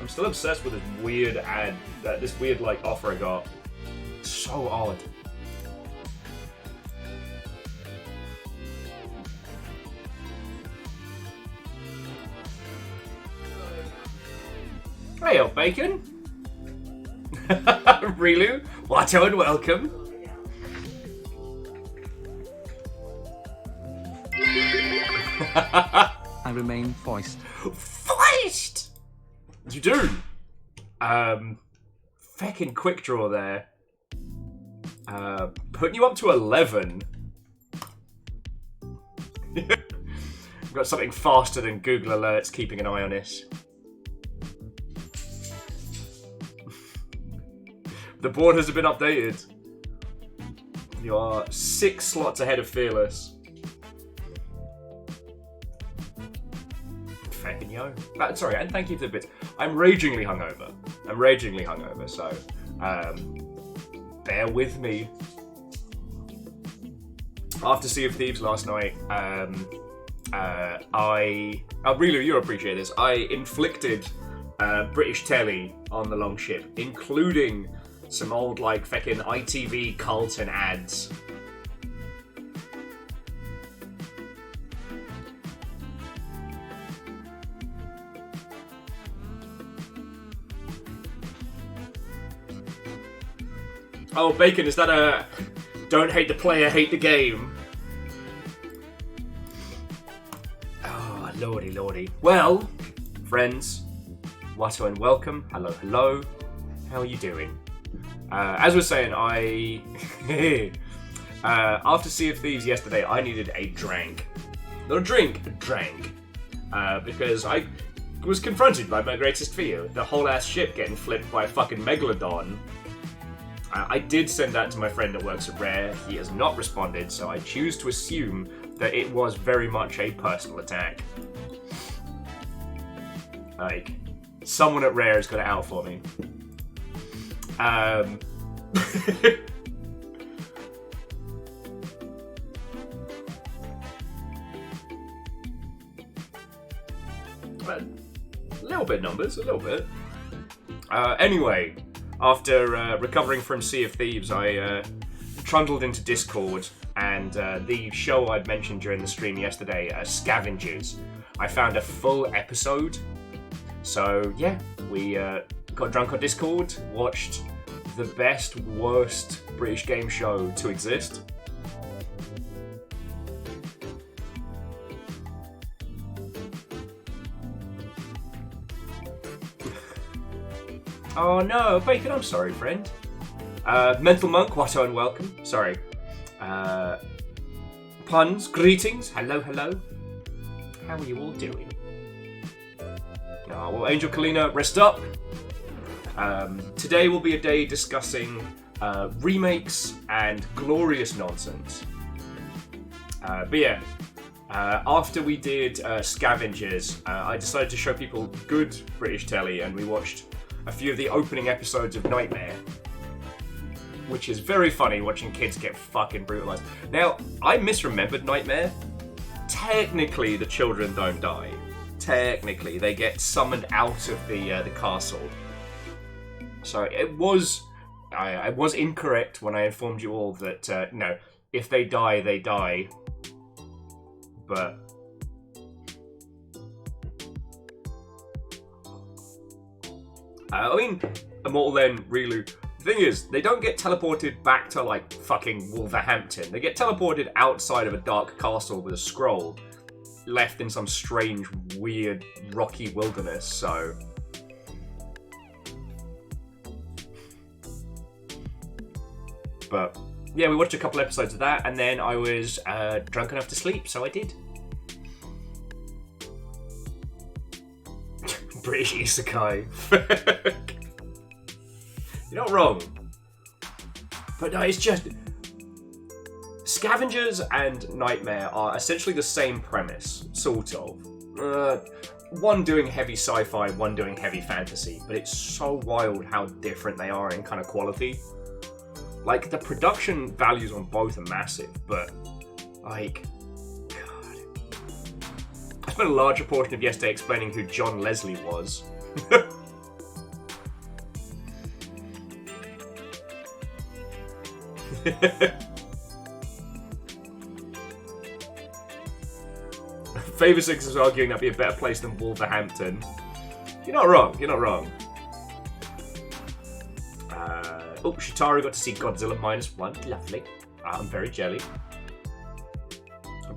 I'm still obsessed with this weird ad, this weird like offer I got. It's so odd. Hey, old bacon. Relu, Watto, and welcome. I remain foist. Foist! You do. Feckin' quick draw there. Putting you up to 11. I've got something faster than Google Alerts keeping an eye on this. The board has been updated. You are 6 slots ahead of Fearless. Feckin' yo. Sorry, and thank you for the bits. I'm ragingly hungover. So bear with me. After Sea of Thieves last night, really, you'll appreciate this. I inflicted British telly on the Longship, including some old, like, feckin' ITV Carlton ads. Oh, Bacon, is that a don't hate the player, hate the game? Oh, lordy. Well, friends, Watto and welcome. Hello. How are you doing? As we're saying, after Sea of Thieves yesterday, I needed a drink. Not a drink, a drank. Because I was confronted by my greatest fear, the whole ass ship getting flipped by a fucking megalodon. I did send that to my friend that works at Rare. He has not responded, so I choose to assume that it was very much a personal attack. Like, someone at Rare has got it out for me. A little bit numbers, a little bit. Anyway, after recovering from Sea of Thieves, I trundled into Discord, and the show I'd mentioned during the stream yesterday, Scavengers, I found a full episode. So yeah, we got drunk on Discord, watched the best, worst British game show to exist. Oh no, Bacon, I'm sorry, friend. Mental Monk, Watto and welcome. Sorry. Puns, greetings, hello. How are you all doing? Oh, well, Angel Kalina, rest up. Today will be a day discussing remakes and glorious nonsense. But yeah, after we did Scavengers, I decided to show people good British telly, and we watched a few of the opening episodes of Nightmare, which is very funny watching kids get fucking brutalized. Now, I misremembered Nightmare. Technically, the children don't die. Technically, they get summoned out of the castle. So it was, I was incorrect when I informed you all that no, if they die, they die. But I mean, Immortal then, Relu. The thing is, they don't get teleported back to, like, fucking Wolverhampton. They get teleported outside of a dark castle with a scroll, left in some strange, weird, rocky wilderness, so... But, yeah, we watched a couple episodes of that, and then I was drunk enough to sleep, so I did. British Isekai. You're not wrong. But no, it's just... Scavengers and Nightmare are essentially the same premise, sort of. One doing heavy sci-fi, one doing heavy fantasy, but it's so wild how different they are in kind of quality. Like, the production values on both are massive, but, like... I spent a larger portion of yesterday explaining who John Leslie was. Favor 6 is arguing that'd be a better place than Wolverhampton. You're not wrong. You're not wrong. Shitaru got to see Godzilla -1. Lovely. I'm very jelly.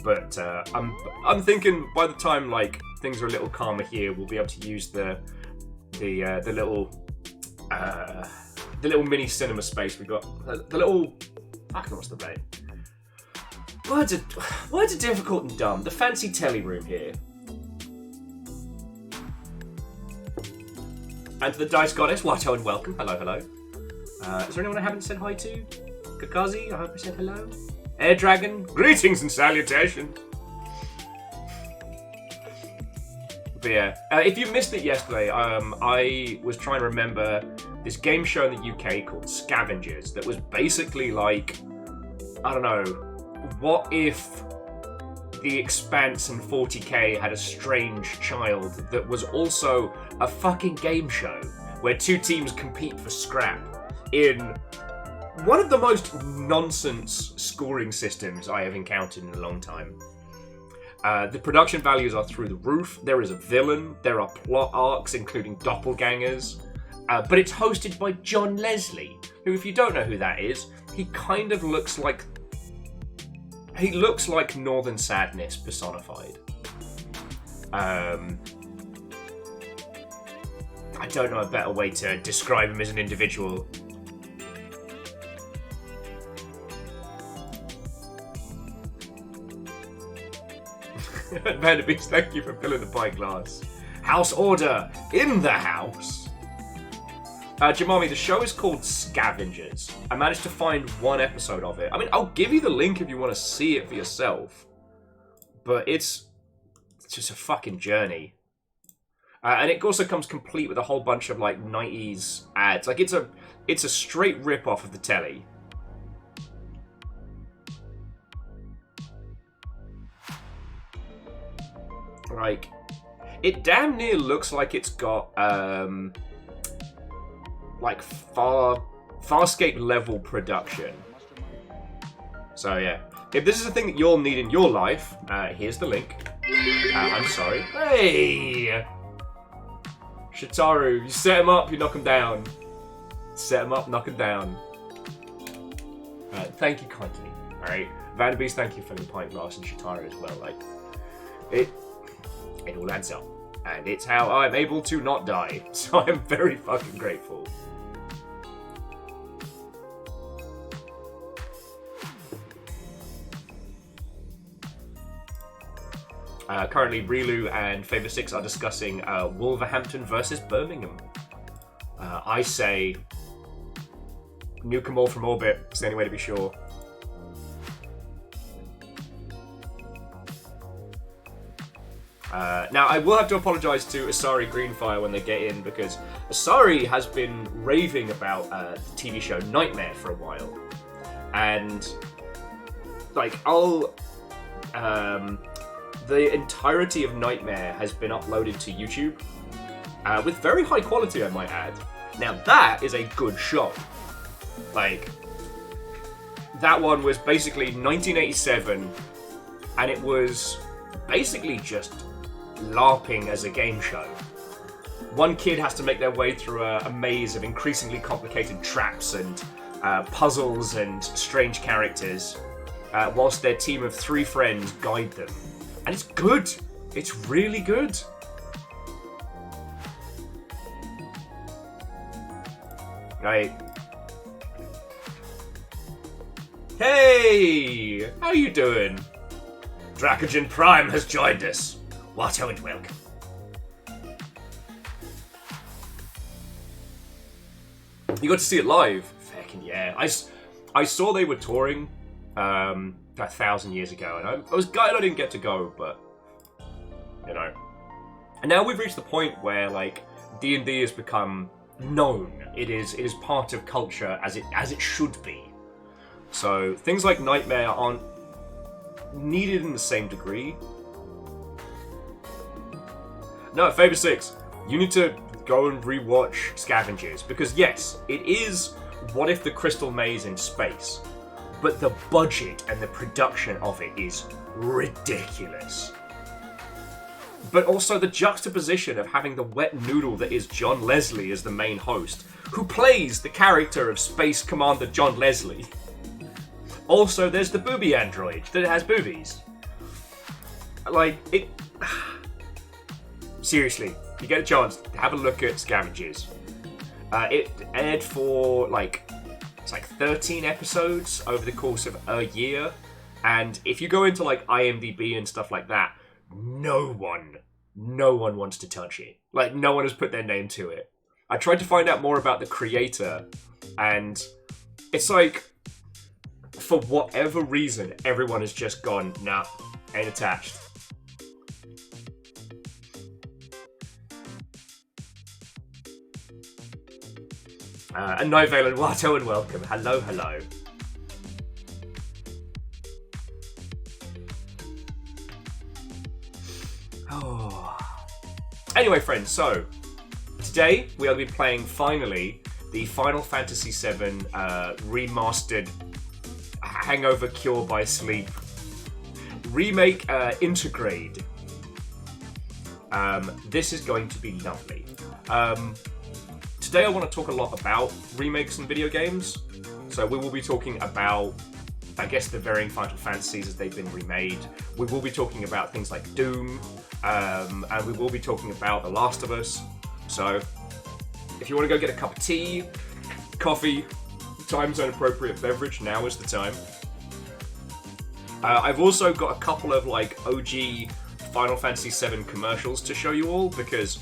But I'm thinking by the time like things are a little calmer here, we'll be able to use the little mini cinema space we got. The little what's the name? Words are difficult and dumb. The fancy telly room here. And to the Dice Goddess, Watto and welcome. Hello, hello. Is there anyone I haven't said hi to? Kakazi, I hope I said hello. Air Dragon, greetings and salutations. But yeah, if you missed it yesterday, I was trying to remember this game show in the UK called Scavengers that was basically like, I don't know, what if The Expanse and 40k had a strange child that was also a fucking game show where two teams compete for scrap in one of the most nonsense scoring systems I have encountered in a long time. The production values are through the roof. There is a villain. There are plot arcs, including doppelgangers. But it's hosted by John Leslie, who, if you don't know who that is, he kind of looks like... He looks like Northern Sadness personified. I don't know a better way to describe him as an individual. Vanderbeest, thank you for filling the pint glass. House order in the house. Jamami, the show is called Scavengers. I managed to find one episode of it. I mean, I'll give you the link if you want to see it for yourself. But it's just a fucking journey. And it also comes complete with a whole bunch of like 90s ads. Like it's a straight rip-off of the telly. Like, it damn near looks like it's got like Farscape level production. So yeah, if this is a thing that you'll need in your life, here's the link. I'm sorry. Hey, Shitaru, you set him up, you knock him down. Set him up, knock him down. Thank you kindly. All right, Vanderbeest, thank you for the pint glass, and Shitaru as well. Like, it all adds up, and it's how I'm able to not die. So I'm very fucking grateful. Currently, Rilu and Favor 6 are discussing Wolverhampton versus Birmingham. I say nuke them all from orbit. It's the only way to be sure. Now, I will have to apologise to Asari Greenfire when they get in, because Asari has been raving about the TV show Nightmare for a while. And, like, the entirety of Nightmare has been uploaded to YouTube, with very high quality, I might add. Now, that is a good show. Like, that one was basically 1987, and it was basically just LARPing as a game show. One kid has to make their way through a maze of increasingly complicated traps and puzzles and strange characters, whilst their team of 3 friends guide them. And it's good. It's really good. Right. Hey! How you doing? Dracogen Prime has joined us. Watto and welcome. You got to see it live? Fucking yeah. I saw they were touring 1,000 years ago, and I was gutted I didn't get to go, but, you know. And now we've reached the point where, like, D&D has become known. It is part of culture as it should be. So things like Nightmare aren't needed in the same degree. No, Favor 6, you need to go and rewatch Scavengers, because yes, it is What If the Crystal Maze in space, but the budget and the production of it is ridiculous. But also the juxtaposition of having the wet noodle that is John Leslie as the main host, who plays the character of Space Commander John Leslie. Also, there's the booby android that has boobies. Like, it... Seriously, you get a chance to have a look at Scavengers. It aired for, it's 13 episodes over the course of a year. And if you go into, IMDb and stuff like that, no one wants to touch it. No one has put their name to it. I tried to find out more about the creator, and it's for whatever reason, everyone has just gone, nah, ain't attached. And Night Vale and Watto, and welcome. Hello, hello. Oh. Anyway, friends, so today we will be playing finally the Final Fantasy VII remastered Hangover Cure by Sleep Remake Intergrade. This is going to be lovely. Today I want to talk a lot about remakes in video games. So we will be talking about, I guess, the varying Final Fantasies as they've been remade. We will be talking about things like Doom, and we will be talking about The Last of Us. So if you want to go get a cup of tea, coffee, time zone appropriate beverage, now is the time. I've also got a couple of OG Final Fantasy VII commercials to show you all, because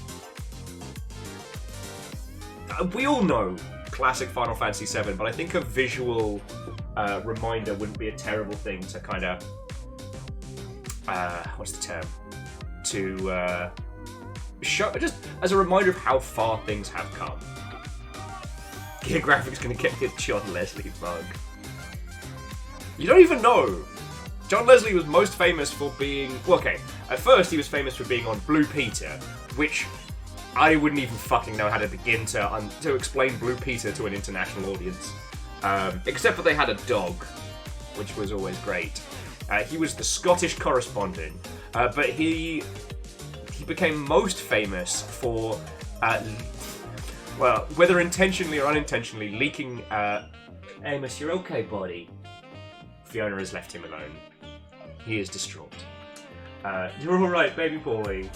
we all know classic Final Fantasy VII, but I think a visual reminder wouldn't be a terrible thing to kind of, what's the term? To show, just as a reminder of how far things have come. Gear Graphics gonna get me a John Leslie bug. You don't even know. John Leslie was most famous for being, well, okay, at first he was famous for being on Blue Peter, which I wouldn't even fucking know how to begin to explain Blue Peter to an international audience. Except for they had a dog, which was always great. He was the Scottish correspondent, but he became most famous for, well, whether intentionally or unintentionally, leaking... Amos, you're okay, buddy. Fiona has left him alone. He is distraught. You're alright, baby boy.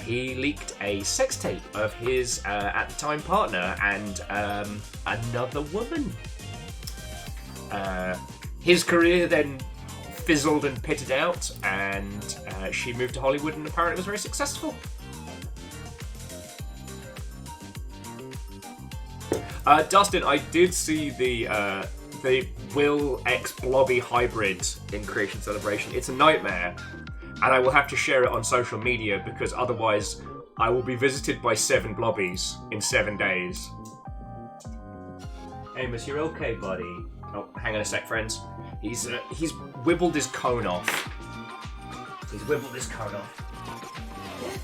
He leaked a sex tape of his, at the time, partner and another woman. His career then fizzled and pitted out, and she moved to Hollywood and apparently was very successful. Dustin, I did see the Will X Blobby hybrid in Creation Celebration. It's a nightmare. And I will have to share it on social media because otherwise I will be visited by 7 blobbies in 7 days. Amos, you're okay, buddy. Oh, hang on a sec, friends. He's wibbled his cone off. He's wibbled his cone off.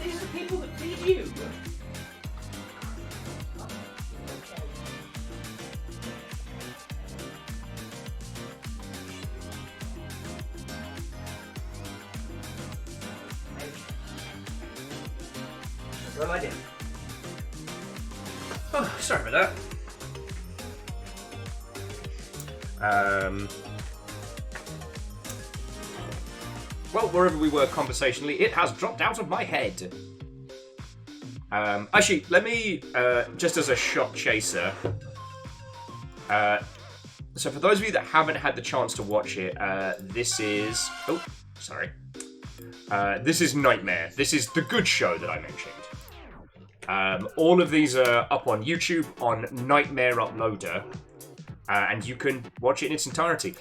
These are the people that feed you. What am I doing? Oh, sorry about that. Well, wherever we were conversationally, it has dropped out of my head. Actually, let me, just as a shock chaser, so for those of you that haven't had the chance to watch it, this is, oh, sorry. This is Nightmare. This is the good show that I mentioned. All of these are up on YouTube on Nightmare Uploader, and you can watch it in its entirety.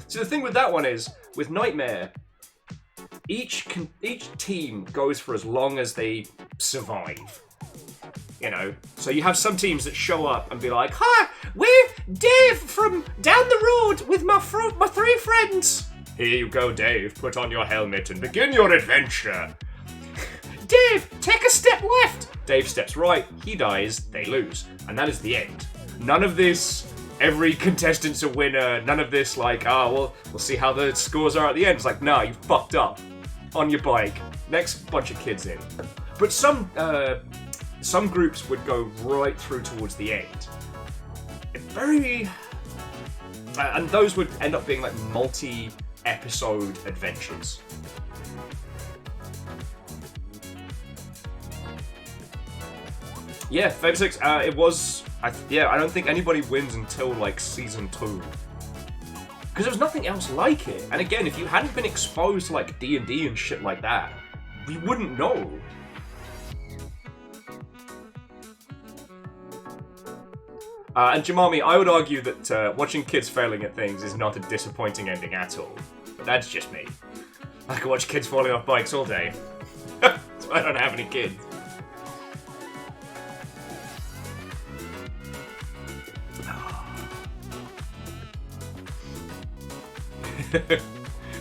So the thing with that one is, with Nightmare, each team goes for as long as they survive. You know, so you have some teams that show up and be like, "Hi, we're Dave from down the road with my 3 friends. Here you go, Dave. Put on your helmet and begin your adventure. Dave, take a step left." Dave steps right, he dies, they lose. And that is the end. None of this every contestant's a winner. None of this like, oh, well, we'll see how the scores are at the end. It's like, nah, you fucked up. On your bike. Next bunch of kids in. But some groups would go right through towards the end. And those would end up being like multi-episode adventures. Yeah, Fable 6, it was... I don't think anybody wins until, like, Season 2. Because there was nothing else like it. And again, if you hadn't been exposed to, like, D&D and shit like that, we wouldn't know. And Jamami, I would argue that watching kids failing at things is not a disappointing ending at all. But that's just me. I can watch kids falling off bikes all day. So I don't have any kids.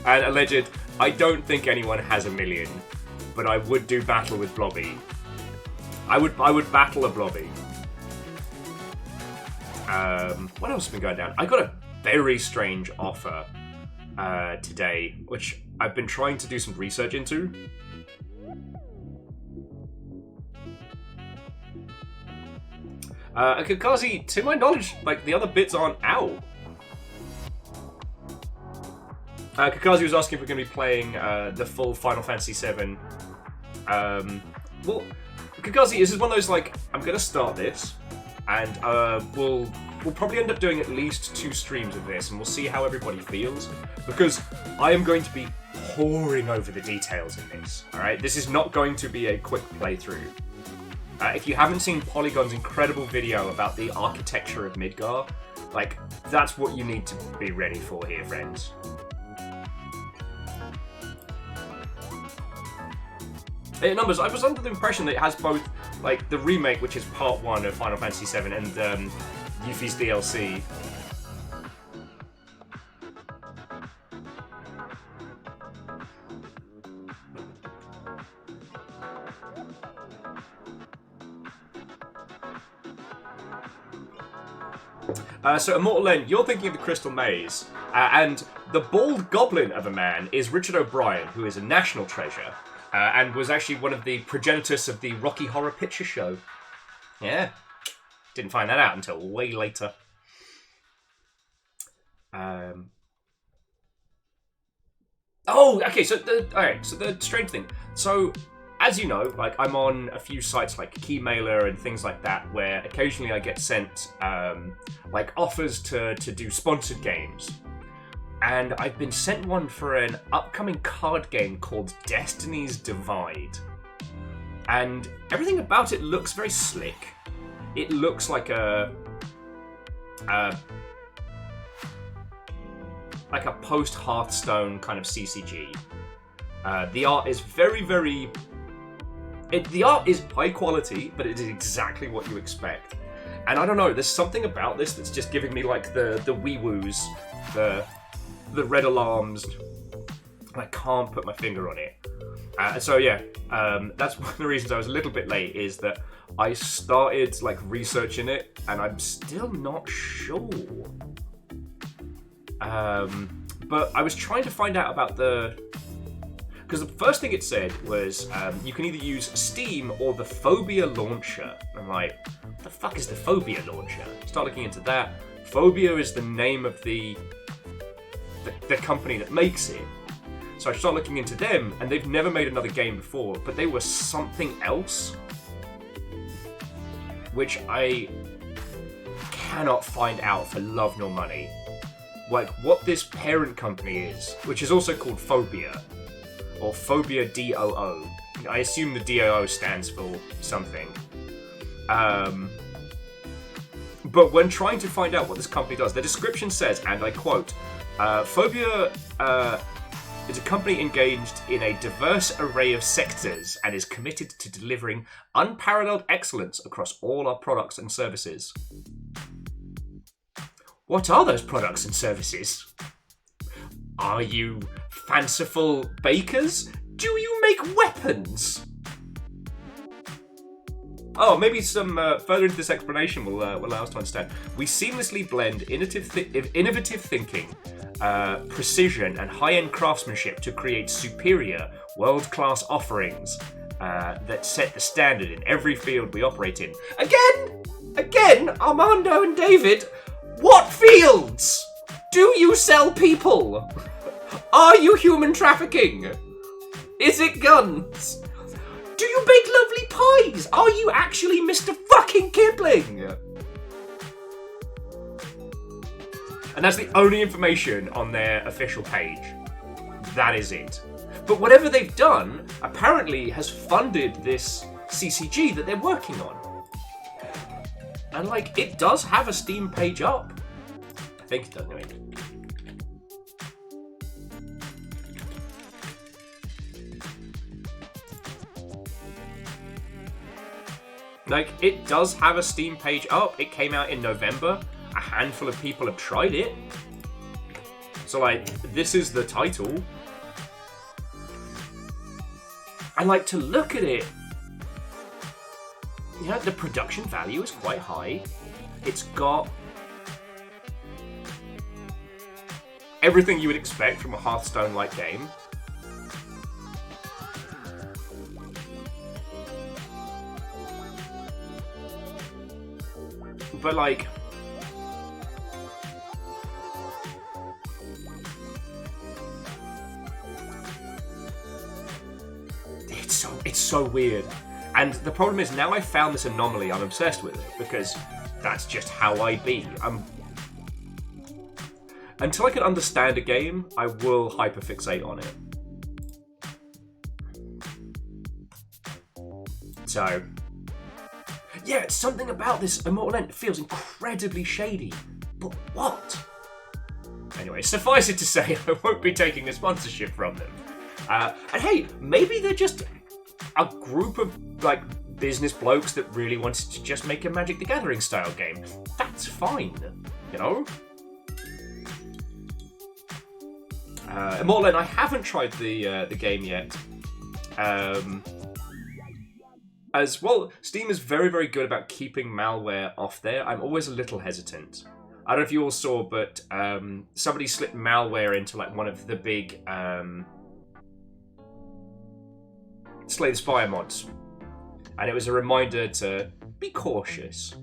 And alleged, I don't think anyone has 1 million, but I would do battle with Blobby. I would battle a Blobby. What else has been going down? I got a very strange offer today, which I've been trying to do some research into. Kakazi, to my knowledge, like, the other bits aren't out. Kakazi was asking if we're going to be playing the full Final Fantasy VII. Well, Kakazi, this is one of those, like, I'm going to start this, and we'll probably end up doing at least 2 streams of this, and we'll see how everybody feels, because I am going to be poring over the details in this, alright? This is not going to be a quick playthrough. If you haven't seen Polygon's incredible video about the architecture of Midgar, like, that's what you need to be ready for here, friends. Numbers, I was under the impression that it has both, like, the remake, which is part 1 of Final Fantasy VII, and Yuffie's DLC. So, Immortal Len, you're thinking of the Crystal Maze, and the bald goblin of a man is Richard O'Brien, who is a national treasure. And was actually one of the progenitors of the Rocky Horror Picture Show. Yeah. Didn't find that out until way later. Oh, okay, so the strange thing. So, as you know, like, I'm on a few sites like Keymailer and things like that, where occasionally I get sent, like, offers to do sponsored games. And I've been sent one for an upcoming card game called Destiny's Divide. And everything about it looks very slick. It looks like a post-Hearthstone kind of CCG. The art is very, very... the art is high quality, but it is exactly what you expect. And I don't know, there's something about this that's just giving me, like, the wee-woos, the red alarms. I can't put my finger on it. So yeah, that's one of the reasons I was a little bit late, is that I started, like, researching it, and I'm still not sure. But I was trying to find out about because the first thing it said was you can either use Steam or the Phobia launcher. I'm like, what the fuck is the Phobia launcher? Start looking into that. Phobia is the name of the company that makes it. So I started looking into them, and they've never made another game before, but they were something else, which I cannot find out for love nor money. Like, what this parent company is, which is also called Phobia, or Phobia DOO. I assume the DOO stands for something. But when trying to find out what this company does, the description says, and I quote, Phobia is a company engaged in a diverse array of sectors and is committed to delivering unparalleled excellence across all our products and services. What are those products and services? Are you fanciful bakers? Do you make weapons? Oh, maybe some further into this explanation will allow us to understand. We seamlessly blend innovative thinking, precision, and high-end craftsmanship to create superior, world-class offerings that set the standard in every field we operate in. Again, Armando and David, what fields? Do you sell people? Are you human trafficking? Is it guns? Do you bake lovely pies? Are you actually Mr. fucking Kipling? And that's the only information on their official page. That is it. But whatever they've done apparently has funded this CCG that they're working on. And like, it does have a Steam page up. I think it does anyway. Like, it does have a Steam page up. It came out in November. A handful of people have tried it. So, like, this is the title. And, like, to look at it, you know, the production value is quite high. It's got everything you would expect from a Hearthstone-like game. But, like, it's so weird. And the problem is, now I've found this anomaly, I'm obsessed with it, because that's just how I be. Until I can understand a game, I will hyperfixate on it. So, yeah, it's something about this Immortal End feels incredibly shady. But what? Anyway, suffice it to say, I won't be taking a sponsorship from them. And hey, maybe they're just a group of, like, business blokes that really wanted to just make a Magic the Gathering style game. That's fine, you know? Immortal End, I haven't tried the game yet. As well, Steam is very, very good about keeping malware off there. I'm always a little hesitant. I don't know if you all saw, but somebody slipped malware into like one of the big Slay the Spire mods, and it was a reminder to be cautious.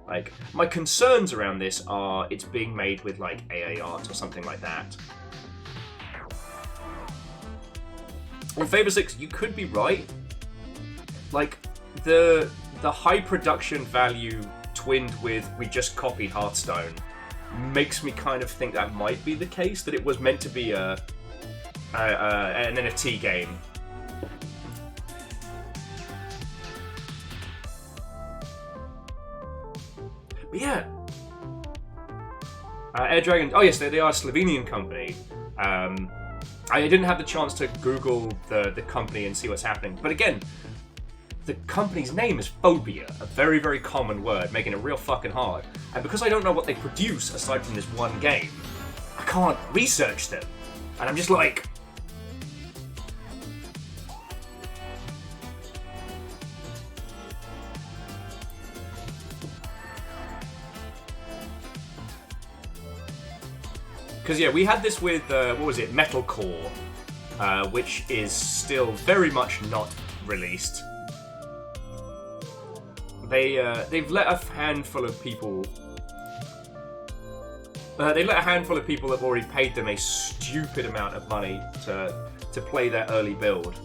Like, my concerns around this are it's being made with like AA art or something like that. On Fable 6, you could be right. Like, the high production value twinned with we just copied Hearthstone makes me kind of think that might be the case, that it was meant to be an NFT game. But yeah. Air Dragon, oh yes, they are a Slovenian company. I didn't have the chance to Google the company and see what's happening. But again, the company's name is Phobia, a very, very common word, making it real fucking hard. And because I don't know what they produce aside from this one game, I can't research them. And I'm just like... Because, yeah, we had this with, what was it, Metalcore, which is still very much not released. They've let a handful of people... they let a handful of people that have already paid them a stupid amount of money to play their early build.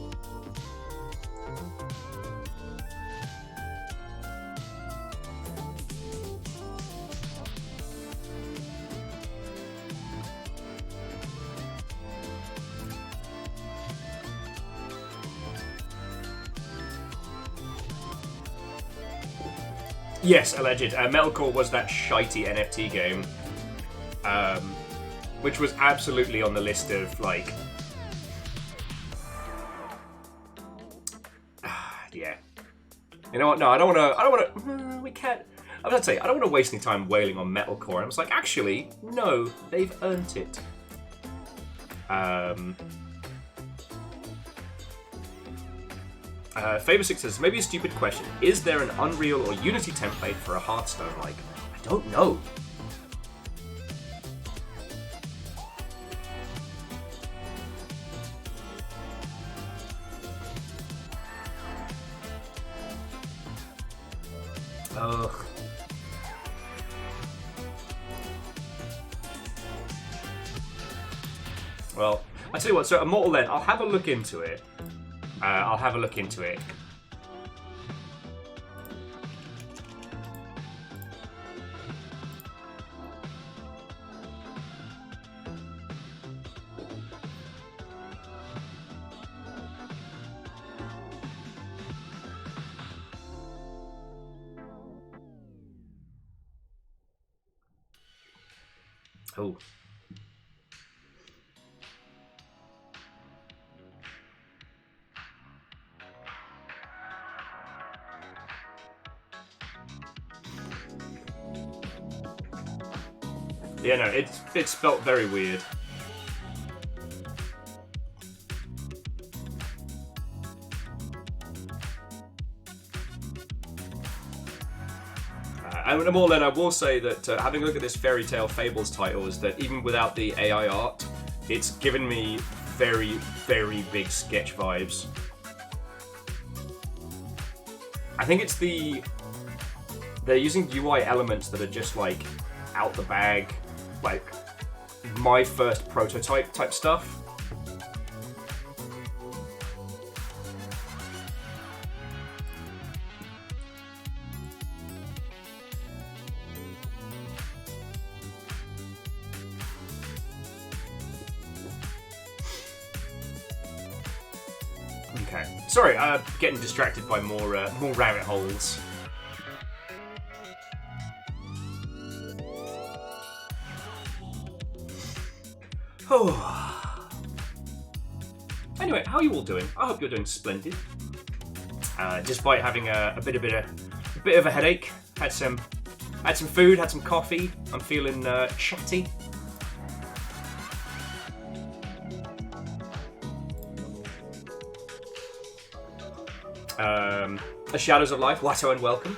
Yes, alleged. Metalcore was that shitey NFT game, which was absolutely on the list of, like... yeah. You know what? No, I don't want to... we can't... I was about to say, I don't want to waste any time wailing on Metalcore. I was like, actually, no, they've earned it. Favor 6 says, maybe a stupid question. Is there an Unreal or Unity template for a Hearthstone-like? I don't know. Ugh. Well, I tell you what, so Immortal then, I'll have a look into it. Oh. Yeah, no, it's felt very weird. And more than I will say that having a look at this Fairy Tale Fables title is that even without the AI art, it's given me very, very big sketch vibes. I think it's they're using UI elements that are just like out the bag, like my first prototype type stuff. Okay, sorry, getting distracted by more rabbit holes. Oh. Anyway, how are you all doing? I hope you're doing splendid. Despite having a bit of a headache, had some food, had some coffee. I'm feeling chatty. The Shadows of Life, Watto and welcome.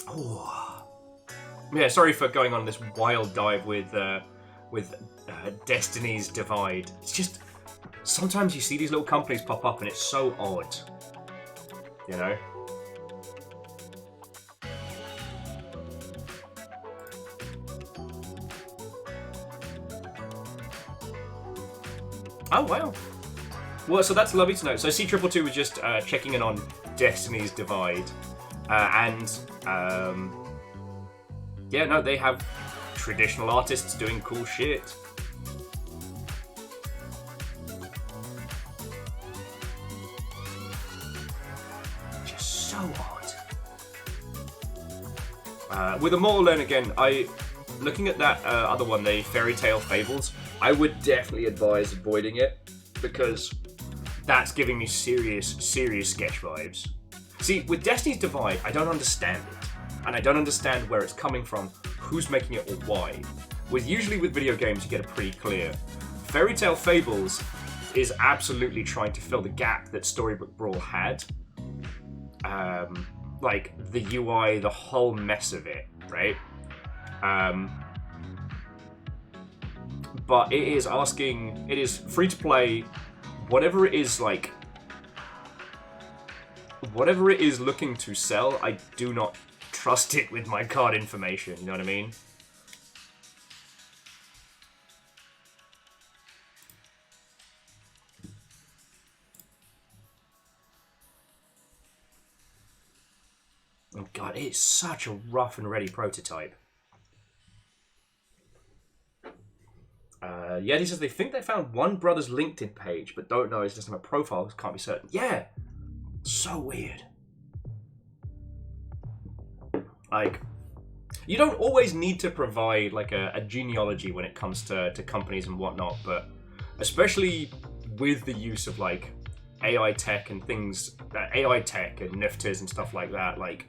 Oh. Yeah, sorry for going on this wild dive with Destiny's Divide. It's just sometimes you see these little companies pop up and it's so odd, you know. Oh, wow. Well, so that's lovely to know. So C222 was just checking in on Destiny's Divide. Yeah, no, they have traditional artists doing cool shit. Just so odd. With Immortal Learn again, looking at that other one, the Fairy Tale Fables, I would definitely advise avoiding it because that's giving me serious sketch vibes. See, with Destiny's Divide, I don't understand it, and I don't understand where it's coming from, who's making it, or why. Usually with video games, you get it pretty clear. Fairy Tale Fables is absolutely trying to fill the gap that Storybook Brawl had. Like the UI, the whole mess of it, right? But it is free to play, whatever it is looking to sell, I do not trust it with my card information, you know what I mean? Oh god, it's such a rough and ready prototype. Yeti says they think they found one brother's LinkedIn page, but don't know. It's just on a profile. Can't be certain. Yeah, so weird. Like, you don't always need to provide like a genealogy when it comes to companies and whatnot, but especially with the use of like AI tech and things, AI tech and NFTs and stuff like that, like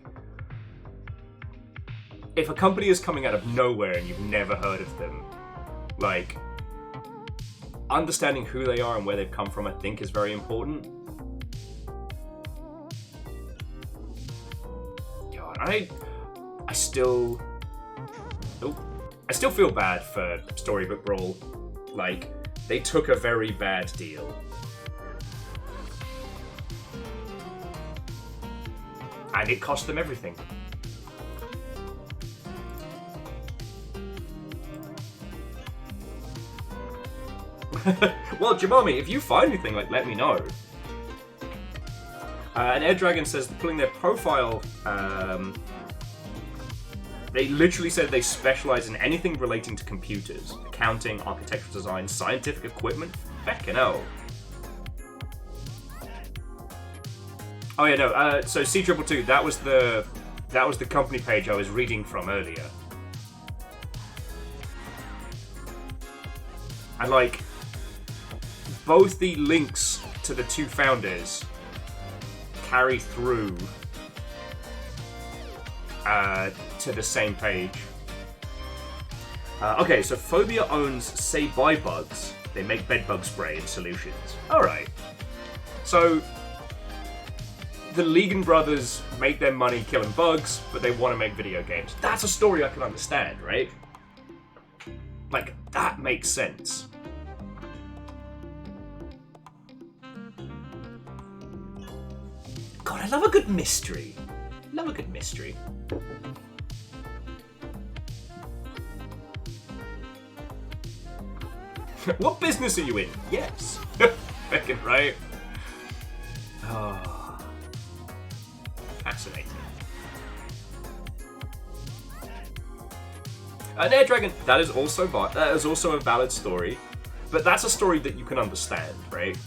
if a company is coming out of nowhere and you've never heard of them, like, understanding who they are and where they've come from, I think, is very important. God, I still feel bad for Storybook Brawl. Like, they took a very bad deal. And it cost them everything. Well, Jamami, if you find anything, like, let me know. And Ed Dragon says pulling their profile, they literally said they specialize in anything relating to computers, accounting, architectural design, scientific equipment. Feckin' hell. Oh yeah, no. So C222, that was the company page I was reading from earlier. And like, both the links to the two founders carry through to the same page. Okay, so Phobia owns Say Bye Bugs. They make bedbug spray and solutions. Alright. So, the Legan brothers make their money killing bugs, but they want to make video games. That's a story I can understand, right? Like, that makes sense. God, I love a good mystery. Love a good mystery. What business are you in? Yes. Fucking right. Oh. Fascinating. Air Dragon, that is also a valid story, but that's a story that you can understand, right?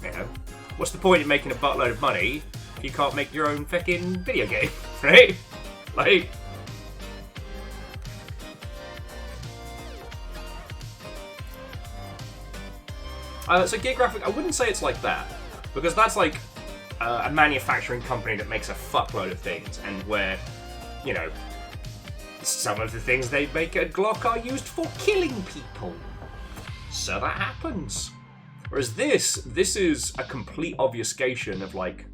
You know, what's the point in making a buttload of money if you can't make your own fucking video game, right? Like, so Gear Graphic, I wouldn't say it's like that, because that's like a manufacturing company that makes a fuckload of things, and where, you know, some of the things they make at Glock are used for killing people. So that happens. Whereas this is a complete obfuscation of, like,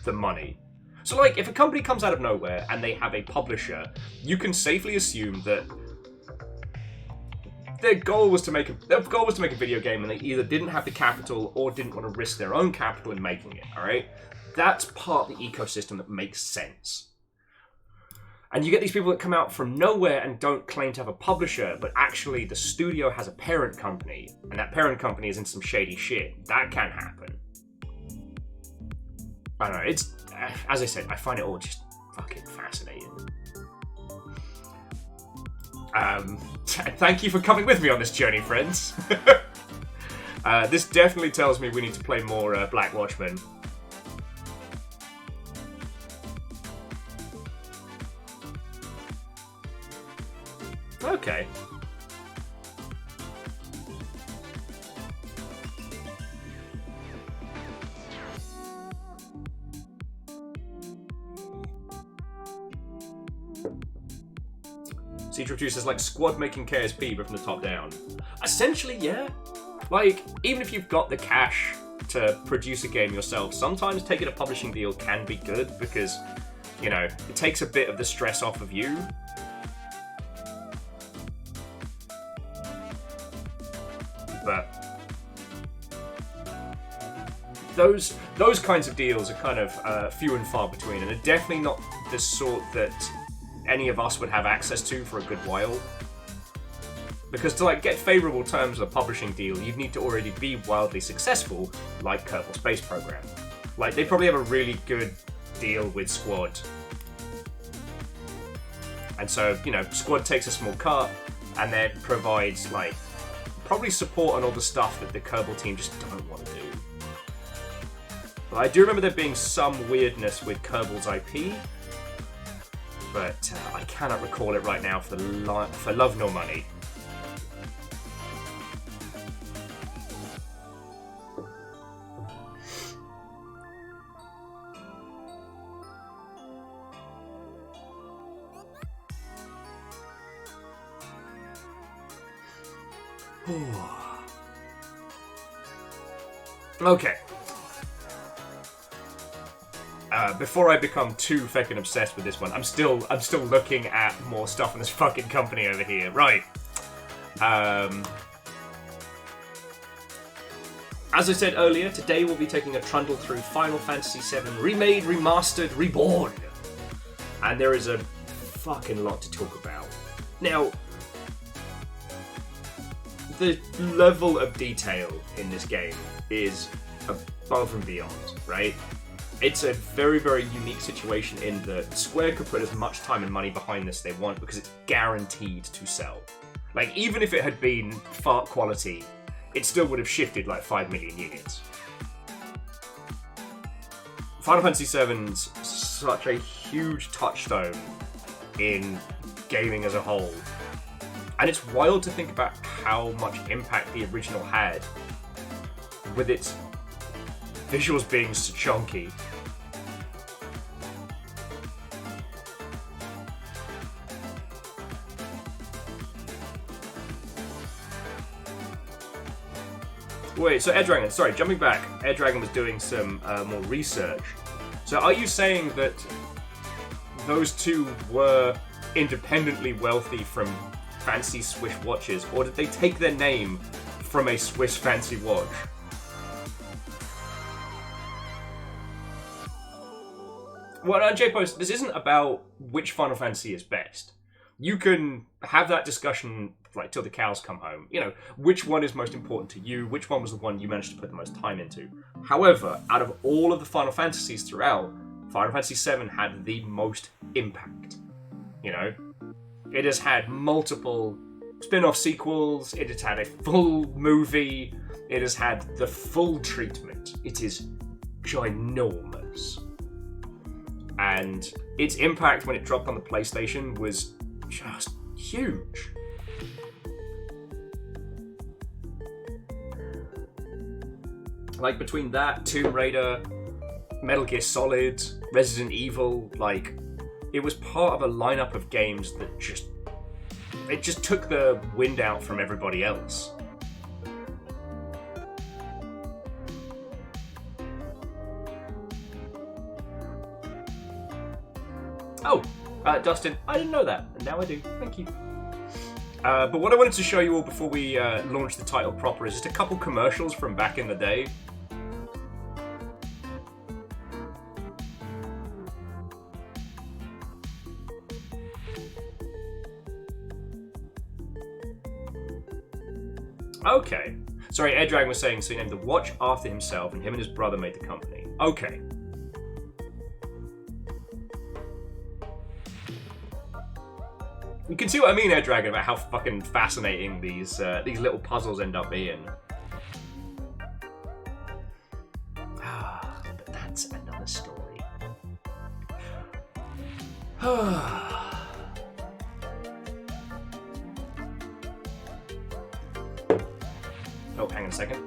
the money. So, like, if a company comes out of nowhere and they have a publisher, you can safely assume that their goal was to make a video game, and they either didn't have the capital or didn't want to risk their own capital in making it, alright? That's part of the ecosystem that makes sense. And you get these people that come out from nowhere and don't claim to have a publisher, but actually the studio has a parent company, and that parent company is in some shady shit. That can happen. I don't know, it's, as I said, I find it all just fucking fascinating. Thank you for coming with me on this journey, friends. This definitely tells me we need to play more Black Watchmen. Okay. C2 says, like, squad making KSP, but from the top down. Essentially, yeah. Like, even if you've got the cash to produce a game yourself, sometimes taking a publishing deal can be good, because, you know, it takes a bit of the stress off of you. But those kinds of deals are kind of few and far between, and are definitely not the sort that any of us would have access to for a good while. Because to, like, get favourable terms of a publishing deal, you'd need to already be wildly successful, like Kerbal Space Program. Like, they probably have a really good deal with Squad. And so, you know, Squad takes a small cut, and then provides, like, probably support on all the stuff that the Kerbal team just don't want to do. But I do remember there being some weirdness with Kerbal's IP, but I cannot recall it right now for love nor money. Okay. Before I become too fucking obsessed with this one, I'm still looking at more stuff in this fucking company over here. Right. As I said earlier, today we'll be taking a trundle through Final Fantasy VII Remade, Remastered, Reborn. And there is a fucking lot to talk about. Now, the level of detail in this game is above and beyond, right? It's a very, very unique situation in that Square could put as much time and money behind this they want because it's guaranteed to sell. Like, even if it had been fart quality, it still would have shifted like 5 million units. Final Fantasy VII's such a huge touchstone in gaming as a whole. And it's wild to think about how much impact the original had with its visuals being so chunky. Wait, so Air Dragon, sorry, jumping back, Air Dragon was doing some more research. So are you saying that those two were independently wealthy from fancy Swiss watches, or did they take their name from a Swiss fancy watch? Well, J-Post, this isn't about which Final Fantasy is best. You can have that discussion like till the cows come home. You know, which one is most important to you, which one was the one you managed to put the most time into. However, out of all of the Final Fantasies throughout, Final Fantasy VII had the most impact. You know? It has had multiple spin-off sequels, it has had a full movie, it has had the full treatment. It is ginormous. And its impact when it dropped on the PlayStation was just huge. Like, between that, Tomb Raider, Metal Gear Solid, Resident Evil, like, it was part of a lineup of games that just took the wind out from everybody else. Oh, Dustin, I didn't know that, and now I do. Thank you. But what I wanted to show you all before we launch the title proper is just a couple commercials from back in the day. Okay. Sorry, Ed Dragon was saying, so he named the watch after himself, and him and his brother made the company. Okay. You can see what I mean, Ed Dragon, about how fucking fascinating these little puzzles end up being. But that's another story. Oh, hang on a second.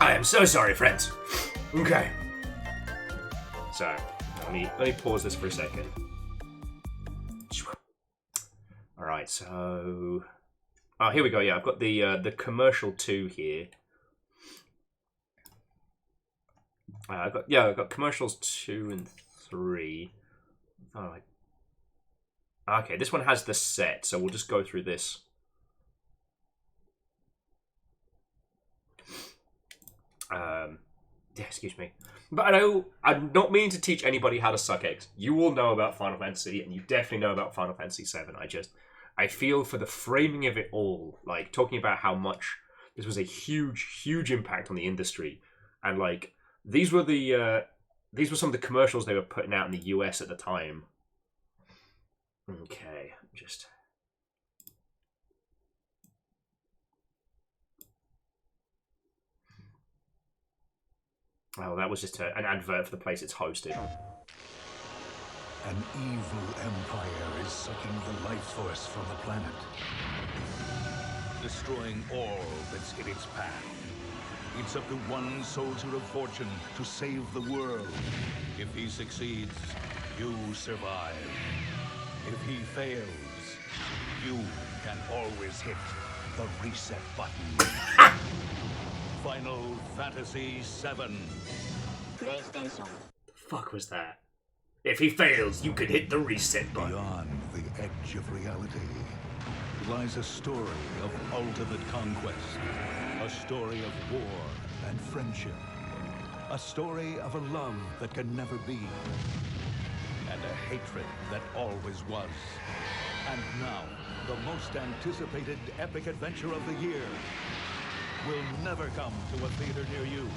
I am so sorry, friends. Okay. So, let me pause this for a second. Alright, so... Oh, here we go, yeah, I've got the commercial 2 here. I've got commercials 2 and 3. Oh, okay, this one has the set, so we'll just go through this. Yeah, excuse me. But I'm not meaning to teach anybody how to suck eggs. You all know about Final Fantasy, and you definitely know about Final Fantasy VII. I feel for the framing of it all, like, talking about how much this was a huge, huge impact on the industry. And, like, these were some of the commercials they were putting out in the US at the time. Okay, just... Oh, that was just an advert for the place it's hosted. An evil empire is sucking the life force from the planet. destroying all that's in its path. It's up to one soldier of fortune to save the world. If he succeeds, you survive. If he fails, you can always hit the reset button. Final Fantasy VII. The fuck was that? If he fails, you could hit the reset button. Beyond the edge of reality lies a story of ultimate conquest. A story of war and friendship. A story of a love that can never be. And a hatred that always was. And now, the most anticipated epic adventure of the year will never come to a theater near you.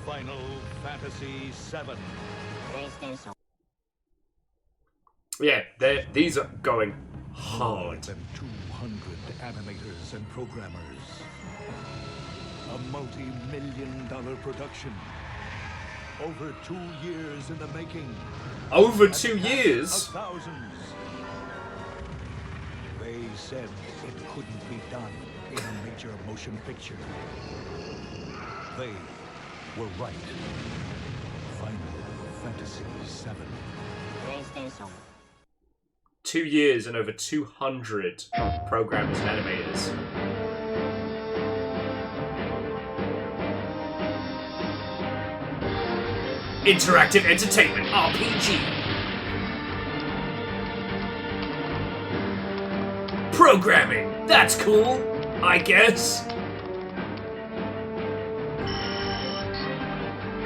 Final Fantasy VII. Yeah, these are going hard. More than 200 animators and programmers. A multi-million-dollar production. Over 2 years in the making. Over 2 years? Of thousands. They said it couldn't be done in a major motion picture. They were right. Final Fantasy VII. 2 years and over 200 programmers and animators. Interactive entertainment RPG. Programming. That's cool, I guess.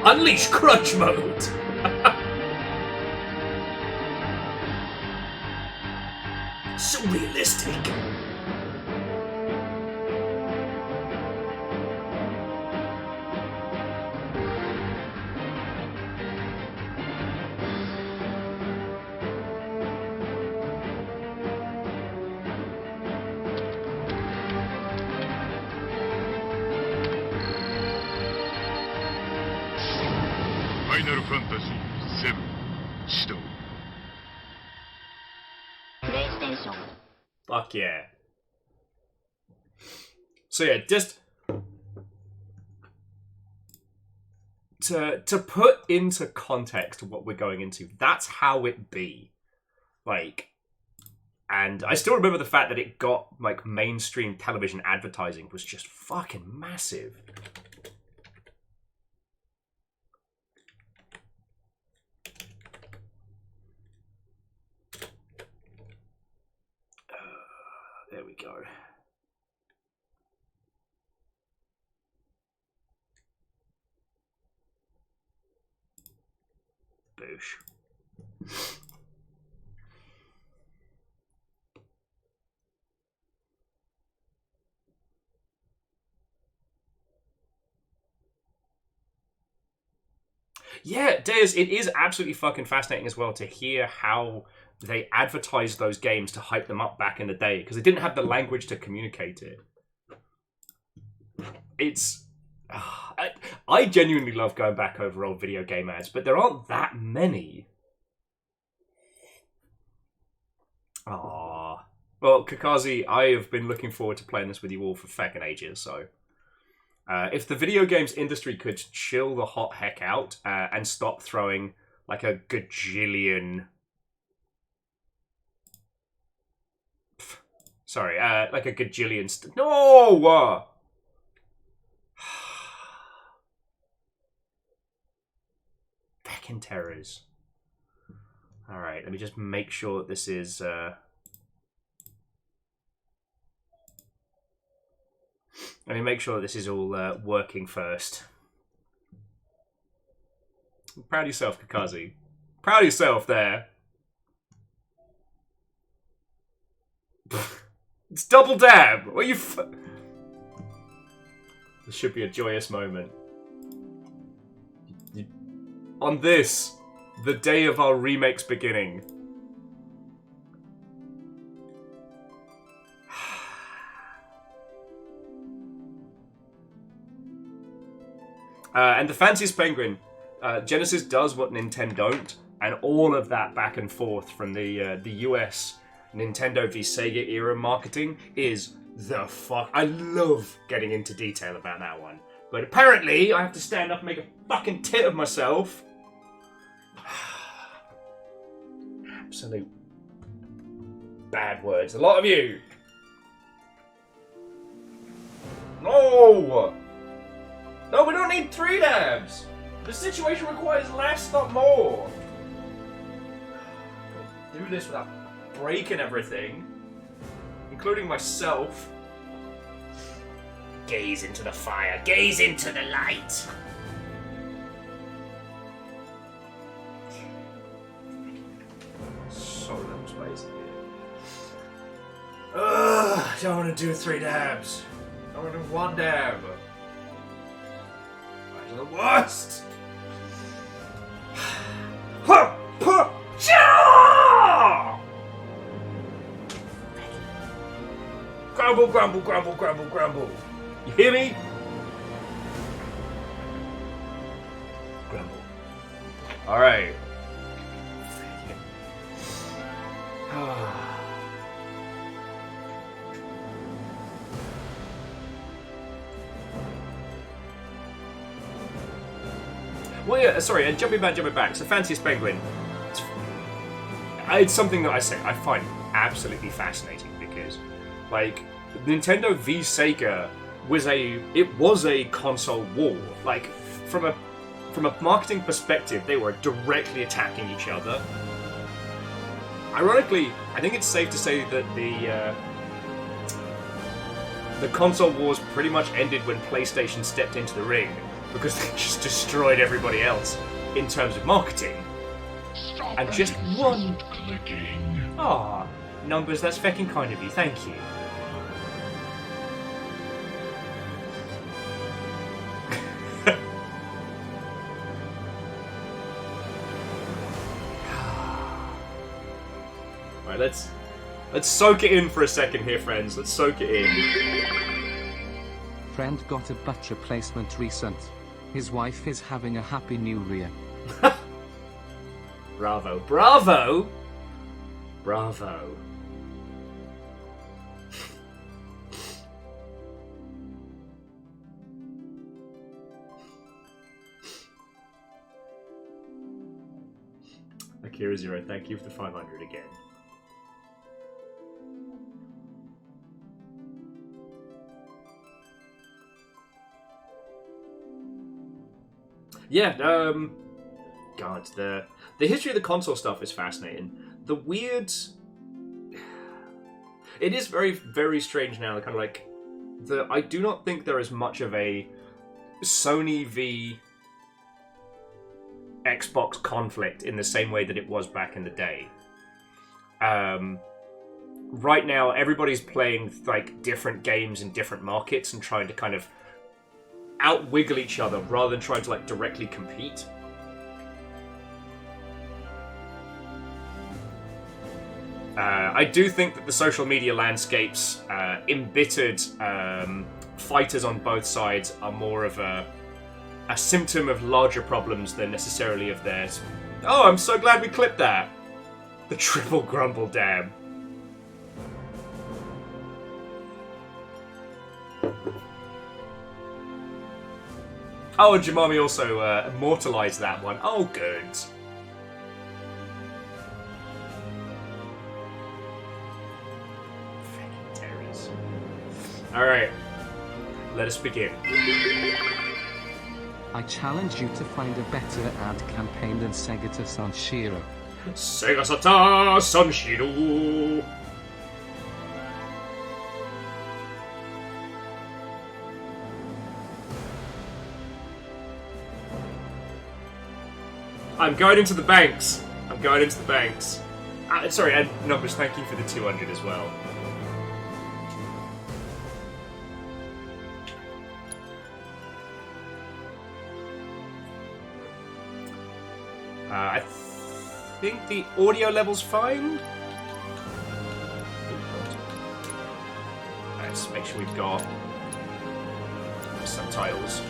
Unleash crunch mode. So realistic. Final Fantasy VII 始動 Fuck yeah. So yeah, just to put into context what we're going into, that's how it be. Like, and I still remember the fact that it got like mainstream television advertising was just fucking massive. There we go. Boosh. Yeah, Deus, it is absolutely fucking fascinating as well to hear how they advertised those games to hype them up back in the day, because they didn't have the language to communicate it. It's... I genuinely love going back over old video game ads, but there aren't that many. Aww. Well, Kakazi, I have been looking forward to playing this with you all for fucking ages, so... if the video games industry could chill the hot heck out and stop throwing like a gajillion... Sorry, like a gajillion... No! Fucking terrors. Alright, let me just make sure that this is... Let me make sure that this is all working first. Proud of yourself, Kakazi. Proud of yourself there. It's double dab. What are you? This should be a joyous moment. On this, the day of our remakes beginning. And the fanciest penguin, Genesis does what Nintendo don't, and all of that back and forth from the US Nintendo v Sega era marketing is the fuck? I love getting into detail about that one. But apparently, I have to stand up and make a fucking tit of myself. Absolute bad words. A lot of you. No! No, we don't need 3 dabs. The situation requires less, not more. Do this without breaking everything, including myself. Gaze into the fire. Gaze into the light. So little space in here. I don't want to do 3 dabs. I want to do 1 dab. That's the worst. Grumble, grumble, grumble, grumble, grumble. You hear me? Grumble. Alright. Well, yeah, sorry, and jumping back. So, Fanciest Penguin. It's something that I find absolutely fascinating because, like, Nintendo v Sega was a console war. Like, from a marketing perspective, they were directly attacking each other. Ironically, I think it's safe to say that the console wars pretty much ended when PlayStation stepped into the ring because they just destroyed everybody else in terms of marketing. And just one. Ah, Numbers, that's fucking kind of you. Thank you. Right, let's soak it in for a second here, friends. Let's soak it in. Friend got a butt replacement recent. His wife is having a happy new year. Bravo. Bravo! Bravo. Akira Zero, thank you for the 500 again. Yeah, God, the history of the console stuff is fascinating. The weird... It is very, very strange now, kind of like... I do not think there is much of a Sony v Xbox conflict in the same way that it was back in the day. Right now, everybody's playing like different games in different markets and trying to kind of outwiggle each other rather than trying to like directly compete. I do think that the social media landscapes embittered fighters on both sides are more of a symptom of larger problems than necessarily of theirs. Oh, I'm so glad we clipped that. The triple grumble dab. Oh, and Jamami also immortalised that one. Oh, good. Fucking terrors. Alright. Let us begin. I challenge you to find a better ad campaign than Segata Sanshiro. Sega Sata Sanshiro. I'm going into the banks. I'm going into the banks. Sorry, and Numbers, thank you for the 200 as well. I think the audio level's fine. Let's make sure we've got subtitles.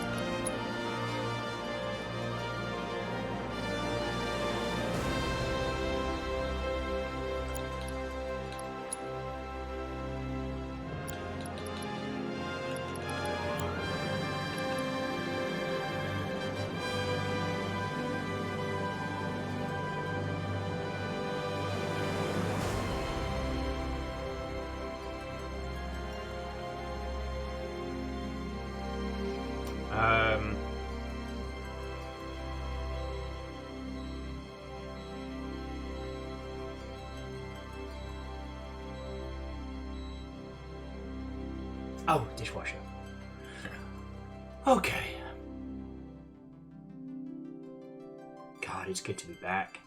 Oh, dishwasher. Okay. God, it's good to be back.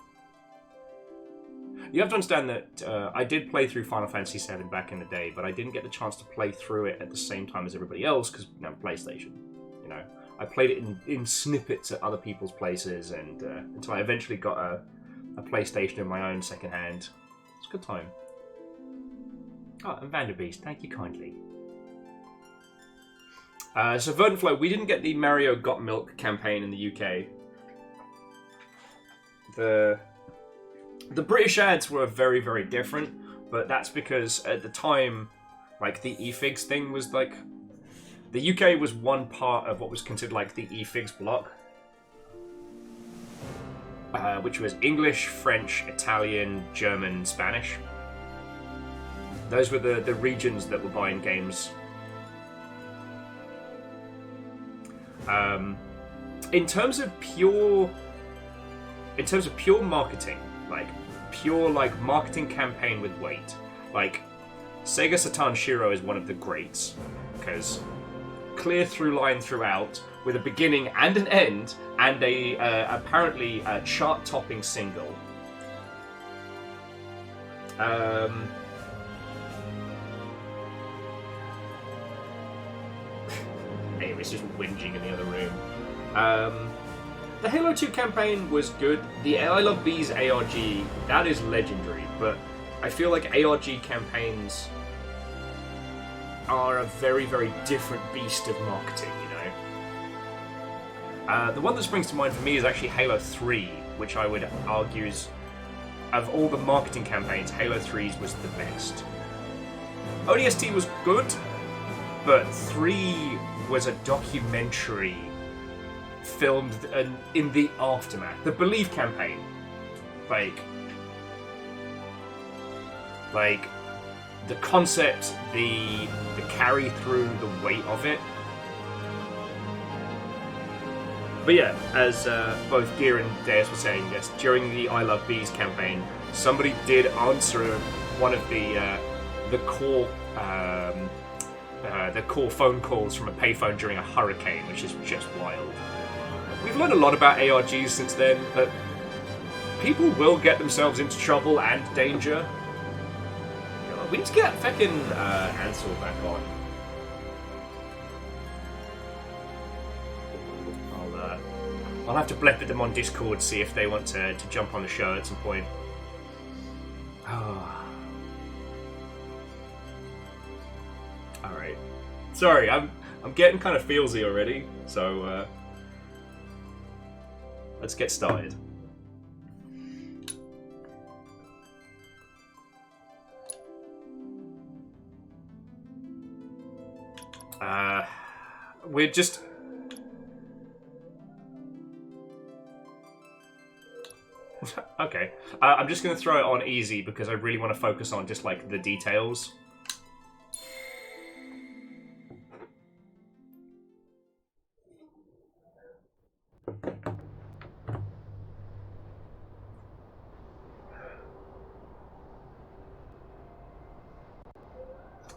You have to understand that I did play through Final Fantasy VII back in the day, but I didn't get the chance to play through it at the same time as everybody else because, PlayStation. I played it in snippets at other people's places, and until I eventually got a PlayStation of my own secondhand. It's a good time. Oh, and Vanderbeest, thank you kindly. So Verdant Flow, we didn't get the Mario Got Milk campaign in the UK. The British ads were very, very different, but that's because at the time, like, the eFigs thing was like... The UK was one part of what was considered like the eFigs block, which was English, French, Italian, German, Spanish. Those were the regions that were buying games. In terms of pure marketing, like pure like marketing campaign with weight, like Sega Saturn Shiro is one of the greats because clear through line throughout with a beginning and an end and a apparently a chart-topping single. Amos just whinging in the other room. The Halo 2 campaign was good. The I Love Vii's ARG, that is legendary, but I feel like ARG campaigns are a very, very different beast of marketing, The one that springs to mind for me is actually Halo 3, which I would argue is, of all the marketing campaigns, Halo 3's was the best. ODST was good, but 3 was a documentary filmed in the aftermath. The Believe campaign, like the concept, the carry through, the weight of it. But yeah, as both Gear and Deus were saying, yes, during the I Love Vii's campaign, somebody did answer one of the core phone calls from a payphone during a hurricane, which is just wild. We've learned a lot about ARGs since then, but people will get themselves into trouble and danger. We need to get fucking Ansel back on. I'll have to blep at them on Discord, see if they want to jump on the show at some point. Oh. Alright. Sorry, I'm getting kind of feelsy already, so let's get started. We're just... Okay. I'm just going to throw it on easy because I really want to focus on just, like, the details.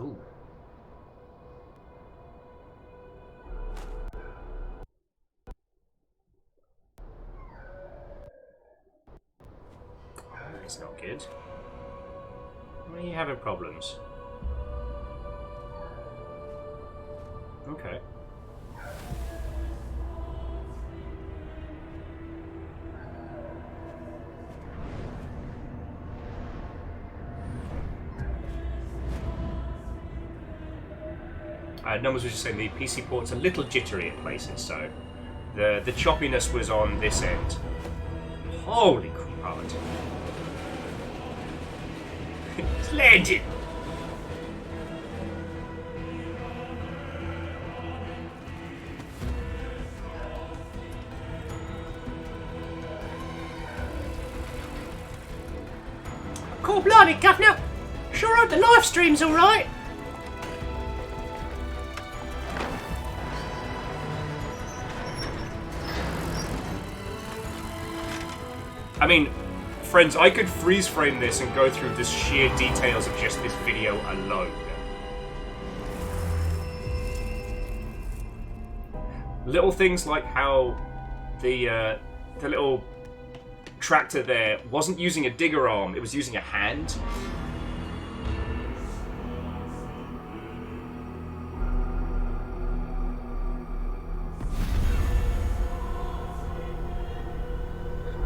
Ooh. That's not good. Why are you having problems? Okay. Numbers was just saying the PC port's a little jittery at places, so the choppiness was on this end. Holy crap! It's landed! Cool bloody governor! Sure hope the live stream's alright! I mean, friends, I could freeze frame this and go through the sheer details of just this video alone. Little things like how the little tractor there wasn't using a digger arm, it was using a hand.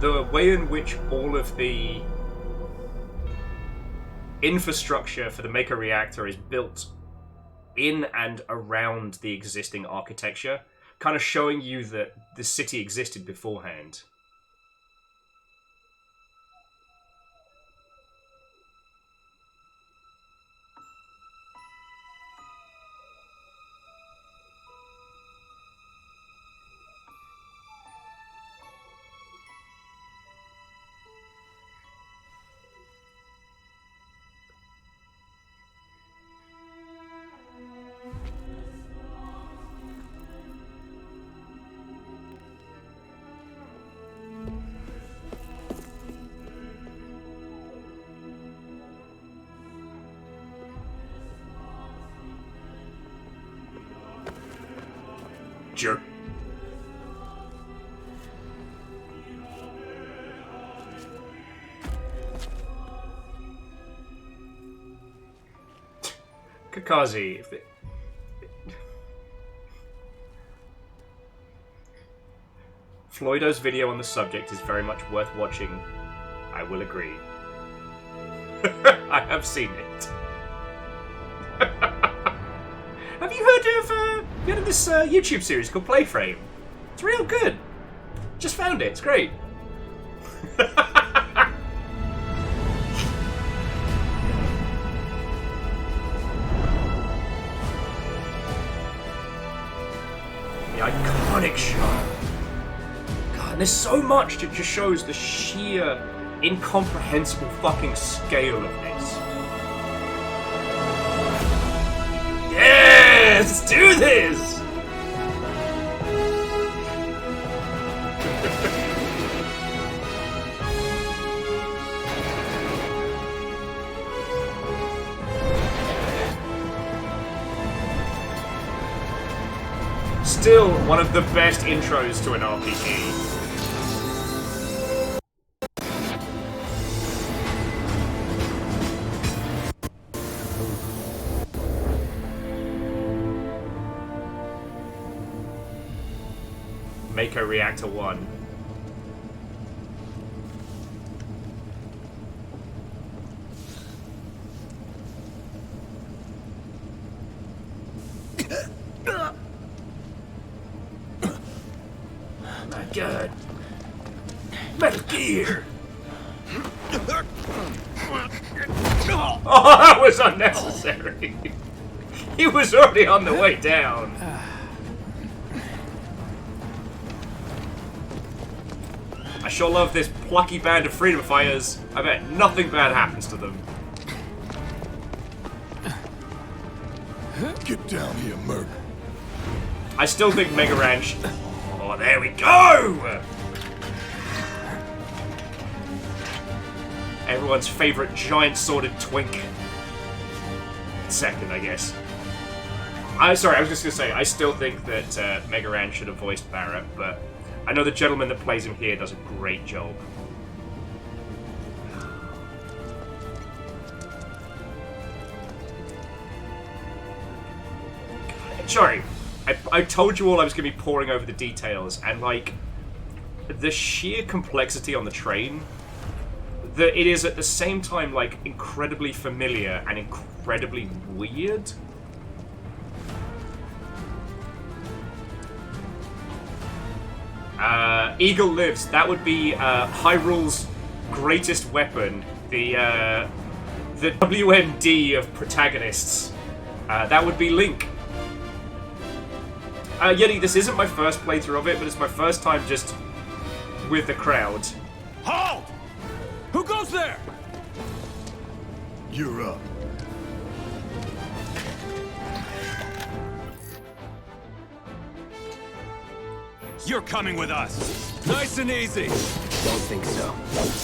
The way in which all of the infrastructure for the Maker Reactor is built in and around the existing architecture, kind of showing you that the city existed beforehand. Jerk. Kakazi, if it... Floydo's video on the subject is very much worth watching. I will agree. I have seen it. Have you heard of this YouTube series called Playframe? It's real good. Just found it. It's great. The iconic shot. God, there's so much that just shows the sheer, incomprehensible fucking scale of this. Yes, let's do this! Still one of the best intros to an RPG. Maker Reactor 1. My God. Metal Gear! Oh, that was unnecessary! He was already on the way down. I sure love this plucky band of freedom fighters. I bet nothing bad happens to them. Get down here, Merc. I still think Mega Ranch. Oh, there we go! Everyone's favorite giant sworded twink. Second, I guess. I was just gonna say, I still think that Mega Ran should have voiced Barrett, but I know the gentleman that plays him here does a great job. Sorry, I told you all I was going to be poring over the details, and like, the sheer complexity on the train, that it is at the same time like incredibly familiar and incredibly weird. Eagle lives. That would be Hyrule's greatest weapon, the WMD of protagonists. That would be Link. Yeti, this isn't my first playthrough of it, but it's my first time just with the crowd. Halt! Who goes there? You're up. You're coming with us. Nice and easy. Don't think so.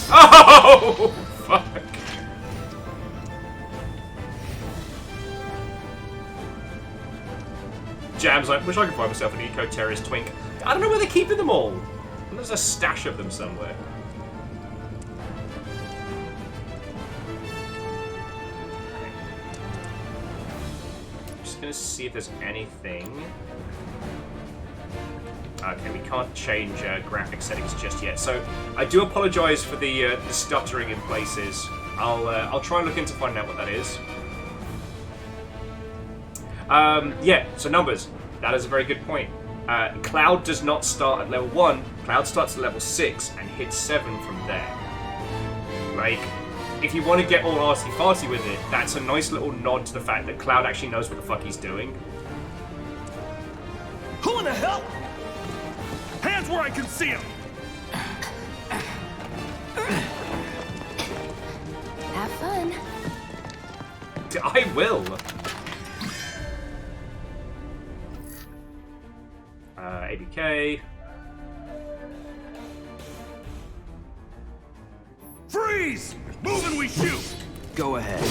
Oh, fuck. Jam's like, wish I could buy myself an eco-terrorist twink. I don't know where they're keeping them all. There's a stash of them somewhere. I'm just gonna see if there's anything. Okay, we can't change graphic settings just yet, so I do apologise for the stuttering in places. I'll try and look into finding out what that is. Yeah, so numbers. That is a very good point. Cloud does not start at level 1. Cloud starts at level 6 and hits 7 from there. Like, if you want to get all artsy-fartsy with it, that's a nice little nod to the fact that Cloud actually knows what the fuck he's doing. Who in the hell? Hands where I can see him! Have fun. I will. ABK. Freeze! Move and we shoot! Go ahead.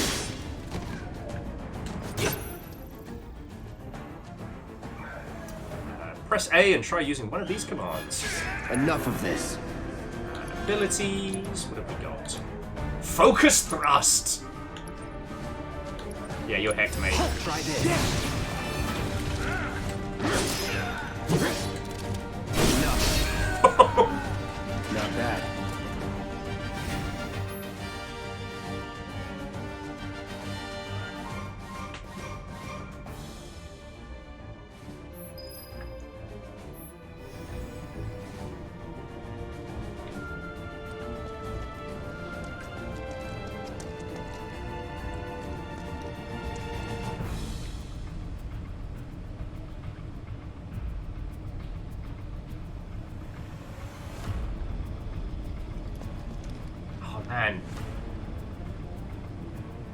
Press A and try using one of these commands. Enough of this. Abilities. What have we got? Focus thrust. Yeah, you're hecked, mate. Try this. Not bad. Man.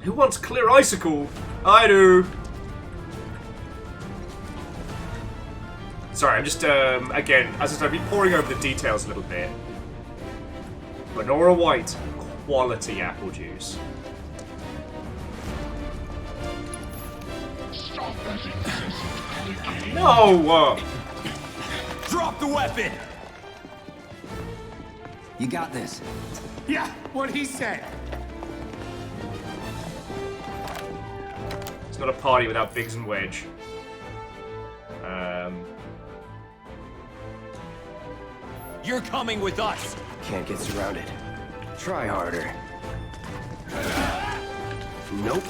Who wants clear icicle? I do. Sorry, I'm just, again, as I said, I've been poring over the details a little bit. Benora White, quality apple juice. No! Drop the weapon! You got this. Yeah, what he said. It's not a party without Biggs and Wedge. You're coming with us. Can't get surrounded. Try harder. Nope.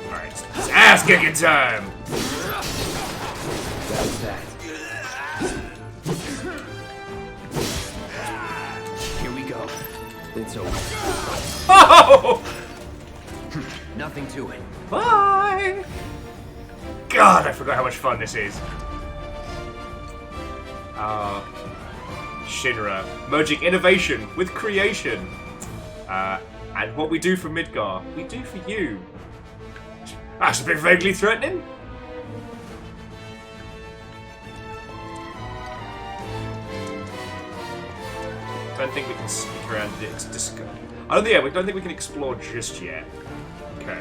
Alright, it's ass kicking time! That's that. Here we go. It's over. Oh! Nothing to it. Bye! God, I forgot how much fun this is. Shinra, merging innovation with creation. And what we do for Midgar, we do for you. That's a bit vaguely threatening. I don't think we can sneak around this disco. I don't think we can explore just yet. Okay.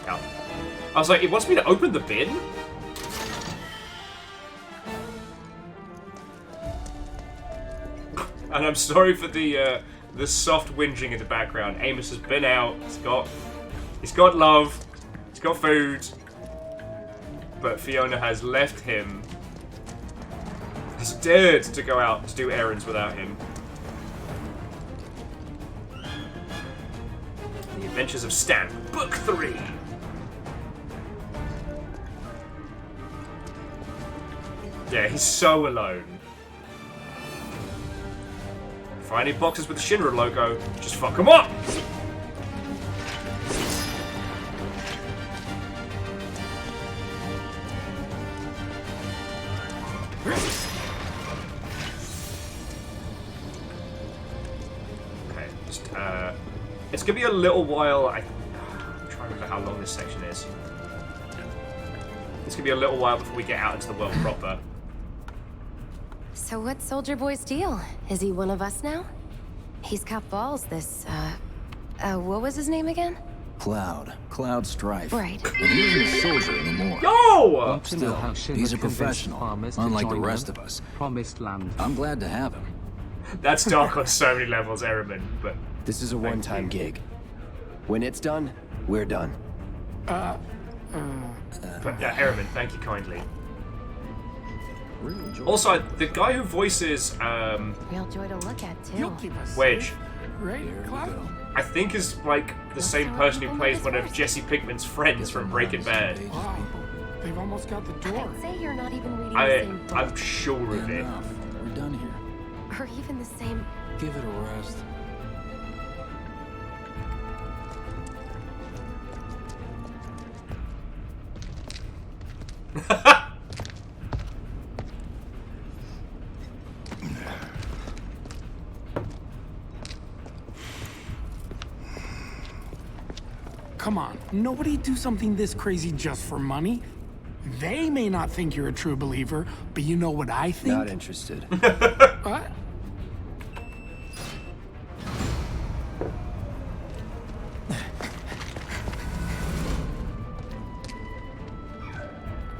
Oh. I was like, it wants me to open the bin? And I'm sorry for the soft whinging in the background. Amos has been out. He's got love. He's got food. But Fiona has left him. Has dared to go out to do errands without him. The Adventures of Stan, Book 3. Yeah, he's so alone. Find any boxes with the Shinra logo, just fuck them up! Okay, just, it's gonna be a little while. I'm trying to remember how long this section is. It's gonna be a little while before we get out into the world proper. So what's Soldier Boy's deal? Is he one of us now? He's got balls, this, what was his name again? Cloud Strife. Right. And he isn't a soldier anymore. Yo! Still, he's a professional, unlike the rest of us. Promised land. I'm glad to have him. That's dark on so many levels, Ehrman, but... This is a one-time gig. When it's done, we're done. But, Ehrman, thank you kindly. Also, the guy who voices, Real joy to look at, too. Wedge, Right, Cloud? I think is, like, the same person who plays one of Jesse Pinkman's friends from Breaking Bad. Wow. They've almost got the door. I'd say you're not even reading the same book. I'm sure of it. Enough. We're done here. Or even the same... Give it a rest. Come on, nobody do something this crazy just for money. They may not think you're a true believer, but you know what I think? Not interested. What?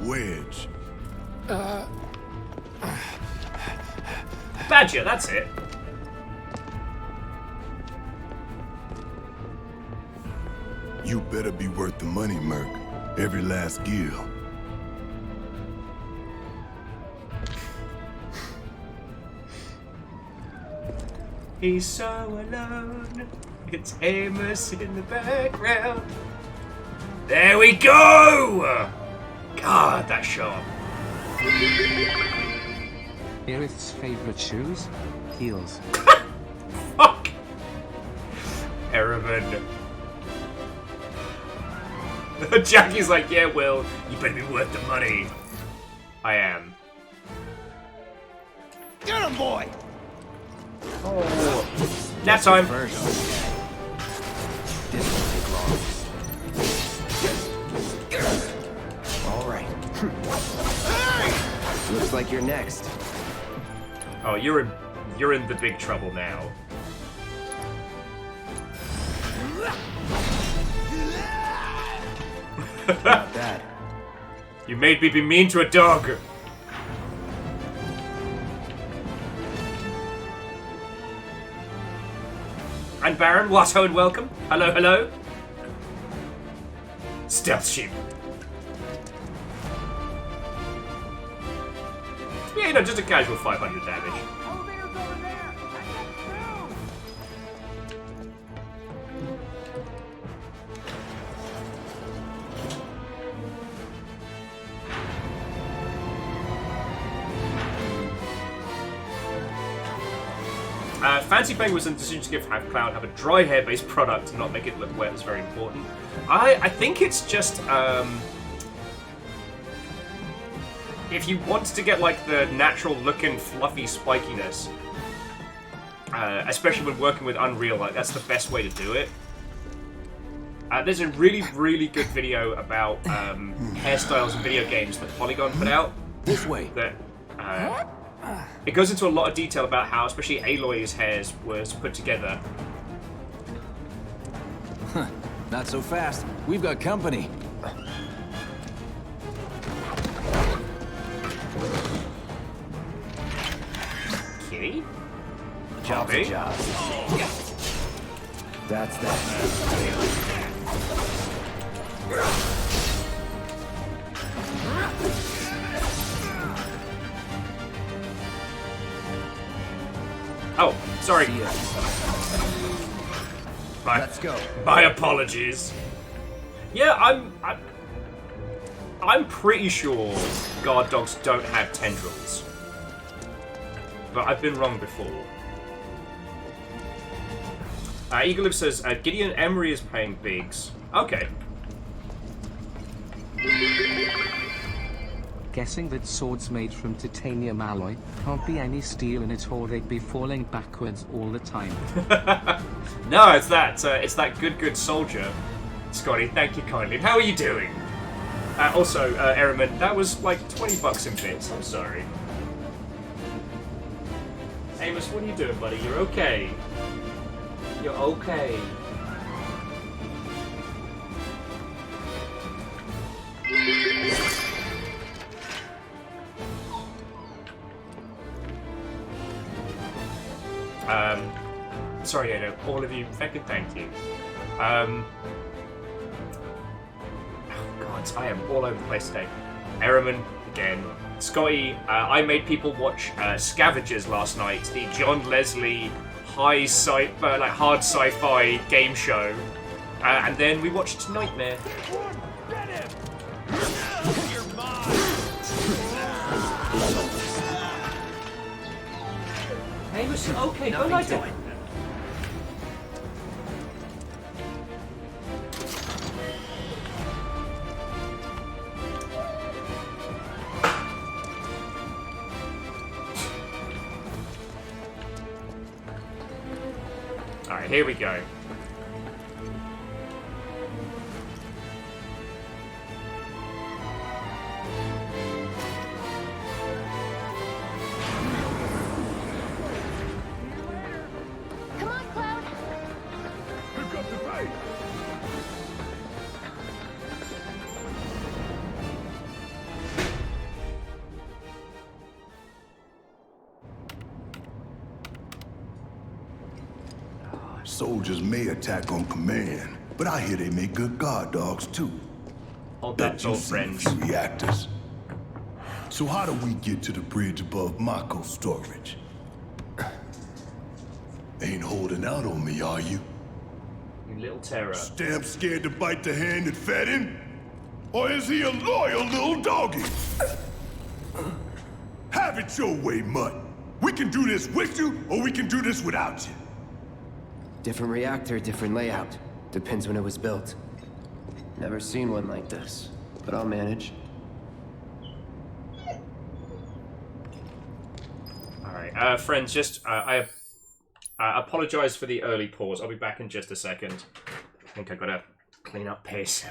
Wedge. Badger, that's it. You better be worth the money, Merc. Every last gill. He's so alone. It's Amos in the background. There we go! God, that shot. Aerith's favorite shoes? Heels. Fuck! Ehrman. Jackie's like, yeah, Will, you better be worth the money. I am. Get him, boy! Oh. Nap time. This won't take long. All right. Looks like you're next. Oh, you're in the big trouble now. Not bad. You made me be mean to a dog. And Baron, Watto and welcome. Hello, hello. Stealth sheep. Yeah, you know, just a casual 500 damage. Elevator's over there! Fancy Playing was in the decision to give Cloud have a dry hair-based product and not make it look wet is very important. I think it's just if you want to get like the natural looking fluffy spikiness, especially when working with Unreal, like that's the best way to do it. There's a really good video about hairstyles in video games that Polygon put out. This way. That it goes into a lot of detail about how, especially Aloy's hairs was put together. Not so fast. We've got company. Kitty? Job's a job. That's that. Oh, sorry. Let's go. My apologies. Yeah, I'm pretty sure guard dogs don't have tendrils. But I've been wrong before. Eagleliv says, Gideon Emery is paying bigs. Okay. Guessing that swords made from titanium alloy can't be any steel in it or they'd be falling backwards all the time. No, it's that good soldier. Scotty, thank you kindly. How are you doing? Also, Ehrman, that was like 20 bucks in bits. I'm sorry. Amos, what are you doing, buddy? You're okay. You're okay. Sorry, Edo. All of you, fucking thank you. Oh God, I am all over the place today. Ehrman, again. Scotty, I made people watch Scavengers last night, the John Leslie hard sci-fi game show, and then we watched Nightmare. Amos, okay, go lie down. Alright, here we go. Come on, Cloud. Pick up the bait. Soldiers may attack on command, but I hear they make good guard dogs too. Hold that thought, friends. Reactors. So how do we get to the bridge above Mako storage? Ain't holding out on me, are you? You little terror. Stamp scared to bite the hand that fed him? Or is he a loyal little doggy? Have it your way, Mutt. We can do this with you, or we can do this without you. Different reactor, different layout. Depends when it was built. Never seen one like this, but I'll manage. Alright, friends, just, I apologize for the early pause. I'll be back in just a second. I think I gotta clean up piss.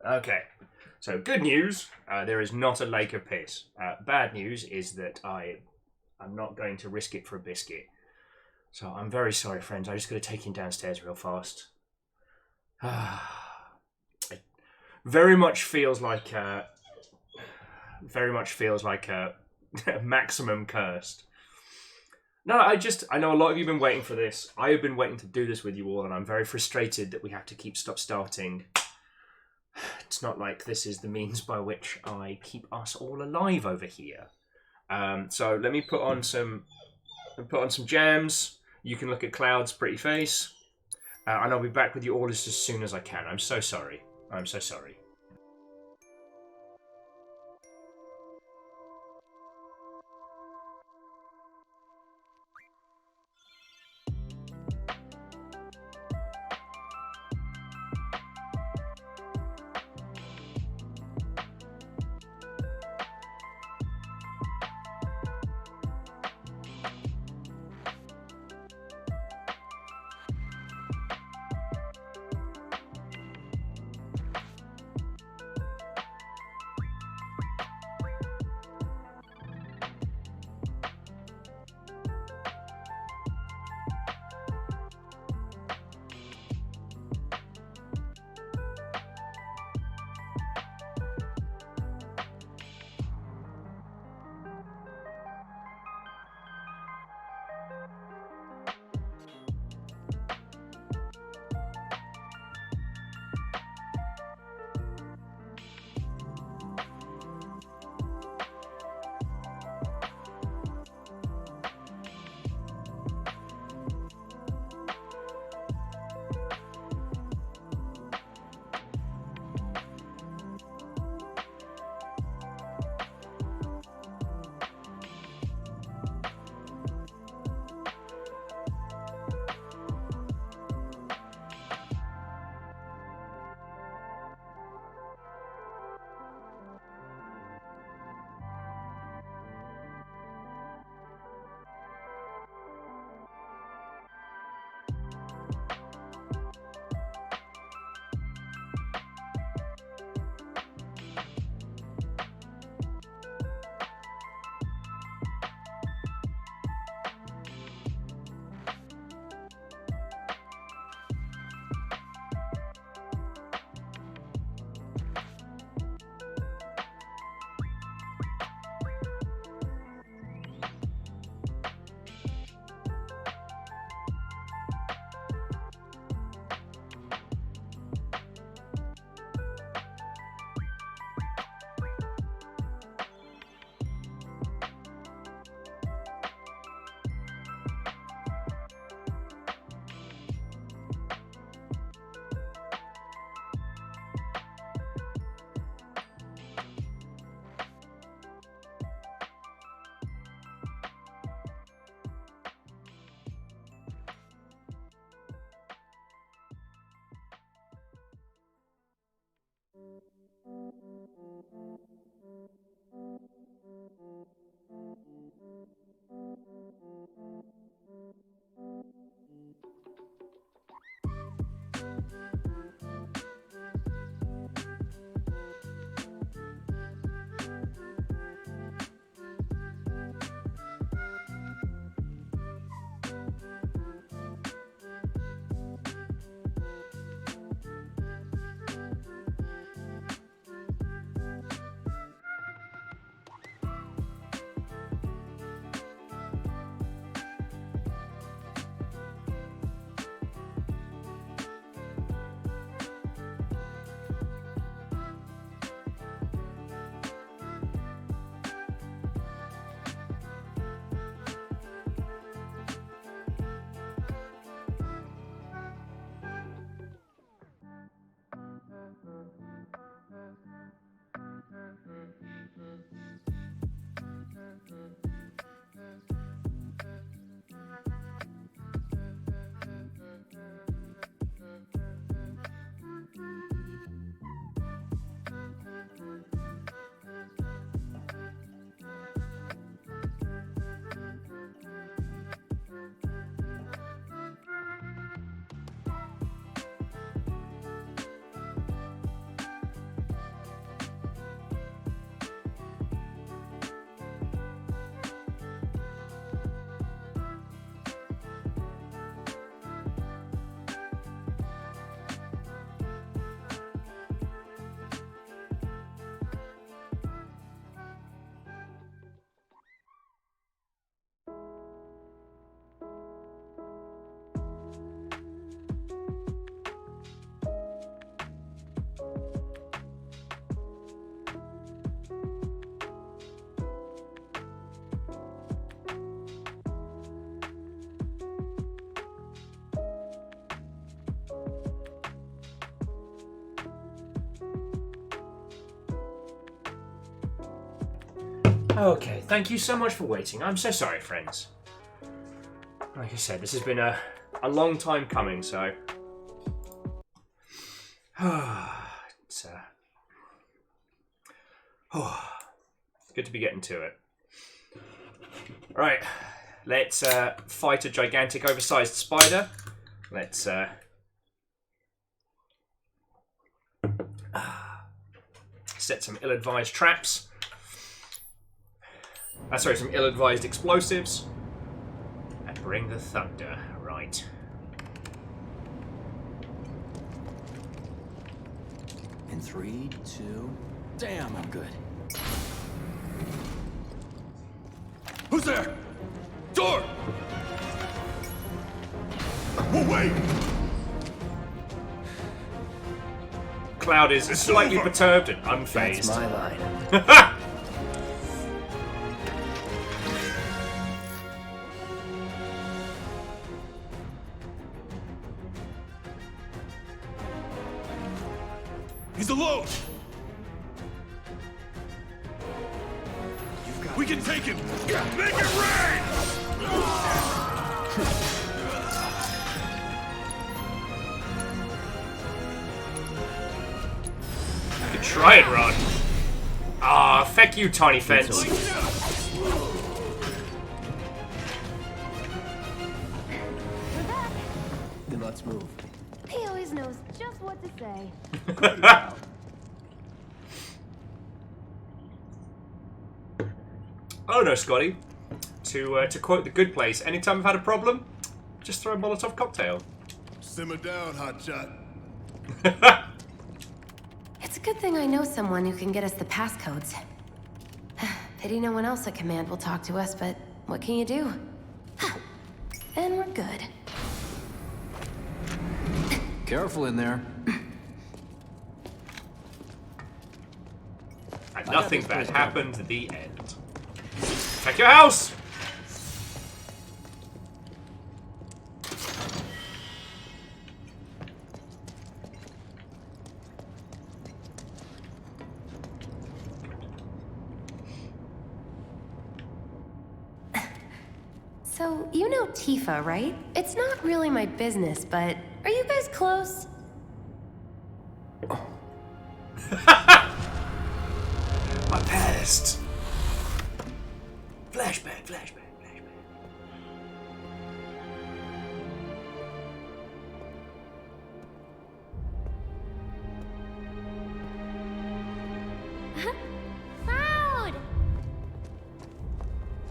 Okay, so good news, there is not a lake of piss. Bad news is that I'm not going to risk it for a biscuit. So I'm very sorry, friends. I just got to take him downstairs real fast. very much feels like maximum cursed. No, I know a lot of you have been waiting for this. I have been waiting to do this with you all, and I'm very frustrated that we have to keep starting. It's not like this is the means by which I keep us all alive over here. So let me put on some jams. You can look at Cloud's pretty face, and I'll be back with you all as soon as I can. I'm so sorry. I'm so sorry. Okay, thank you so much for waiting. I'm so sorry, friends. Like I said, this has been a long time coming, so... it's good to be getting to it. Right, let's fight a gigantic oversized spider. Let's set some ill-advised traps. Sorry, some ill-advised explosives. And bring the thunder, right. In 3, 2... Damn, I'm good. Who's there? Door! Whoa, wait! Cloud is slightly perturbed and unfazed. That's my line. He's alone! We can take him! Make it rain! You can try and run. Ah, feck you, tiny fence. Then let's move. He always knows just what to say. Oh no, Scotty. To quote The Good Place, anytime I've had a problem, just throw a Molotov cocktail. Simmer down, hotshot. It's a good thing I know someone who can get us the passcodes. Pity no one else at command will talk to us, but what can you do? And we're good. Careful in there. And nothing bad happened at the end. Check your house! So, you know Tifa, right? It's not really my business, but are you guys close? My past. Flashback, flashback, flashback. Cloud!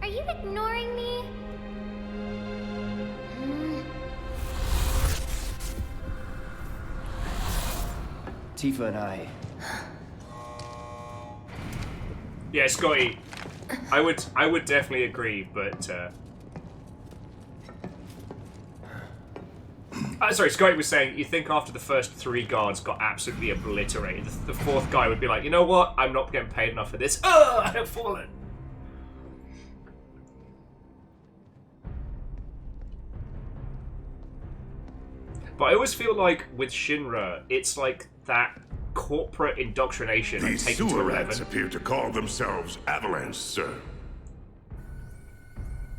Are you ignoring me? Tifa and I... Yeah, Scotty, I would definitely agree, but sorry, Scotty was saying you think after the first 3 guards got absolutely obliterated, the 4th guy would be like, you know what? I'm not getting paid enough for this. Oh, I have fallen. But I always feel like with Shinra, it's like that corporate indoctrination. These taken to sewer 11. rats appear to call themselves Avalanche, sir.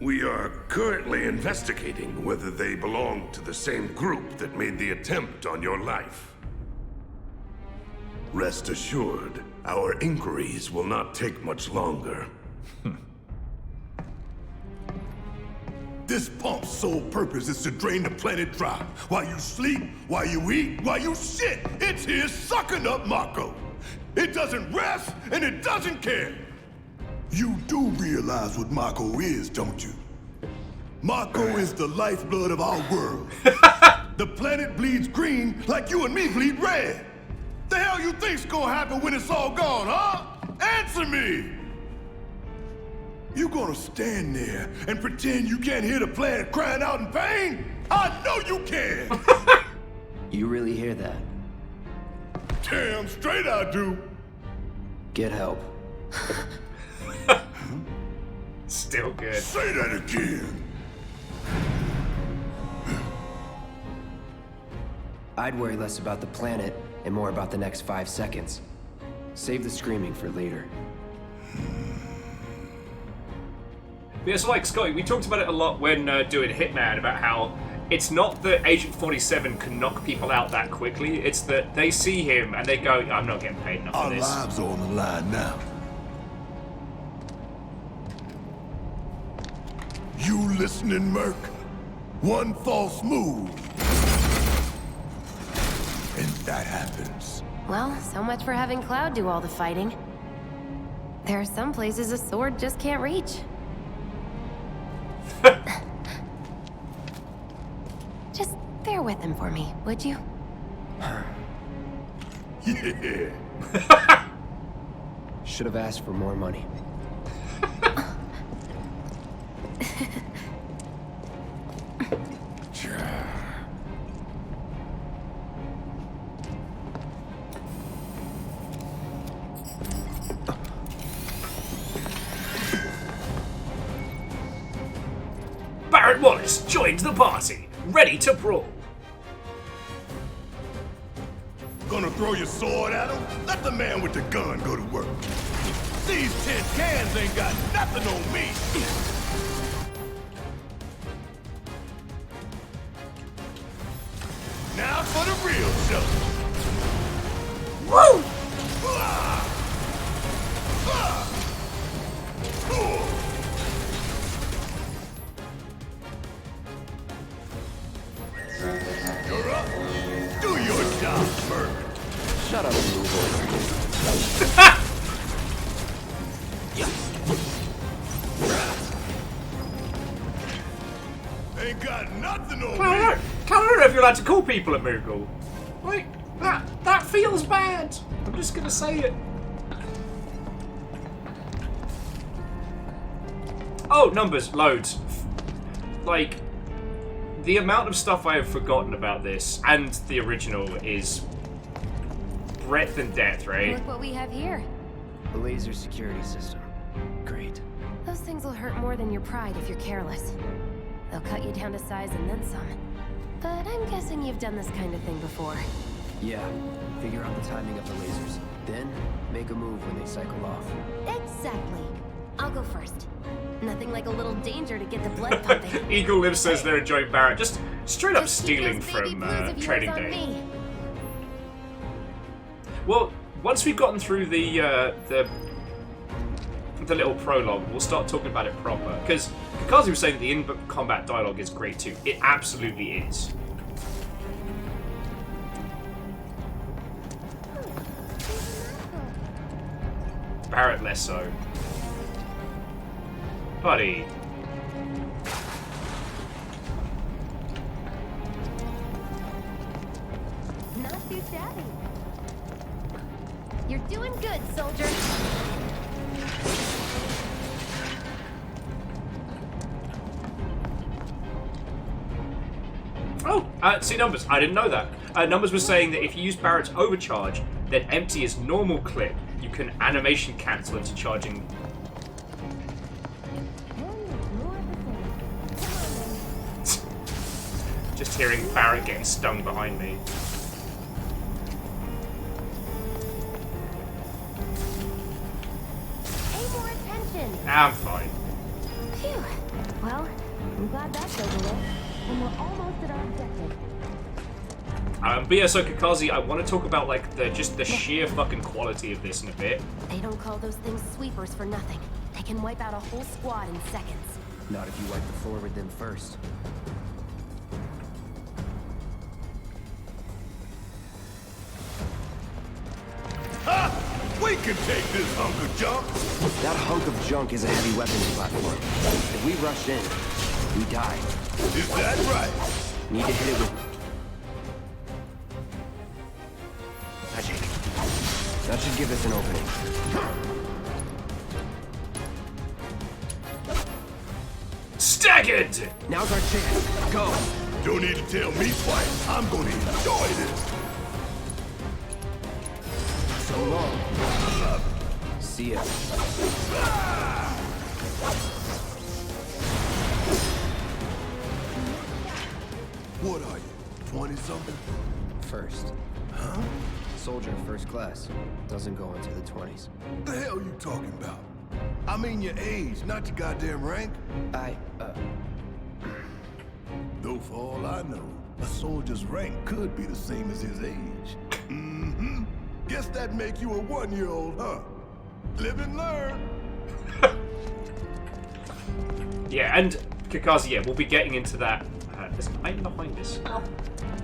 We are currently investigating whether they belong to the same group that made the attempt on your life. Rest assured, our inquiries will not take much longer. This pump's sole purpose is to drain the planet dry. While you sleep, while you eat, while you shit, it's here sucking up Mako. It doesn't rest, and it doesn't care. You do realize what Mako is, don't you? Mako is the lifeblood of our world. The planet bleeds green like you and me bleed red. The hell you think's gonna happen when it's all gone, huh? Answer me! You gonna stand there and pretend you can't hear the planet crying out in pain? I know you can! You really hear that? Damn straight I do! Get help. Still good. Say that again! I'd worry less about the planet and more about the next 5 seconds. Save the screaming for later. Yeah, so like Scotty, we talked about it a lot when doing Hitman, about how it's not that Agent 47 can knock people out that quickly, it's that they see him and they go, I'm not getting paid enough for this. Our lives are on the line now. You listening, Merc? One false move, and that happens. Well, so much for having Cloud do all the fighting. There are some places a sword just can't reach. Just bear with him for me, would you? Yeah. Should have asked for more money. Barrett Wallace joined the party, ready to brawl. Gonna throw your sword at him? Let the man with the gun go to work. These tin cans ain't got nothing on me. Now for the real show. Woo! You're up. Do your job, Merc. Shut up, Blue Ain't got nothing on I me. don't know if you're allowed to call people a Moogle. Like, that feels bad. I'm just gonna say it. Oh, numbers, loads. Like, the amount of stuff I have forgotten about this and the original is breadth and depth, right? Look what we have here. The laser security system. Great. Those things will hurt more than your pride if you're careless. They'll cut you down to size and then some. But I'm guessing you've done this kind of thing before. Yeah. Figure out the timing of the lasers. Then, make a move when they cycle off. Exactly. I'll go first. Nothing like a little danger to get the blood pumping. Eagle Live says they're enjoying Barrett. Just straight up Just keep stealing those baby from blues of yours Trading on Day. me. Well, once we've gotten through the little prologue, we'll start talking about it proper. Because Kakazi was saying the in-combat dialogue is great too. It absolutely is. Barrett less so. Buddy. Not too shabby. You're doing good, soldier. Oh, see Numbers. I didn't know that. Numbers was saying that if you use Barrett's overcharge, then empty his normal clip, you can animation cancel into charging. Just hearing Barrett getting stung behind me. Pay more attention. I'm fine. Phew. Well, I'm glad that's over with. And we're almost at our objective. But yeah, so Kakazi, I want to talk about like just the sheer fucking quality of this in a bit. They don't call those things sweepers for nothing. They can wipe out a whole squad in seconds. Not if you wipe the floor with them first. Ha! We can take this hunk of junk. That hunk of junk is a heavy weapons platform. If we rush in, we die. Is that right? Need to hit it with magic. That should give us an opening. Staggered! Now's our chance. Go! Don't need to tell me twice. I'm gonna enjoy this. So long. See ya. What are you, 20-something? First. Huh? Soldier first class. Doesn't go into the 20s. The hell you talking about? I mean your age, not your goddamn rank. Though for all I know, a soldier's rank could be the same as his age. Mm-hmm. Guess that'd make you a 1-year-old, huh? Live and learn. Yeah, and Kakazi, yeah, we'll be getting into that. There's an item behind this. Oh,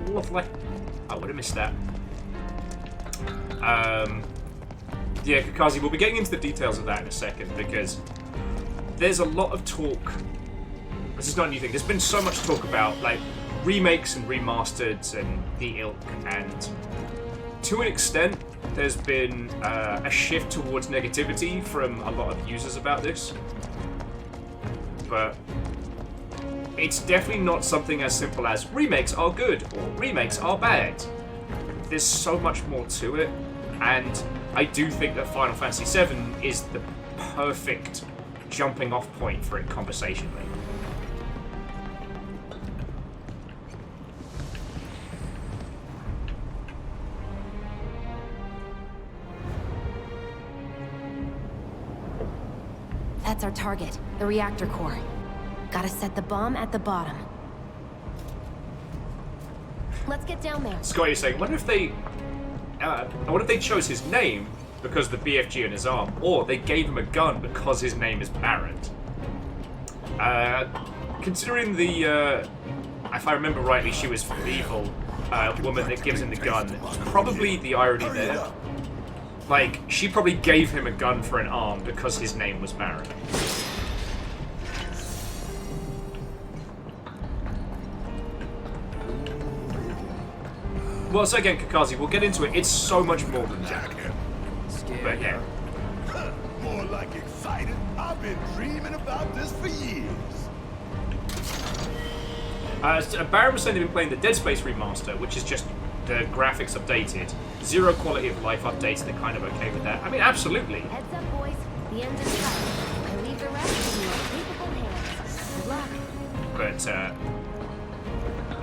lovely. I would have missed that. Yeah, Kakazi, we'll be getting into the details of that in a second, because there's a lot of talk. This is not a new thing. There's been so much talk about, like, remakes and remasters and the ilk, and to an extent, there's been a shift towards negativity from a lot of users about this. But it's definitely not something as simple as remakes are good or remakes are bad. There's so much more to it, and I do think that Final Fantasy VII is the perfect jumping off point for it conversationally. That's our target, the reactor core. Gotta set the bomb at the bottom. Let's get down there. Scott, you're saying, I wonder if they chose his name because of the BFG on his arm, or they gave him a gun because his name is Barrett. Considering the, if I remember rightly, she was the evil woman that gives him the gun, probably the irony there. Like, she probably gave him a gun for an arm because his name was Barrett. Well, so again, Kakazi, we'll get into it. It's so much more than that. But yeah. More like excited. I've been dreaming about this for years. Baron was saying they've been playing the Dead Space remaster, which is just the graphics updated, zero quality of life updates. They're kind of okay with that. I mean, absolutely. Heads up, boys. The end is cut. I leave the rest in your capable hands. Good luck. But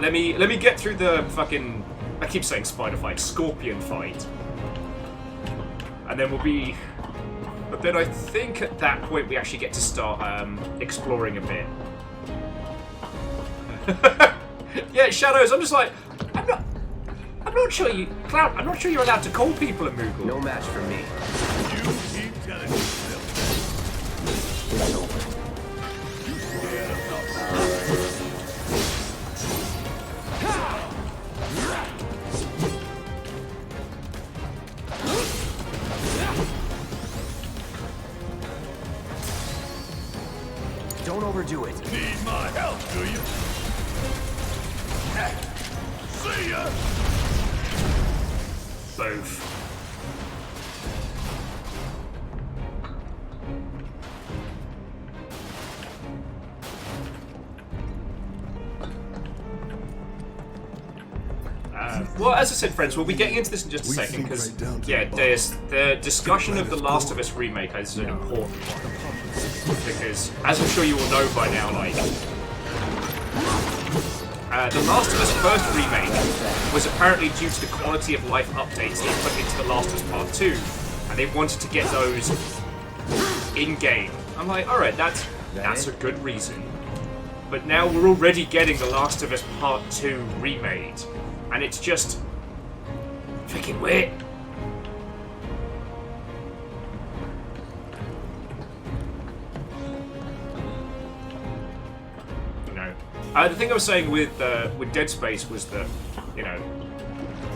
let me get through the fucking, I keep saying spider fight, scorpion fight, and then we'll be. But then I think at that point we actually get to start exploring a bit. Yeah, Shadows. I'm just like, I'm not sure you, Cloud. I'm not sure you're allowed to call people a Moogle. No match for me. You keep telling yourself. It's over. Don't overdo it. Need my help, do you? See ya! Both. Well, as I said, friends, we'll be getting into this in just a second, because, yeah, the discussion of The Last of Us Remake is an important one. Because, as I'm sure you all know by now, like, The Last of Us first remake was apparently due to the quality of life updates they put into The Last of Us Part 2, and they wanted to get those in-game. I'm like, alright, that's a good reason. But now we're already getting The Last of Us Part 2 remade, and it's just freaking weird. The thing I was saying with Dead Space was that, you know,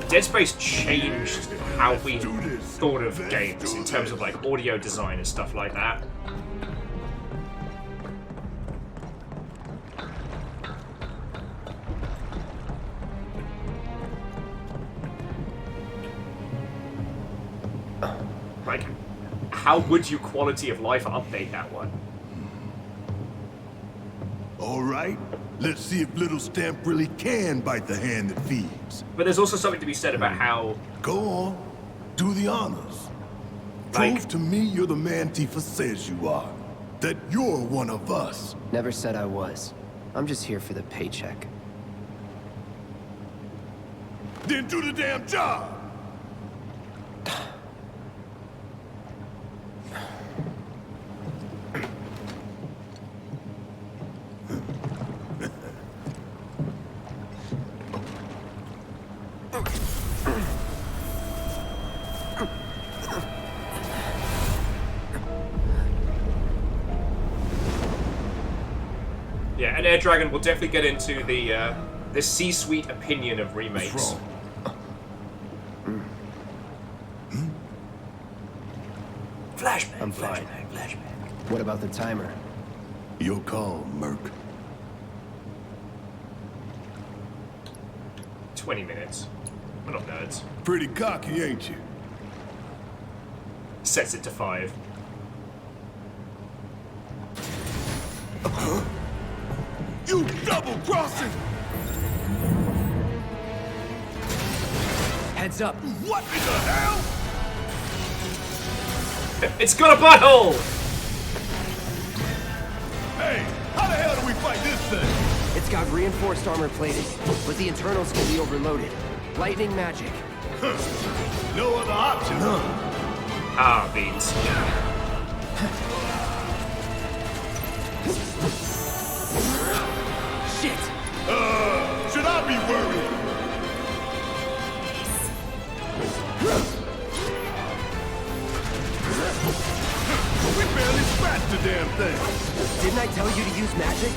Dead Space changed how we thought of games in terms of like audio design and stuff like that. Like, how would you quality of life update that one? All right, let's see if Little Stamp really can bite the hand that feeds. But there's also something to be said about how... Go on, do the honors. Prove to me you're the man Tifa says you are. That you're one of us. Never said I was. I'm just here for the paycheck. Then do the damn job! Yeah, and Air Dragon will definitely get into the C-suite opinion of remakes. Flashback. I'm fine. Flashback. What about the timer? Your call, Merc. 20 minutes. We're not nerds. Pretty cocky, ain't you? Sets it to 5. You double-crossing! Heads up. What in the hell? It's got a butthole! Hey, how the hell do we fight this thing? It's got reinforced armor plating, but the internals can be overloaded. Lightning magic. No other option, huh? Ah, beans. Shit! Should I be worried? We barely scratched the damn thing. Didn't I tell you to use magic?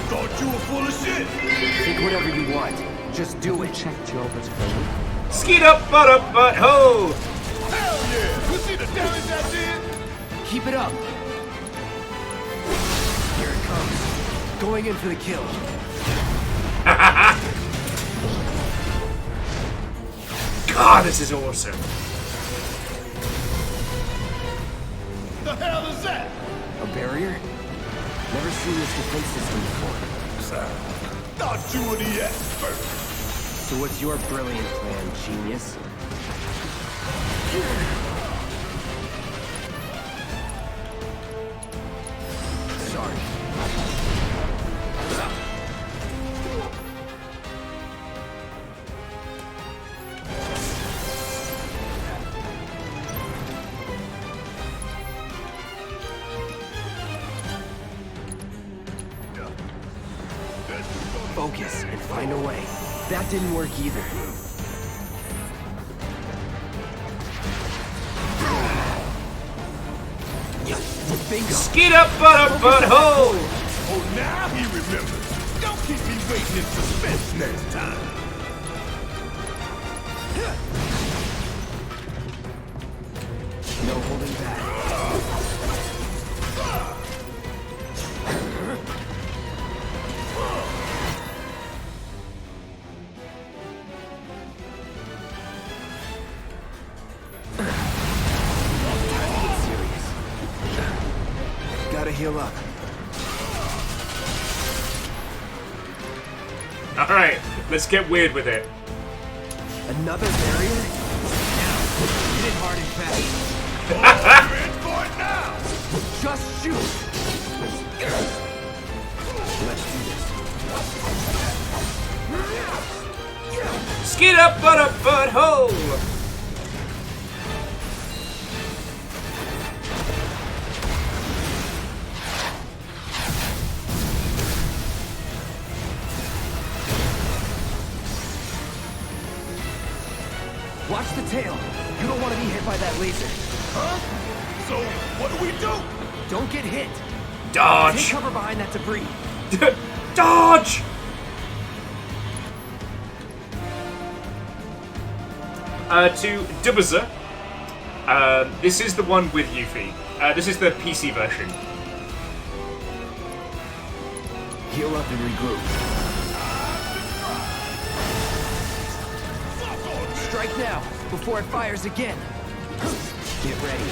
Thought you were full of shit. Think whatever you want. Just do it. Check job at home. Skeet up, but ho! Hell yeah! You see the damage I did? Keep it up. Here it comes. Going in for the kill. God, this is awesome. The hell is that? A barrier? Never seen this defense system before. Thought you were the expert. So what's your brilliant plan, genius? Sorry. Focus and find a way. That didn't work either. Bingo. Skeet up, but ho! Oh, now he remembers. Don't keep me waiting in suspense next time. No holding back. Gotta heal up. Alright, let's get weird with it. Another barrier? Hit it hard and fast. You're in for it now! Just shoot! Let's do this. Skeet up, but ho! Watch the tail. You don't want to be hit by that laser. Huh? So, what do we do? Don't get hit. Dodge! Take cover behind that debris. Dodge! To Dubaza. This is the one with Yuffie. This is the PC version. Heal up and regroup. Strike now, before it fires again. Get ready.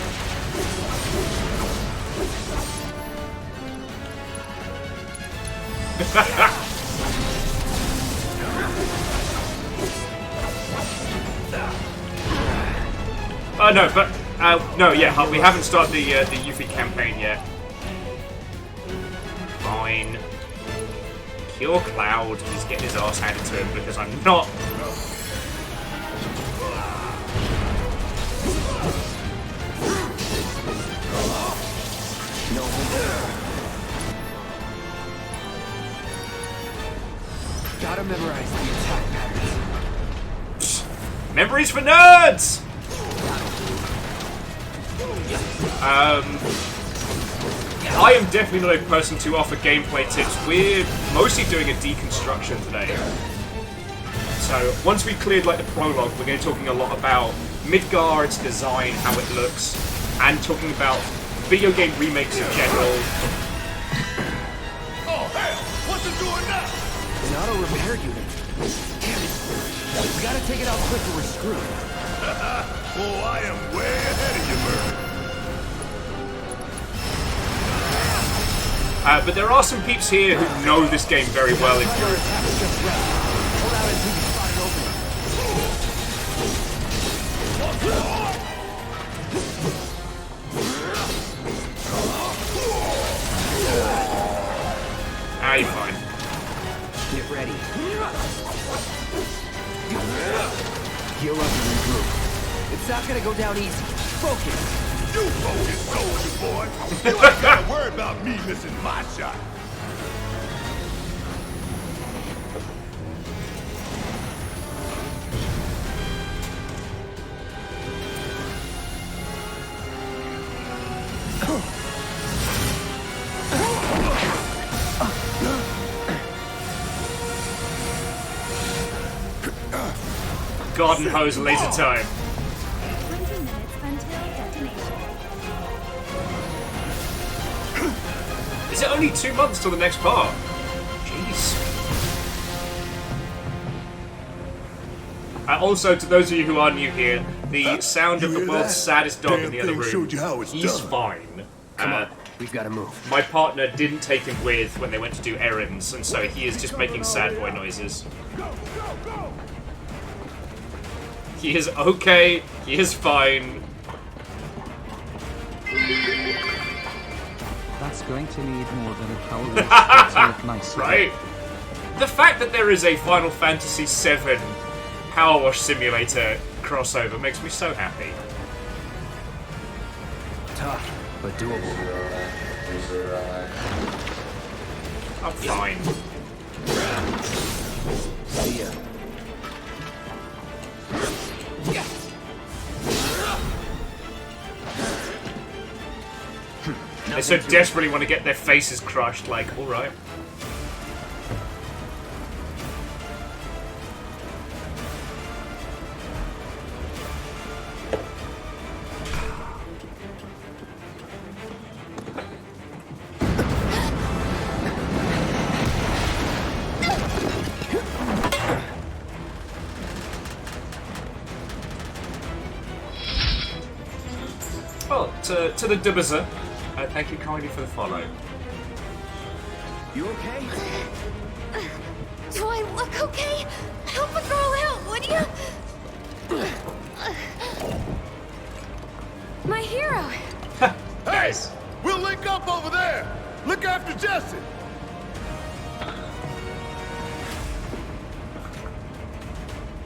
Oh no, but no, yeah, we haven't started the Yuffie campaign yet. Fine. Kill Cloud. He's getting his ass handed to him because I'm not. No. Gotta memorize the attack patterns. Memories for nerds! I am definitely not a person to offer gameplay tips. We're mostly doing a deconstruction today. So, once we cleared like the prologue, we're going to be talking a lot about Midgard's design, how it looks, and talking about video game remakes in general. Oh, hell! What's it doing now? An auto repair unit. Damn it. We gotta take it out quick or we're screwed. Oh, I am way ahead of you, Murphy. But there are some peeps here who know this game very well. If you're... you're fine. Get ready. Heal up and regroup. It's not gonna go down easy. Focus. You focus, soldier boy. You ain't gotta worry about me missing my shot. Garden hose laser time. 20 minutes until detonation. Is it only 2 months till the next part? Jeez. Also, to those of you who are new here, the sound of the world's saddest dog in the other room, he's fine. Come on, we've got to move. My partner didn't take him with when they went to do errands, and so he is just making sad boy noises. He is okay, he is fine. That's going to need more than a power wash to look nice. Right? The fact that there is a Final Fantasy VII Power Wash Simulator crossover makes me so happy. Tough, but doable. I'm fine. See ya. They so desperately want to get their faces crushed, like, alright. Well, to the Dubbazer, thank you kindly for the follow. You okay? Do I look okay? Help a girl out, would you? My hero. Nice. We'll link up over there. Look after Jesse.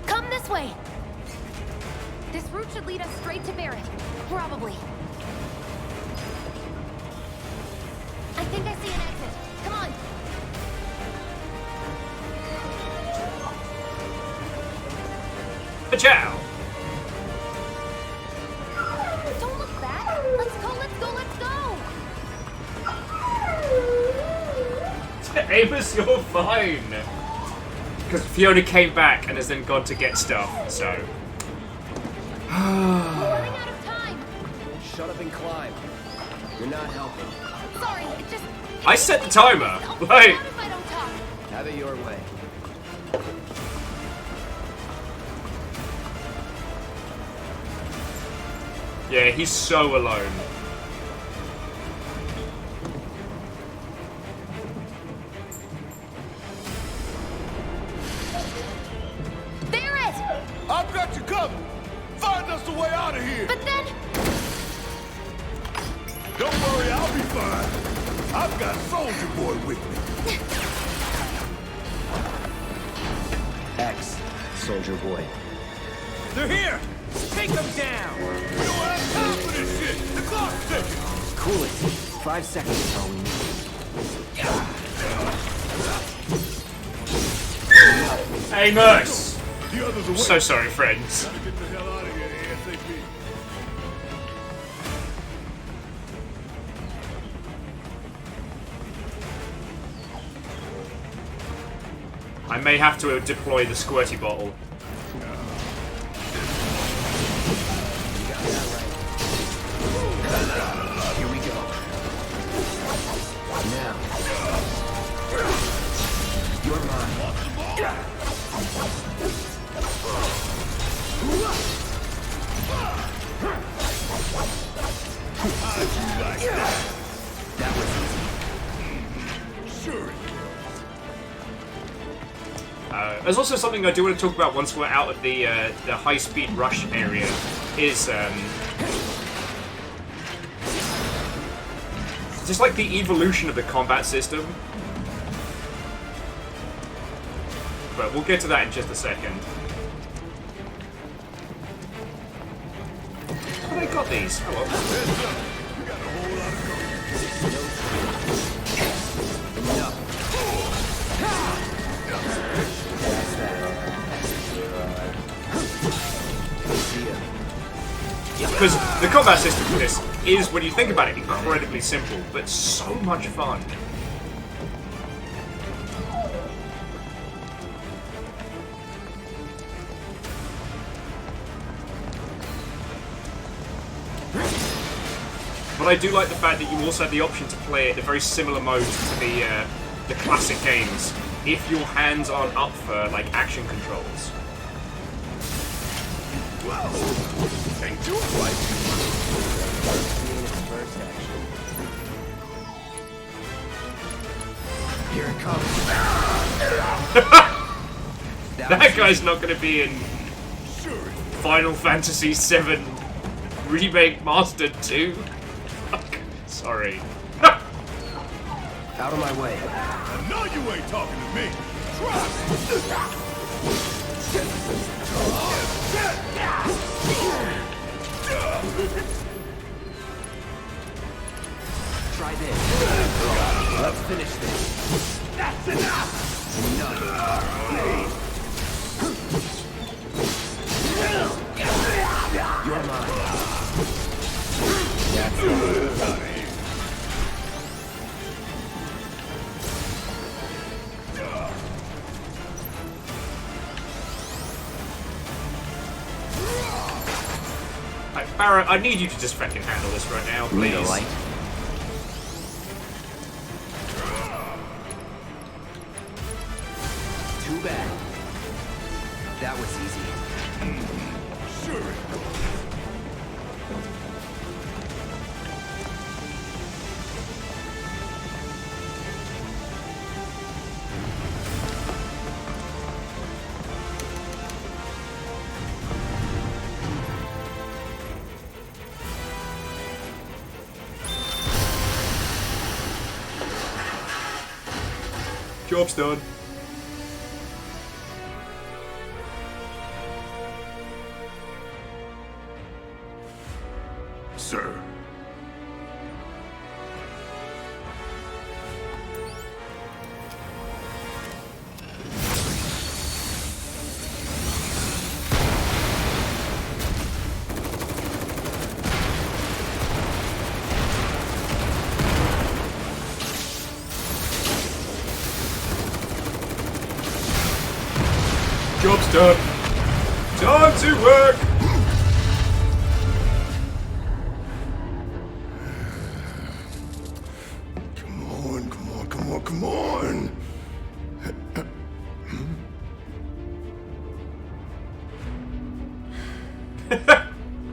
Come this way. This route should lead us straight to Barrett. Probably. I think I see an exit. Come on. Ciao. Don't look back. Let's go, let's go, let's go. Amos, you're fine. Because Fiona came back and has then gone to get stuff, so. We're running out of time. Shut up and climb. You're not helping. Sorry, it just... I set the timer. Like. If I don't talk. Have it your way. Yeah, he's so alone. Barrett! I've got you covered. Find us a way out of here. But then... Don't worry, I'll be fine. I've got Soldier Boy with me. X, Soldier Boy. They're here. Take them down. We don't have time for this shit. The clock's ticking. Cool it. 5 seconds is all we need. Amos! The others away. So sorry, friends. Gotta get the hell out of here ASAP. I may have to deploy the squirty bottle. Here we go. Now. You're mine. That was easy. Sure. There's also something I do want to talk about once we're out of the high-speed rush area, is just like the evolution of the combat system. But we'll get to that in just a second. But I got these. Oh well. Because the combat system for this is, when you think about it, incredibly simple, but so much fun. But I do like the fact that you also have the option to play it in a very similar mode to the classic games, if your hands aren't up for like action controls. Ain't too right. Here it comes. That guy's not going to be in Final Fantasy VII Remake Master 2. Fuck. Sorry. Out of my way. I know you ain't talking to me. Try Try this. Let's finish this. That's enough. You're mine. That's it. Barrett, I need you to just fucking handle this right now, please. Need a light? Too bad. That was easy. Sure. Job's done. Sir. Job's done. Time to work. Come on.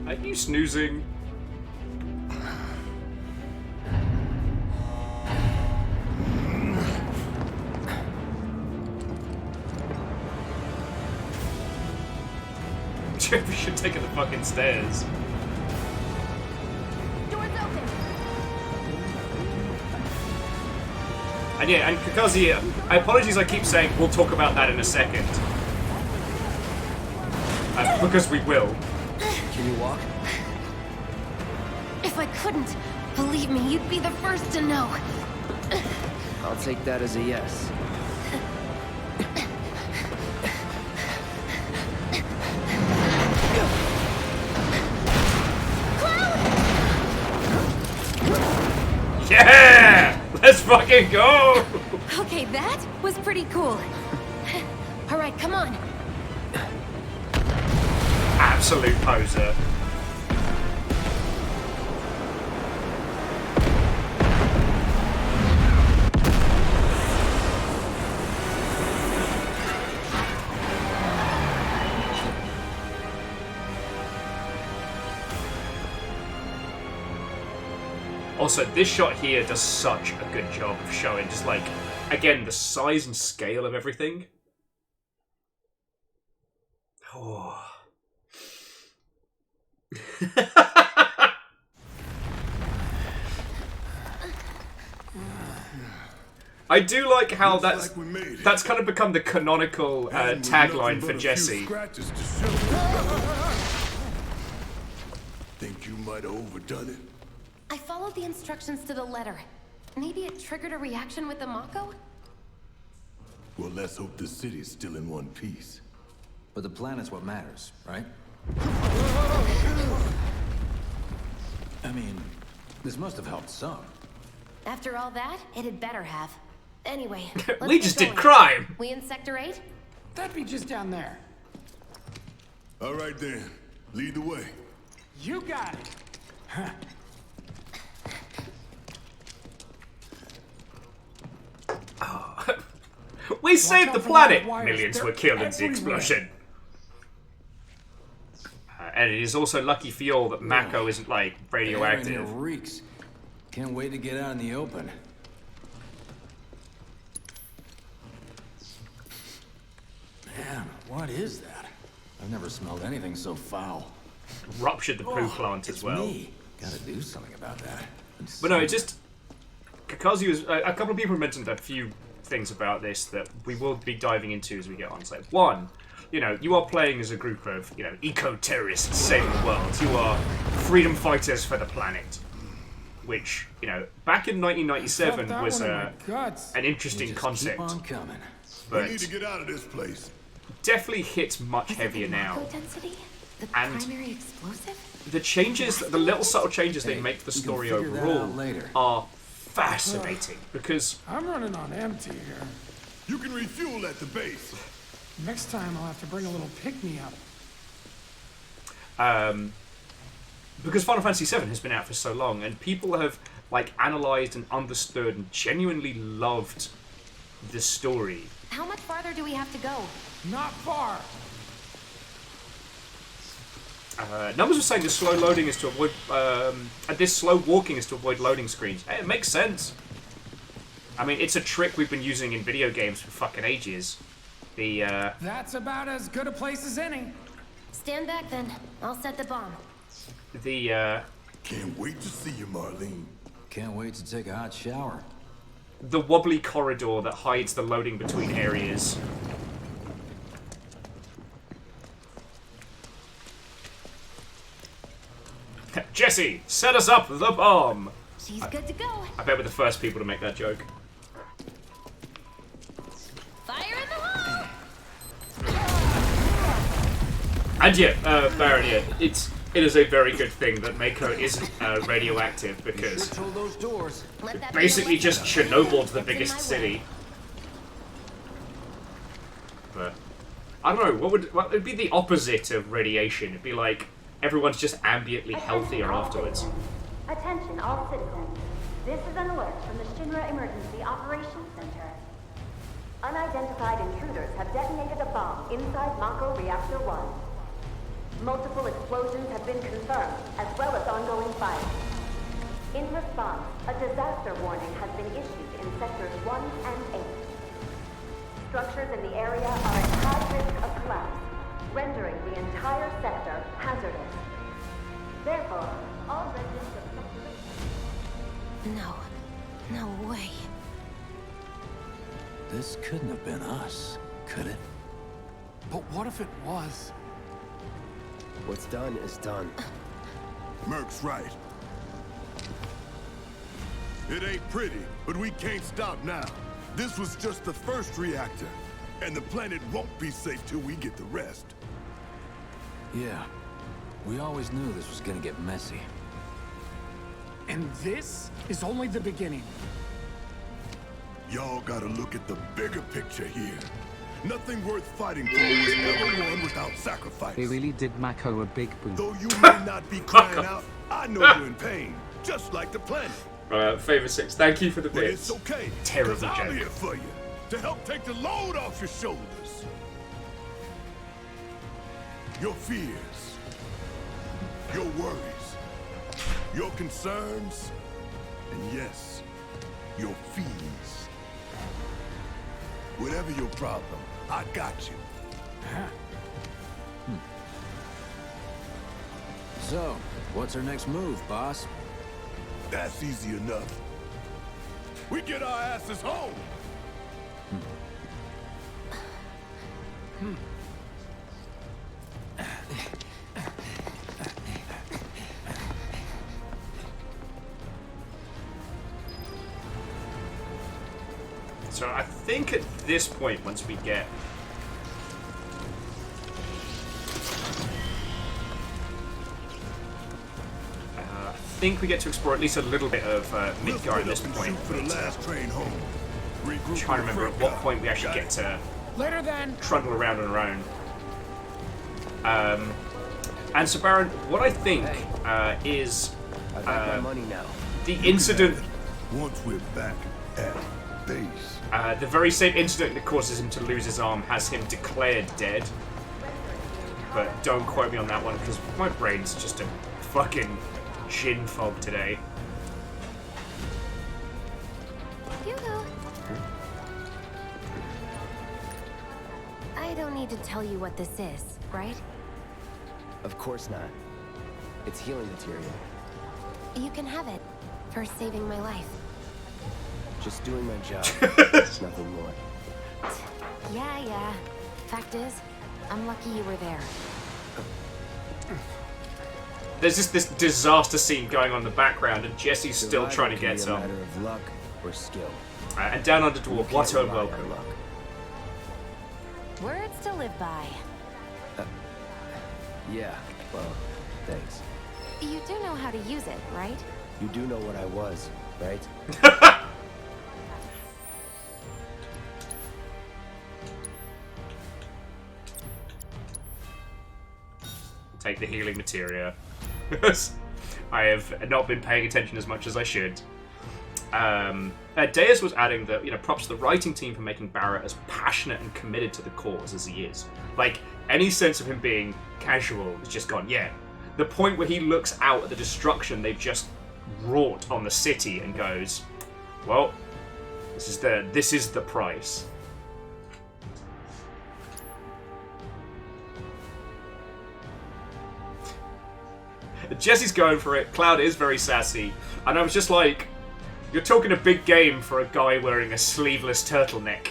Are you snoozing? We should take the fucking stairs. Doors open. And yeah, and Kakazi, apologies I keep saying we'll talk about that in a second. Because we will. Can you walk? If I couldn't, believe me, you'd be the first to know. I'll take that as a yes. Let's fucking go! Okay, that was pretty cool. All right, come on. Absolute poser. Also, this shot here does such a good job of showing just like, again, the size and scale of everything. Oh. I do like how that's kind of become the canonical tagline for Jesse. Think you might have overdone it? I followed the instructions to the letter. Maybe it triggered a reaction with the Mako? Well, let's hope the city's still in one piece. But the planet's what matters, right? I mean, this must have helped some. After all that, it had better have. Anyway, we just did crime! We in Sector 8? That'd be just down there. All right then, lead the way. You got it. Huh. We saved the planet! Millions were killed in the explosion. And it is also lucky for you all that Mako isn't, like, radioactive. It reeks. Can't wait to get out in the open. Man, what is that? I've never smelled anything so foul. Ruptured the poo plant as well. Me. Gotta do something about that. But no, it just... Kakazu was... a couple of people mentioned a few things about this that we will be diving into as we get on. So, one, you know, you are playing as a group of, you know, eco-terrorists saving the world. You are freedom fighters for the planet. Which, you know, back in 1997 was an interesting concept. But we need to get out of this place. Definitely hits much heavier now. Density? The And primary explosive? the changes, the little subtle changes they make to the story overall are fascinating because I'm running on empty here. You can refuel at the base. Next time I'll have to bring a little pick-me-up. Because Final Fantasy VII has been out for so long, and people have like analyzed and understood and genuinely loved the story. How much farther do we have to go? Not far. Numbers were saying this slow loading is to avoid, this slow walking is to avoid loading screens. Hey, it makes sense. I mean, it's a trick we've been using in video games for fucking ages. That's about as good a place as any. Stand back then. I'll set the bomb. Can't wait to see you, Marlene. Can't wait to take a hot shower. The wobbly corridor that hides the loading between areas. Jesse, set us up the bomb! She's good to go. I bet we're the first people to make that joke. Fire in the hole! And yeah, Baron, yeah, it is a very good thing that Mako isn't radioactive because it basically just Chernobyl to the biggest city. But I don't know, what would be the opposite of radiation? It'd be like everyone's just ambiently healthier afterwards. Attention all citizens. This is an alert from the Shinra Emergency Operations Center. Unidentified intruders have detonated a bomb inside Mako Reactor 1. Multiple explosions have been confirmed, as well as ongoing fire. In response, a disaster warning has been issued in Sectors 1 and 8. Structures in the area are at high risk of collapse, rendering the entire sector hazardous. Therefore, all residents of Sector 8... No way. This couldn't have been us, could it? But what if it was? What's done is done. Merc's right. It ain't pretty, but we can't stop now. This was just the first reactor, and the planet won't be safe till we get the rest. Yeah. We always knew this was gonna get messy. And this is only the beginning. Y'all gotta look at the bigger picture here. Nothing worth fighting for was ever won without sacrifice. They really did Mako a big boot. Though you may not be crying out, I know you're in pain, just like the planet. Favor 6, thank you for the But bits. it's okay, Terrible 'cause I'm joke. here for you, to help take the load off your shoulders. Your fears, your worries, your concerns, and yes, your fees. Whatever your problem, I got you. So, what's our next move, boss? That's easy enough. We get our asses home. So I think at this point, once we get... I think we get to explore at least a little bit of Midgar at this point. For the last train home. I'm trying to remember at what point we actually get to Later then. trundle around on our own. And so Baron, what I think is I've got my money now. the incident... Once we're back at base. The very same incident that causes him to lose his arm has him declared dead. But don't quote me on that one, because my brain's just a fucking gin fog today. Yoo-hoo. I don't need to tell you what this is, right? Of course not. It's healing material. You can have it for saving my life. Just doing my job. Nothing more. Yeah. Fact is, I'm lucky you were there. There's just this disaster scene going on in the background, and Jesse's still trying to get Survival some. can be a matter of luck or skill. And down under dwarf, You what can't a rely on welcome. luck. Words to live by. Yeah, well, thanks. You do know how to use it, right? You do know what I was, right? Take the healing materia. I have not been paying attention as much as I should. Deus was adding that, props to the writing team for making Barrett as passionate and committed to the cause as he is. Like, any sense of him being casual is just gone. Yeah, the point where he looks out at the destruction they've just wrought on the city and goes, well, this is the price. Jesse's going for it. Cloud is very sassy. And I was just like, you're talking a big game for a guy wearing a sleeveless turtleneck.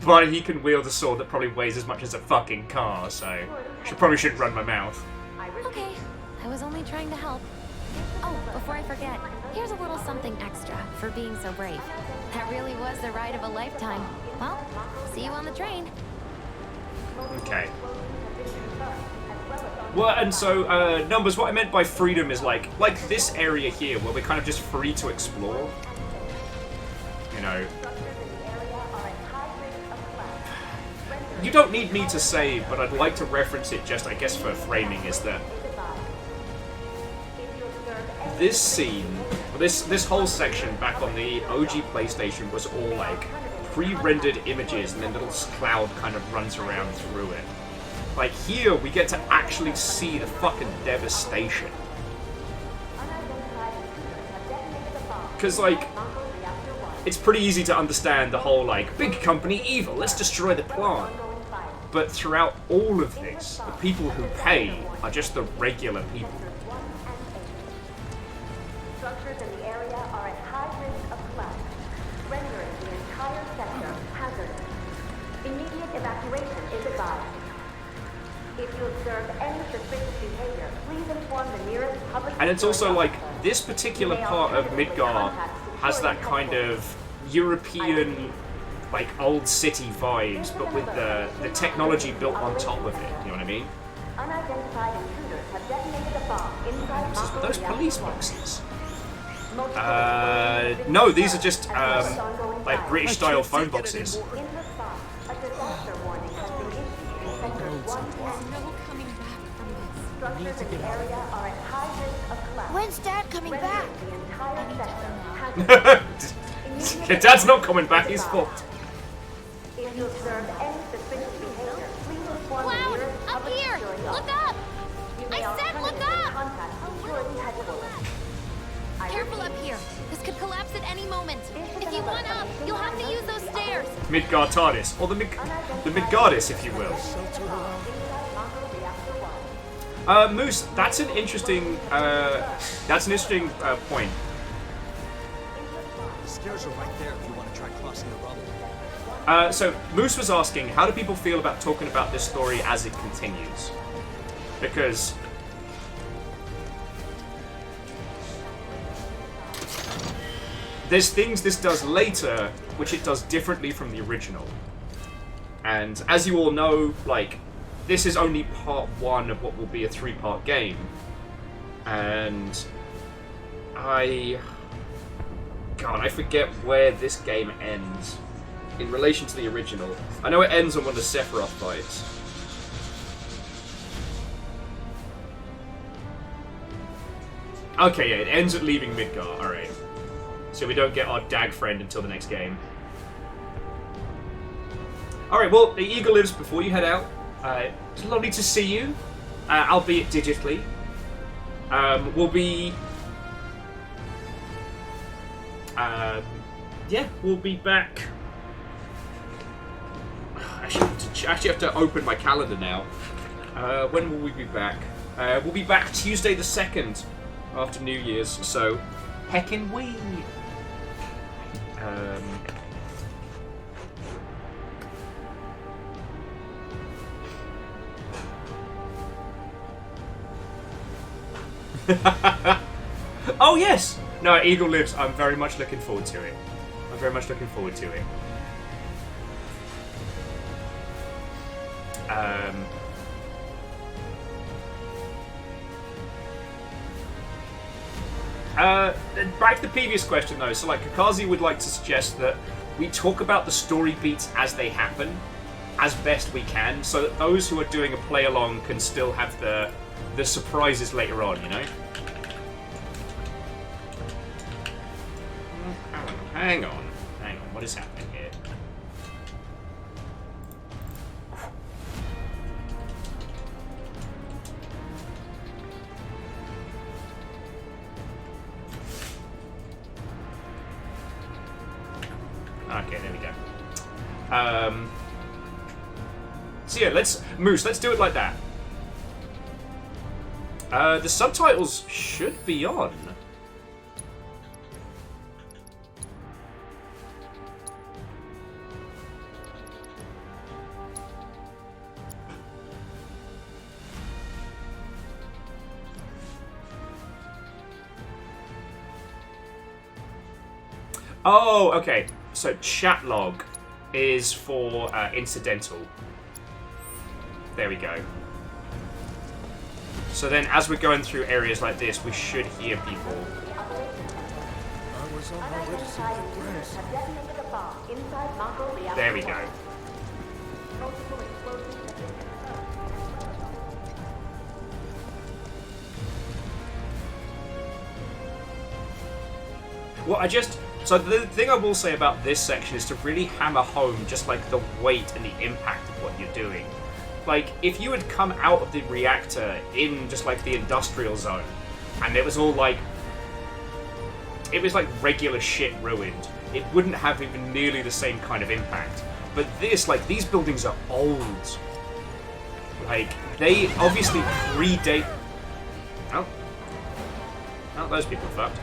But he can wield a sword that probably weighs as much as a fucking car, so probably shouldn't run my mouth. Okay, I was only trying to help. Oh, before I forget, here's a little something extra for being so brave. That really was the ride of a lifetime. Well, see you on the train. Okay. Well, and so, Numbers, what I meant by freedom is like this area here, where we're kind of just free to explore. You don't need me to say, but I'd like to reference it just, I guess, for framing, is that this scene, this whole section back on the OG PlayStation was all like pre-rendered images, and then little cloud kind of runs around through it. Like, here, we get to actually see the fucking devastation. Because, like, it's pretty easy to understand the whole, like, big company evil, let's destroy the plant. But throughout all of this, the people who pay are just the regular people. Structures in the area are at high risk of collapse, rendering the entire sector hazardous. Immediate evacuation is advised. If you observe any suspicious behavior, please inform the nearest public. And it's also like, this particular part of Midgar has that kind of European, like, old city vibes, but with the technology built on top of it, you know what I mean? Unidentified intruders have detonated a bomb inside Were those police boxes? No, these are just like British-style phone boxes. When's Dad coming back? Your dad's not coming back. He's fucked. Cloud, up here! Look up! I said look up! Careful up here. This could collapse at any moment. If you want up, you'll have to use those stairs. Midgard TARDIS, or the Midgardis, if you will. Moose, that's an interesting point. The stairs are right there if you want to try crossing the rubble. So Moose was asking, how do people feel about talking about this story as it continues? Because there's things this does later which it does differently from the original. And as you all know, like, this is only part one of what will be a 3-part game. And I forget where this game ends in relation to the original. I know it ends on one of the Sephiroth fights. Okay, yeah, it ends at leaving Midgar, alright. So we don't get our Dag friend until the next game. Alright, well, the Eagle lives before you head out. It's lovely to see you, albeit digitally. We'll be... yeah, we'll be back. I actually have to open my calendar now. When will we be back? We'll be back Tuesday the 2nd after New Year's, so heckin' wee! Oh yes! No, Eagle lives. I'm very much looking forward to it. I'm very much looking forward to it. Back to the previous question though, so like Kakazi would like to suggest that we talk about the story beats as they happen, as best we can, so that those who are doing a play along can still have the surprises later on, you know? Hang on, what is happening here? Okay, there we go. So yeah, let's do it like that. The subtitles should be on. Oh, okay. So chat log is for incidental. There we go. So then as we're going through areas like this, we should hear people. There we go. Well, so the thing I will say about this section is to really hammer home just like the weight and the impact of what you're doing. Like, if you had come out of the reactor in just like the industrial zone, and it was all like, it was like regular shit ruined, it wouldn't have even nearly the same kind of impact. But this, like, these buildings are old. Like, they obviously predate... Oh, those people are fucked.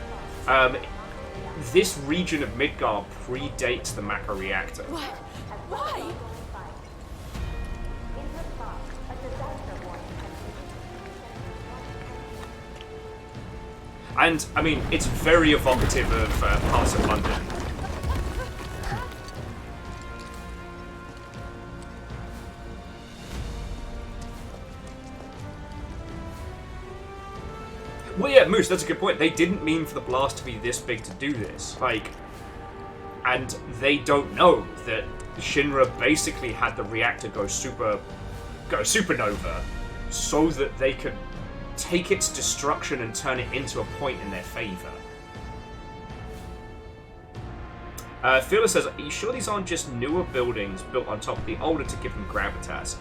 This region of Midgar predates the macro reactor. What? Why? And, I mean, it's very evocative of parts of London. Well, yeah, Moose, that's a good point. They didn't mean for the blast to be this big to do this. Like, and they don't know that Shinra basically had the reactor go supernova so that they could take its destruction and turn it into a point in their favor. Fearless says, are you sure these aren't just newer buildings built on top of the older to give them gravitas?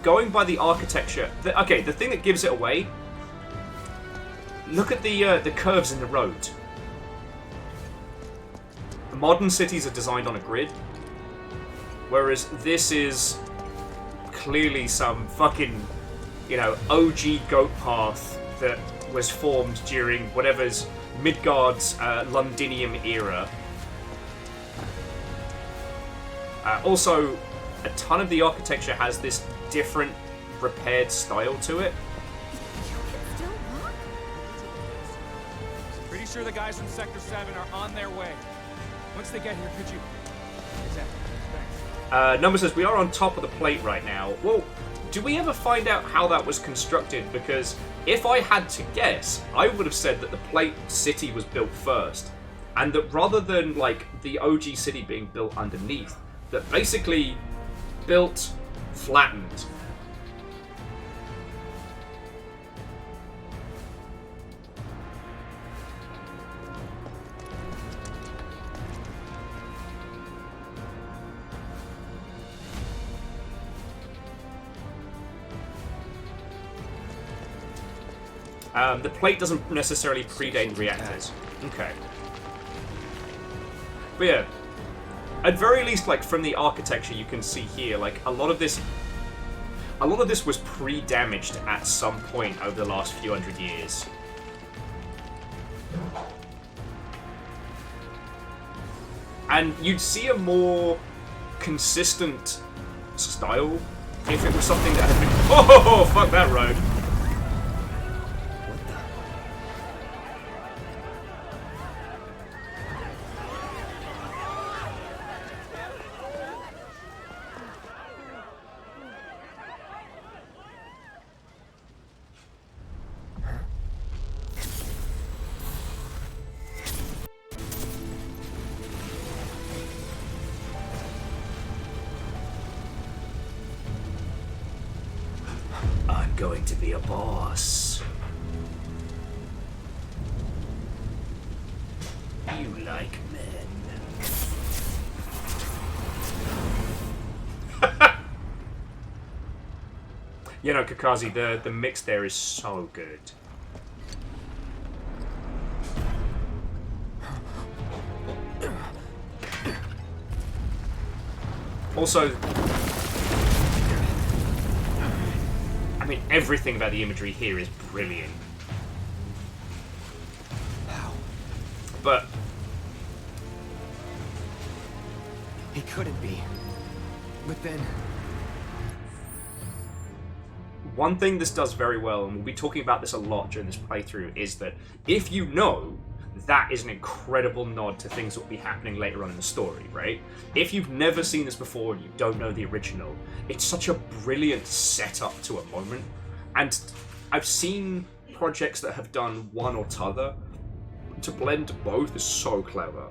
Going by the architecture... the thing that gives it away... Look at the curves in the road. Modern cities are designed on a grid, whereas this is clearly some fucking, OG goat path that was formed during whatever's Midgard's Londinium era. Also, a ton of the architecture has this different repaired style to it. Pretty sure the guys from Sector 7 are on their way. Once they get here, could you... Exactly. Thanks. Number says, we are on top of the plate right now. Well, do we ever find out how that was constructed? Because if I had to guess, I would have said that the plate city was built first. And that rather than, the OG city being built underneath, that basically built, flattened. The plate doesn't necessarily predate reactors. Okay. But yeah, at very least, from the architecture you can see here, a lot of this was pre-damaged at some point over the last few hundred years. And you'd see a more consistent style if it was something that had been... Oh, fuck that road! Going to be a boss. You like men. Kakazi, the mix there is so good. Also, everything about the imagery here is brilliant. But he couldn't be. But then one thing this does very well, and we'll be talking about this a lot during this playthrough, is that if you know, that is an incredible nod to things that will be happening later on in the story, right? If you've never seen this before and you don't know the original, it's such a brilliant setup to a moment. And I've seen projects that have done one or t'other. To blend both is so clever.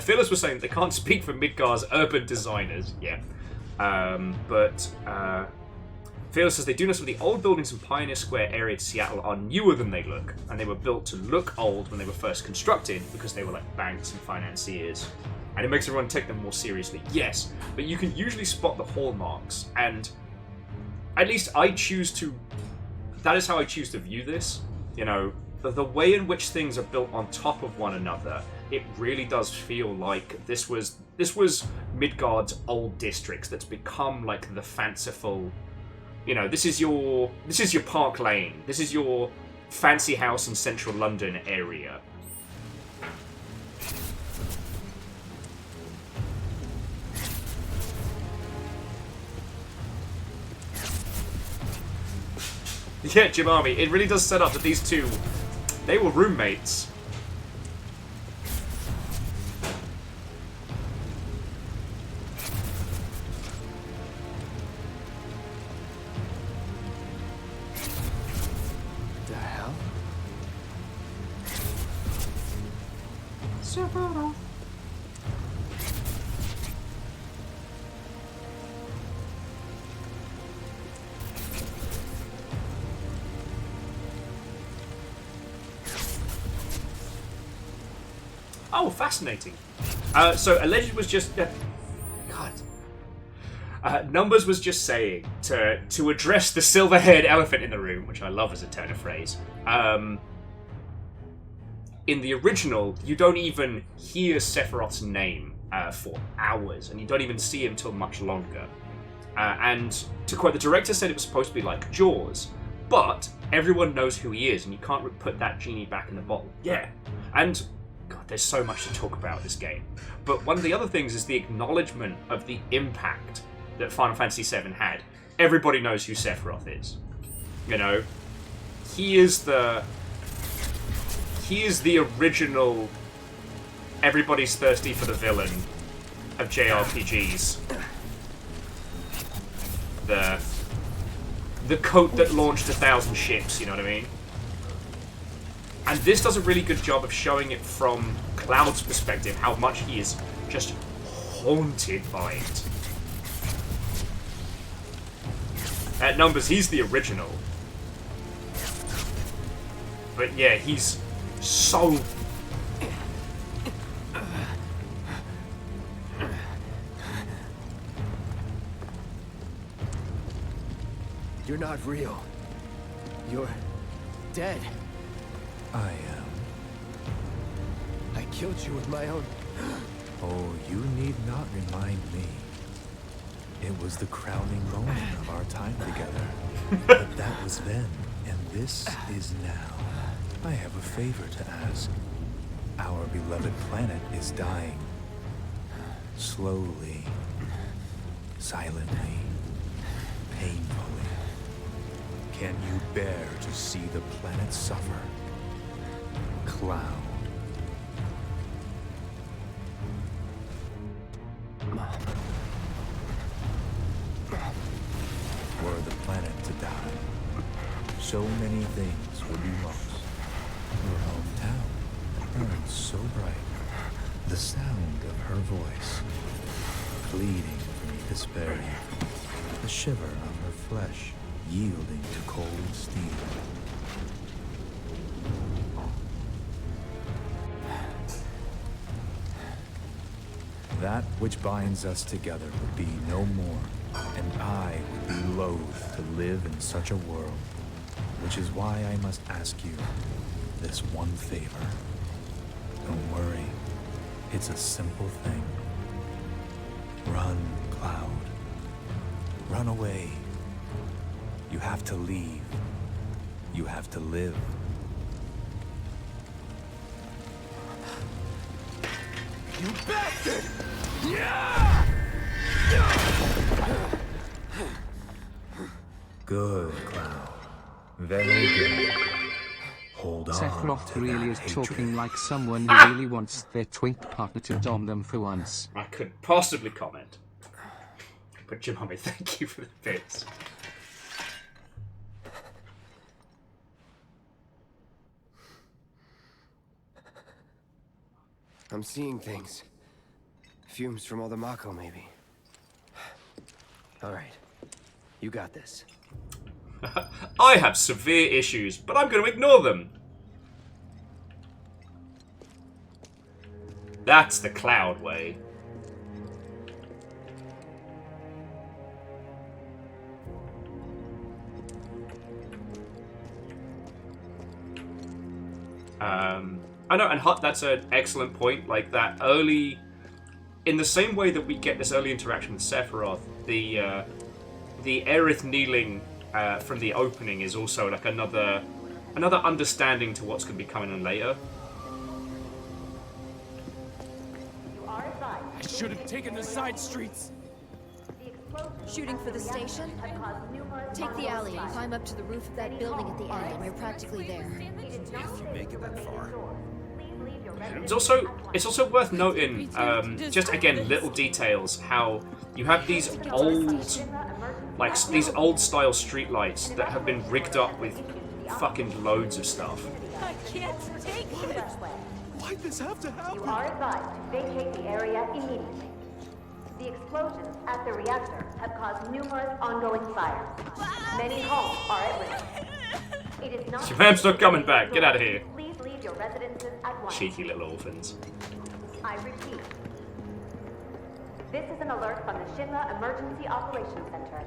Phyllis was saying they can't speak for Midgar's urban designers. Yeah. Phyllis says they do know some of the old buildings in Pioneer Square area to Seattle are newer than they look, and they were built to look old when they were first constructed because they were like banks and financiers. And it makes everyone take them more seriously. Yes, but you can usually spot the hallmarks, and at least I choose to... That is how I choose to view this. The way in which things are built on top of one another, it really does feel like this was Midgard's old districts that's become like the fanciful... this is your Park Lane. This is your fancy house in central London area. Yeah, Jim Army, it really does set up that these two, they were roommates. Sephiroth. Oh, fascinating. So Alleged was just... God. Numbers was just saying to address the silver-haired elephant in the room, which I love as a turn of phrase. In the original, you don't even hear Sephiroth's name for hours, and you don't even see him till much longer. And to quote, the director said it was supposed to be like Jaws, but everyone knows who he is, and you can't put that genie back in the bottle. Yeah. And... God, there's so much to talk about this game. But one of the other things is the acknowledgement of the impact that Final Fantasy VII had. Everybody knows who Sephiroth is. You know, he is the original everybody's thirsty for the villain of JRPGs. The coat that launched 1,000 ships, you know what I mean? And this does a really good job of showing it from Cloud's perspective, how much he is just haunted by it. At Numbers, he's the original. But yeah, he's so... You're not real. You're dead. I am. I killed you with my own... Oh, you need not remind me. It was the crowning moment of our time together. But that was then, and this is now. I have a favor to ask. Our beloved planet is dying. Slowly. Silently. Painfully. Can you bear to see the planet suffer? Cloud. Were the planet to die, so many things would be lost. Your hometown burned so bright. The sound of her voice, pleading for me to spare you. The shiver of her flesh, yielding to cold steel. That which binds us together would be no more, and I would be loath to live in such a world, which is why I must ask you this one favor. Don't worry, it's a simple thing. Run, Cloud. Run away. You have to leave. You have to live. You bastard! Yeah! Good, Cloud. Very good. Hold on. Sephiroth to really that is hatred. talking like someone who really wants their twink partner to dom them for once. I couldn't possibly comment. But Jimami, thank you for the bits. I'm seeing things. Fumes from all the Mako, maybe. All right. You got this. I have severe issues, but I'm going to ignore them. That's the Cloud way. I know, and that's an excellent point. Like that early, in the same way that we get this early interaction with Sephiroth, the Aerith kneeling from the opening is also like another understanding to what's going to be coming in later. I should have taken the side streets. Shooting for the station? Take the alley and climb up to the roof of that building at the end, and you're practically there. If you make it that far. It's also worth noting, just again, little details, how you have these old style streetlights that have been rigged up with fucking loads of stuff. I can't take it. Why'd this have to happen? You are advised to vacate the area immediately. The explosions at the reactor have caused numerous ongoing fires. Many homes are at risk. It is not. Shabam's not coming back. Get out of here. Please leave your residences at once. Cheeky little orphans. I repeat. This is an alert from the Shinra Emergency Operations Center.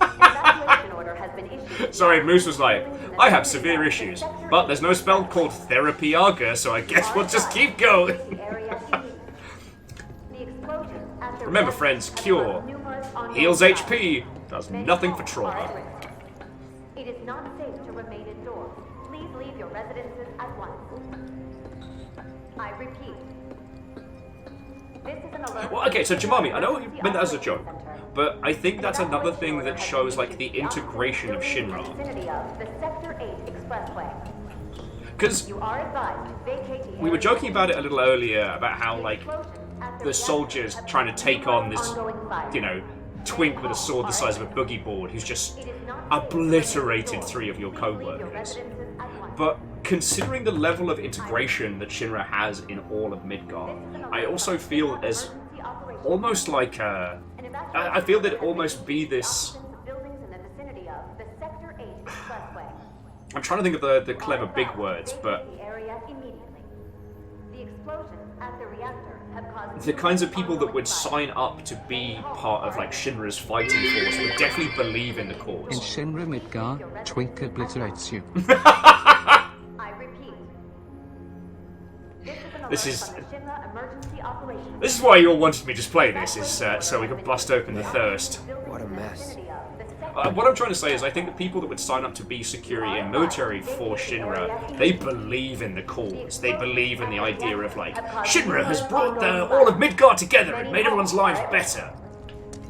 An evacuation order has been issued. Sorry, Moose was like, I have severe issues, but there's no spell called Therapy Arga, so I guess we'll just keep going. Remember, friends, Cure heals HP, does nothing for trauma. It is not safe to remain indoors. Please leave your residences at once. I repeat. This is an alert. Well, okay, so Jemami, I know you meant that as a joke, but I think that's another thing that shows like the integration of Shinra. The Sector 8 Expressway. Because we were joking about it a little earlier about how like the soldiers trying to take on this, you know, twink with a sword the size of a boogie board who's just obliterated 3 of your co-workers. But considering the level of integration that Shinra has in all of Midgard, I also feel as almost like I feel that it almost be this. I'm trying to think of the clever big words, but the kinds of people that would sign up to be part of like Shinra's fighting force would definitely believe in the cause. In Shinra Midgard, Twink obliterates you. This is why you all wanted me to play this, is so we could bust open the thirst. What a mess. What I'm trying to say is I think the people that would sign up to be security and military for Shinra, they believe in the cause. They believe in the idea of like, Shinra has brought all of Midgard together and made everyone's lives better.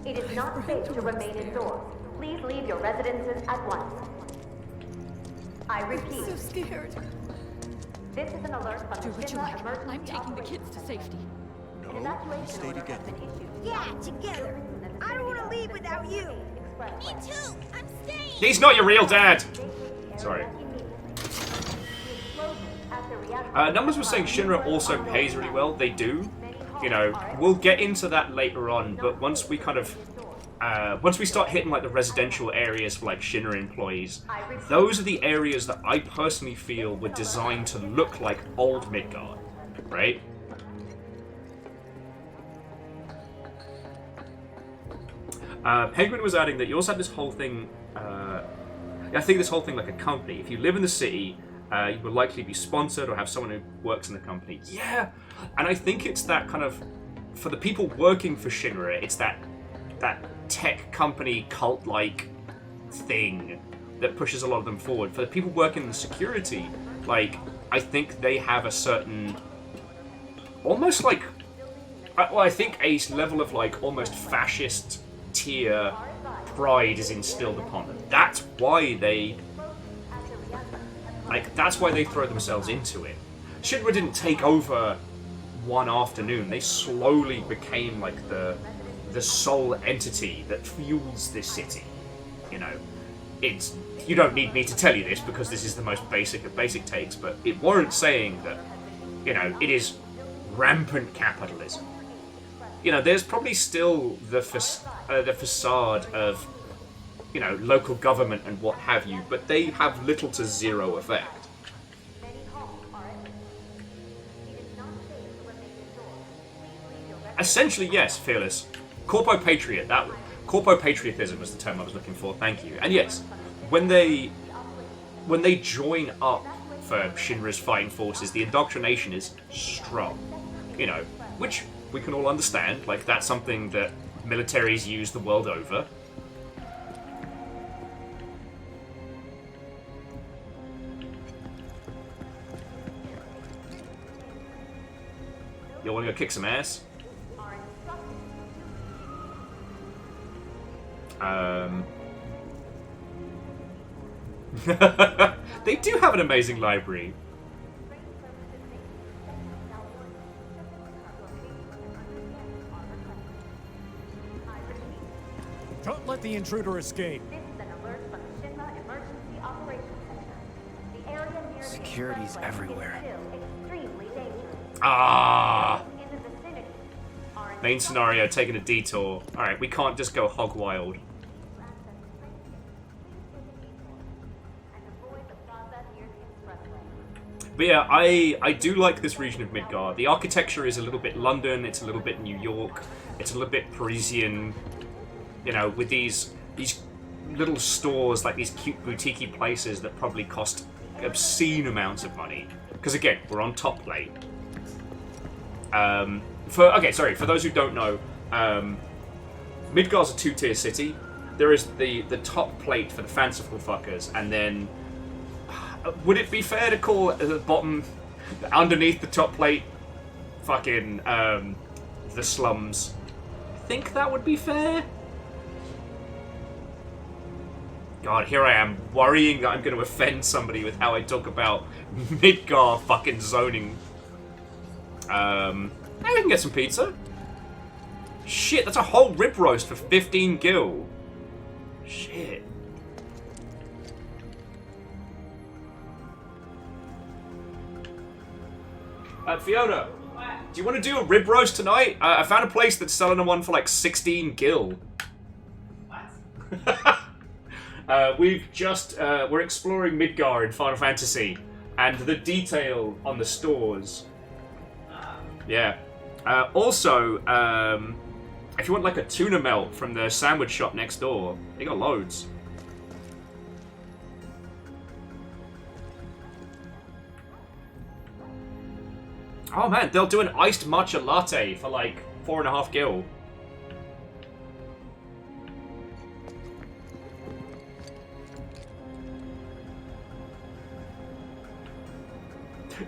It is not safe to remain indoors. Please leave your residences at once. I repeat. I'm so scared. This is an alert from the Shinra Emergency. I'm taking the kids to safety. No, we stay together. Yeah, together. I don't want to leave without you. Me too. I'm staying. He's not your real dad. Sorry. Numbers was saying Shinra also pays really well. They do. You know, we'll get into that later on, but once we kind of once we start hitting like the residential areas for like Shinra employees, those are the areas that I personally feel were designed to look like old Midgard, right? Penguin was adding that you also had this whole thing, I think this whole thing like a company. If you live in the city, you will likely be sponsored or have someone who works in the company. Yeah, and I think it's that kind of, for the people working for Shinra, it's that tech company cult-like thing that pushes a lot of them forward. For the people working in the security, like, I think they have a certain, almost like, well, I think a level of like almost fascist tier pride is instilled upon them. That's why they throw themselves into it. Shinra didn't take over one afternoon. They slowly became like the sole entity that fuels this city. You know, it's, you don't need me to tell you this because this is the most basic of basic takes, but it warrants saying that, you know, it is rampant capitalism. You know, there's probably still the facade of, you know, local government and what have you, but they have little to zero effect. Essentially, yes, Fearless. Corpo patriotism was the term I was looking for, thank you. And yes, when they join up for Shinra's fighting forces, the indoctrination is strong. You know, which we can all understand, like that's something that militaries use the world over. You want to go kick some ass? They do have an amazing library. Don't let the intruder escape. This is an alert from the Shinra Emergency Operations Center. The area near Security's everywhere. is still extremely dangerous. Ah! Main scenario taking a detour. Alright, we can't just go hog wild. But yeah, I do like this region of Midgar. The architecture is a little bit London, it's a little bit New York, it's a little bit Parisian, you know, with these little stores, like these cute boutique-y places that probably cost obscene amounts of money. Because again, we're on top plate. For those who don't know, Midgar's a two-tier city. There is the top plate for the fanciful fuckers, and then would it be fair to call the bottom, underneath the top plate, fucking the slums? I think that would be fair. God, here I am worrying that I'm going to offend somebody with how I talk about Midgar fucking zoning. Now we can get some pizza. Shit, that's a whole rib roast for 15 gil. Shit. Fiona, do you want to do a rib roast tonight? I found a place that's selling one for like 16 gil. What? We're exploring Midgar in Final Fantasy, and the detail on the stores. Yeah. Also, if you want like a tuna melt from the sandwich shop next door, they got loads. Oh man, they'll do an iced matcha latte for like 4.5 gil.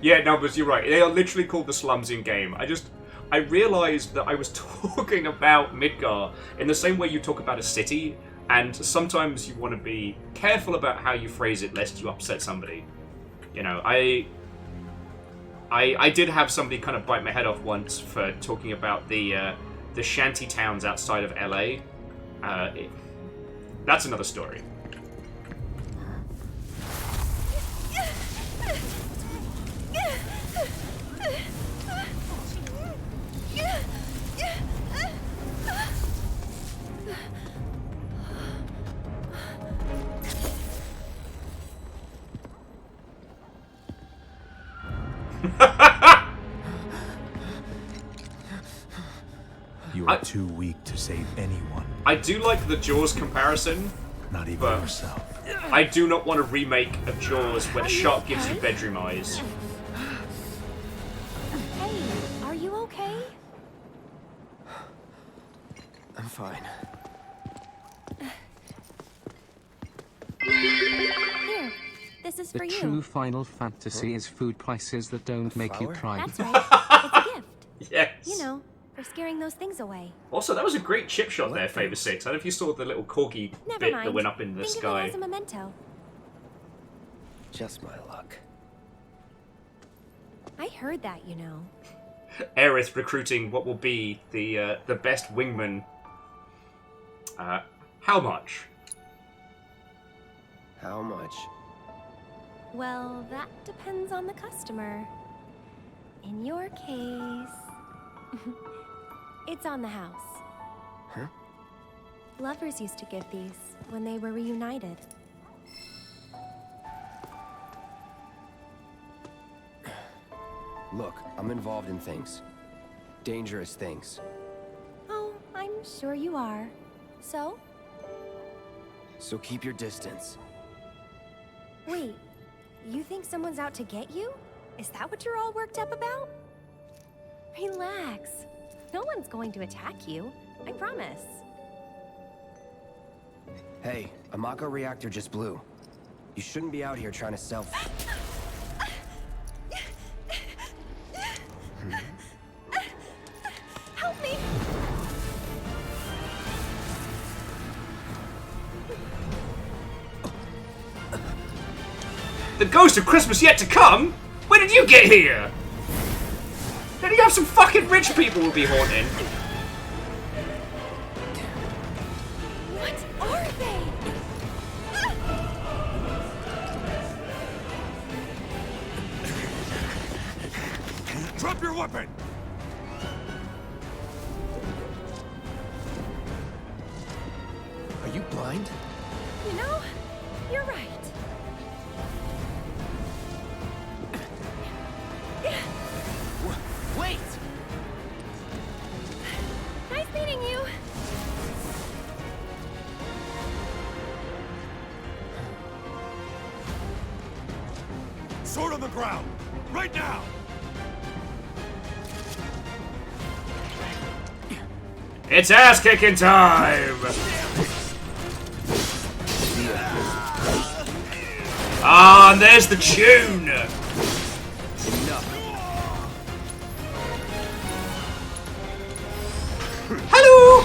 Yeah, Numbers, you're right. They are literally called the slums in game. I realized that I was talking about Midgar in the same way you talk about a city, and sometimes you want to be careful about how you phrase it lest you upset somebody. You know, I did have somebody kind of bite my head off once for talking about the shanty towns outside of LA. That's another story. You are too weak to save anyone. I do like the Jaws comparison. Not even yourself. I do not want a remake of Jaws where the shark gives you bedroom eyes. Hey, are you okay? I'm fine. Here, this is for you. The true Final Fantasy is food prices that don't make you cry. That's right. It's a gift. Yes. You know, for scaring those things away. Also, that was a great chip shot there, Favor 6. I don't know if you saw the little corgi Never bit mind. that went up in the Think sky. of it as a memento. Just my luck. I heard that, you know. Aerith recruiting what will be the best wingman. How much? How much? Well, that depends on the customer. In your case, it's on the house. Huh? Lovers used to give these when they were reunited. Look, I'm involved in things. Dangerous things. Oh, I'm sure you are. So? So keep your distance. Wait, you think someone's out to get you? Is that what you're all worked up about? Relax. No one's going to attack you. I promise. Hey, a Mako reactor just blew. You shouldn't be out here trying to sell... Help me! The ghost of Christmas yet to come? When did you get here? Did you have some fucking rich people will be haunting? What are they? Drop your weapon! Are you blind? You know, you're right. Wait! Nice meeting you. Sword on the ground! Right now! It's ass kicking time! Ah, and there's the tune! Hello!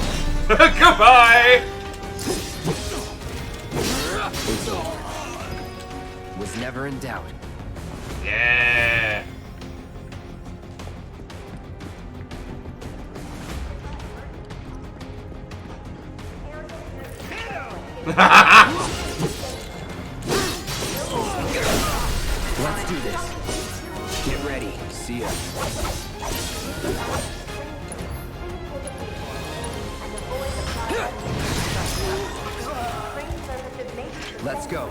Goodbye! Was never in doubt. Yeah. Let's do this. Get ready. See ya. Let's go.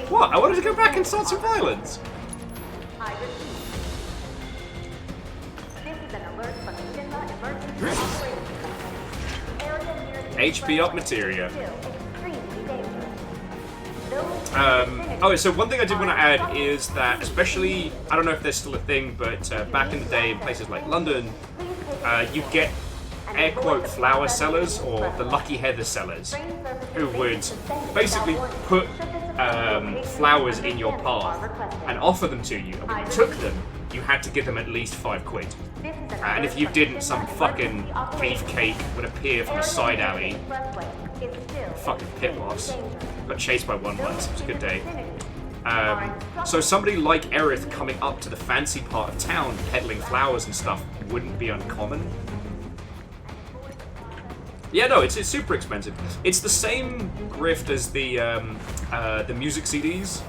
What? I wanted to go back and start some violence. I repeat. This is an alert from the Shinra Emergency Operations Center. Area near the HP up materia. still extremely dangerous. Those Oh, so one thing I did want to add is that, especially, I don't know if there's still a thing, but back in the day in places like London, you get air quote flower sellers or the lucky heather sellers who would basically put flowers in your path and offer them to you, and when you took them you had to give them at least £5. And if you didn't, some fucking beefcake would appear from a side alley. Fucking pit boss. Got chased by one once, it was a good day. So somebody like Aerith coming up to the fancy part of town peddling flowers and stuff wouldn't be uncommon. Yeah, no, it's super expensive. It's the same grift as the music CDs.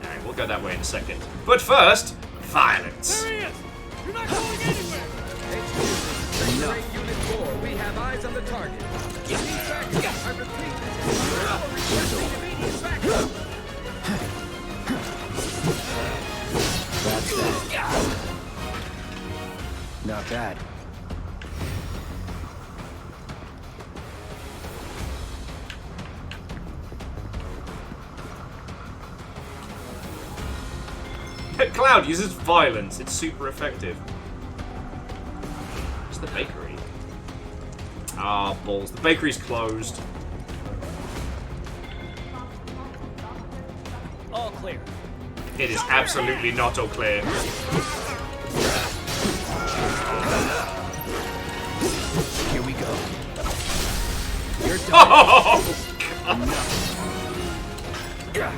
Alright, we'll go that way in a second. But first, violence. There he is! You're not going anywhere! Enough. Unit 4, we have eyes on the target. I repeat, That's that. Not bad. Cloud uses violence. It's super effective. Where's the bakery? Ah, balls. The bakery's closed. all clear. It is absolutely not all clear. Here we go. You're done. Oh, God.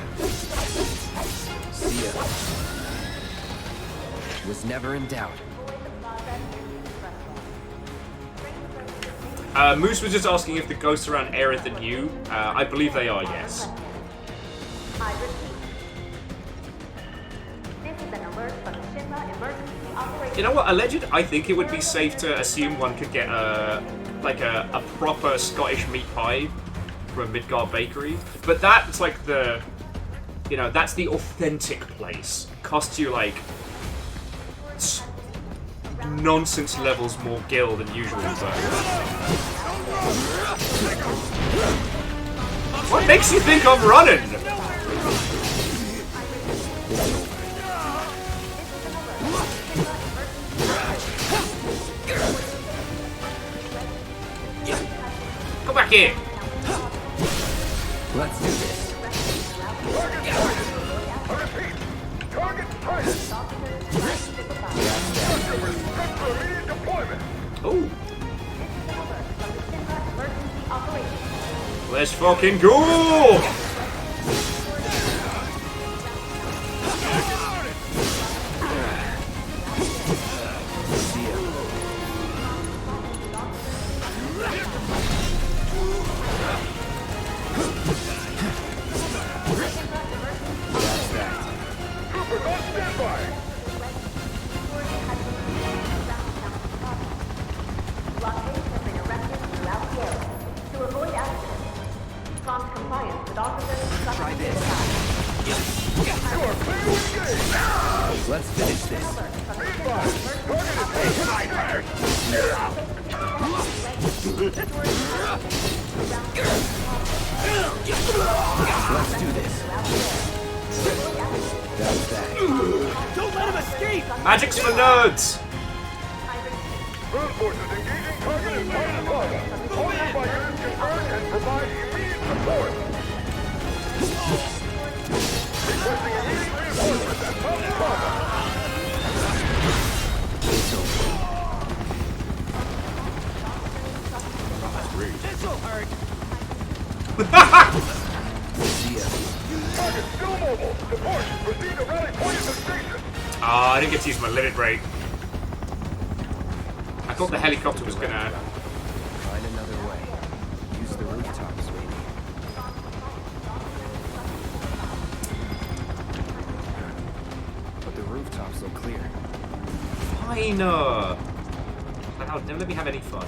See ya. Was never in doubt. Moose was just asking if the ghosts around Aerith and you. I believe they are, yes. I repeat. This is an alert from the Shinra Emergency Operations. You know what, Alleged? I think it would be safe to assume one could get a proper Scottish meat pie from a Midgard bakery. But that's like the, that's the authentic place. Costs you like nonsense levels more gil than usual, but... What makes you think I'm running? Come back here! Let's do this. Ooh. Let's fucking go! Let's finish this. Let's do this. That's that. Don't let him escape! Magic's for nerds! Ground forces engaging target in Planet Plaza. All nearby units confirmed and provide immediate support. Requesting immediate reinforcements at Planet Plaza. This'll hurt! Target still mobile. Support. Proceed to rally point at the station. Ah, I didn't get to use my limit break. I thought the helicopter was gonna... Find another way. Use the rooftops, maybe. But the rooftops look clear. Fine. Cloud, never let me have any fun.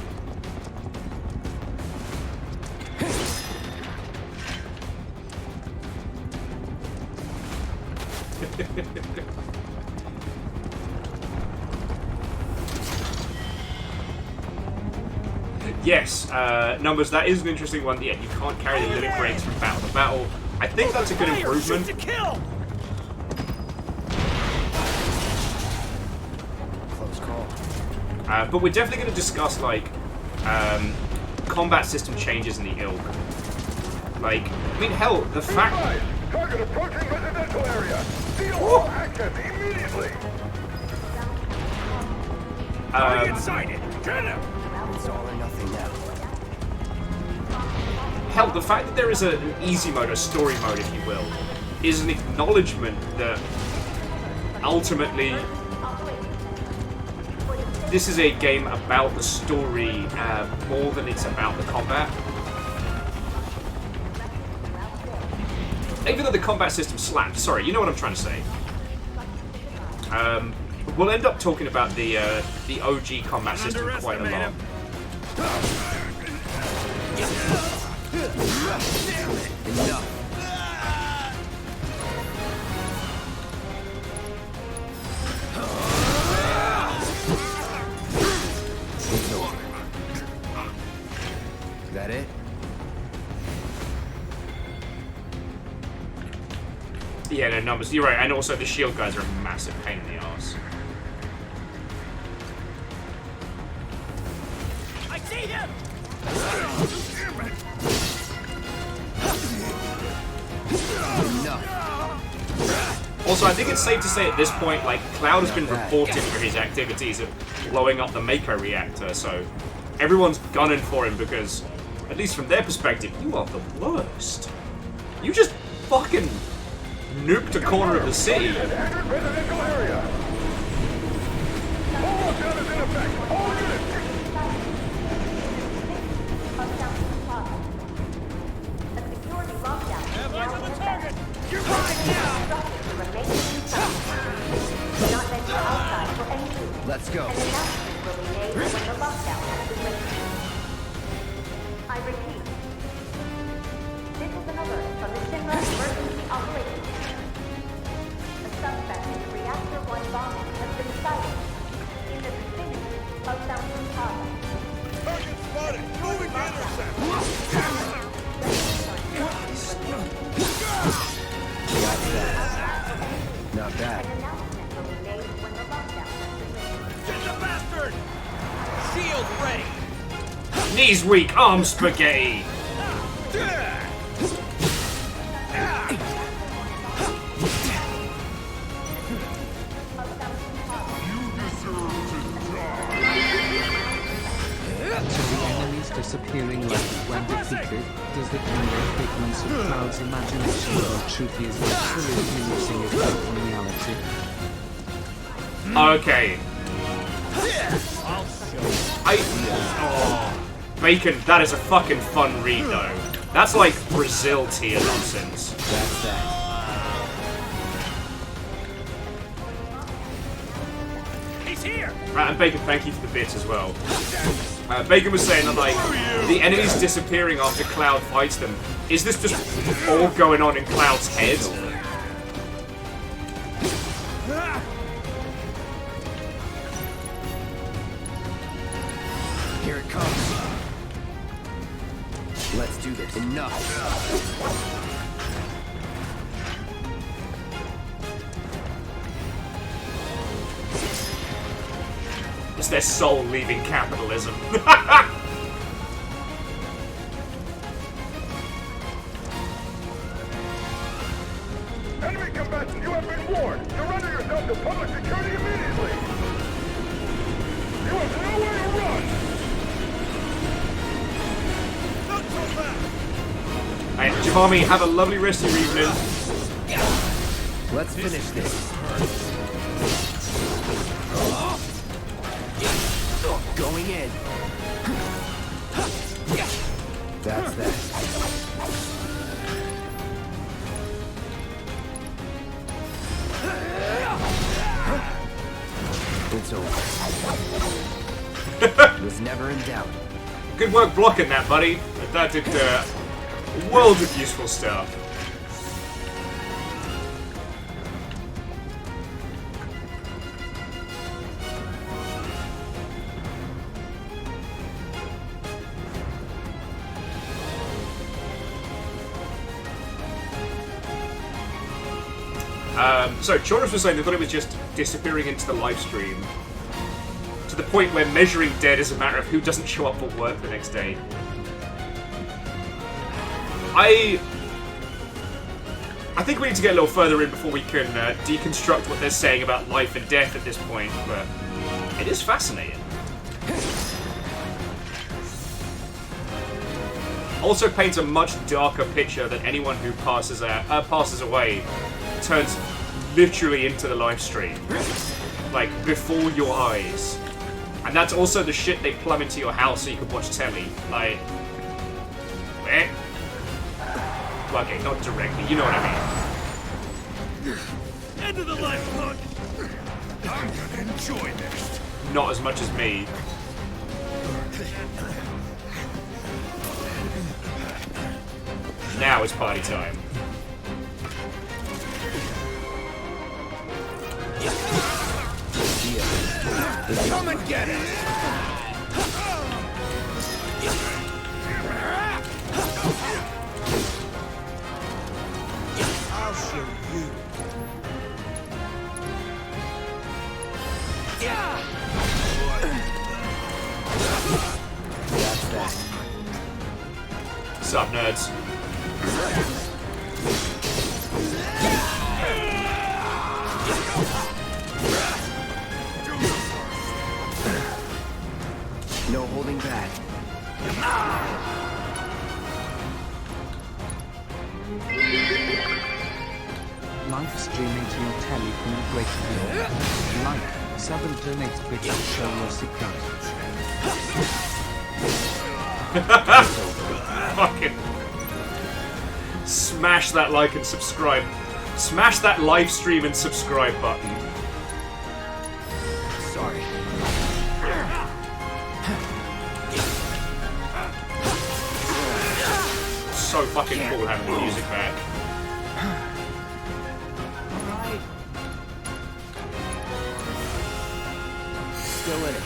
Yes, numbers, that is an interesting one. Yeah, you can't carry the limit breaks from battle to battle. I think that's a good improvement. Close call. But we're definitely going to discuss, like, combat system changes in the ilk. Like, I mean, hell, the fact... Target approaching residential area. Seal all access immediately. Inside it. Get him! It's all or nothing now. Hell, the fact that there is an easy mode, a story mode, if you will, is an acknowledgement that ultimately this is a game about the story more than it's about the combat. Even though the combat system slaps, sorry, you know what I'm trying to say. We'll end up talking about the OG combat system quite a lot. Enough. It's over. Is that it? Yeah, no, numbers. You're right, and also the shield guys are a massive pain in the ass. I see him! Also, I think it's safe to say at this point, like, Cloud has been reported for his activities of blowing up the Mako reactor, so everyone's gunning for him because, at least from their perspective, you are the worst. You just fucking nuked a corner of the city. Residential area. All lockdown is in effect. All units. You're right now! Let's go. I repeat. This is an alert from the Shinra Emergency Operations Center. A suspect in the Reactor 1 bombing has been sighted in the vicinity of Samsung Plaza. Target spotted. Moving to intercept. Got that. Not bad. Get the bastard! Shield ready! Knees weak, arms spaghetti! Disappearing like when defeated, does the camera figments of Cloud's imagination or truth he is absolutely missing it from reality? Okay. Bacon, that is a fucking fun read though. That's like Brazil tier nonsense. That's that. He's here! Right, and Bacon, thank you for the bits as well. Bacon was saying that, like, the enemies disappearing after Cloud fights them. Is this just all going on in Cloud's head? Let's do this. Enough. It's their soul leaving capitalism. Enemy combatant, you have been warned. Surrender yourself to public security immediately. You have nowhere to run. Not so fast. Hey, Jahami, have a lovely rest of your evening. Let's finish this. Going in. That's that. It's over. It was never in doubt. Good work blocking that, buddy. That did a world of useful stuff. So, Chorus was saying they thought it was just disappearing into the live stream. To the point where measuring dead is a matter of who doesn't show up for work the next day. I think we need to get a little further in before we can deconstruct what they're saying about life and death at this point, but it is fascinating. Also paints a much darker picture that anyone who passes away turns literally into the live stream, like before your eyes, and that's also the shit they plumb into your house so you can watch telly. Like, well, okay, not directly, you know what I mean. End of the line, punk. I'm gonna enjoy this. Not as much as me. Now it's party time. Come and get it! I'll show you. That's that. What's up, nerds? No holding back. Live streaming to your telly from the great world. Like, sub and donate Twitch to show your support. Fucking smash that like and subscribe. Smash that live stream and subscribe button. Sorry. So fucking cool having the music back. Still in it.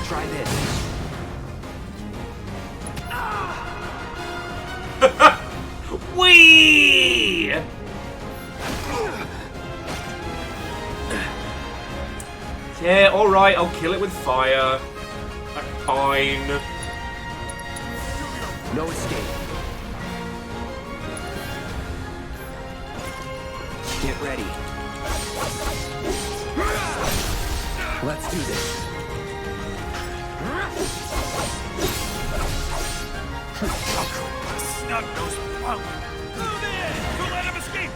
Try this. Whee! Yeah, alright, I'll kill it with fire. Fine. No escape. Get ready. Let's do this. Snug nose punk. Move in! Don't let him escape!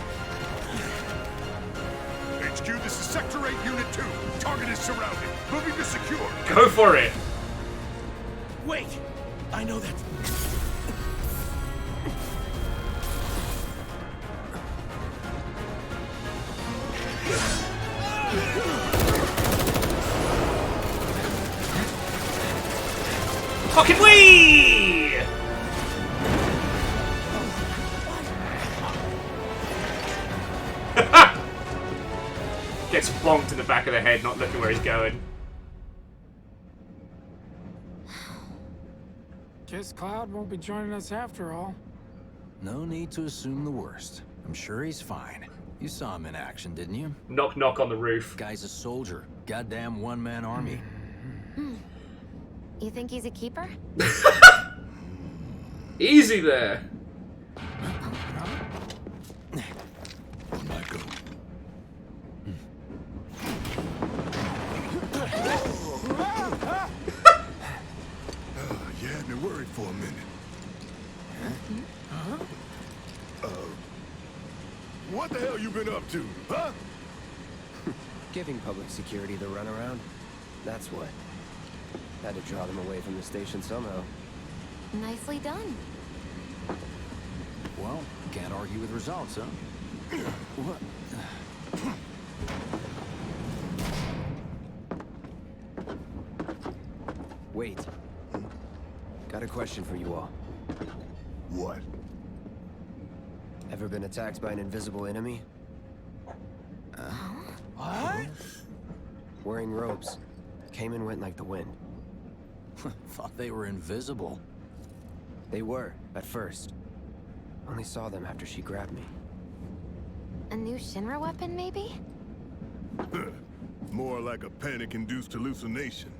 HQ, this is Sector 8, Unit 2. Target is surrounded. Moving to secure. Go for it. Wait! I know that. Fucking wee! Gets bonked in the back of the head, not looking where he's going. Guess Cloud won't be joining us after all. No need to assume the worst. I'm sure he's fine. You saw him in action, didn't you? Knock, knock on the roof. Guy's a soldier. Goddamn one-man army. You think he's a keeper? Easy there. Michael. You had me worried for a minute. What the hell you been up to, huh? Giving public security the runaround. That's what. Had to draw them away from the station somehow. Nicely done. Well, can't argue with results, huh? What? Wait. Got a question for you all. What? Ever been attacked by an invisible enemy? What? Wearing robes. Came and went like the wind. Thought they were invisible. They were, at first. Only saw them after she grabbed me. A new Shinra weapon, maybe? More like a panic-induced hallucination.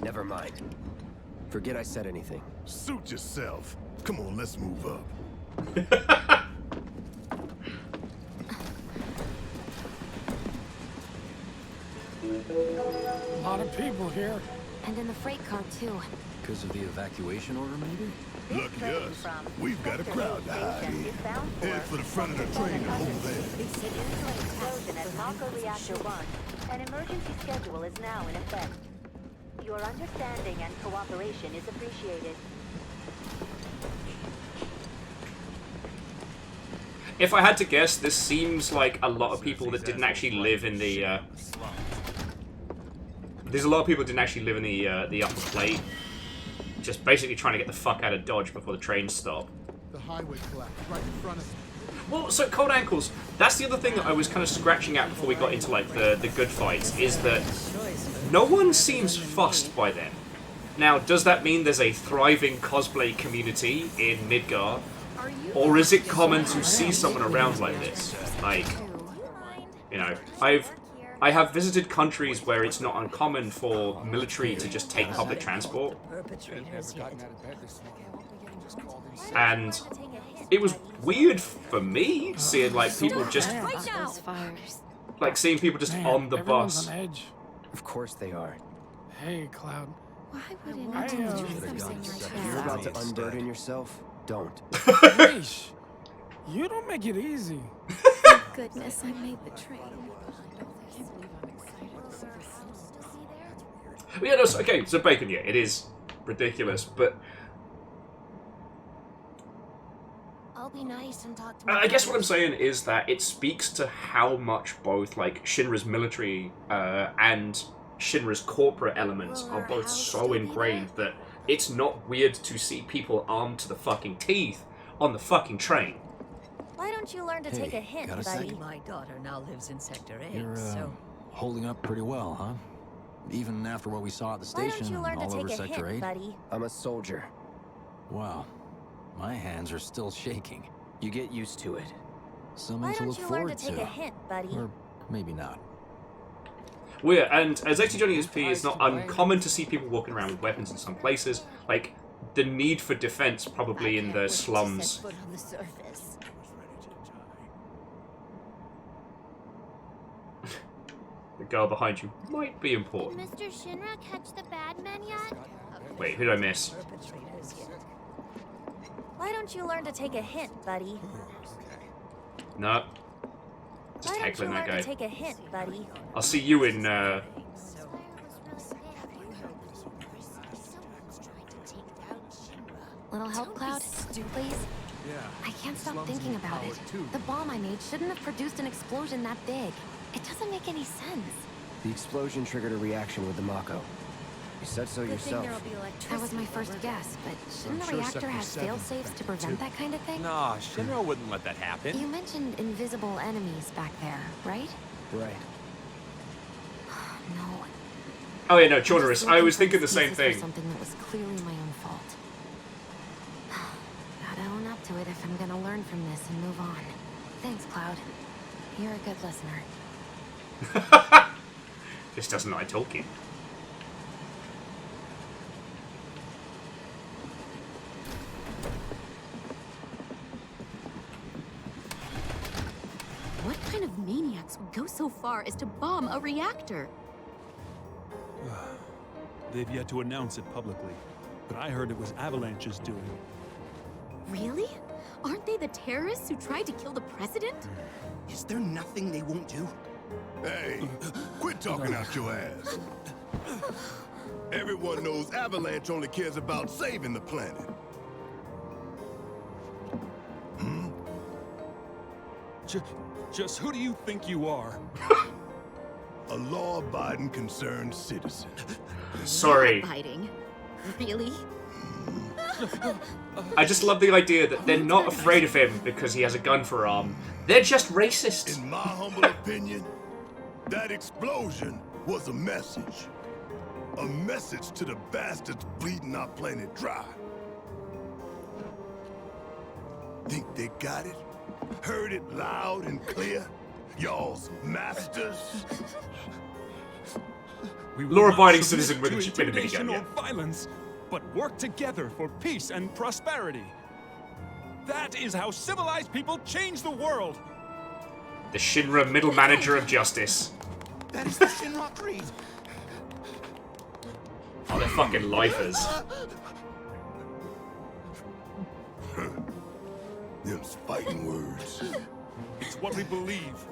Never mind. Forget I said anything. Suit yourself. Come on, let's move up. A lot of people here. And in the freight car, too. Because of the evacuation order, maybe? Lucky us. We've got a crowd to hide in. Head for the front of the train and hold there. Explosion at Mako Reactor 1. An emergency schedule is now in effect. Your understanding and cooperation is appreciated. If I had to guess, this seems like a lot of people that didn't actually live in the, There's a lot of people who didn't actually live in the upper plate. Just basically trying to get the fuck out of Dodge before the trains stop. The highway collapsed right in front of us. Well, so Cold Ankles, that's the other thing that I was kind of scratching at before we got into, like, the good fights, is that no one seems fussed by them. Now, does that mean there's a thriving cosplay community in Midgar? Or is it common to see someone around like this? Like, you know, I have visited countries where it's not uncommon for military to just take public transport. And it was weird for me seeing like people just like seeing people just on the bus. On edge. Of course they are. Hey, Cloud. Why wouldn't I do something like If you're about to unburden yourself, don't. Yeesh. You don't make it easy. Thank goodness I made the train. Yeah, no, so, okay, so Bacon, yeah, it is ridiculous, but I'll be nice and talk to I guess what I'm saying is that it speaks to how much both like Shinra's military and Shinra's corporate elements are both so ingrained that it's not weird to see people armed to the fucking teeth on the fucking train. Why don't you learn to take a hint, got a buddy? second? My daughter now lives in Sector 8, You're so... holding up pretty well, huh? Even after what we saw at the Why station don't you learn all to over take a Sector hint, 8. buddy? I'm a soldier. Wow. My hands are still shaking. You get used to it. Something Why to don't look you learn forward to take a hint, buddy? Or maybe not. Well, yeah, and as AT Johnny SP, it's not uncommon to see people walking around with weapons in some places. Like, the need for defense probably in the slums. Foot on the surface. The girl behind you might be important. Mr. Shinra catch the bad men yet? Wait, who did I miss? Why don't you learn to take a hint, buddy? No. Just Why don't you heckling that learn guy. to take a hint, buddy? I'll see you in, Little help, Cloud? Please? I can't stop thinking about it. The bomb I made shouldn't have produced an explosion that big. It doesn't make any sense. The explosion triggered a reaction with the Mako. said so yourself. That was my first guess, but shouldn't the reactor have fail-safes to prevent that kind of thing? Nah, Shinra wouldn't let that happen. You mentioned invisible enemies back there, right? Right. No. Oh yeah, no, Chornerus. I was thinking the same Excuses thing. for something that was clearly my own fault. Gotta own up to it if I'm gonna learn from this and move on. Thanks, Cloud. You're a good listener. This doesn't like talking. What kind of maniacs would go so far as to bomb a reactor? They've yet to announce it publicly, but I heard it was Avalanche's doing. Really? Aren't they the terrorists who tried to kill the president? Is there nothing they won't do? Hey, quit talking out your ass. Everyone knows Avalanche only cares about saving the planet. Just who do you think you are? A law-abiding, concerned citizen. Sorry. Law-abiding? Really? I just love the idea that they're not afraid of him because he has a gun for arm. They're just racist. In my humble opinion, that explosion was a message. A message to the bastards bleeding our planet dry. Think they got it? Heard it loud and clear? Y'all's masters? Law-abiding citizen with a minigun, intimidation yeah. or violence, but work together for peace and prosperity. That is how civilized people change the world. The Shinra middle manager of justice. That is the Shinra Creed. Oh, they're fucking lifers. Them's fighting words. It's what we believe.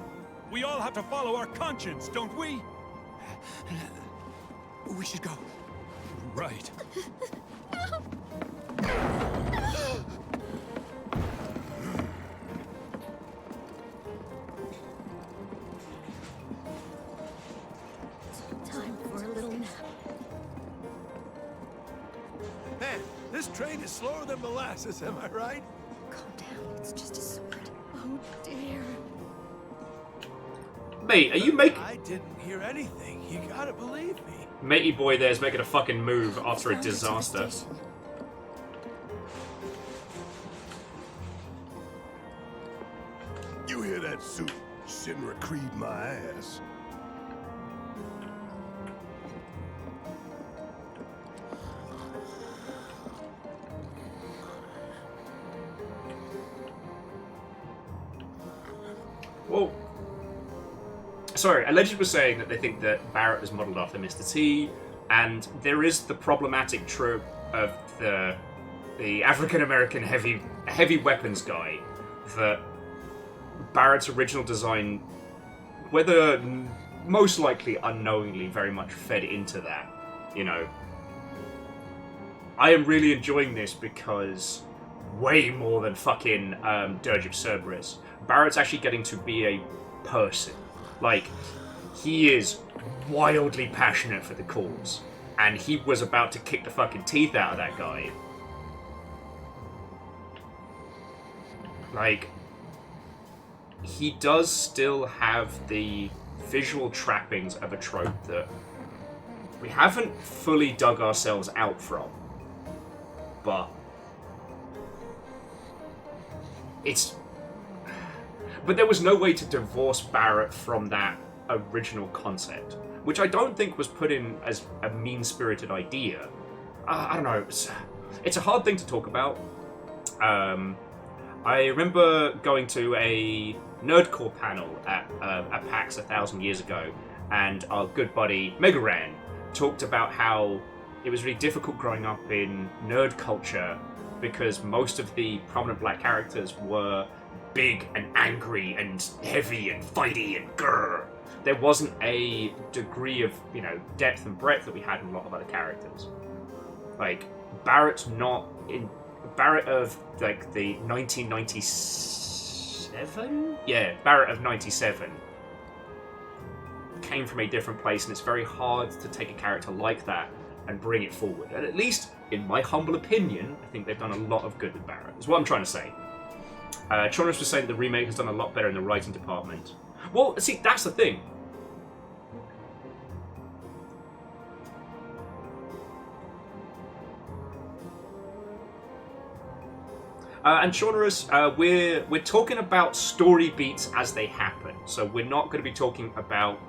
We all have to follow our conscience, don't we? We should go. Right. Time for a little nap. Man, this train is slower than molasses, am I right? Calm down, it's just a sword. Oh dear. Mate, are you making... I didn't hear anything. You gotta believe me. Matey boy there's making a fucking move after a disaster. You hear that suit? Shinra Creed my ass. Whoa. Sorry, Alleged was saying that they think that Barrett was modelled after Mr. T, and there is the problematic trope of the African-American heavy weapons guy, that Barrett's original design, whether most likely unknowingly, very much fed into that, you know. I am really enjoying this because way more than fucking Dirge of Cerberus, Barrett's actually getting to be a person. Like, he is wildly passionate for the cause, and he was about to kick the fucking teeth out of that guy. Like, he does still have the visual trappings of a trope that we haven't fully dug ourselves out from, but but there was no way to divorce Barrett from that original concept, which I don't think was put in as a mean-spirited idea. I don't know, it's a hard thing to talk about. I remember going to a Nerdcore panel at PAX 1,000 years ago, and our good buddy Megaran talked about how it was really difficult growing up in nerd culture because most of the prominent black characters were big and angry and heavy and fighty and grrr. There wasn't a degree of, you know, depth and breadth that we had in a lot of other characters. Like, Barrett's not in... Barrett of, like, the 1997? Yeah, Barrett of 97 came from a different place, and it's very hard to take a character like that and bring it forward. And at least, in my humble opinion, I think they've done a lot of good with Barrett, is what I'm trying to say. Chonus was saying the remake has done a lot better in the writing department. Well, see, that's the thing. And Shaunarus, we're talking about story beats as they happen. So we're not going to be talking about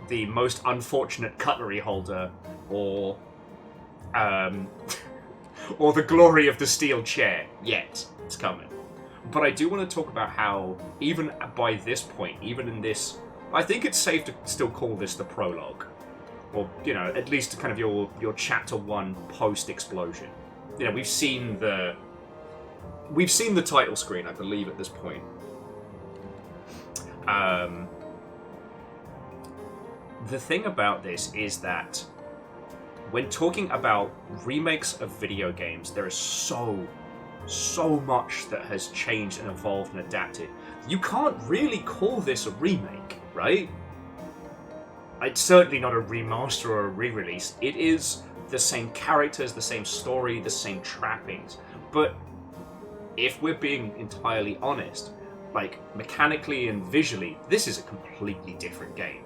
the most unfortunate cutlery holder or or the glory of the steel chair yet. It's coming. But I do want to talk about how, even by this point, even in this, I think it's safe to still call this the prologue. Or, you know, at least kind of your chapter 1 post-explosion. You know, we've seen the title screen, I believe, at this point. The thing about this is that when talking about remakes of video games, there is so much that has changed and evolved and adapted. You can't really call this a remake, right? It's certainly not a remaster or a re-release. It is the same characters, the same story, the same trappings. But if we're being entirely honest, like, mechanically and visually, this is a completely different game.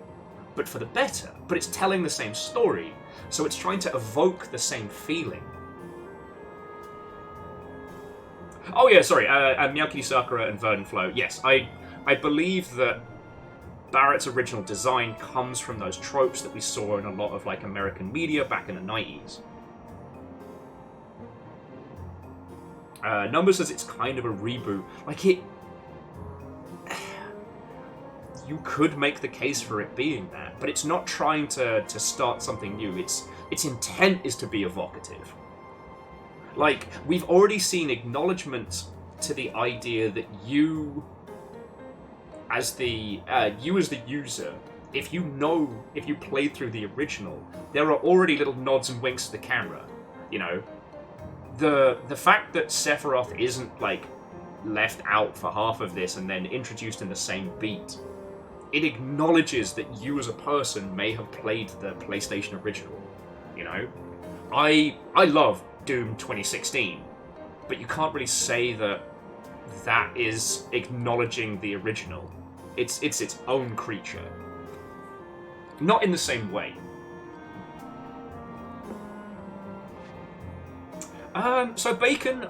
But for the better. But it's telling the same story, so it's trying to evoke the same feeling. Oh yeah, sorry, Miyaki Sakura and Verdant Flow. Yes, I believe that Barrett's original design comes from those tropes that we saw in a lot of, like, American media back in the 90s. Number says it's kind of a reboot. Like, you could make the case for it being that, but it's not trying to start something new. Its intent is to be evocative. Like, we've already seen acknowledgement to the idea that you as the user, if you played through the original, there are already little nods and winks to the camera. You know, the fact that Sephiroth isn't, like, left out for half of this and then introduced in the same beat, it acknowledges that you as a person may have played the PlayStation original. You know, I love Doom 2016, but you can't really say that is acknowledging the original. It's its own creature. Not in the same way. So Bacon,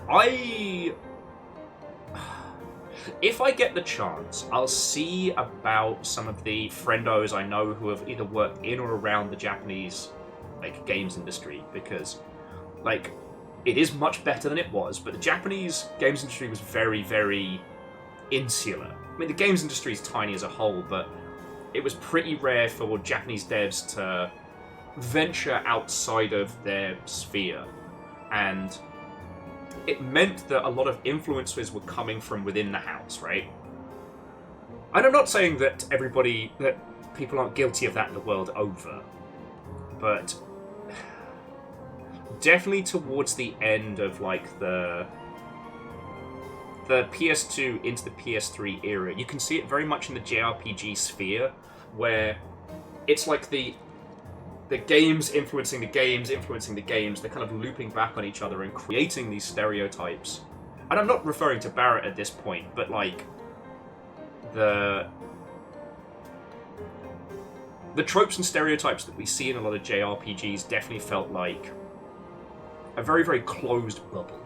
if I get the chance, I'll see about some of the friendos I know who have either worked in or around the Japanese, like, games industry, because, like, it is much better than it was, but the Japanese games industry was very, very insular. I mean, the games industry is tiny as a whole, but it was pretty rare for Japanese devs to venture outside of their sphere. And it meant that a lot of influences were coming from within the house, right? And I'm not saying that people aren't guilty of that in the world over, but definitely towards the end of, like, the PS2 into the PS3 era, you can see it very much in the JRPG sphere, where it's like the games influencing the games, they're kind of looping back on each other and creating these stereotypes. And I'm not referring to Barrett at this point, but, like, the tropes and stereotypes that we see in a lot of JRPGs definitely felt like a very, very closed bubble.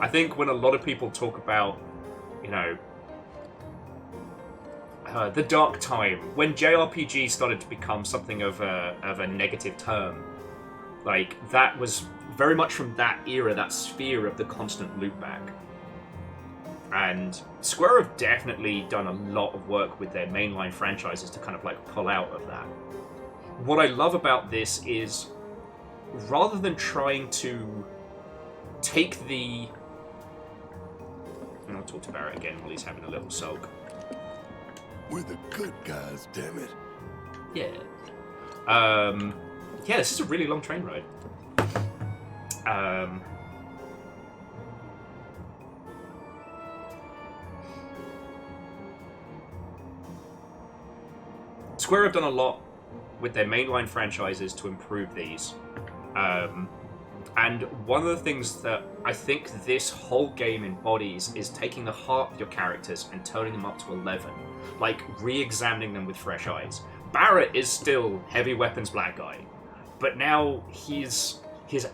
I think when a lot of people talk about, you know, the dark time, when JRPG started to become something of a negative term, like, that was very much from that era, that sphere of the constant loopback. And Square have definitely done a lot of work with their mainline franchises to kind of, like, pull out of that. What I love about this is, rather than trying to take the... And I'll talk to Barrett again while he's having a little sulk. We're the good guys, damn it. Yeah. Yeah, this is a really long train ride. Square have done a lot with their mainline franchises to improve these. And one of the things that I think this whole game embodies is taking the heart of your characters and turning them up to 11. Like, re-examining them with fresh eyes. Barrett is still heavy weapons black guy, but now his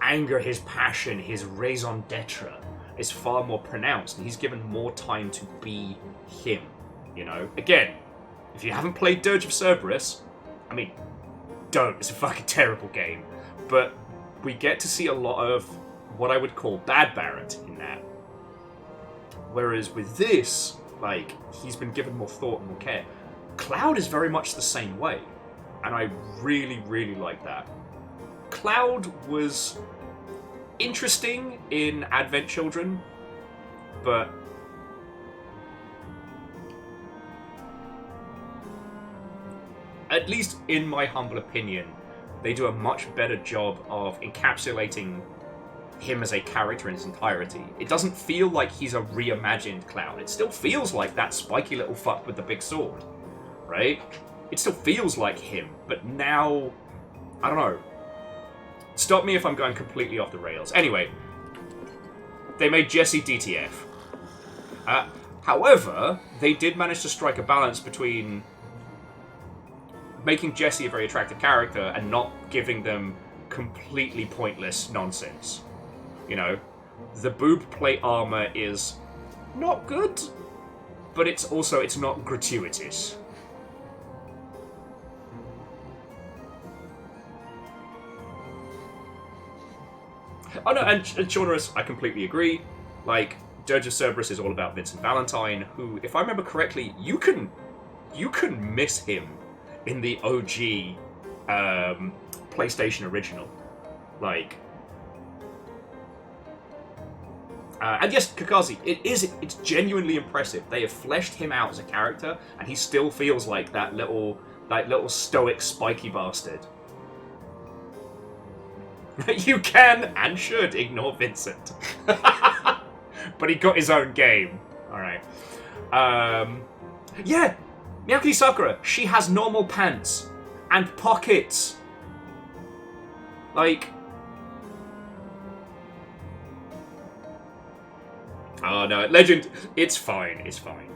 anger, his passion, his raison d'etre is far more pronounced, and he's given more time to be him, you know? Again, if you haven't played Dirge of Cerberus, I mean, don't. It's a fucking terrible game. But we get to see a lot of what I would call bad Barrett in that. Whereas with this, like, he's been given more thought and more care. Cloud is very much the same way, and I really, really like that. Cloud was interesting in Advent Children, but at least in my humble opinion, they do a much better job of encapsulating him as a character in his entirety. It doesn't feel like he's a reimagined Cloud. It still feels like that spiky little fuck with the big sword, right? It still feels like him, but now, I don't know. Stop me if I'm going completely off the rails. Anyway, they made Jesse DTF. However, they did manage to strike a balance between making Jesse a very attractive character and not giving them completely pointless nonsense. You know, the boob plate armor is not good, but it's not gratuitous. Oh no, and Shaunarus, I completely agree. Like, Dirge of Cerberus is all about Vincent Valentine, who, if I remember correctly, you can miss him in the OG PlayStation original. Like, and yes, Kakazi, it's genuinely impressive. They have fleshed him out as a character, and he still feels like that little stoic, spiky bastard. You can and should ignore Vincent. But he got his own game. Alright. Yeah! Miyaki Sakura, she has normal pants. And pockets. Like... Oh no, Legend, it's fine, it's fine.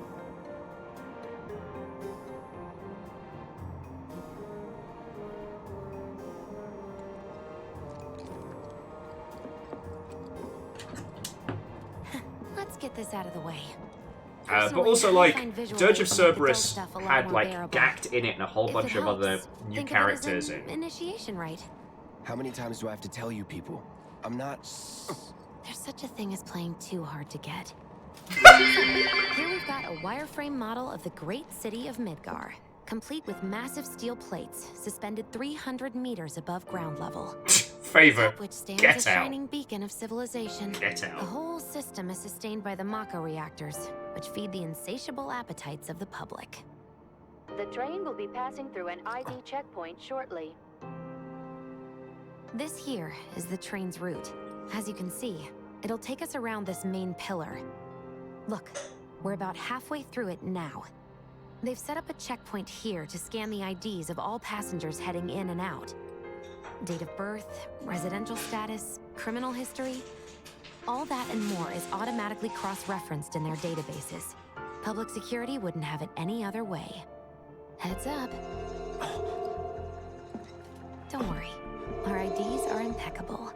Let's get this out of the way. But also, like, Dirge of Cerberus had, like, Gact in it and a whole bunch of other new characters. Initiation rite. How many times do I have to tell you people? I'm not... There's such a thing as playing too hard to get. Here we've got a wireframe model of the great city of Midgar, complete with massive steel plates suspended 300 meters above ground level. Favor, Which stands get a out. shining beacon of civilization. Get out. The whole system is sustained by the Mako reactors, which feed the insatiable appetites of the public. The train will be passing through an ID checkpoint shortly. This here is the train's route. As you can see, it'll take us around this main pillar. Look, we're about halfway through it now. They've set up a checkpoint here to scan the IDs of all passengers heading in and out. Date of birth, residential status, criminal history. All that and more is automatically cross-referenced in their databases. Public security wouldn't have it any other way. Heads up. Don't worry, our IDs are impeccable.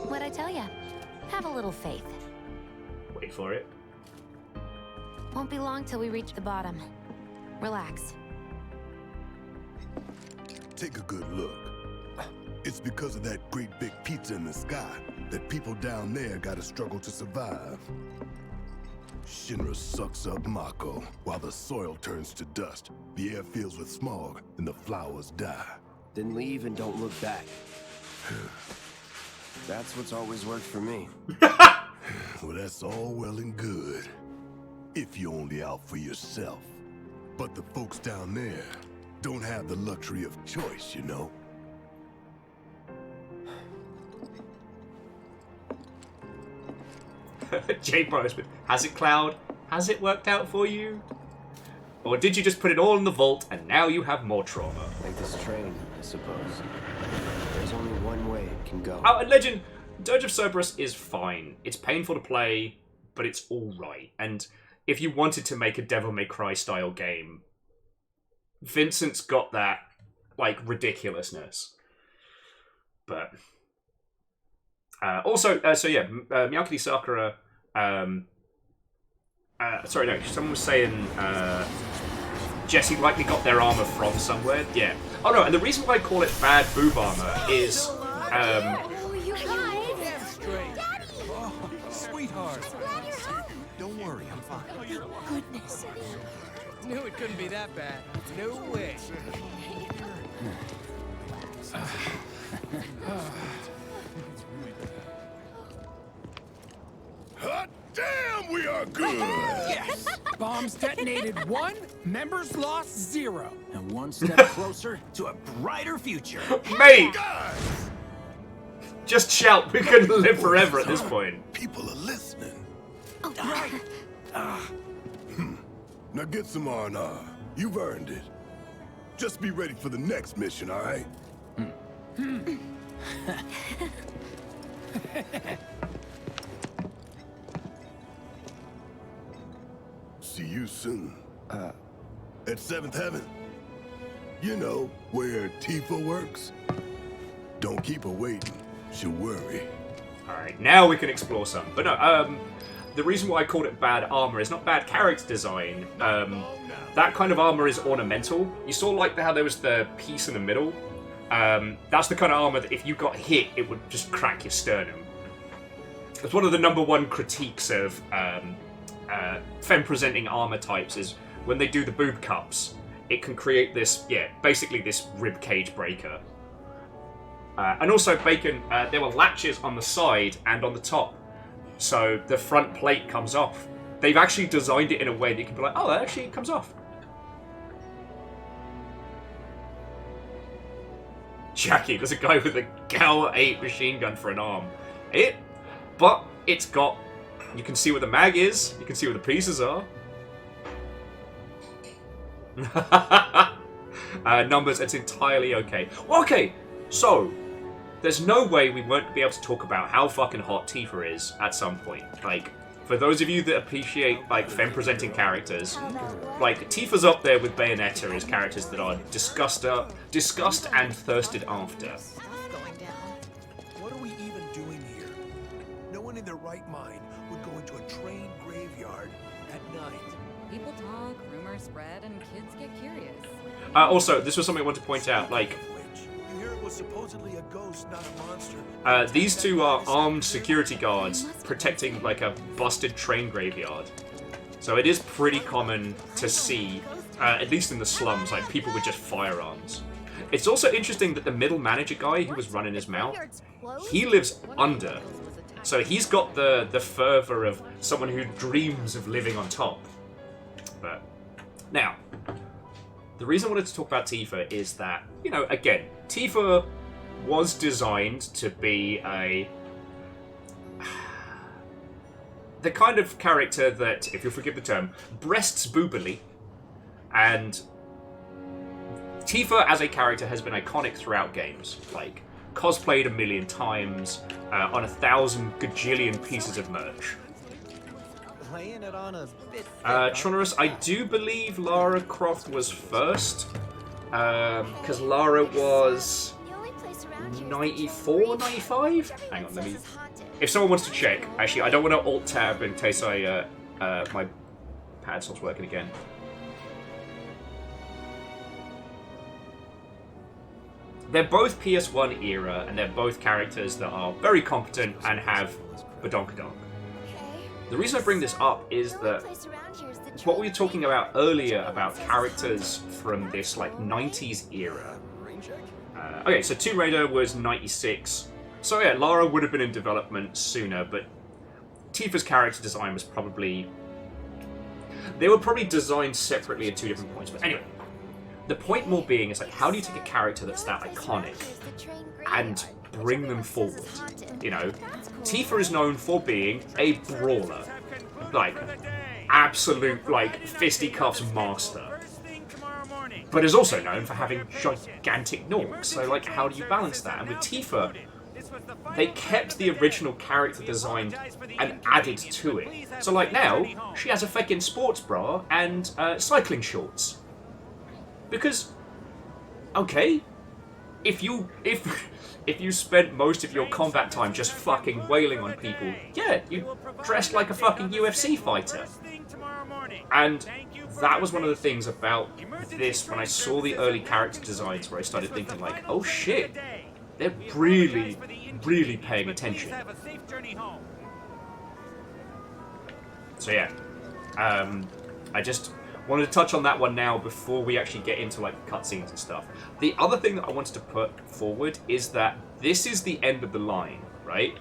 What'd I tell ya? Have a little faith. Wait for it. Won't be long till we reach the bottom. Relax. Take a good look. It's because of that great big pizza in the sky that people down there gotta struggle to survive. Shinra sucks up Mako while the soil turns to dust, the air fills with smog, and the flowers die. Then leave and don't look back. That's what's always worked for me. Well, that's all well and good. If you're only out for yourself. But the folks down there don't have the luxury of choice, you know? J Bros with, has it, Cloud? Has it worked out for you? Or did you just put it all in the vault and now you have more trauma? Like this train, I suppose. There's only one way it can go. Oh, and Legend, Dirge of Cerberus is fine. It's painful to play, but it's alright. And if you wanted to make a Devil May Cry style game, Vincent's got that, like, ridiculousness. But Miyake Sakura. Sorry, no. Someone was saying Jesse likely got their armor from somewhere. Yeah. Oh no, and the reason why I call it bad boob armor is You guys! Daddy! Oh, sweetheart. Glad you're home. Don't worry, I'm fine. Thank goodness. Knew it couldn't be that bad. No way. Hot damn, we are good! Yes! Bombs detonated 1, members lost 0. And one step closer to a brighter future. Mate! Just shout, we can live forever at this point. People are listening. Oh, right. Now get some R&R. You've earned it. Just be ready for the next mission, all right? See you soon. At 7th Heaven. You know, where Tifa works. Don't keep her waiting. She'll worry. Alright, now we can explore some. But no, the reason why I called it bad armor is not bad character design. That kind of armor is ornamental. You saw like how there was the piece in the middle. That's the kind of armor that if you got hit, it would just crack your sternum. It's one of the #1 critiques of femme-presenting armor types is when they do the boob cups, it can create this, basically this rib cage breaker. And also, Bacon, there were latches on the side and on the top, so the front plate comes off. They've actually designed it in a way that you can be like, oh, that actually comes off. Jackie, there's a guy with a Gal 8 machine gun for an arm. But it's got... You can see where the mag is. You can see where the pieces are. Numbers, it's entirely okay. Okay, so... There's no way we won't be able to talk about how fucking hot Tifa is at some point. Like, for those of you that appreciate, like, femme-presenting characters, like, Tifa's up there with Bayonetta as characters that are discussed and thirsted after. What are we even doing here? No one in their right mind would go into a train graveyard at night. People talk, rumors spread, and kids get curious. Also, this was something I wanted to point out, like... You hear it was supposedly a ghost, not a monster. These two are armed security guards protecting, like, a busted train graveyard. So it is pretty common to see, at least in the slums, like, people with just firearms. It's also interesting that the middle manager guy who was running his mouth, he lives under. So he's got the fervor of someone who dreams of living on top. But, now... The reason I wanted to talk about Tifa is that, you know, again, Tifa was designed to be the kind of character that, if you'll forgive the term, breasts boobily. And Tifa as a character has been iconic throughout games. Like, cosplayed 1,000,000 times, on 1,000 gajillion pieces of merch. Laying it on a bit Tronorus, I do believe Lara Croft was first, because Lara was 94, 95? Hang on, let me... If someone wants to check, actually, I don't want to alt-tab in case my pad stops working again. They're both PS1 era, and they're both characters that are very competent and have badonkadonk. The reason I bring this up is that what we were talking about earlier about characters from this, like, 90s era. Okay, so Tomb Raider was 96. So yeah, Lara would have been in development sooner, but Tifa's character design was probably... They were probably designed separately at 2 different points. But anyway, the point more being is, like, how do you take a character that's that iconic and bring them forward? You know, Tifa is known for being a brawler, like absolute, like, fisticuffs master. but is also known for having gigantic norks. So, like, how do you balance that? And with Tifa, they kept the original character design and added to it. So, like, now, she has a fucking sports bra and cycling shorts. Because, okay, if you spent most of your combat time just fucking wailing on people, yeah, you dressed like a fucking UFC fighter. And that was one of the things about this when I saw the early character designs where I started thinking like, oh shit, they're really, really paying attention. So yeah, I just wanted to touch on that one now before we actually get into like cutscenes and stuff. The other thing that I wanted to put forward is that this is the end of the line, right?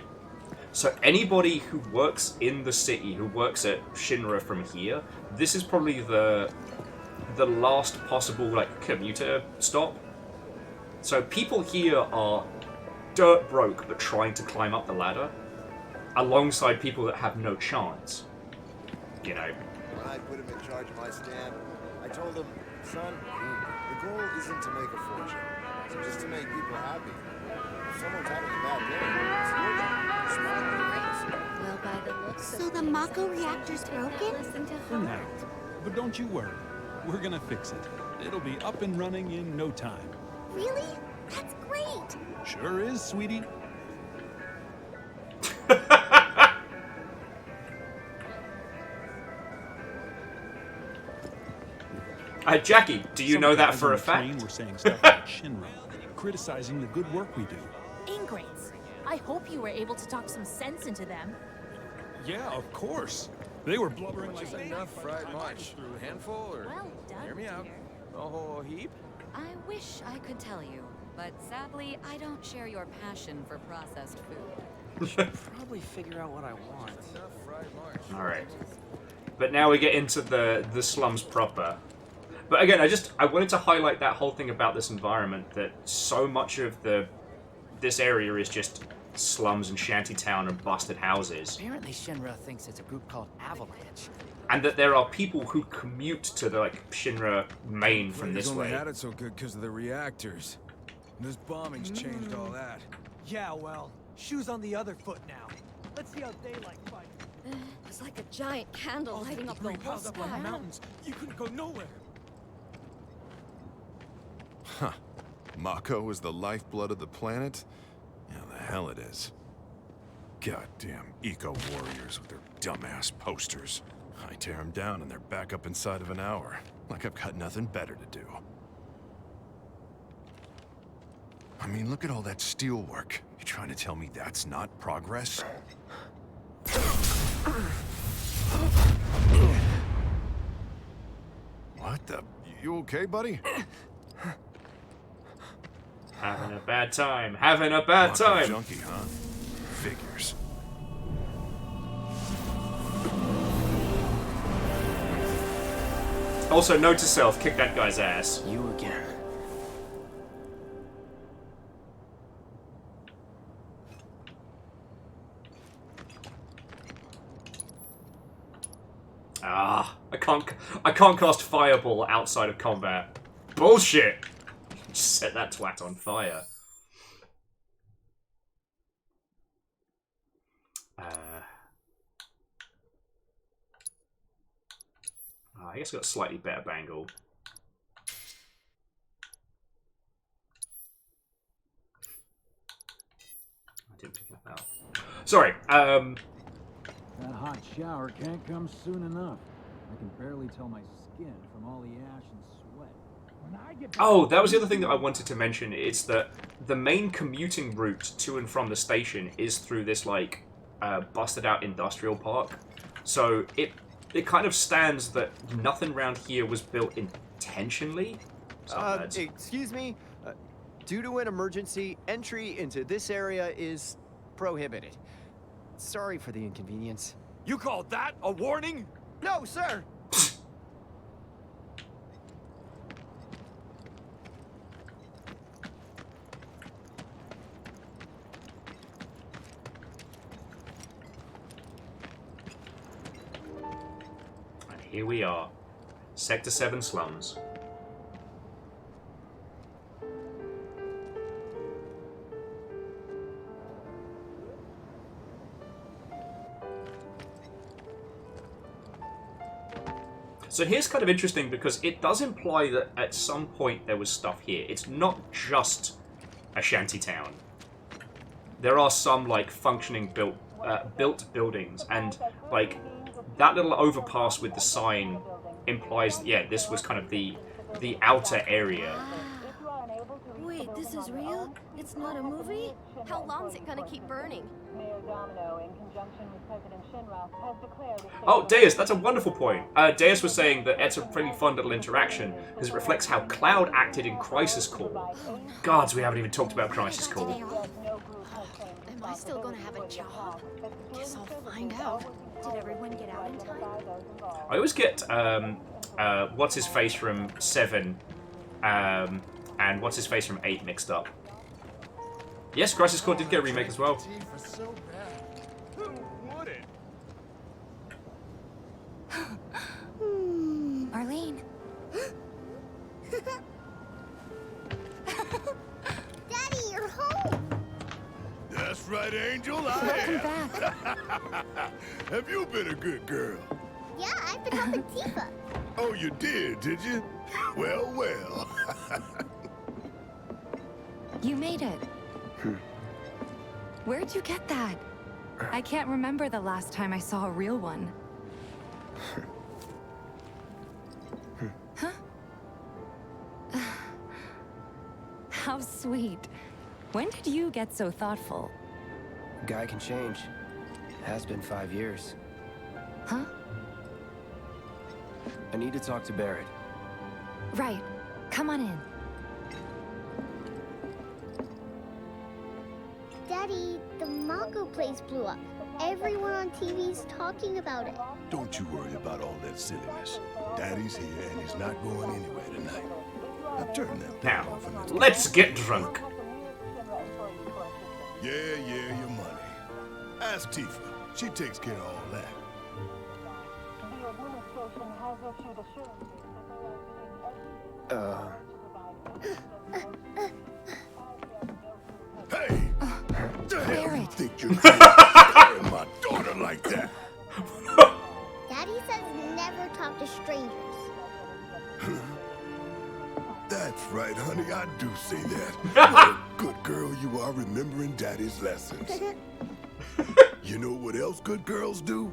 So anybody who works in the city, who works at Shinra from here, this is probably the last possible like commuter stop. So people here are dirt broke but trying to climb up the ladder, alongside people that have no chance. You know. When I put him in charge of my stand, I told him, son, the goal isn't to make a fortune, it's just to make people happy. If someone's having a bad day, it's your job. Well, by the looks so the Mako reactor's broken? For now. But don't you worry. We're gonna fix it. It'll be up and running in no time. Really? That's great! Sure is, sweetie. Jackie, do you know that for a fact? We're saying stuff about Shinra, criticizing the good work we do. Ingrates. I hope you were able to talk some sense into them. Yeah, of course. They were blubbering like enough fried lunch. A handful or Well done, hear me out. A whole heap? I wish I could tell you, but sadly, I don't share your passion for processed food. Should probably figure out what I want. Enough fried lunch. Alright. But now we get into the slums proper. But again, I wanted to highlight that whole thing about this environment, that so much of this area is just slums and shantytown and busted houses. Apparently Shinra thinks it's a group called Avalanche. And that there are people who commute to the like Shinra main from this only way. had it so good because of the reactors. This bombing's changed all that. Yeah, well, shoes on the other foot now. Let's see how they like fighting. It's like a giant candle lighting up the whole piled up on the sky. mountains. You couldn't go nowhere. Huh. Mako is the lifeblood of the planet? Yeah, the hell it is. Goddamn eco-warriors with their dumbass posters. I tear them down and they're back up inside of an hour. Like I've got nothing better to do. I mean, look at all that steel work. You trying to tell me that's not progress? What the? You okay, buddy? Having a bad time. Having a bad time. Junkie, huh? Figures. Also, note to self, kick that guy's ass. You again. I can't cast Fireball outside of combat. Bullshit! Just set that twat on fire. I guess I got a slightly better bangle. I didn't pick that out. Sorry, That hot shower can't come soon enough. I can barely tell my skin from all the ash and sweat. When I get oh, that was the other thing that I wanted to mention. It's that the main commuting route to and from the station is through this, like, busted out industrial park. So it kind of stands that nothing around here was built intentionally. Excuse me? Due to an emergency, entry into this area is prohibited. Sorry for the inconvenience. You call that a warning? No, sir! And here we are. Sector 7 slums. So here's kind of interesting because it does imply that at some point there was stuff here. It's not just a shantytown. There are some like functioning built buildings, and like that little overpass with the sign implies that, yeah, this was kind of the outer area. Wait, this is real? It's not a movie? How long's it gonna keep burning? Oh, Deus, that's a wonderful point. Deus was saying that it's a pretty fun little interaction because it reflects how Cloud acted in Crisis Core. Gods, we haven't even talked about Crisis Core. Am I still gonna have a job? Guess I'll find out. Did everyone get out in time? I always get what's his face from 7 and what's his face from 8 mixed up. Yes, Crisis Core did get a remake as well. Marlene. Daddy, you're home! That's right, Angel, I Welcome am. back. Have you been a good girl? Yeah, I've been helping Tifa. Oh, you did you? Well, well. You made it. Where'd you get that? I can't remember the last time I saw a real one. Huh? How sweet. When did you get so thoughtful? Guy can change. Has been 5 years. Huh? I need to talk to Barrett. Right. Come on in. Daddy, the Mako place blew up. Everyone on TV's talking about it. Don't you worry about all that silliness. Daddy's here and he's not going anywhere tonight. Now turn that thing Now, off and let's get drunk. Yeah, your money. Ask Tifa. She takes care of all that. Hey! The hell you think you're doing? Scaring my daughter like that? Daddy says never talk to strangers. That's right, honey. I do say that. What a good girl you are, remembering Daddy's lessons. You know what else good girls do?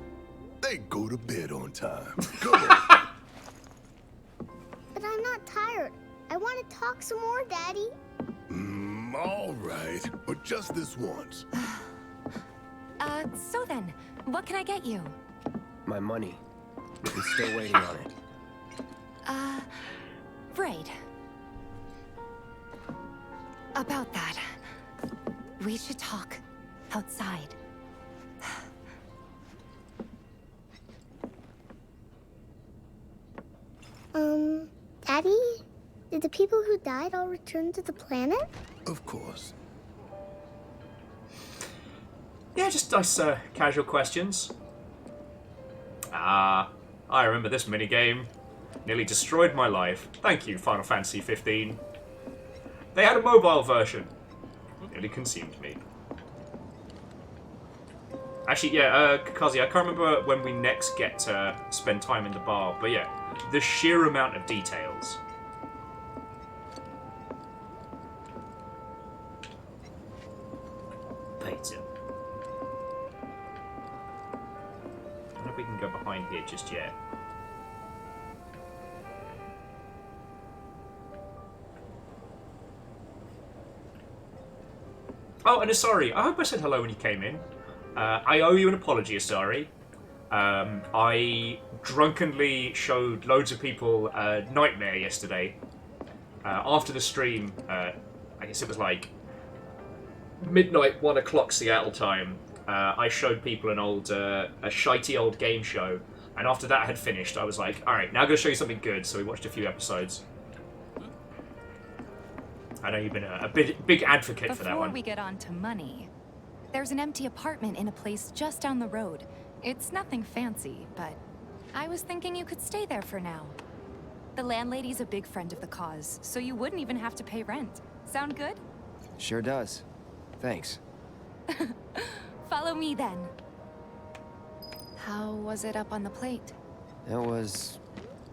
They go to bed on time. Come on. But I'm not tired. I want to talk some more, Daddy. All right, but just this once. So then, what can I get you? My money. He's still waiting on it. Right. About that, we should talk outside. Daddy? Did the people who died all return to the planet? Of course. Yeah, just nice casual questions. I remember this minigame. Nearly destroyed my life. Thank you, Final Fantasy 15. They had a mobile version. Nearly consumed me. Actually, yeah, Kakazi, I can't remember when we next get to spend time in the bar, but yeah, the sheer amount of details. Peter. I don't know if we can go behind here just yet. Oh, and Asari, I hope I said hello when you came in. I owe you an apology, Asari. I drunkenly showed loads of people Nightmare yesterday. After the stream, I guess it was like midnight, 1 o'clock Seattle time. I showed people an old, a shitey old game show, and after that had finished, I was like, all right, now I'm gonna show you something good. So we watched a few episodes. I know you've been a big advocate for that one. Before we get on to money, there's an empty apartment in a place just down the road. It's nothing fancy, but I was thinking you could stay there for now. The landlady's a big friend of the cause, so you wouldn't even have to pay rent. Sound good? Sure does. Thanks. Follow me then. How was it up on the plate? It was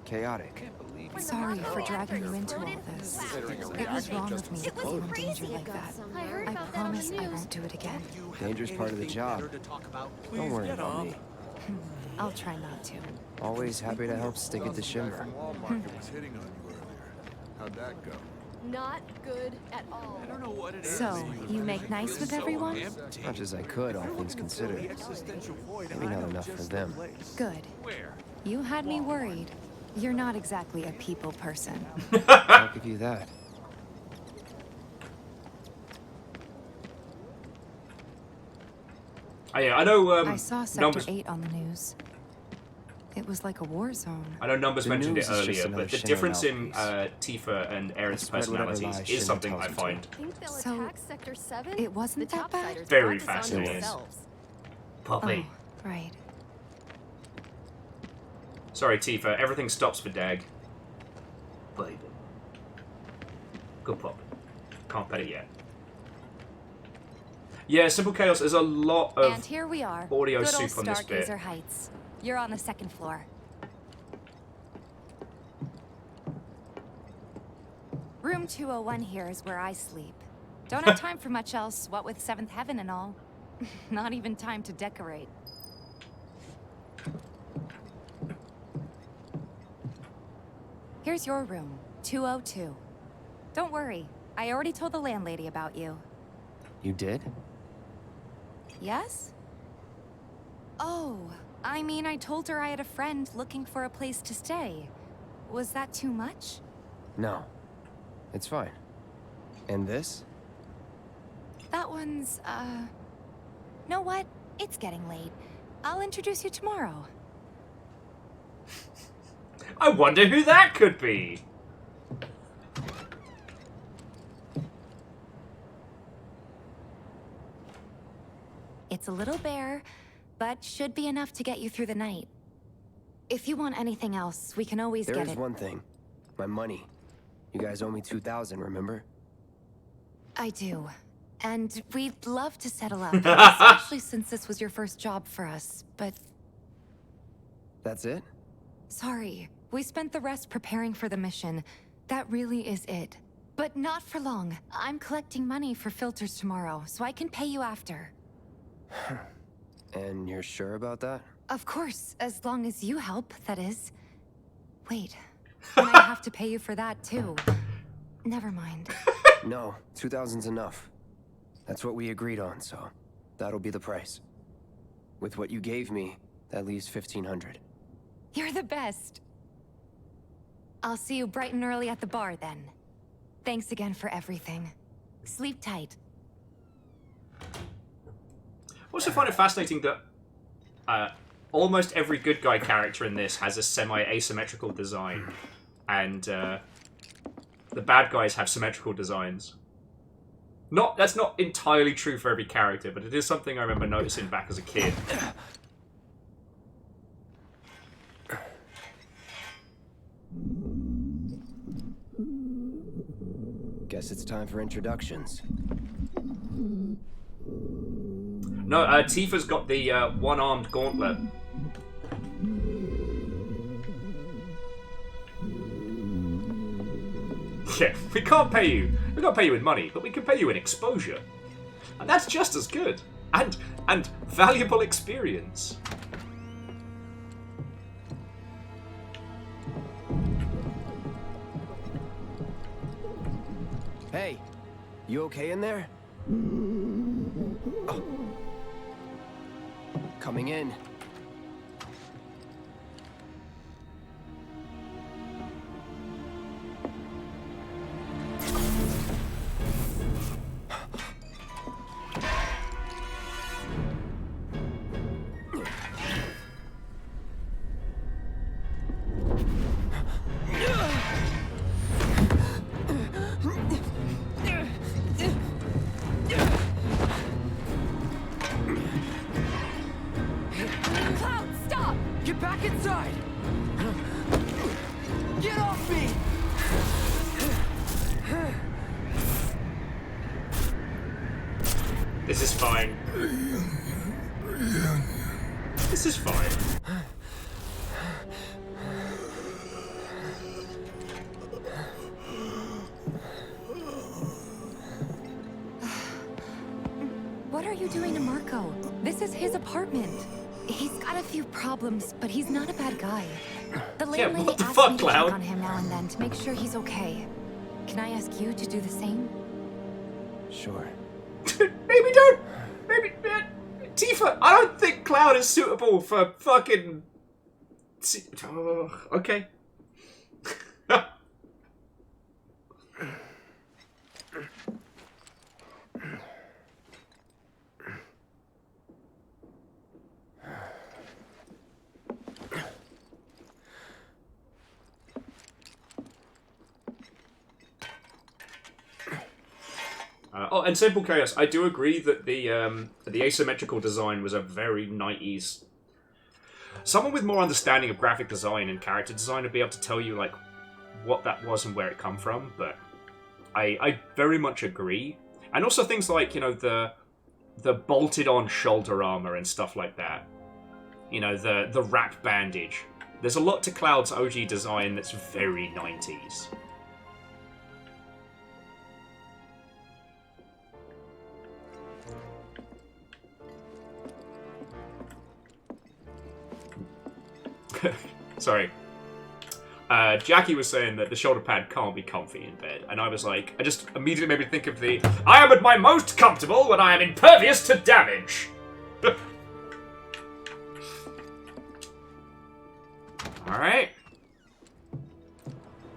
chaotic. Sorry for dragging you into all this. It was wrong of me to put you in danger like that. I promise I won't do it again. Danger's part of the job. Don't worry about me. I'll try not to. Always happy to help stick it to Shimmer. How'd that go? Not good at all. I don't know what it is. So, you make nice with everyone? As much as I could, all things considered. Maybe not enough for them. Good. You had me worried. You're not exactly a people person. I'll give you that. Oh, yeah, I know. I saw Sector 8 on the news. It was like a war zone. I know Numbers The mentioned it news is just earlier, another but the Shinra difference in mouthpiece. Tifa and Eren's Spread whatever personalities lies is Shinra something tells I them to. find So, Sector 7? it wasn't that bad? very fascinating. Poppy. Oh, right. Sorry, Tifa. Everything stops for Dag. Baby. Good puppy. Can't pet it yet. Yeah, Simple Chaos is a lot of And here we are. audio Good old soup on this bit. Stargazer Heights. You're on the second floor. Room 201 here is where I sleep. Don't have time for much else, what with Seventh Heaven and all. Not even time to decorate. Here's your room, 202. Don't worry, I already told the landlady about you. You did? Yes? Oh, I mean, I told her I had a friend looking for a place to stay. Was that too much? No. It's fine. And this? That one's, know what? It's getting late. I'll introduce you tomorrow. I wonder who that could be. It's a little bare, but should be enough to get you through the night. If you want anything else, we can always get it. There is one thing. My money. You guys owe me 2,000, remember? I do. And we'd love to settle up, especially since this was your first job for us, but... That's it? Sorry. We spent the rest preparing for the mission. That really is it. But not for long. I'm collecting money for filters tomorrow, so I can pay you after. And you're sure about that? Of course, as long as you help, that is. Wait, and I have to pay you for that too. Never mind. No, 2,000's enough. That's what we agreed on, so that'll be the price. With what you gave me, that leaves 1,500. You're the best. I'll see you bright and early at the bar then. Thanks again for everything. Sleep tight. I also find it fascinating that almost every good guy character in this has a semi-asymmetrical design, and the bad guys have symmetrical designs. That's not entirely true for every character, but it is something I remember noticing back as a kid. Guess it's time for introductions. No, Tifa's got the one-armed gauntlet. Yeah, we can't pay you. We can't pay you in money, but we can pay you in exposure. And that's just as good. And valuable experience. Hey, you okay in there? Oh. Coming in. This is fine. This is fine. you doing to Marco? This is his apartment. He's got a few problems, but he's not a bad guy. The landlady what the asks fuck, me to Cloud? check on him now and then to make sure he's okay. Can I ask you to do the same? Sure. Maybe don't. Maybe Tifa. I don't think Cloud is suitable for fucking. Oh, okay. Oh, and Simple Chaos, I do agree that the asymmetrical design was a very 90s. Someone with more understanding of graphic design and character design would be able to tell you like what that was and where it come from, but I very much agree. And also things like, you know, the bolted on shoulder armor and stuff like that. You know, the wrap bandage. There's a lot to Cloud's OG design that's very 90s. Sorry. Jackie was saying that the shoulder pad can't be comfy in bed, and I was like, I just immediately made me think of the I am at my most comfortable when I am impervious to damage. Alright.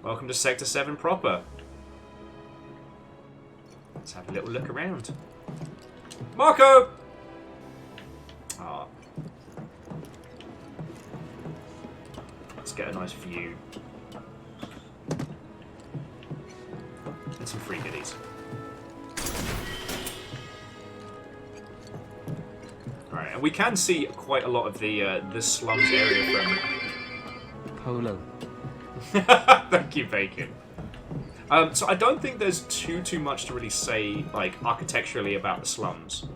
Welcome to Sector 7 proper. Let's have a little look around. Marco! Ah. Let's get a nice view. And some free goodies. Alright, and we can see quite a lot of the slums area from... Polo. Thank you, Bacon. So I don't think there's too much to really say, like, architecturally about the slums.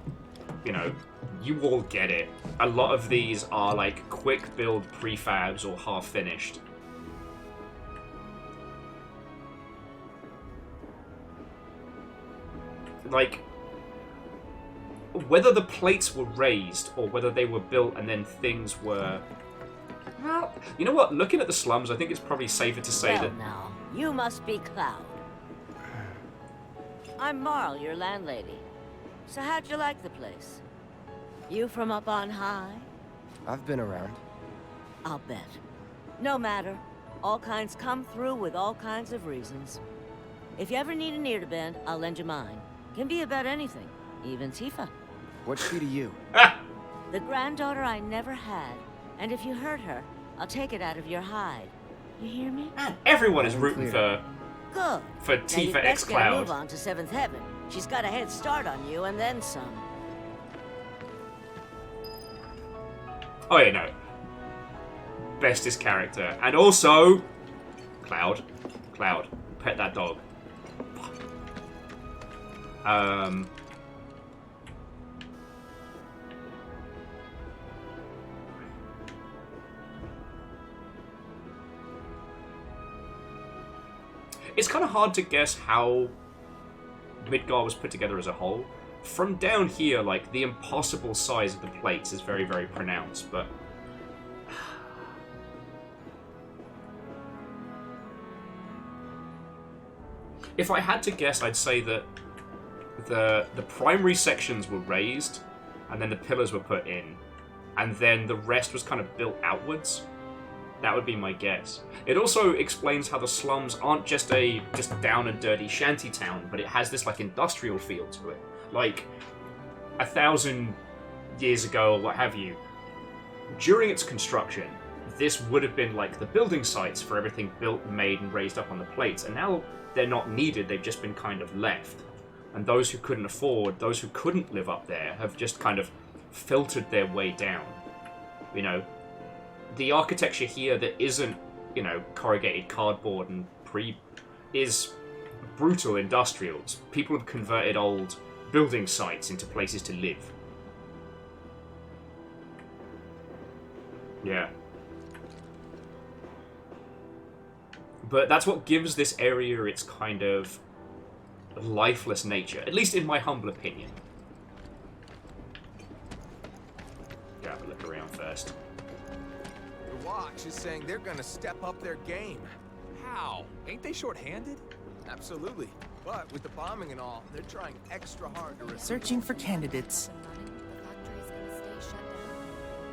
You know, you all get it. A lot of these are, like, quick build prefabs or half-finished. Like, whether the plates were raised or whether they were built and then things were... Well, you know what? Looking at the slums, I think it's probably safer to say that... Now, you must be Cloud. I'm Marl, your landlady. So how'd you like the place? You from up on high? I've been around. I'll bet. No matter. All kinds come through with all kinds of reasons. If you ever need an ear to bend, I'll lend you mine. Can be about anything, even Tifa. What's she to you? The granddaughter I never had. And if you hurt her, I'll take it out of your hide. You hear me? Everyone is rooting for... Good. For Tifa X Cloud. Move on to 7th Heaven. She's got a head start on you, and then some. Oh yeah, no. Bestest character. And also... Cloud. Cloud. Pet that dog. It's kind of hard to guess how Midgar was put together as a whole. From down here, like, the impossible size of the plates is very, very pronounced, but... If I had to guess, I'd say that the primary sections were raised, and then the pillars were put in, and then the rest was kind of built outwards. That would be my guess. It also explains how the slums aren't just a down and dirty shanty town, but it has this like industrial feel to it. Like 1,000 years ago or what have you, during its construction, this would have been like the building sites for everything built, made, and raised up on the plates, and now they're not needed, they've just been kind of left. And those who couldn't afford, those who couldn't live up there, have just kind of filtered their way down. You know, the architecture here that isn't, you know, corrugated cardboard and is brutal industrials. People have converted old building sites into places to live. Yeah. But that's what gives this area its kind of lifeless nature, at least in my humble opinion. Remakes is saying they're gonna step up their game. How? Ain't they short-handed? Absolutely. But with the bombing and all, they're trying extra hard to recruit. Searching for candidates.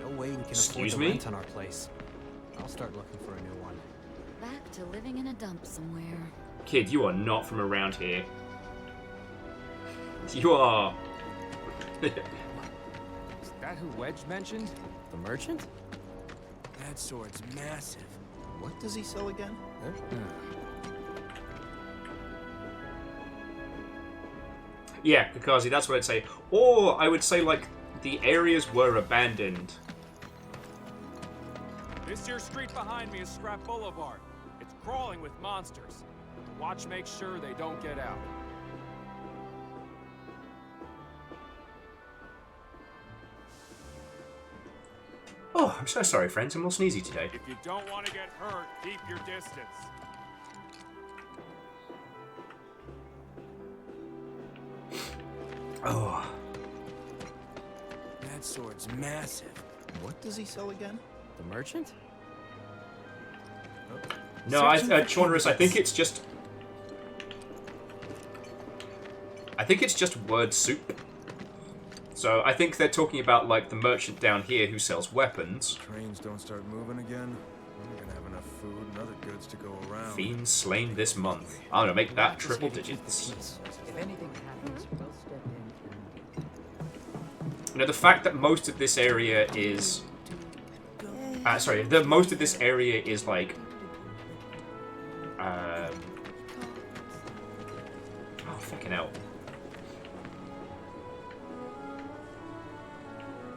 No way we can Excuse afford me? the rent on our place. I'll start looking for a new one. Back to living in a dump somewhere. Kid, you are not from around here. You are. Is that who Wedge mentioned? The merchant? That sword's massive. What does he sell again? Yeah, Kakazi, that's what I'd say. Or I would say, like, the areas were abandoned. This here street behind me is Scrap Boulevard. It's crawling with monsters. Watch make sure they don't get out. Oh, I'm so sorry, friends. I'm all sneezy today. If you don't want to get hurt, keep your distance. Oh. That sword's massive. What does he sell again? The merchant? No, Chaunterus, I think it's just... I think it's just word soup. So I think they're talking about, like, the merchant down here who sells weapons. Trains don't start moving again. We're gonna have enough food and other goods to go around. Fiends slain this month. I'm gonna make that triple digits. If anything happens, we'll step in. You know, the fact that most of this area is... most of this area is, like... Oh, fucking hell.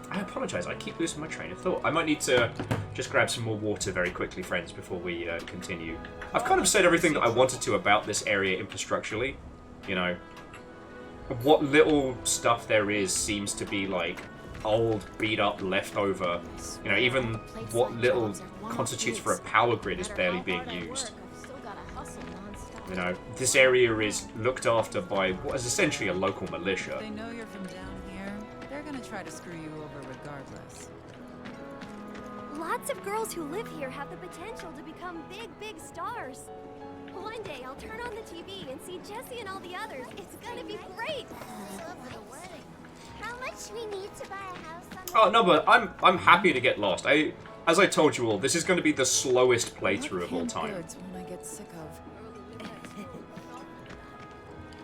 I apologize, I keep losing my train of thought. I might need to just grab some more water very quickly, friends, before we continue. I've kind of said everything that I wanted to about this area infrastructurally. You know, what little stuff there is seems to be, like, old, beat-up, leftover. You know, even what little constitutes for a power grid is barely being used. You know, this area is looked after by what is essentially a local militia. They know you're from down here. They're gonna try to screw you over regardless. Lots of girls who live here have the potential to become big, big stars. One day I'll turn on the TV and see Jesse and all the others. It's gonna be great. How much we need to buy a house on Oh no, but I'm happy to get lost. As I told you all, this is going to be the slowest playthrough of all time. When I get sick of.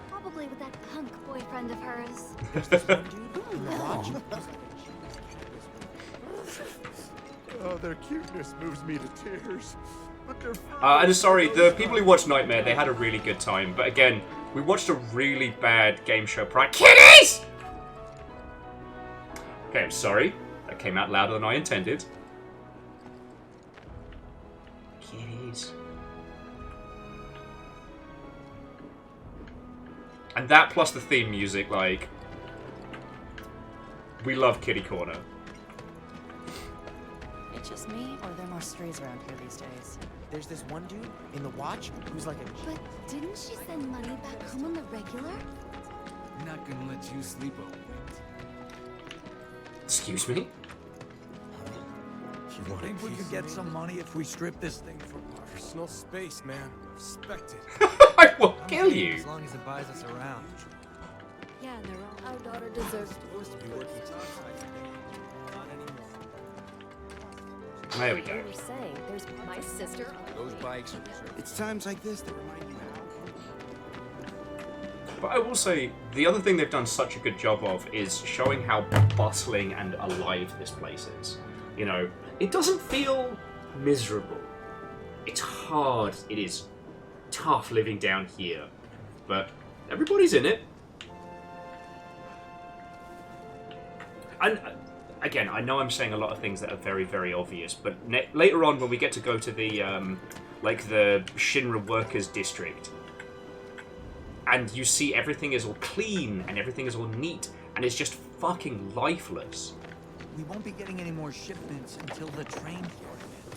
Probably with that punk boyfriend of hers. Oh, their cuteness moves me to tears. But they're And sorry, the people who watched Nightmare, they had a really good time. But again, we watched a really bad game show prior. Kitties! Okay, I'm sorry. That came out louder than I intended. Kitties. And that plus the theme music, like... We love Kitty Corner. It's just me, or are there more strays around here these days? There's this one dude in the watch who's like a... But didn't she send money back home on the regular? Not gonna let you sleep over. Excuse me? You think we could get some money if we strip this thing for Personal space, man. Respect it. I will kill you. As long as it buys us around. Yeah, they're all. Our daughter deserves Supposed to be working There we go. You were saying there's my sister. Those bikes are reserved. It's times like this that remind you But I will say, the other thing they've done such a good job of is showing how bustling and alive this place is. You know, it doesn't feel miserable. It's hard, it is tough living down here, but everybody's in it. And again, I know I'm saying a lot of things that are very, very obvious, but later on when we get to go to the, like the Shinra Workers District, and you see everything is all clean and everything is all neat and it's just fucking lifeless. we won't be getting any more shipments until the train here.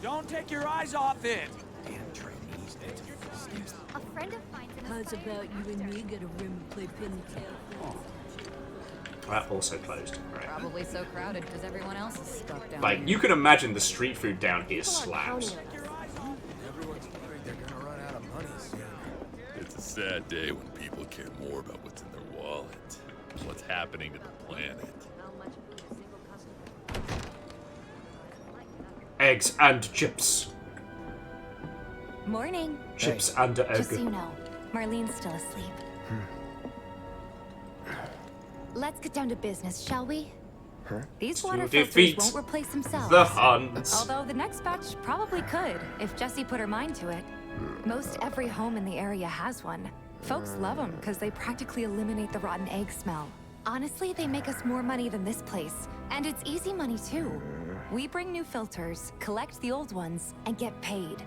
Don't take your eyes off it! Damn train eased into footsteps. A friend of mine's in a How's about you and me get a room to play pin and tail? That also closed. Right. Probably so crowded because everyone else is stuck down Like, here. you can imagine the street food down here slaps. Everyone's worried they're gonna run out of money soon. It's a sad day when people care more about what's in their wallet, what's happening to the planet. Eggs and chips. Morning. Chips and egg. Just so you know, Marlene's still asleep. Let's get down to business, shall we? These water To filters defeat won't replace themselves. the Huns. Although the next batch probably could, if Jessie put her mind to it. Most every home in the area has one. Folks love them because they practically eliminate the rotten egg smell. Honestly, they make us more money than this place. And it's easy money too. We bring new filters, collect the old ones, and get paid.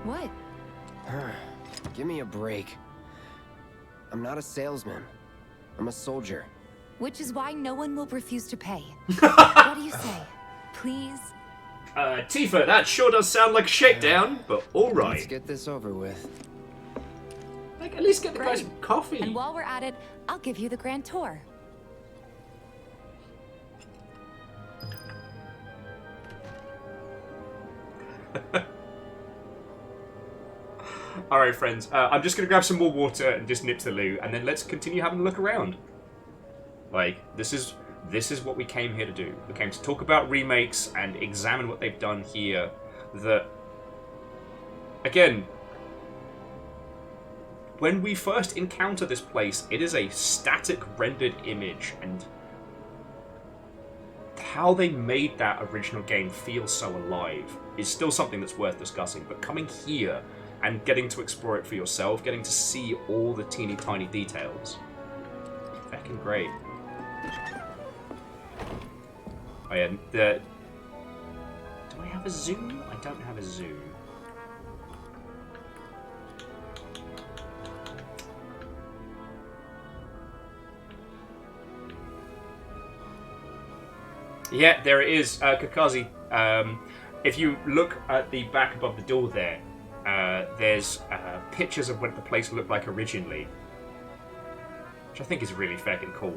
What? Give me a break. I'm not a salesman. I'm a soldier. Which is why no one will refuse to pay. What do you say? Please? Tifa, that sure does sound like a shakedown, but alright. Let's get this over with. Like, at least get the guy some coffee. And while we're at it, I'll give you the grand tour. Alright, friends. I'm just going to grab some more water and just nip to the loo, and then let's continue having a look around. Like, this is what we came here to do. We came to talk about remakes and examine what they've done here. That, again, when we first encounter this place, it is a static rendered image, and how they made that original game feel so alive is still something that's worth discussing. But coming here and getting to explore it for yourself, getting to see all the teeny tiny details, fucking great. Oh yeah, do I have a zoom? I don't have a zoom. Yeah, there it is, Kakazi. If you look at the back above the door there, there's pictures of what the place looked like originally, which I think is really fucking cool.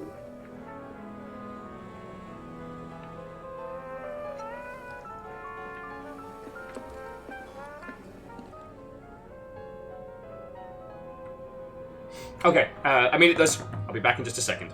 Okay, I mean it does. I'll be back in just a second.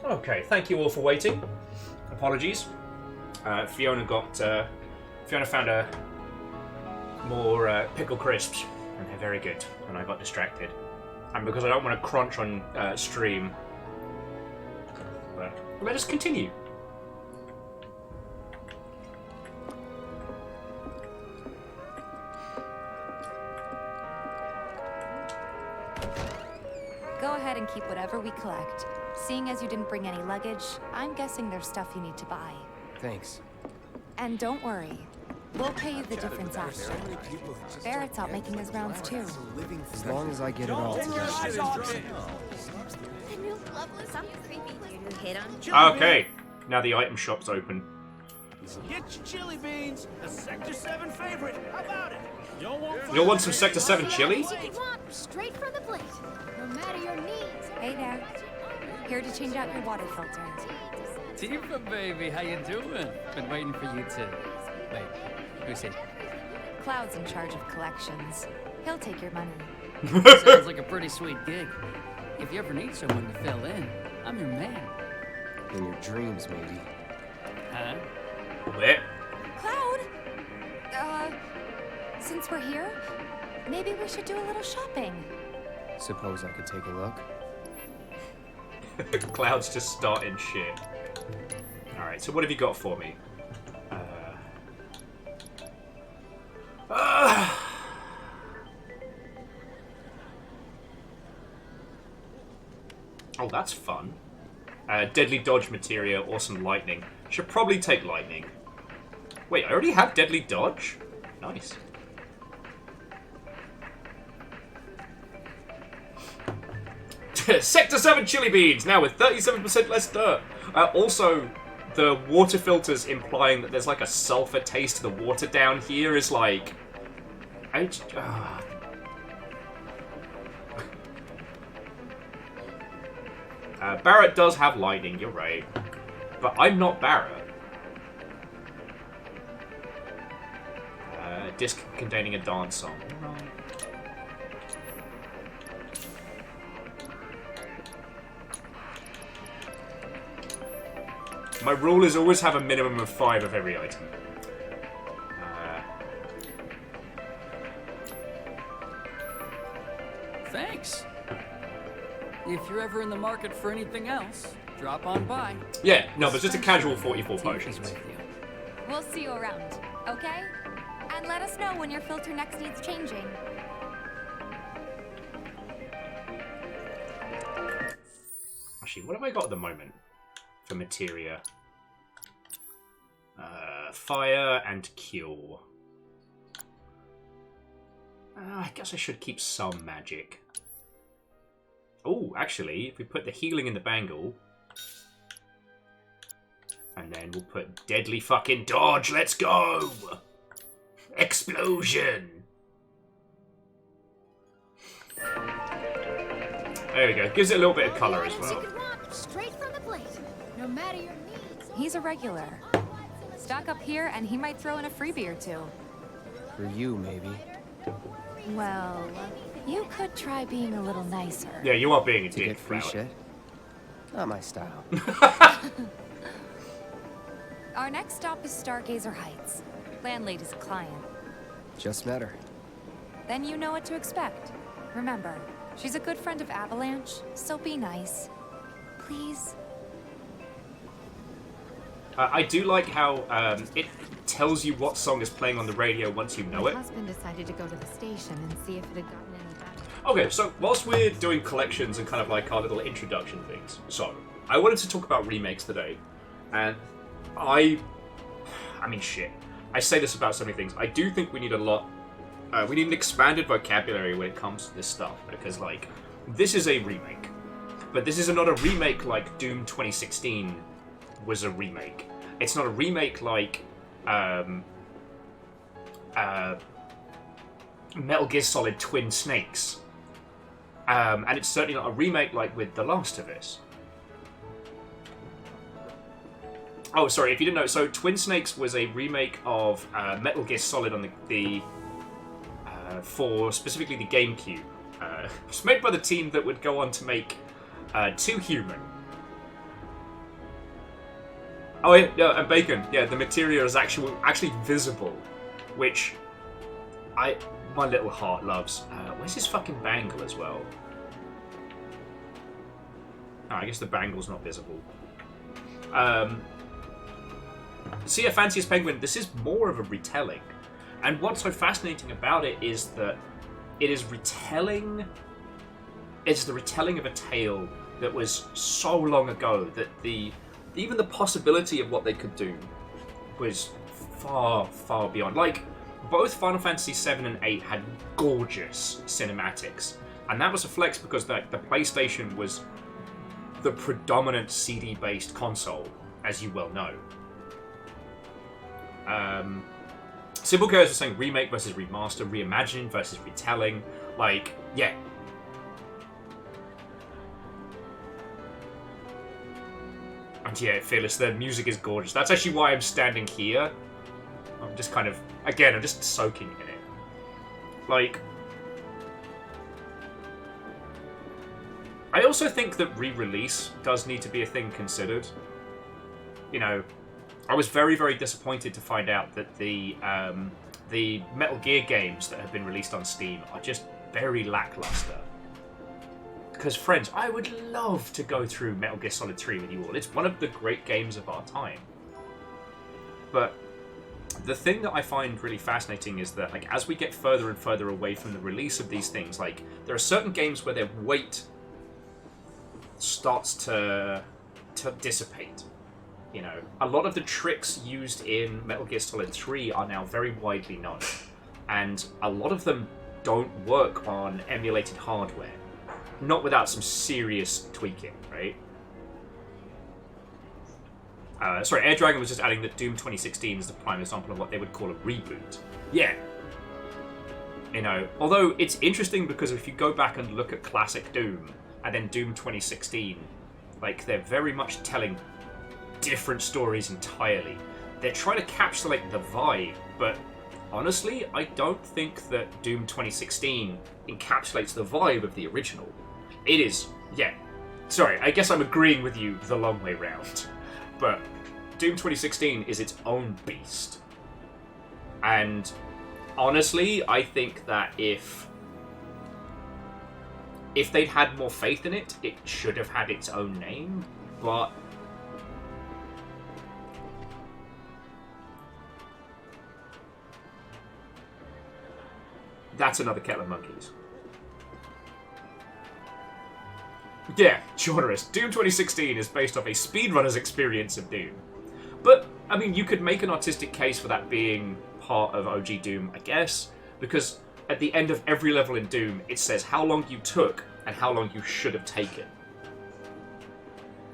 Okay, thank you all for waiting. Apologies. Fiona found a more pickle crisps, and they're very good, and I got distracted. And because I don't want to crunch on stream, but let us continue. Go ahead and keep whatever we collect. Seeing as you didn't bring any luggage, I'm guessing there's stuff you need to buy. Thanks. And don't worry, we'll pay you the difference after. Barrett's out making his rounds too. As long as I get it all together. Okay, now the item shop's open. Get your chili beans, a Sector 7 favorite. How about it? You'll want some Sector 7 chili? Straight from the plate, no matter your needs. Hey there. Here to change out your water filter. Tifa, baby, how you doing? Been waiting for you to... Wait, who's he? Cloud's in charge of collections. He'll take your money. Sounds like a pretty sweet gig. If you ever need someone to fill in, I'm your man. In your dreams, maybe. Huh? Where? Cloud! Since we're here, maybe we should do a little shopping. Suppose I could take a look? Cloud's just starting shit. Alright, so what have you got for me? Oh, that's fun. Deadly dodge materia or some lightning. Should probably take lightning. Wait, I already have deadly dodge? Nice. Sector 7 chili beans, now with 37% less dirt. Also, the water filters implying that there's like a sulfur taste to the water down here is like... Barrett does have lightning, you're right. But I'm not Barrett. Disc containing a dance song. My rule is always have a minimum of 5 of every item. Thanks. If you're ever in the market for anything else, drop on by. Yeah, no, but just a casual 44 potions. We'll see you around, okay? And let us know when your filter next needs changing. Actually, what have I got at the moment for materia? Fire and cure. I guess I should keep some magic. Oh, actually, if we put the healing in the bangle, and then we'll put deadly fucking dodge. Let's go! Explosion! There we go. Gives it a little bit of color as well. Straight from the plate, no matter your needs. He's a regular. Stock up here and he might throw in a freebie or two. For you, maybe. Well, you could try being a little nicer. Yeah, you are being a to dick. Get free shit? Not my style. Our next stop is Stargazer Heights. Landlady's client. Just met her. Then you know what to expect. Remember, she's a good friend of Avalanche, so be nice. Please. I do like how it tells you what song is playing on the radio once you know it. My husband decided to go to the station and see if it had gotten any better. Okay, so whilst we're doing collections and kind of like our little introduction things, so I wanted to talk about remakes today, and I mean shit. I say this about so many things. I do think we need a lot. We need an expanded vocabulary when it comes to this stuff, because like this is a remake, but this is not a remake like Doom 2016 was a remake. It's not a remake like Metal Gear Solid Twin Snakes. And it's certainly not a remake like with The Last of Us. Oh, sorry, if you didn't know, so Twin Snakes was a remake of Metal Gear Solid on the for specifically the GameCube. It was made by the team that would go on to make 2 Human. Oh yeah, and bacon. Yeah, the materia is actually visible, which my little heart loves. Where's his fucking bangle as well? Oh, I guess the bangle's not visible. See, a Fanciest Penguin, this is more of a retelling. And what's so fascinating about it is that it is retelling... It's the retelling of a tale that was so long ago that even the possibility of what they could do was far, far beyond. Like, both Final Fantasy 7 and 8 had gorgeous cinematics. And that was a flex because the PlayStation was the predominant CD-based console, as you well know. Simple Chaos was saying remake versus remaster, reimagining versus retelling. Like, yeah. And yeah, Fearless, the music is gorgeous. That's actually why I'm standing here. I'm just kind of, again, I'm just soaking in it. Like, I also think that re-release does need to be a thing considered. You know, I was very, very disappointed to find out that the Metal Gear games that have been released on Steam are just very lackluster. Because, friends, I would love to go through Metal Gear Solid 3 with you all. It's one of the great games of our time. But the thing that I find really fascinating is that, like, as we get further and further away from the release of these things, like, there are certain games where their weight starts to dissipate. You know, a lot of the tricks used in Metal Gear Solid 3 are now very widely known. And a lot of them don't work on emulated hardware. Not without some serious tweaking, right? Sorry, Air Dragon was just adding that Doom 2016 is the prime example of what they would call a reboot. Yeah. You know, although it's interesting because if you go back and look at classic Doom and then Doom 2016, like, they're very much telling different stories entirely. They're trying to capture, like, the vibe, but honestly, I don't think that Doom 2016 encapsulates the vibe of the original. It is, yeah. Sorry, I guess I'm agreeing with you the long way round. But Doom 2016 is its own beast. And honestly, I think that if they'd had more faith in it, it should have had its own name. But that's another kettle of monkeys. Yeah, Genreist. Doom 2016 is based off a speedrunner's experience of Doom. But, I mean, you could make an artistic case for that being part of OG Doom, I guess, because at the end of every level in Doom, it says how long you took and how long you should have taken.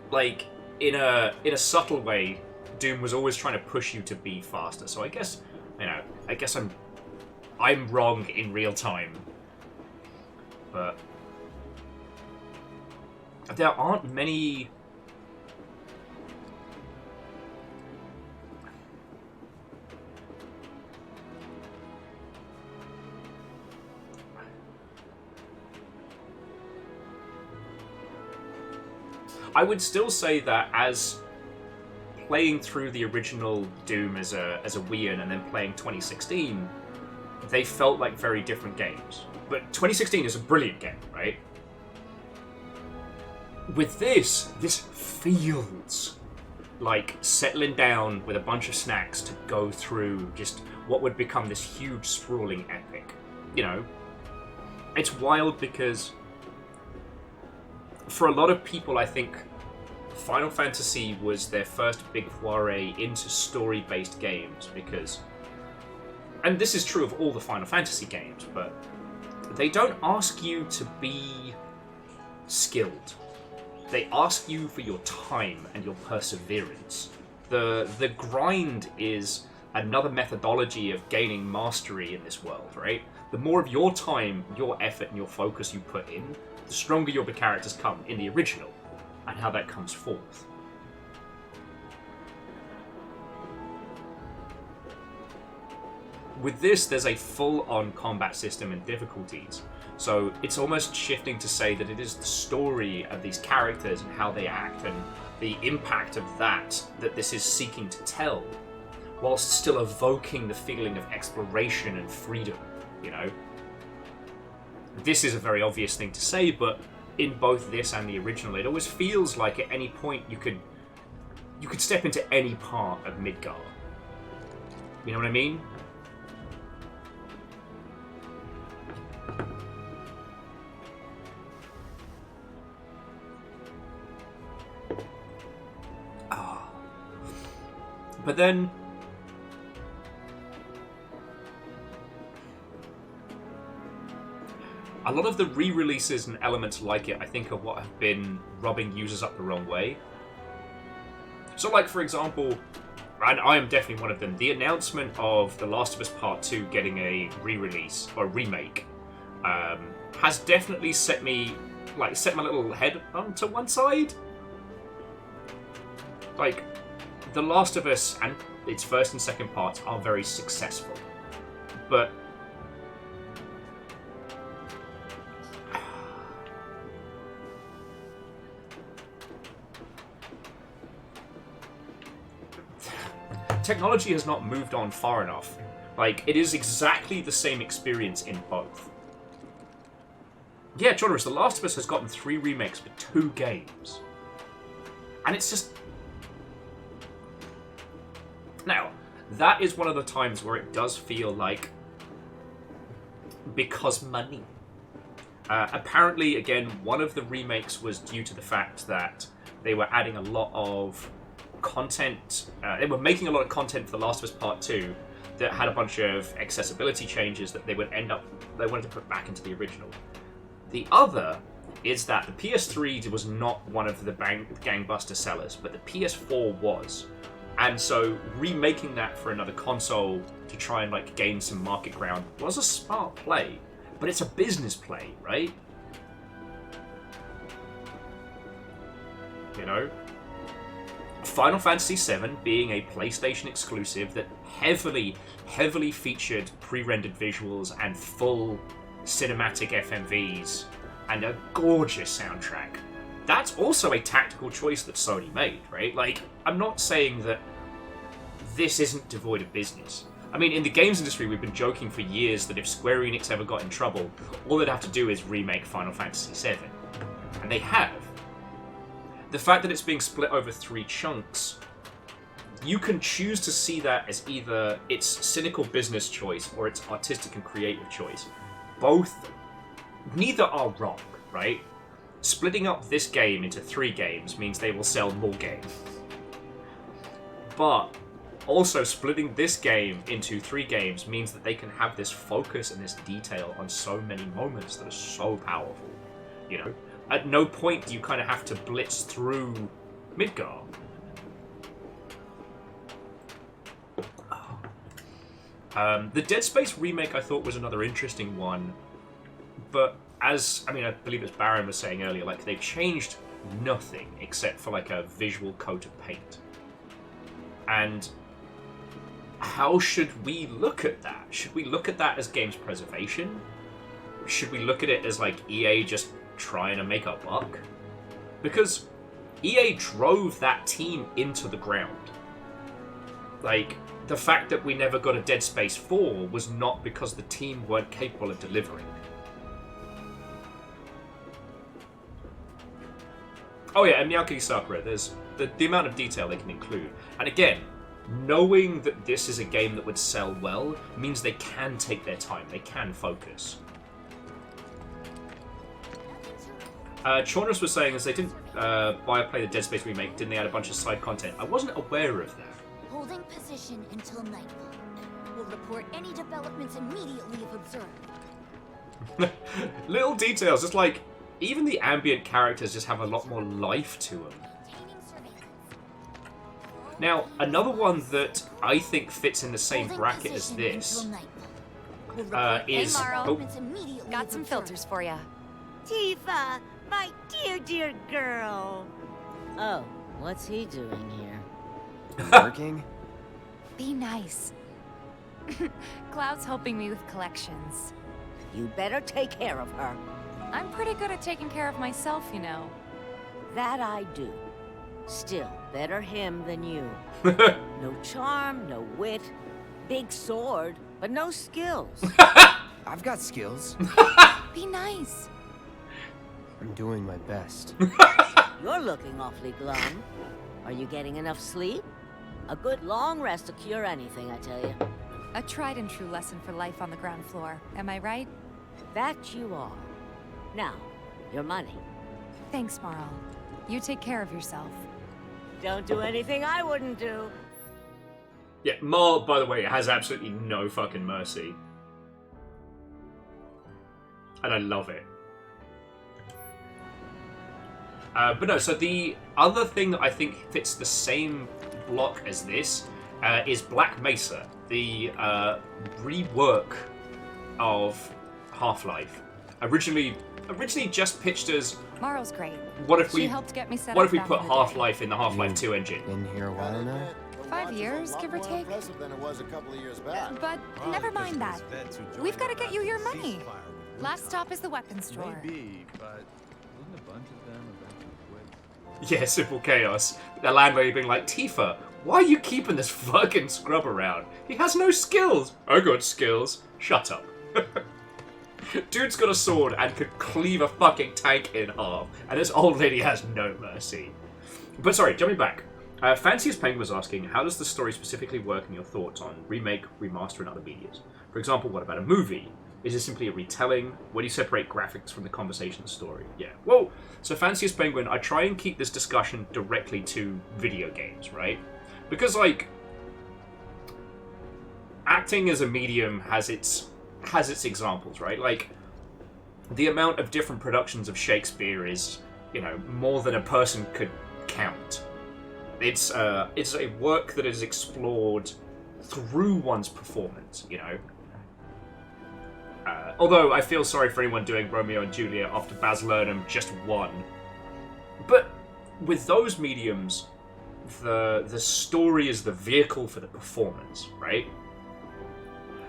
Like, in a subtle way, Doom was always trying to push you to be faster. So I guess, you know, I guess I'm wrong in real time. But there aren't many... I would still say that as playing through the original Doom as a Wiian and then playing 2016, they felt like very different games. But 2016 is a brilliant game, right? With this feels like settling down with a bunch of snacks to go through just what would become this huge sprawling epic. You know, it's wild because for a lot of people, I think Final Fantasy was their first big foray into story-based games because, and this is true of all the Final Fantasy games, but they don't ask you to be skilled. They ask you for your time and your perseverance. The grind is another methodology of gaining mastery in this world, right? The more of your time, your effort, and your focus you put in, the stronger your characters come in the original, and how that comes forth. With this, there's a full-on combat system and difficulties. So it's almost shifting to say that it is the story of these characters and how they act and the impact of that this is seeking to tell, whilst still evoking the feeling of exploration and freedom, you know? This is a very obvious thing to say, but in both this and the original, it always feels like at any point you could step into any part of Midgar. You know what I mean? But then a lot of the re-releases and elements like it, I think, are what have been rubbing users up the wrong way. So, like, for example, and I am definitely one of them, the announcement of The Last of Us Part 2 getting a re-release, or remake, has definitely set my little head onto one side. Like, The Last of Us and its first and second parts are very successful, but technology has not moved on far enough. Like, it is exactly the same experience in both. Yeah, Jonas, The Last of Us has gotten 3 remakes for 2 games. And it's just... Now, that is one of the times where it does feel like... because money. Apparently, again, one of the remakes was due to the fact that they were adding a lot of content. They were making a lot of content for The Last of Us Part 2 that had a bunch of accessibility changes that they wanted to put back into the original. The other is that the PS3 was not one of the gangbuster sellers, but the PS4 was. And so remaking that for another console to try and like gain some market ground was a smart play, but it's a business play, right? You know? Final Fantasy VII being a PlayStation exclusive that heavily featured pre-rendered visuals and full cinematic FMVs and a gorgeous soundtrack. That's also a tactical choice that Sony made, right? Like, I'm not saying that this isn't devoid of business. I mean, in the games industry, we've been joking for years that if Square Enix ever got in trouble, all they'd have to do is remake Final Fantasy VII. And they have. The fact that it's being split over 3 chunks, you can choose to see that as either its cynical business choice or its artistic and creative choice. Neither are wrong, right? Splitting up this game into 3 games means they will sell more games. But also splitting this game into 3 games means that they can have this focus and this detail on so many moments that are so powerful. You know, at no point do you kind of have to blitz through Midgar. The Dead Space remake I thought was another interesting one, but I believe as Baron was saying earlier, like, they've changed nothing except for like a visual coat of paint. And how should we look at that? Should we look at that as games preservation? Should we look at it as like EA just trying to make a buck? Because EA drove that team into the ground. Like, the fact that we never got a Dead Space 4 was not because the team weren't capable of delivering. Oh yeah, and Miyake Sakura, there's the amount of detail they can include. And again, knowing that this is a game that would sell well means they can take their time, they can focus. Chornus was saying, as they didn't play the Dead Space remake, didn't they add a bunch of side content? I wasn't aware of that. Holding position until nightfall. We'll report any developments immediately if observed. Little details, just like, even the ambient characters just have a lot more life to them. Now, another one that I think fits in the same bracket as this is... Hey, Marl. Got some filters for ya. Tifa, my dear girl. Oh, what's he doing here? Working? Be nice. Cloud's helping me with collections. You better take care of her. I'm pretty good at taking care of myself, you know. That I do. Still, better him than you. No charm, no wit. Big sword, but no skills. I've got skills. Be nice. I'm doing my best. You're looking awfully glum. Are you getting enough sleep? A good long rest will cure anything, I tell you. A tried and true lesson for life on the ground floor. Am I right? That you are. Now, your money. Thanks, Marl. You take care of yourself. Don't do anything I wouldn't do. Yeah, Marl, by the way, has absolutely no fucking mercy. And I love it. But no, so the other thing that I think fits the same block as this is Black Mesa, the rework of Half-Life. Originally just pitched as... Marl's great. What if we helped get me set What up if we back put in the Half-Life in the Half-Life 2 engine? Been here a while now? 5 years, give or take. Impressive than it was a couple of years back. But never mind that. We've got to get you your money. Last stop is the weapons store. Maybe, but wouldn't a bunch of them eventually quit? Yeah, simple chaos. The landlady being like, Tifa, why are you keeping this fucking scrub around? He has no skills. I got skills. Shut up. Dude's got a sword and could cleave a fucking tank in half, and this old lady has no mercy. But sorry, jumping back. Fanciest Penguin was asking, how does the story specifically work in your thoughts on remake, remaster, and other medias? For example, what about a movie? Is it simply a retelling? Where do you separate graphics from the conversation and story? Yeah. Well, so Fanciest Penguin, I try and keep this discussion directly to video games, right? Because, like, acting as a medium has its examples, right? Like, the amount of different productions of Shakespeare is, you know, more than a person could count. It's a work that is explored through one's performance, you know? Although I feel sorry for anyone doing Romeo and Juliet after Baz Luhrmann just won. But with those mediums, the story is the vehicle for the performance, right?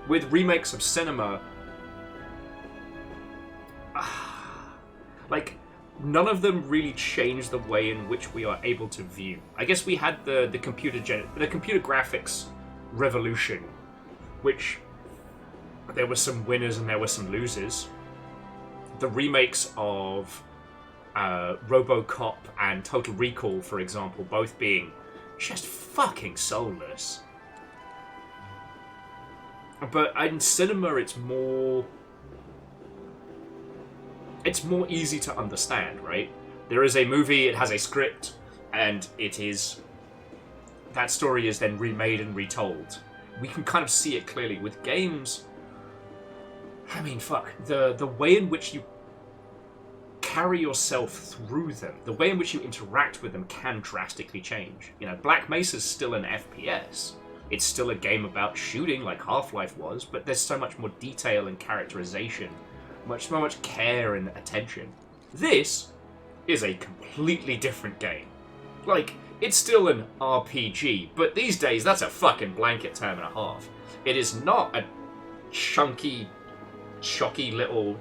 With remakes of cinema, like, none of them really change the way in which we are able to view. I guess we had the computer graphics revolution, which there were some winners and there were some losers. The remakes of RoboCop and Total Recall, for example, both being just fucking soulless. But in cinema, it's more easy to understand, right? There is a movie, it has a script, and that story is then remade and retold. We can kind of see it clearly. With games, I mean, fuck, the way in which you carry yourself through them, the way in which you interact with them can drastically change. You know, Black Mesa's still an FPS. It's still a game about shooting like Half-Life was, but there's so much more detail and characterization, so much care and attention. This is a completely different game. Like, it's still an RPG, but these days that's a fucking blanket term and a half. It is not a chunky, shocky little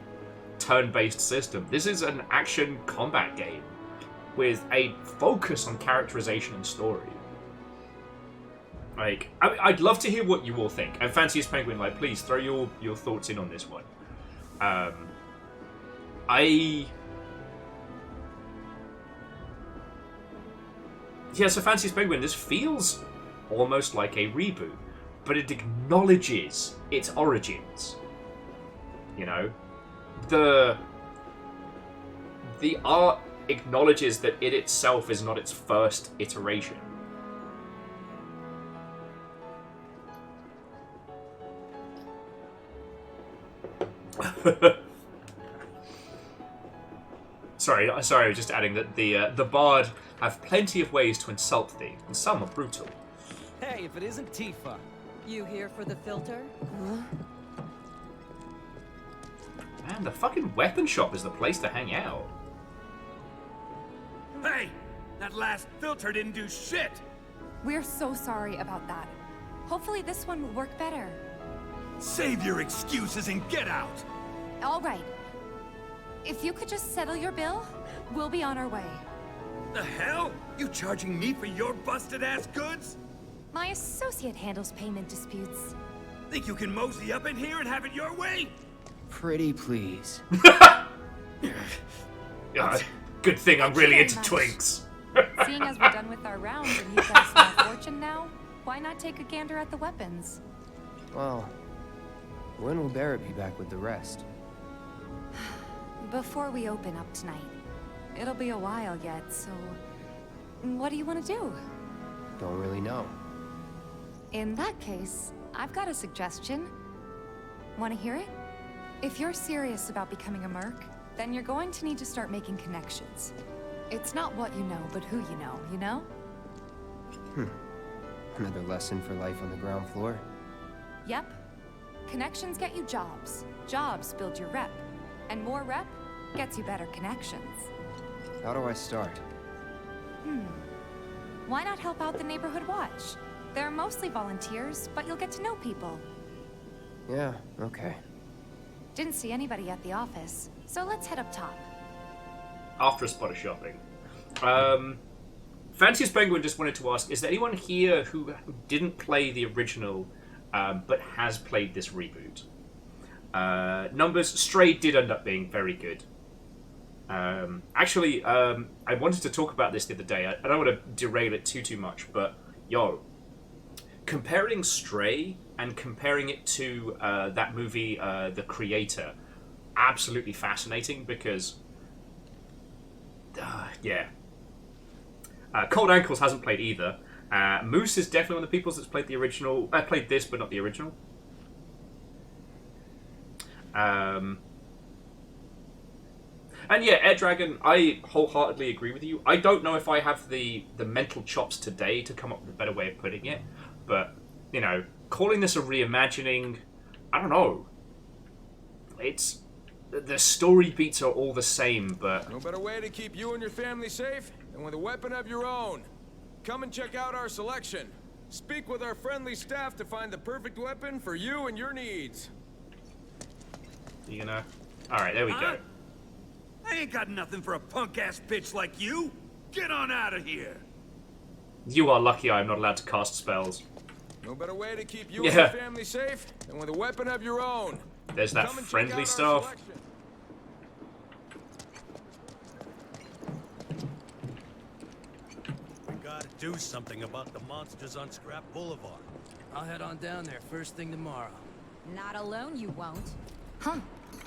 turn-based system. This is an action combat game with a focus on characterization and story. Like, I'd love to hear what you all think. And Fanciest Penguin, like, please throw your thoughts in on this one. So Fanciest Penguin, this feels almost like a reboot, but it acknowledges its origins. You know? The art acknowledges that it itself is not its first iteration. Sorry, I was just adding that the bard have plenty of ways to insult thee, and some are brutal. Hey, if it isn't Tifa. You here for the filter? Man, the fucking weapon shop is the place to hang out. Hey! That last filter didn't do shit! We're so sorry about that. Hopefully this one will work better. Save your excuses and get out! All right. If you could just settle your bill, we'll be on our way. The hell? You charging me for your busted-ass goods? My associate handles payment disputes. Think you can mosey up in here and have it your way? Pretty please. Good thing I'm really into twinks. Seeing as we're done with our rounds and you've got a small fortune now, why not take a gander at the weapons? Well, when will Barrett be back with the rest? Before we open up tonight. It'll be a while yet, so... What do you want to do? Don't really know. In that case, I've got a suggestion. Want to hear it? If you're serious about becoming a merc, then you're going to need to start making connections. It's not what you know, but who you know? Another lesson for life on the ground floor. Yep. Connections get you jobs. Jobs build your rep. And more rep gets you better connections. How do I start? Why not help out the Neighborhood Watch? They're mostly volunteers, but you'll get to know people. Yeah, okay. Didn't see anybody at the office, so let's head up top. After a spot of shopping. Fanciest Penguin just wanted to ask, is there anyone here who didn't play the original, but has played this reboot? Numbers, Stray did end up being very good. Actually, I wanted to talk about this the other day. I don't want to derail it too much, but yo, comparing Stray and comparing it to that movie, The Creator, absolutely fascinating because, yeah. Cold Ankles hasn't played either. Moose is definitely one of the people that's played the original. Played this, but not the original. And yeah, Air Dragon, I wholeheartedly agree with you. I don't know if I have the mental chops today to come up with a better way of putting it, but, you know, calling this a reimagining, I don't know. It's... The story beats are all the same, but... No better way to keep you and your family safe than with a weapon of your own. Come and check out our selection. Speak with our friendly staff to find the perfect weapon for you and your needs. You gonna... Alright, there we go. I ain't got nothing for a punk-ass bitch like you. Get on out of here. You are lucky I am not allowed to cast spells. No better way to keep you and your family safe than with a weapon of your own. There's that friendly stuff. We gotta do something about the monsters on Scrap Boulevard. I'll head on down there first thing tomorrow. Not alone, you won't. Huh.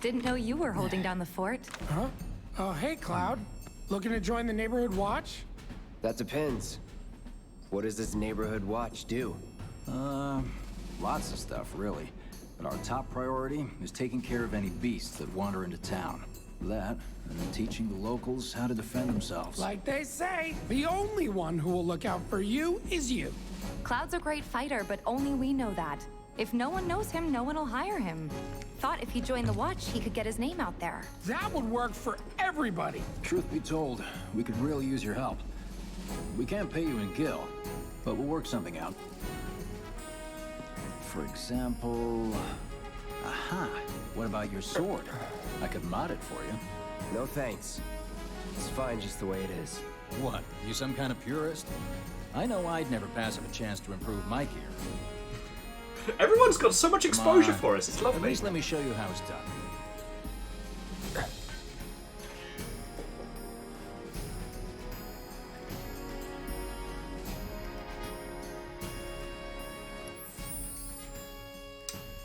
Didn't know you were holding down the fort. Huh? Oh, hey, Cloud. Looking to join the Neighborhood Watch? That depends. What does this Neighborhood Watch do? Lots of stuff, really. But our top priority is taking care of any beasts that wander into town. That, and then teaching the locals how to defend themselves. Like they say, the only one who will look out for you is you. Cloud's a great fighter, but only we know that. If no one knows him, no one will hire him. Thought if he joined the Watch, he could get his name out there. That would work for everybody. Truth be told, we could really use your help. We can't pay you in gil, but we'll work something out. For example... Aha! What about your sword? I could mod it for you. No thanks. It's fine just the way it is. What? You some kind of purist? I know I'd never pass up a chance to improve my gear. Everyone's got so much exposure for us. It's lovely. At least let me show you how it's done.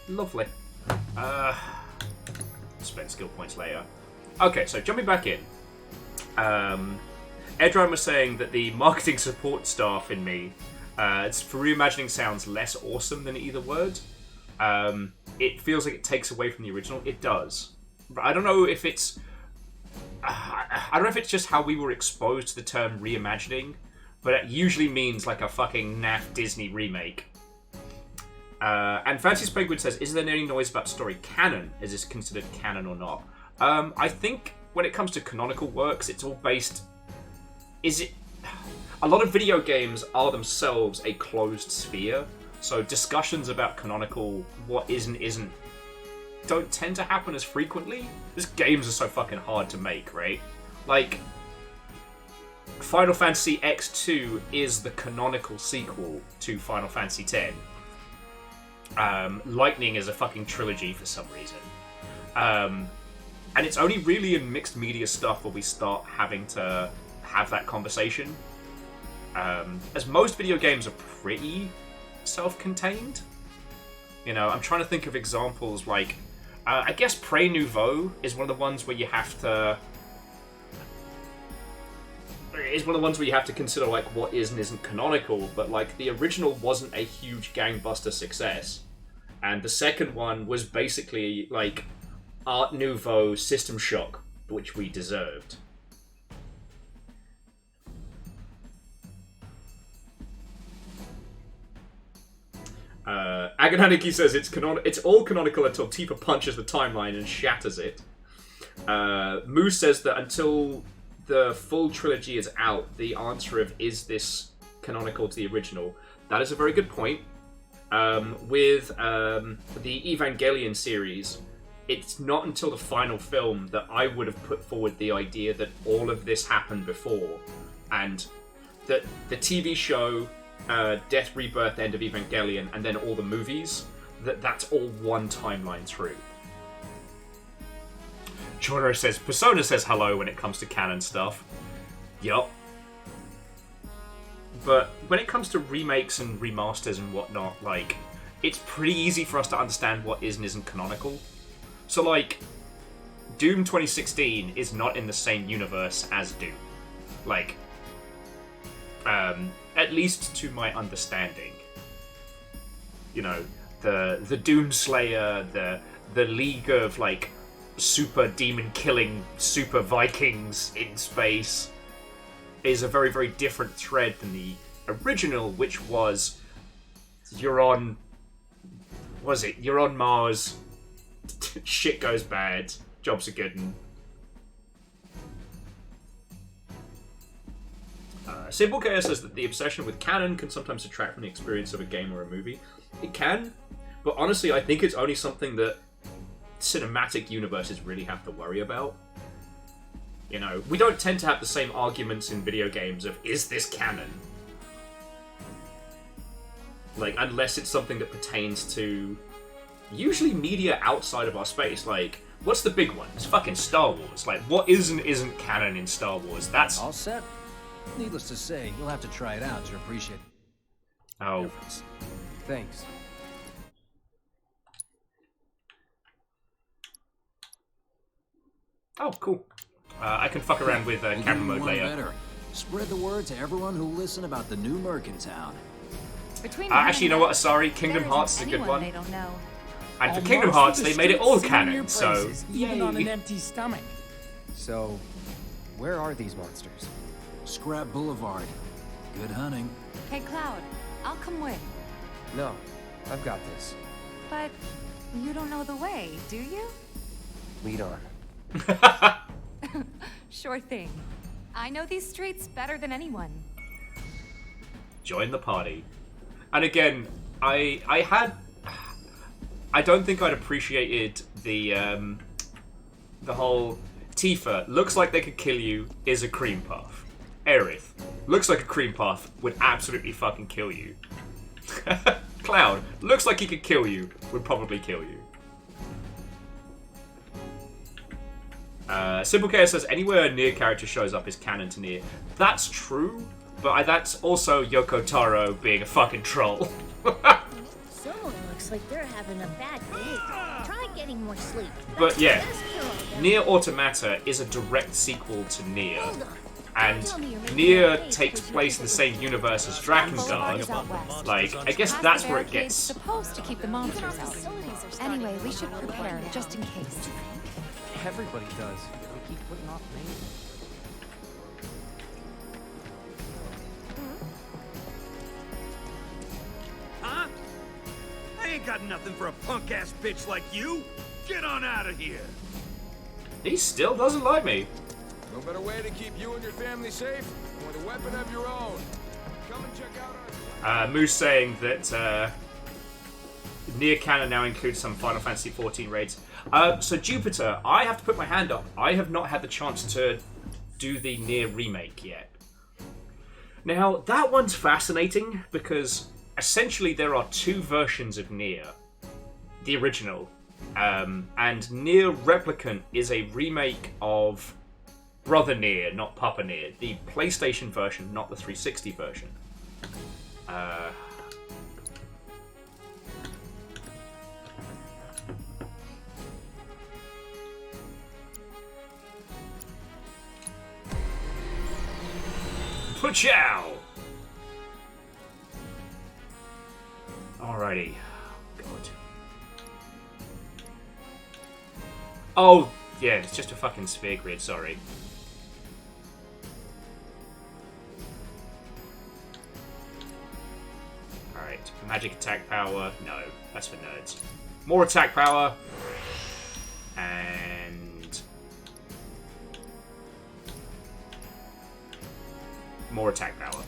Lovely. Spend skill points later. Okay, so jumping back in. Edron was saying that the marketing support staff in me, for reimagining sounds less awesome than either word. It feels like it takes away from the original. It does. But I don't know if it's... I don't know if it's just how we were exposed to the term reimagining, but it usually means like a fucking naff Disney remake. And Fancy's Penguin says, is there any noise about story canon? Is this considered canon or not? I think when it comes to canonical works, it's all based... A lot of video games are themselves a closed sphere, so discussions about canonical, what is and isn't don't tend to happen as frequently. These games are so fucking hard to make, right? Like, Final Fantasy X2 is the canonical sequel to Final Fantasy X. Lightning is a fucking trilogy for some reason. And it's only really in mixed media stuff where we start having to have that conversation. As most video games are pretty self-contained. You know, I'm trying to think of examples like, I guess Prey Nouveau is one of the ones where you have to... Is one of the ones where you have to consider like what is and isn't canonical, but like the original wasn't a huge gangbuster success. And the second one was basically like Art Nouveau System Shock, which we deserved. Agonaniki says it's all canonical until Tifa punches the timeline and shatters it. Moose says that until the full trilogy is out, the answer of is this canonical to the original, that is a very good point. With the Evangelion series, it's not until the final film that I would have put forward the idea that all of this happened before, and that the TV show, Death, Rebirth, End of Evangelion, and then all the movies, that's all one timeline through. Choro says, Persona says hello when it comes to canon stuff. Yup. But when it comes to remakes and remasters and whatnot, like, it's pretty easy for us to understand what is and isn't canonical. So, like, Doom 2016 is not in the same universe as Doom. Like, at least to my understanding. You know, the Doom Slayer, the League of, like, super demon-killing super Vikings in space is a very, very different thread than the original, which was you're on Mars, shit goes bad, jobs are good. Simple Chaos says that the obsession with canon can sometimes detract from the experience of a game or a movie. It can, but honestly, I think it's only something that cinematic universes really have to worry about. You know, we don't tend to have the same arguments in video games of, is this canon? Like, unless it's something that pertains to usually media outside of our space. Like, what's the big one? It's fucking Star Wars. Like, what is and isn't canon in Star Wars? That's... All set? Needless to say, you'll have to try it out to appreciate it. Oh. Thanks. Oh, cool. I can fuck around with camera mode later. Better. Spread the word to everyone who listen about the new merc in town. Actually, you know what, Asari? Kingdom Hearts is a good one. They don't know. And for Kingdom Hearts, they made it all canon, so... Even on an empty stomach. So, where are these monsters? Scrap Boulevard. Good hunting. Hey, Cloud, I'll come with. No, I've got this. But you don't know the way, do you? Lead on. Sure thing. I know these streets better than anyone. Join the party. And again, I don't think I'd appreciated the whole Tifa looks like they could kill you is a cream puff. Aerith looks like a cream puff would absolutely fucking kill you. Cloud looks like he could kill you, would probably kill you. Simple Chaos says anywhere a Nier character shows up is canon to Nier. That's true, but that's also Yoko Taro being a fucking troll. Someone looks like they're having a bad day. Try getting more sleep. But yeah, Nier Automata is a direct sequel to Nier. And Nier takes place in the same universe as Drakengard. Like, I guess that's where it gets... supposed to keep the monsters out. Anyway, we should prepare, just in case. Everybody does. We keep putting off things. Huh? I ain't got nothing for a punk-ass bitch like you. Get on out of here. He still doesn't like me. No better way to keep you and your family safe than with a weapon of your own. Come and check out our... Moose saying that Near canon now includes some Final Fantasy XIV raids. So Jupiter, I have to put my hand up. I have not had the chance to do the Near remake yet. Now, that one's fascinating because essentially there are two versions of Nier. The original. And Nier Replicant is a remake of Brother Nier, not Papa Nier. The PlayStation version, not the 360 version. Pachow! Alrighty. God. Oh, yeah, it's just a fucking sphere grid, sorry. Alright, magic attack power. No, that's for nerds. More attack power. And... more attack power.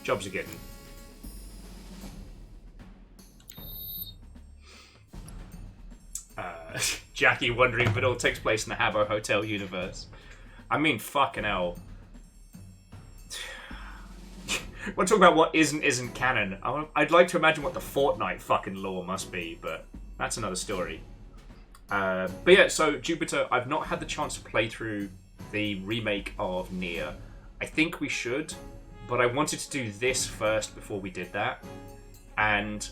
Jobs are good. Jackie wondering if it all takes place in the Habbo Hotel universe. I mean, fucking hell. We're talking about what isn't canon. I'd like to imagine what the Fortnite fucking lore must be, but that's another story. But yeah, so Jupiter, I've not had the chance to play through the remake of Nier. I think we should, but I wanted to do this first before we did that. And...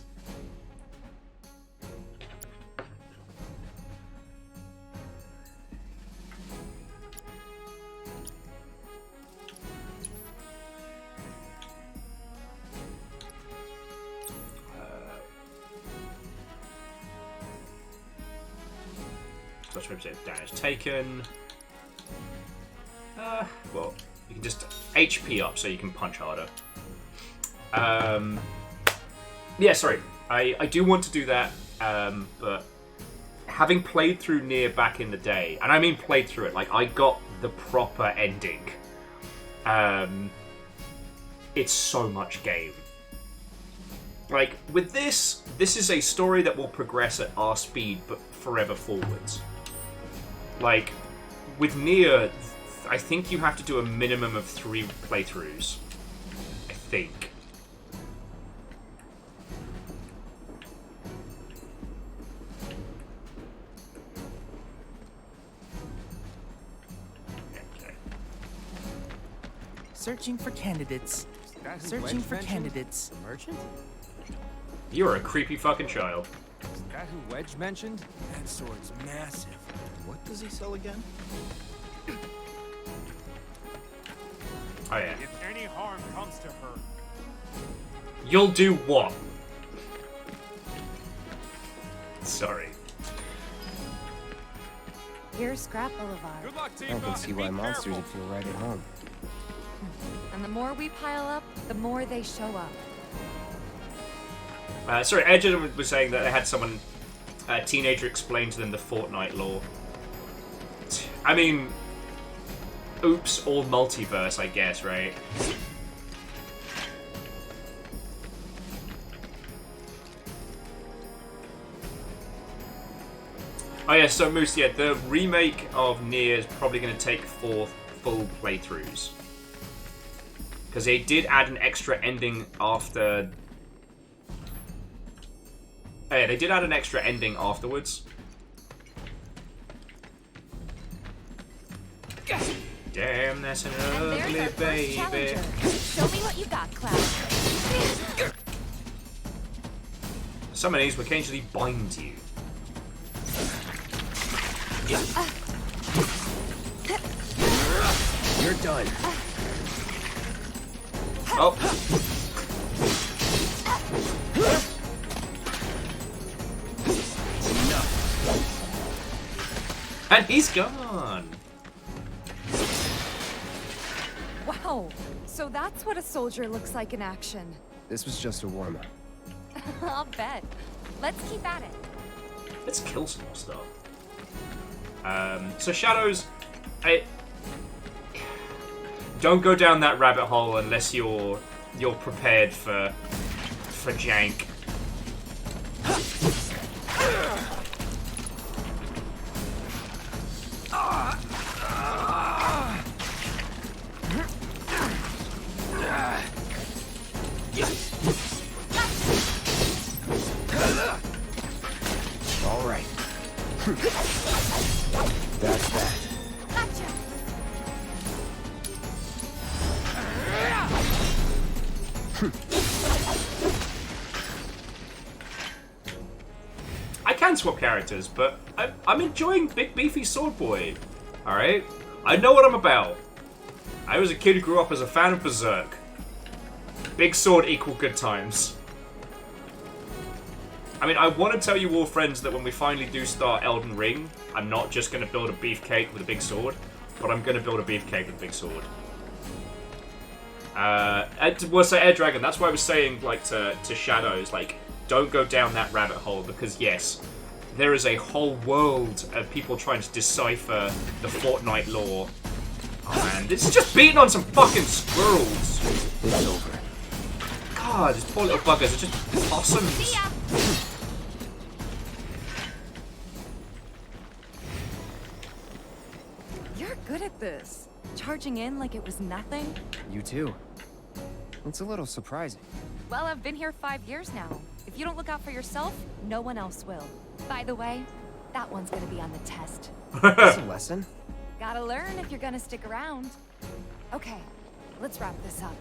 damage taken. Well, you can just HP up so you can punch harder. Yeah, sorry. I do want to do that, but having played through Nier back in the day, and I mean played through it, like I got the proper ending. It's so much game. Like, with this is a story that will progress at our speed, but forever forwards. Like, with Nier, I think you have to do a minimum of 3 playthroughs. I think. Okay. Searching for candidates. Searching for candidates. The merchant? You're a creepy fucking child. Is that who Wedge mentioned? That sword's massive. What does he sell again? Oh yeah. If any harm comes to her, You'll do what? Sorry. Here's Scrap Boulevard. good luck, I team. can see why monsters would feel right at home. And the more we pile up, the more they show up. Sorry, Edge was saying that they had someone, a teenager, explain to them the Fortnite lore. I mean, oops, all multiverse, I guess, right? Oh yeah, so Moose, yeah, the remake of Nier is probably going to take 4 full playthroughs. Because they did add an extra ending after... Oh yeah, they did add an extra ending afterwards. Damn, that's an ugly baby. Show me what you got, Cloud. Some of these will occasionally bind you. You're done. Oh. And he's gone. Wow, so that's what a soldier looks like in action. This was just a warm-up. I'll bet. Let's keep at it. Let's kill some more stuff. So Shadows, don't go down that rabbit hole unless you're you're prepared for jank. All right. That's that. I can swap characters, but I'm enjoying Big Beefy Sword Boy. Alright? I know what I'm about. I was a kid who grew up as a fan of Berserk. Big sword equal good times. I mean, I want to tell you all, friends, that when we finally do start Elden Ring, I'm not just going to build a beefcake with a big sword, but I'm going to build a beefcake with a big sword. Well, so Air Dragon, that's why I was saying, like, to Shadows, like, don't go down that rabbit hole, because, yes, there is a whole world of people trying to decipher the Fortnite lore. Oh, man, this is just beating on some fucking squirrels. It's over. God, these poor little buggers are just possums. You're good at this. Charging in like it was nothing. You too. It's a little surprising. Well, I've been here 5 years now. If you don't look out for yourself, no one else will. By the way, that one's gonna be on the test. It's a lesson. Gotta learn if you're gonna stick around. Okay, let's wrap this up.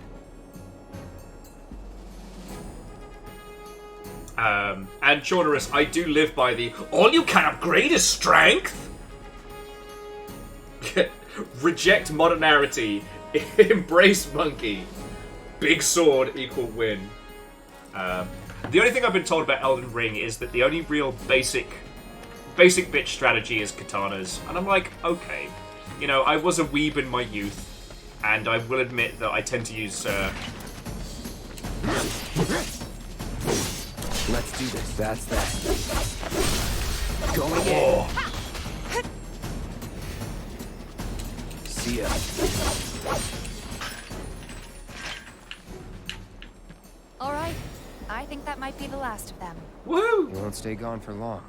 And Chornerus, I do live by the all you can upgrade is strength. Reject modernity. Embrace monkey. Big sword equal win. The only thing I've been told about Elden Ring is that the only real basic bitch strategy is katanas, and I'm like, okay, you know, I was a weeb in my youth, and I will admit that I tend to use. Let's do this. That's that. Going in. See ya. All right, I think that might be the last of them. Woo! You won't stay gone for long.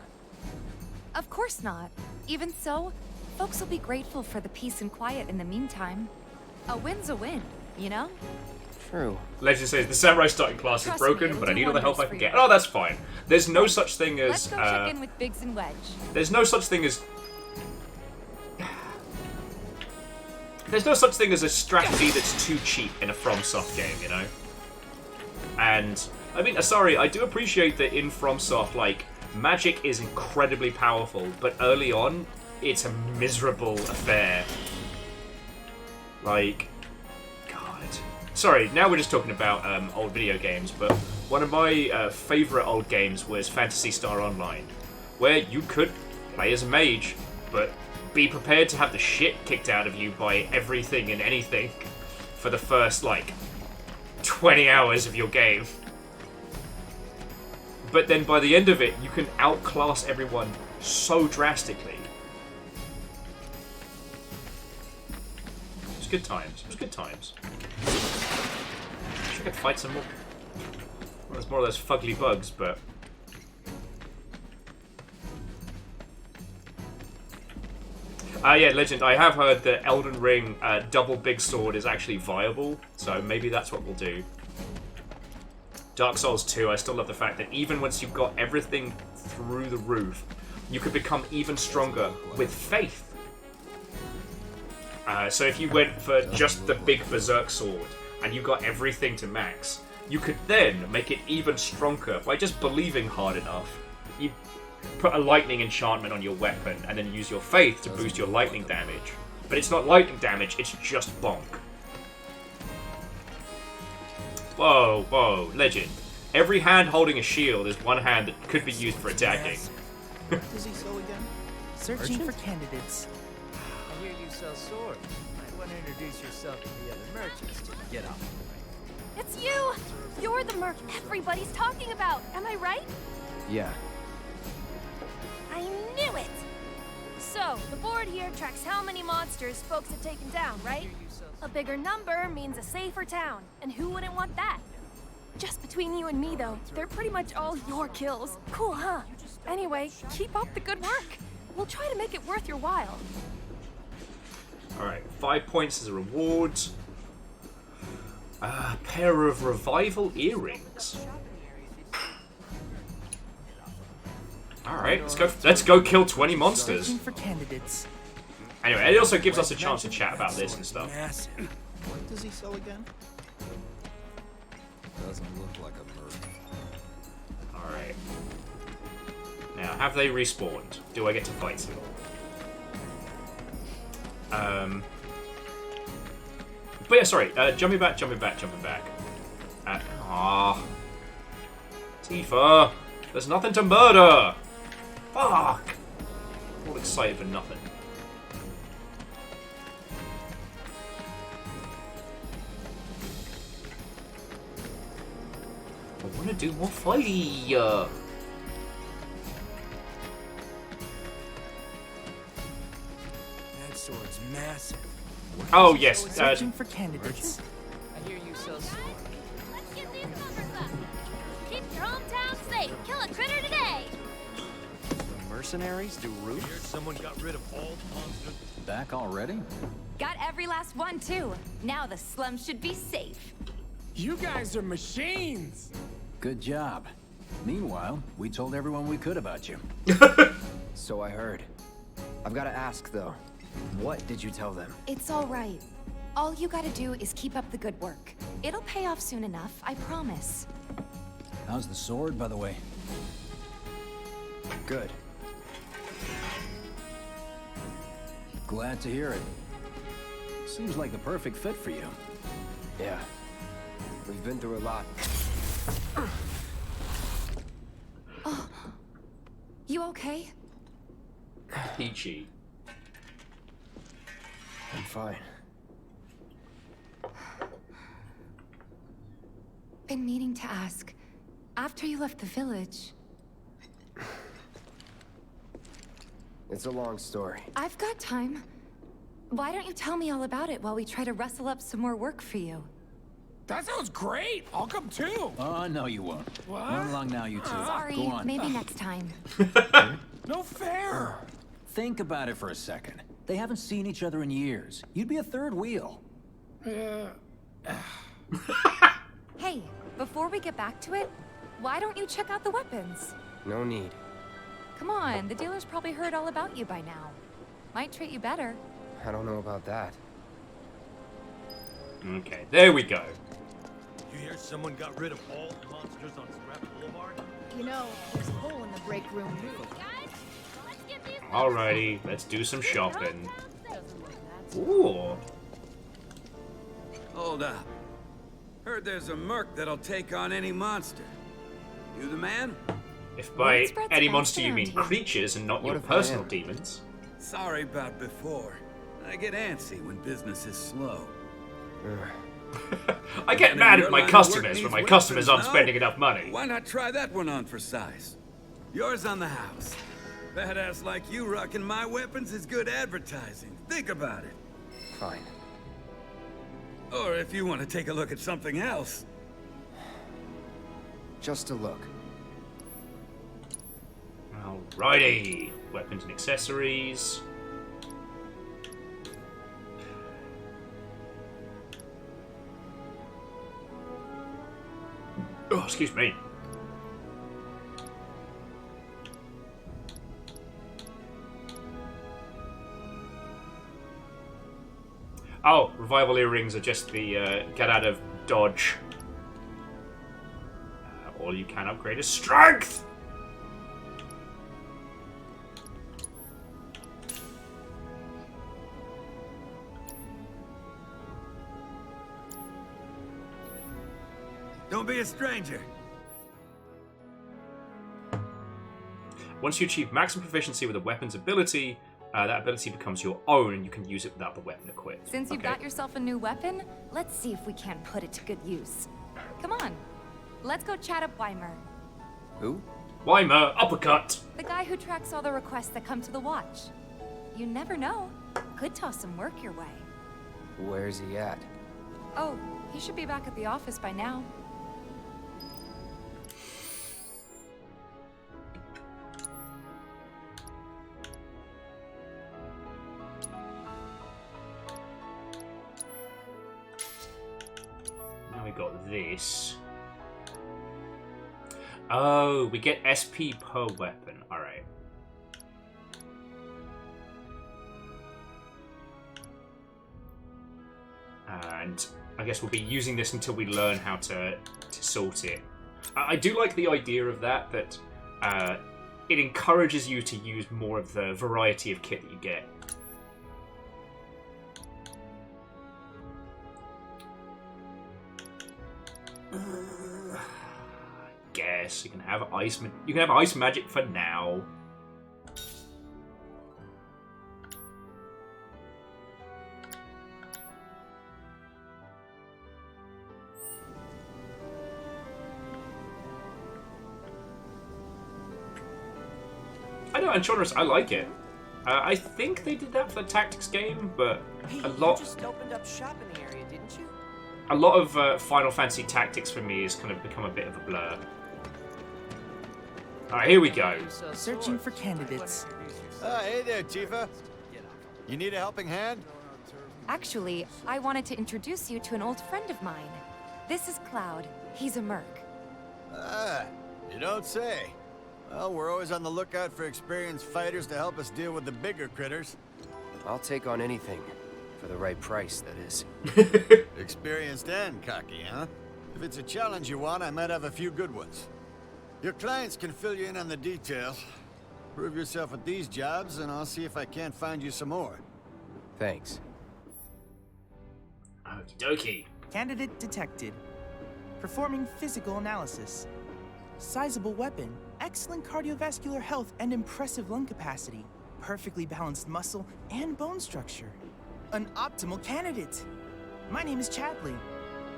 Of course not. Even so, folks will be grateful for the peace and quiet in the meantime. A win's a win, you know? True. Legend says the samurai starting class is Trust broken, me, but I it'll need do all the help I wonders can for get. you. Oh, that's fine. There's no such thing Let's as. go check in with Biggs and Wedge. There's no such thing as. There's no such thing as a strategy that's too cheap in a FromSoft game, you know? And, I mean, sorry, I do appreciate that in FromSoft, like, magic is incredibly powerful, but early on, it's a miserable affair. Like, God. Sorry, now we're just talking about old video games, but one of my favourite old games was Phantasy Star Online, where you could play as a mage, but be prepared to have the shit kicked out of you by everything and anything for the first, like, 20 hours of your game. But then by the end of it, you can outclass everyone so drastically. It was good times. It was good times. Wish I could fight some more. Well, there's more of those fugly bugs, but. Yeah, Legend, I have heard that Elden Ring double big sword is actually viable, so maybe that's what we'll do. Dark Souls 2, I still love the fact that even once you've got everything through the roof, you could become even stronger with faith. So if you went for just the big Berserk sword, and you got everything to max, you could then make it even stronger by just believing hard enough. You put a lightning enchantment on your weapon, and then use your faith to boost your lightning damage. But it's not lightning damage, it's just bonk. Whoa, whoa, Legend. Every hand holding a shield is one hand that could be used for attacking. Does he so again? Searching for candidates. I hear you sell swords. Might want to introduce yourself to the other merchants to get off the way. It's you! You're the merc everybody's talking about, am I right? Yeah. I knew it! So, the board here tracks how many monsters folks have taken down, right? A bigger number means a safer town, and who wouldn't want that? Just between you and me, though, they're pretty much all your kills. Cool, huh? Anyway, keep up the good work. We'll try to make it worth your while. Alright, 5 points as a reward. A pair of revival earrings. Alright, let's go kill 20 monsters. Searching for candidates. Anyway, it also gives us a chance to chat about this and stuff. What does he sell again? Doesn't look like a merc. Alright. Now, have they respawned? Do I get to fight them? But yeah, sorry. Jumping back. Tifa! There's nothing to murder! Fuck! All excited for nothing. I want to do more fighty. That sword's massive. Oh yes. Searching for candidates. I hear you sell sword. Let's get these numbers up. Keep your hometown safe. Kill a critter today. The mercenaries do root? Here's someone got rid of all monsters. Back already? Got every last one, too. Now the slums should be safe. You guys are machines. Good job. Meanwhile, we told everyone we could about you. So I heard. I've got to ask, though. What did you tell them? It's all right. All you gotta do is keep up the good work. It'll pay off soon enough, I promise. How's the sword, by the way? Good. Glad to hear it. Seems like the perfect fit for you. Yeah. We've been through a lot. Oh. You okay? Peachy. I'm fine. Been meaning to ask. After you left the village... It's a long story. I've got time. Why don't you tell me all about it while we try to rustle up some more work for you? That sounds great. I'll come too. Oh, no, you won't. What? Run along now, you two. Sorry, Go on. maybe next time. No fair. Think about it for a second. They haven't seen each other in years. You'd be a third wheel. Hey, before we get back to it, why don't you check out the weapons? No need. Come on, the dealer's probably heard all about you by now. Might treat you better. I don't know about that. Okay, there we go. You hear someone got rid of all the monsters on Scrap Boulevard? You know, there's a hole in the break room roof. Alrighty, let's do some shopping. Ooh. Hold up. Heard there's a merc that'll take on any monster. You the man? If by any monster you mean creatures and not your personal demons. Sorry about before. I get antsy when business is slow. I get mad at my customers when my customers aren't spending enough money. Why not try that one on for size? Yours on the house. Badass like you rocking my weapons is good advertising. Think about it. Fine. Or if you want to take a look at something else. Just a look. Alrighty. Weapons and accessories. Oh, excuse me. Oh, revival earrings are just the get out of dodge. All you can upgrade is strength! Don't be a stranger. Once you achieve maximum proficiency with a weapon's ability, that ability becomes your own and you can use it without the weapon equipped. Since you've got yourself a new weapon, let's see if we can't put it to good use. Come on, let's go chat up Weimer. Who? Weimer, uppercut! The guy who tracks all the requests that come to the watch. You never know. Could toss some work your way. Where's he at? Oh, he should be back at the office by now. Now we got this. Oh, we get SP per weapon. Alright. And I guess we'll be using this until we learn how to sort it. I do like the idea of that it encourages you to use more of the variety of kit that you get. Guess you can have ice magic for now. I know, Enchantress, I like it. I think they did that for the tactics game, but Hey, a lot. You just opened up shop in the area, didn't you? A lot of Final Fantasy Tactics for me has kind of become a bit of a blur. Alright, here we go. Searching for candidates. Hey there, Tifa. You need a helping hand? Actually, I wanted to introduce you to an old friend of mine. This is Cloud. He's a merc. Ah, you don't say. Well, we're always on the lookout for experienced fighters to help us deal with the bigger critters. I'll take on anything. For the right price, that is. Experienced and cocky, huh? If it's a challenge you want, I might have a few good ones. Your clients can fill you in on the details. Prove yourself at these jobs, and I'll see if I can't find you some more. Thanks. Okie dokie. Candidate detected. Performing physical analysis. Sizable weapon, excellent cardiovascular health and impressive lung capacity. Perfectly balanced muscle and bone structure. An optimal candidate. My name is Chadley.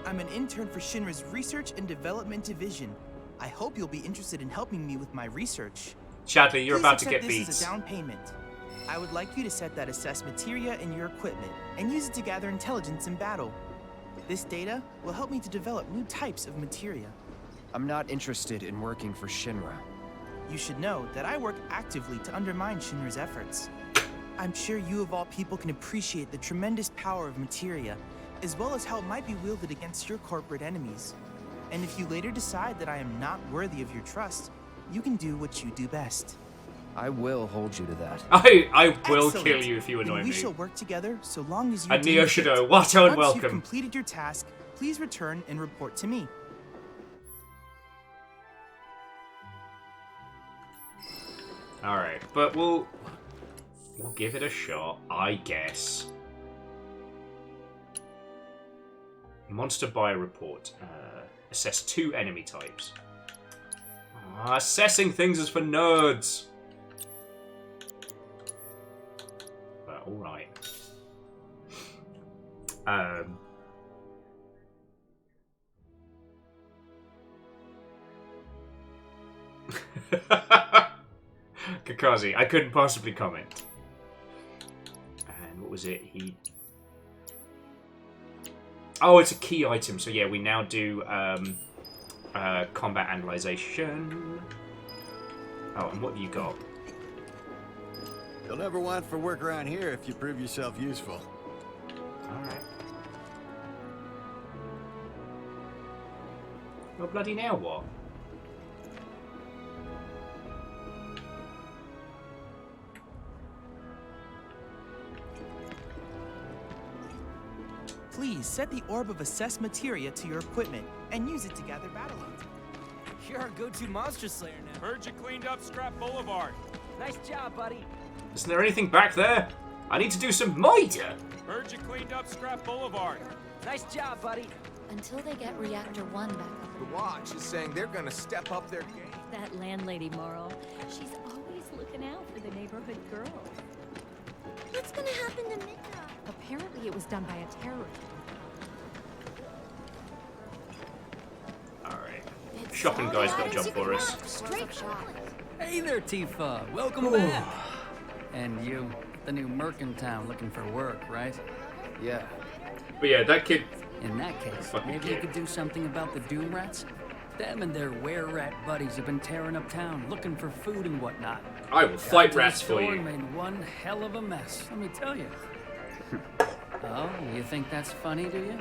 I'm an intern for Shinra's Research and Development Division. I hope you'll be interested in helping me with my research. Chadley, you're Please about to accept get this beat. as a down payment. I would like you to set that assess materia in your equipment and use it to gather intelligence in battle. This data will help me to develop new types of materia. I'm not interested in working for Shinra. You should know that I work actively to undermine Shinra's efforts. I'm sure you of all people can appreciate the tremendous power of materia, as well as how it might be wielded against your corporate enemies. And if you later decide that I am not worthy of your trust, you can do what you do best. I will hold you to that. I will Excellent. kill you if you Then annoy we me. shall work together so long as you And deem Neo fit. Shido, what and Once welcome. you've completed your task, please return and report to me. Alright, but we'll give it a shot, I guess. Monster Bio Report. Assess 2 enemy types. Assessing things is for nerds. But alright. Kakazi, I couldn't possibly comment. And what was it? Oh, it's a key item. So yeah, we now do combat analyzation. Oh, and what have you got? You'll never want for work around here if you prove yourself useful. Alright. Well, bloody now what? Please set the Orb of Assess Materia to your equipment and use it to gather battle intel. You're our go-to monster slayer now. Heard you cleaned up Scrap Boulevard. Nice job, buddy. Isn't there anything back there? I need to do some miter. Heard you cleaned up Scrap Boulevard. Nice job, buddy. Until they get Reactor 1 back up. The Watch is saying they're gonna step up their game. That landlady, Morrow. She's always looking out for the neighborhood girls. What's gonna happen to Mika? Apparently it was done by a terrorist. Alright. Shopping guy's got a job for us. Straight shot. Hey there, Tifa. Welcome back. And you. The new merc in town looking for work, right? Yeah. But yeah, that kid... In that case, fucking maybe kid. you could do something about the Doom Rats? Them and their were-rat buddies have been tearing up town, looking for food and whatnot. I will fight Got to rats the for store you. and made one hell of a mess, let me tell you. Oh, you think that's funny, do you?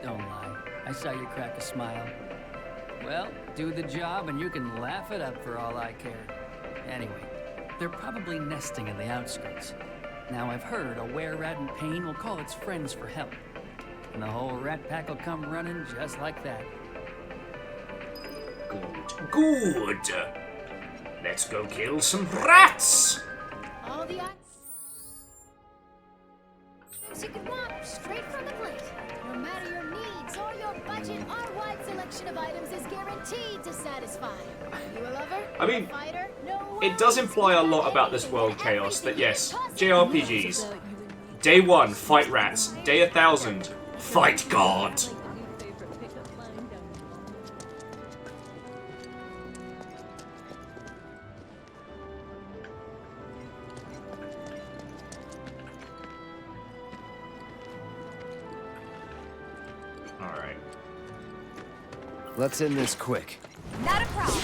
Don't lie. I saw you crack a smile. Well, do the job and you can laugh it up for all I care. Anyway, they're probably nesting in the outskirts. Now I've heard a were-rat in pain will call its friends for help. And the whole rat pack will come running just like that. Good. Let's go kill some rats. All the items you can want straight from the plate. No matter your needs or your budget, our wide selection of items is guaranteed to satisfy. You a lover? I mean, A fighter? No it does imply a lot about this world, Chaos, that yes, JRPGs. Day 1, fight rats. Day 1000, fight God. Alright. Let's end this quick. Not a problem.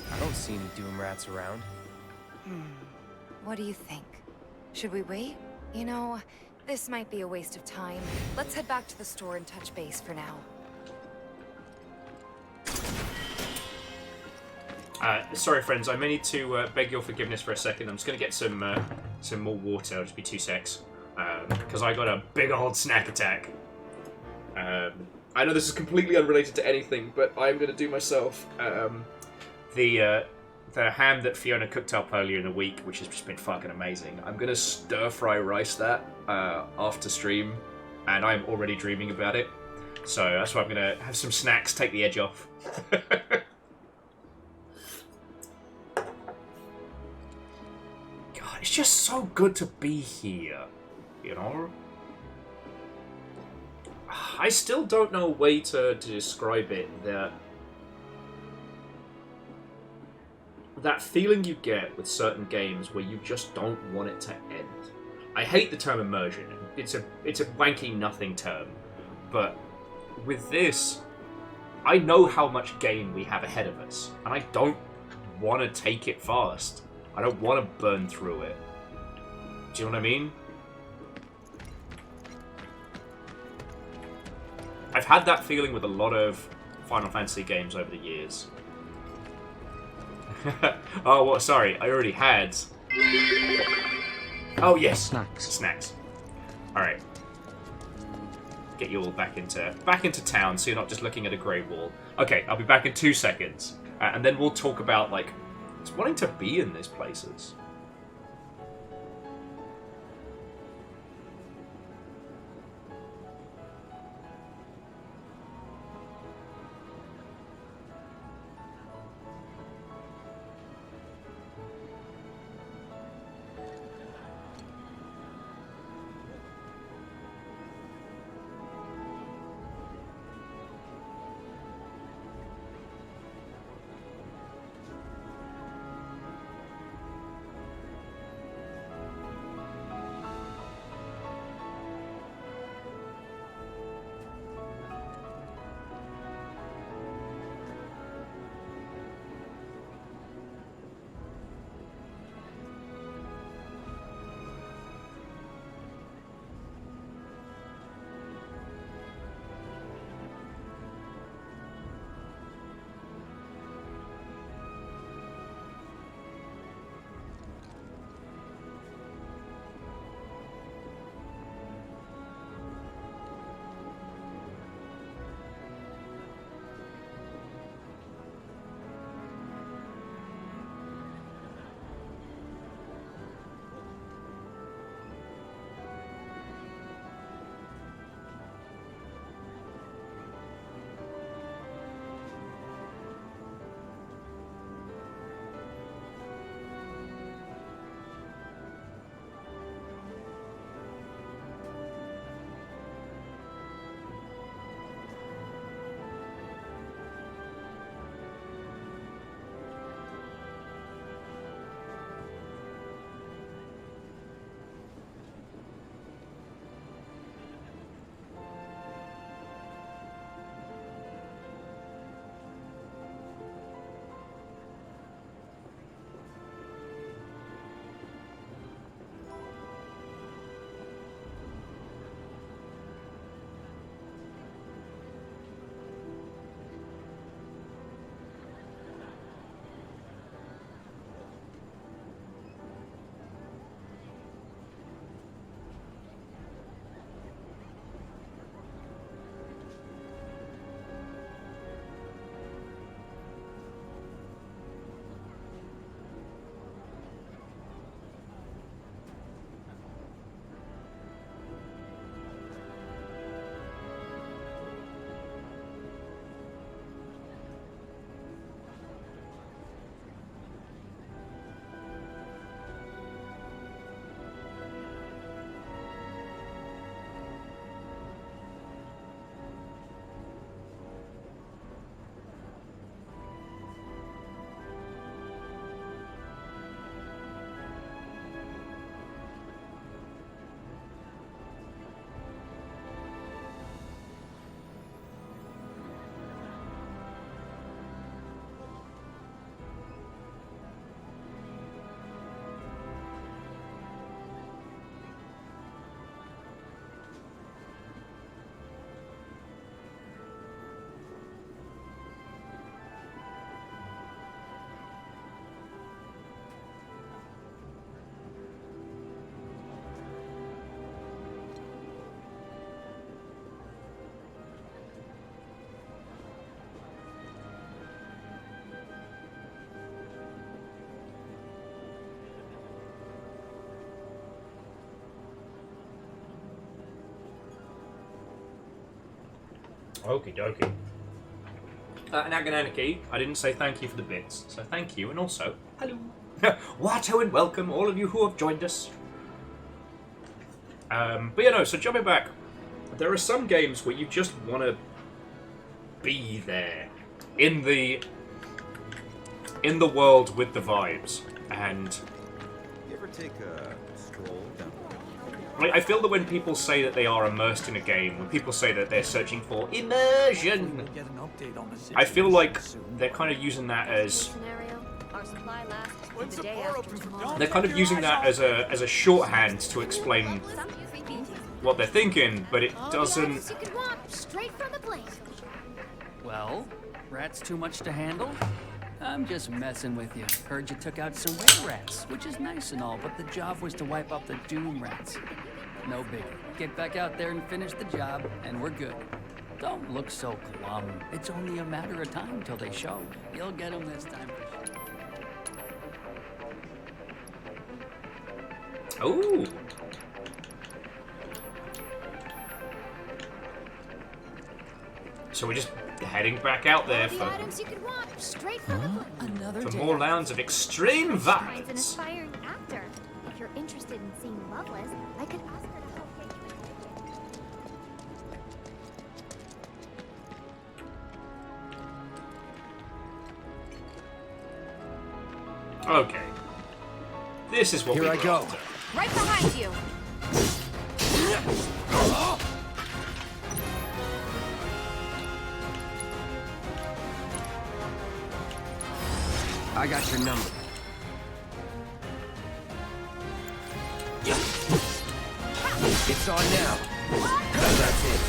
I don't see any Doom Rats around. What do you think? Should we wait? You know, this might be a waste of time. Let's head back to the store and touch base for now. Sorry, friends. I may need to beg your forgiveness for a second. I'm just gonna get some more water. It'll just be 2 secs, because I got a big old snack attack. I know this is completely unrelated to anything, but I'm gonna do myself the ham that Fiona cooked up earlier in the week, which has just been fucking amazing. I'm gonna stir fry rice that after stream, and I'm already dreaming about it. So that's why I'm gonna have some snacks, take the edge off. God, it's just so good to be here, you know? I still don't know a way to describe it. That feeling you get with certain games where you just don't want it to end. I hate the term immersion. It's a wanky nothing term. But with this, I know how much game we have ahead of us, and I don't want to take it fast. I don't want to burn through it. Do you know what I mean? I've had that feeling with a lot of Final Fantasy games over the years. Oh, what? Sorry, I already had. Oh yes, snacks. All right, get you all back into town, so you're not just looking at a grey wall. Okay, I'll be back in 2 seconds, and then we'll talk about like just wanting to be in these places. Okie dokie. Nagananiki, I didn't say thank you for the bits, so thank you, and also, hello. Watto and welcome, all of you who have joined us. But yeah, no, so jumping back, there are some games where you just want to be there, in the world with the vibes, and... You ever take a stroll down I feel that when people say that they are immersed in a game, when people say that they're searching for immersion, I feel like they're kind of using that as a shorthand to explain what they're thinking, but it doesn't. Well, rats too much to handle? I'm just messing with you. Heard you took out some were rats, which is nice and all, but the job was to wipe out the doom rats. No biggie. Get back out there and finish the job, and we're good. Don't look so glum. It's only a matter of time till they show. You'll get them this time. Ooh. So we're just heading back out there for more rounds of extreme An violence. inspiring actor. If you're interested in seeing Loveless, I could ask her to help make you Okay. This is what Here we I go. Right behind you. I got your number. It's on now. That's it.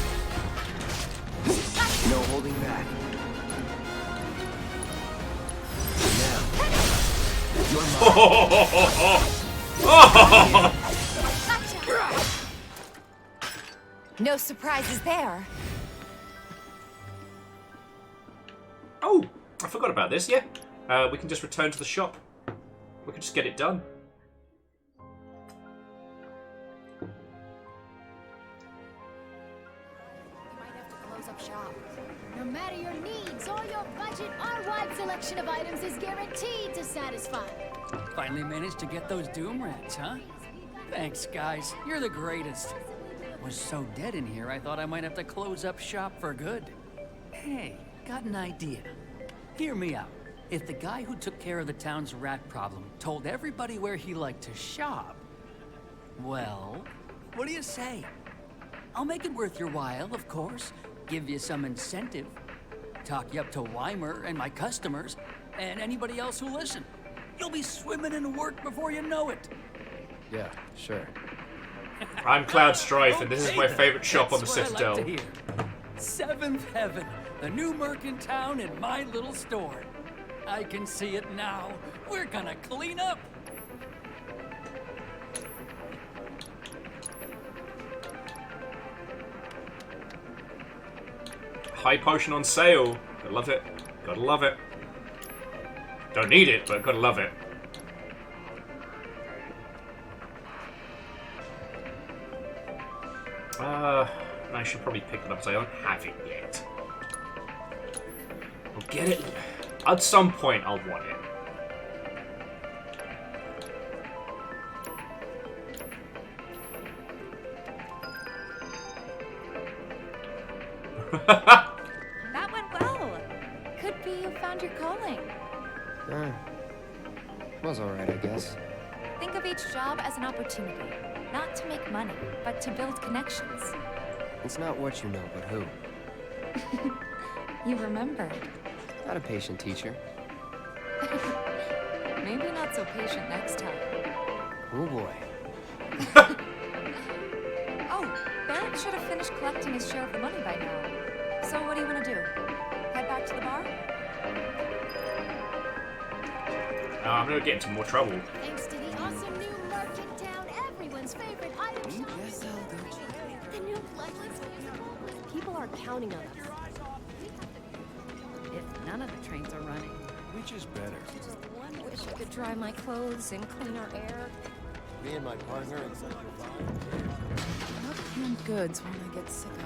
No holding back. Now. You're mine. No surprises there. Oh, I forgot about this, yeah. We can just return to the shop. We can just get it done. No matter your needs or your budget, our wide selection of items is guaranteed to satisfy. Finally managed to get those doom rats, huh? Thanks, guys. You're the greatest. Was so dead in here, I thought I might have to close up shop for good. Hey, got an idea. Hear me out. If the guy who took care of the town's rat problem told everybody where he liked to shop, well, what do you say? I'll make it worth your while, of course. Give you some incentive. Talk you up to Weimer and my customers, and anybody else who listen. You'll be swimming in work before you know it. Yeah, sure. I'm Cloud Strife, and this is my favorite shop on the That's what I Citadel. like to hear. Seventh Heaven, the new merc in town in my little store. I can see it now. We're gonna clean up. High potion on sale. Gotta love it. Gotta love it. Don't need it, but gotta love it. I should probably pick it up because I don't have it yet. I'll get it. At some point, I'll want it. That went well. Could be you found your calling. Was alright, I guess. Think of each job as an opportunity, not to make money, but to build connections. It's not what you know, but who. You remembered. Not a patient teacher. Maybe not so patient next time. Oh boy. Oh, Barrett should have finished collecting his share of the money by now. So what do you want to do? Head back to the bar? I'm gonna get into more trouble. Thanks to the awesome new merc in town, everyone's favorite item shop. Yes, I'll go check. The new Bloodless musical. People are counting on us. If none of the trains are running. Which is better? Wish I could dry my clothes and clean our air. Me and my partner in Central 5. Not canned goods one I get sick of.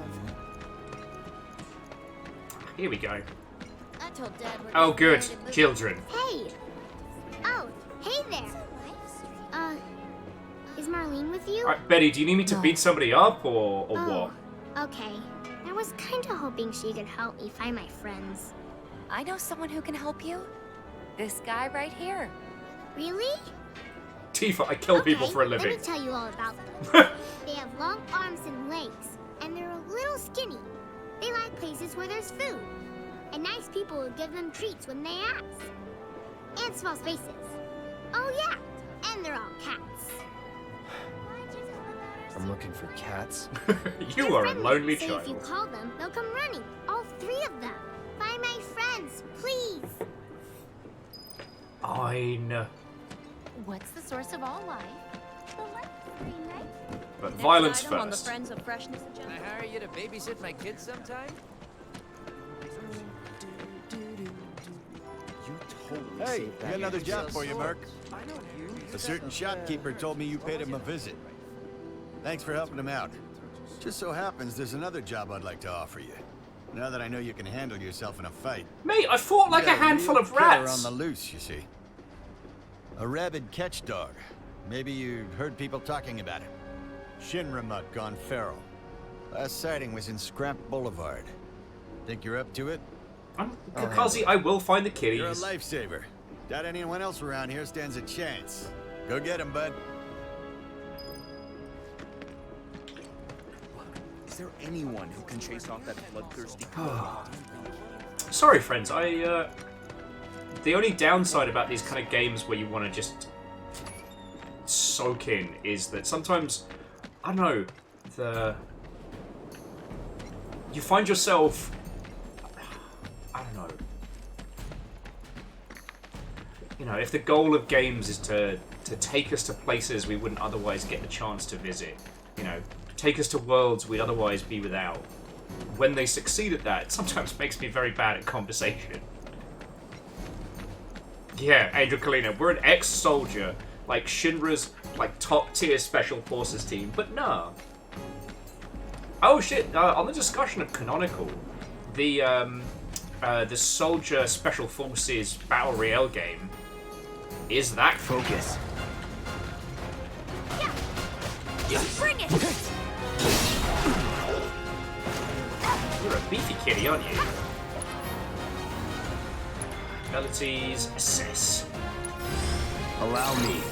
Here we go. I told Dad we're Oh, good. getting married. Children. Hey. Oh, hey there. Is Marlene with you? Alright, Betty, do you need me to beat somebody up or what? Okay. I was kind of hoping she could help me find my friends. I know someone who can help you. This guy right here. Really? Tifa, I kill people for a living. Let me tell you all about them. They have long arms and legs, and they're a little skinny. They like places where there's food, and nice people will give them treats when they ask. And small spaces. Oh yeah, and they're all cats. I'm looking for cats. You are a lonely So child. if you call them, they'll come running. All 3 of them. Find my friends, please. Fine. What's the source of all life? But violence Next item on the first. Friends of Freshness agenda. Can I hire you to babysit my kids sometime? Hey, got another job for you, Merc. A certain shopkeeper told me you paid him a visit. Thanks for helping him out. Just so happens there's another job I'd like to offer you. Now that I know you can handle yourself in a fight. Mate, I fought like a Yeah, handful real of killer rats. on the loose, you see. A rabid catch dog. Maybe you heard people talking about it. Shinramut gone feral. Last sighting was in Scrap Boulevard. Think you're up to it? Kakazi, I will find the kitties. You're a lifesaver. Doubt anyone else around here stands a chance. Go get him, bud. Is there anyone who can chase off that bloodthirsty Sorry, friends. The only downside about these kind of games where you want to just soak in is that sometimes, I don't know, you find yourself, I don't know, you know, if the goal of games is to take us to places we wouldn't otherwise get the chance to visit, you know, take us to worlds we'd otherwise be without. When they succeed at that, it sometimes makes me very bad at conversation. Yeah, Angel Kalina, we're an ex-soldier, like Shinra's like top-tier special forces team, but nah. Oh shit! On the discussion of canonical, the soldier special forces battle royale game is that focus. Yeah. Bring it. You're a beefy kitty, aren't you? Abilities, assess. Allow me.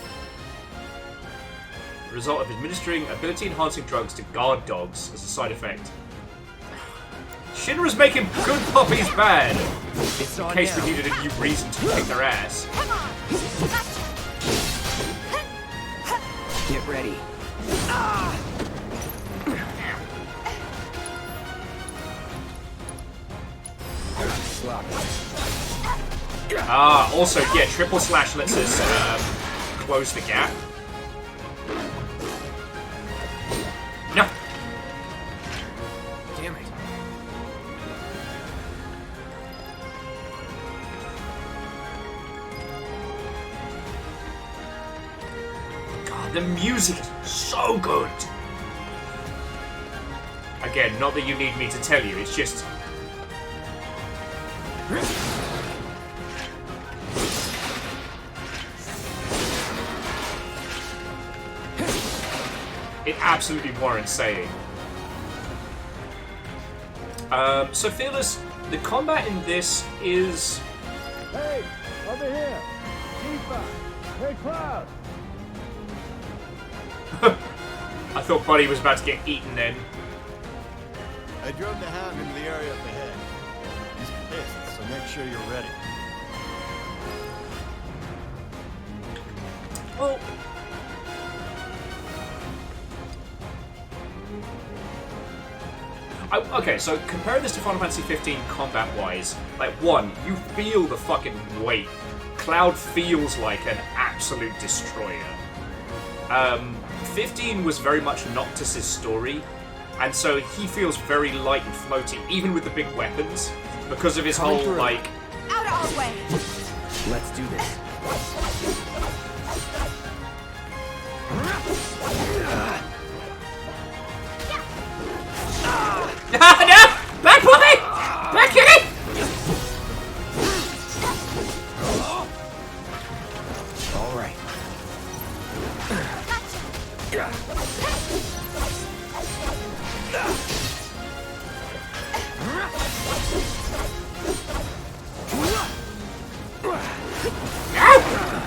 The result of administering ability-enhancing drugs to guard dogs as a side effect. Shinra's making good puppies bad! In case we needed a new reason to kick their ass. Get ready. Also, yeah, triple slash lets us close the gap. No! Damn it. God, the music is so good! Again, not that you need me to tell you, it's just... It absolutely warrants saying. So Fearless, the combat in this is... Hey, over here! Tifa! Hey, Cloud! I thought Buddy was about to get eaten then. I drove the Hound into the area up ahead. He's pissed, so make sure you're ready. Well... Okay, so compare this to Final Fantasy 15 combat-wise. Like, 1, you feel the fucking weight. Cloud feels like an absolute destroyer. 15 was very much Noctis' story, and so he feels very light and floaty, even with the big weapons, because of his whole, like... Out of our way! Let's do this. No! Back, puppy! Back, kitty!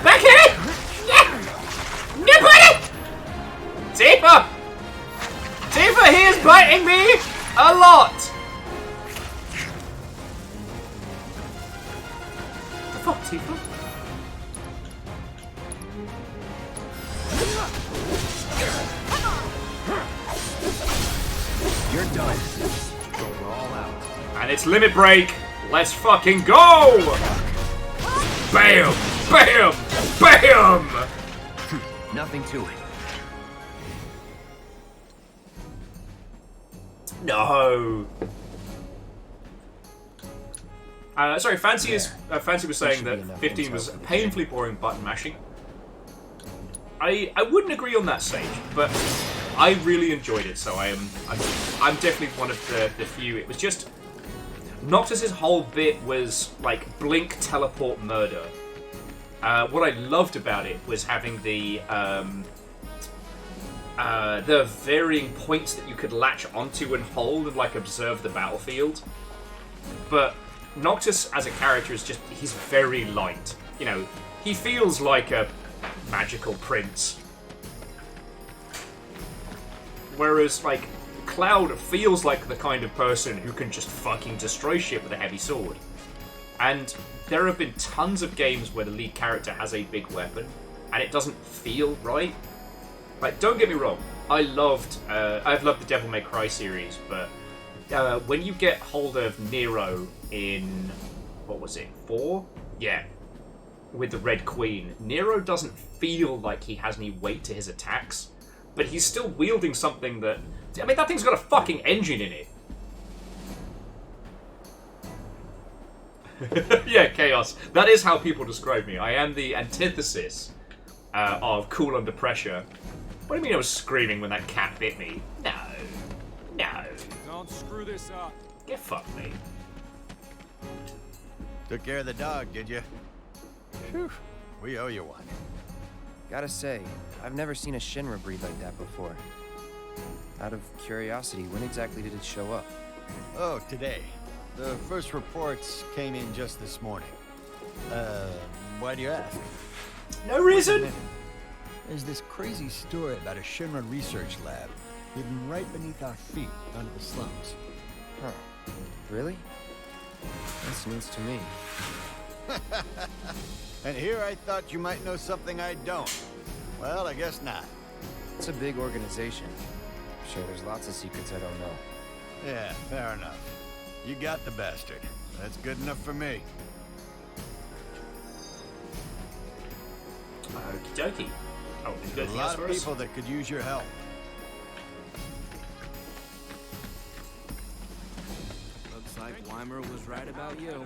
Back here! Nip it! Tifa! Tifa, he is biting me a lot! The fuck, Tifa? You're done. We're all out. And it's limit break. Let's fucking go! Bam! Bam! Bam! Nothing to it. No. Sorry, Fancy was saying that 15 was painfully boring button mashing. I wouldn't agree on that stage, but I really enjoyed it. So I'm definitely one of the few. It was just Noctis's whole bit was like blink, teleport, murder. What I loved about it was having the varying points that you could latch onto and hold and like observe the battlefield. But Noctis as a character is just, he's very light. You know, he feels like a magical prince. Whereas like Cloud feels like the kind of person who can just fucking destroy shit with a heavy sword. And there have been tons of games where the lead character has a big weapon and it doesn't feel right. Like, don't get me wrong, I've loved the Devil May Cry series, but when you get hold of Nero in, what was it, 4? Yeah, with the Red Queen, Nero doesn't feel like he has any weight to his attacks, but he's still wielding something that, I mean, that thing's got a fucking engine in it. Yeah, Chaos. That is how people describe me. I am the antithesis of cool under pressure. What do you mean I was screaming when that cat bit me? No. No. Don't screw this up. Get fucked, mate. Took care of the dog, did you? Phew. We owe you one. Gotta say, I've never seen a Shinra breed like that before. Out of curiosity, when exactly did it show up? Oh, today. The first reports came in just this morning. Why do you ask? No reason. There's this crazy story about a Shinra research lab hidden right beneath our feet under the slums. Huh. Really? That's news to me. And here I thought you might know something I don't. Well, I guess not. It's a big organization. I'm sure there's lots of secrets I don't know. Yeah, fair enough. You got the bastard. That's good enough for me. Okie dokie. Oh, there's a lot of people that could use your help. Looks like Weimer was right about you.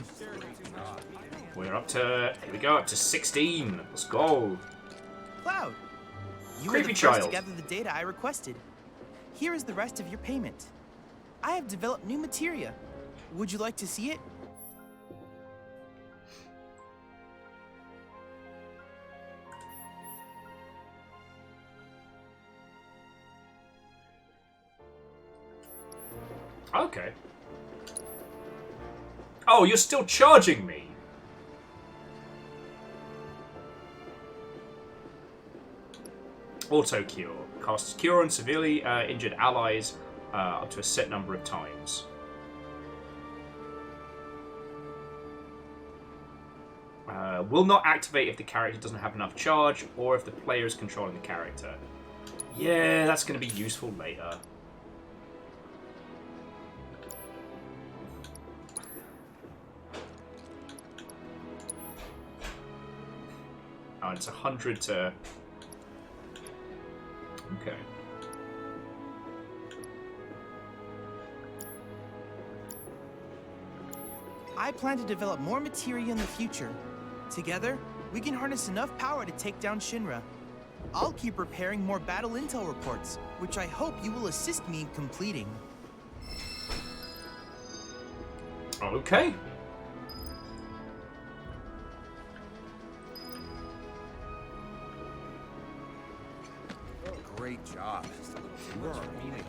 We're up to, here we go, up to 16. Let's go. Cloud, you Creepy were the first child. to gather the data I requested. Here is the rest of your payment. I have developed new materia. Would you like to see it? Okay. Oh, you're still charging me? Auto cure. Casts cure on severely injured allies up to a set number of times. Will not activate if the character doesn't have enough charge or if the player is controlling the character. Yeah, that's going to be useful later. Oh, it's 100 to... Okay. I plan to develop more materia in the future. Together, we can harness enough power to take down Shinra. I'll keep preparing more battle intel reports, which I hope you will assist me in completing. Okay. Great job.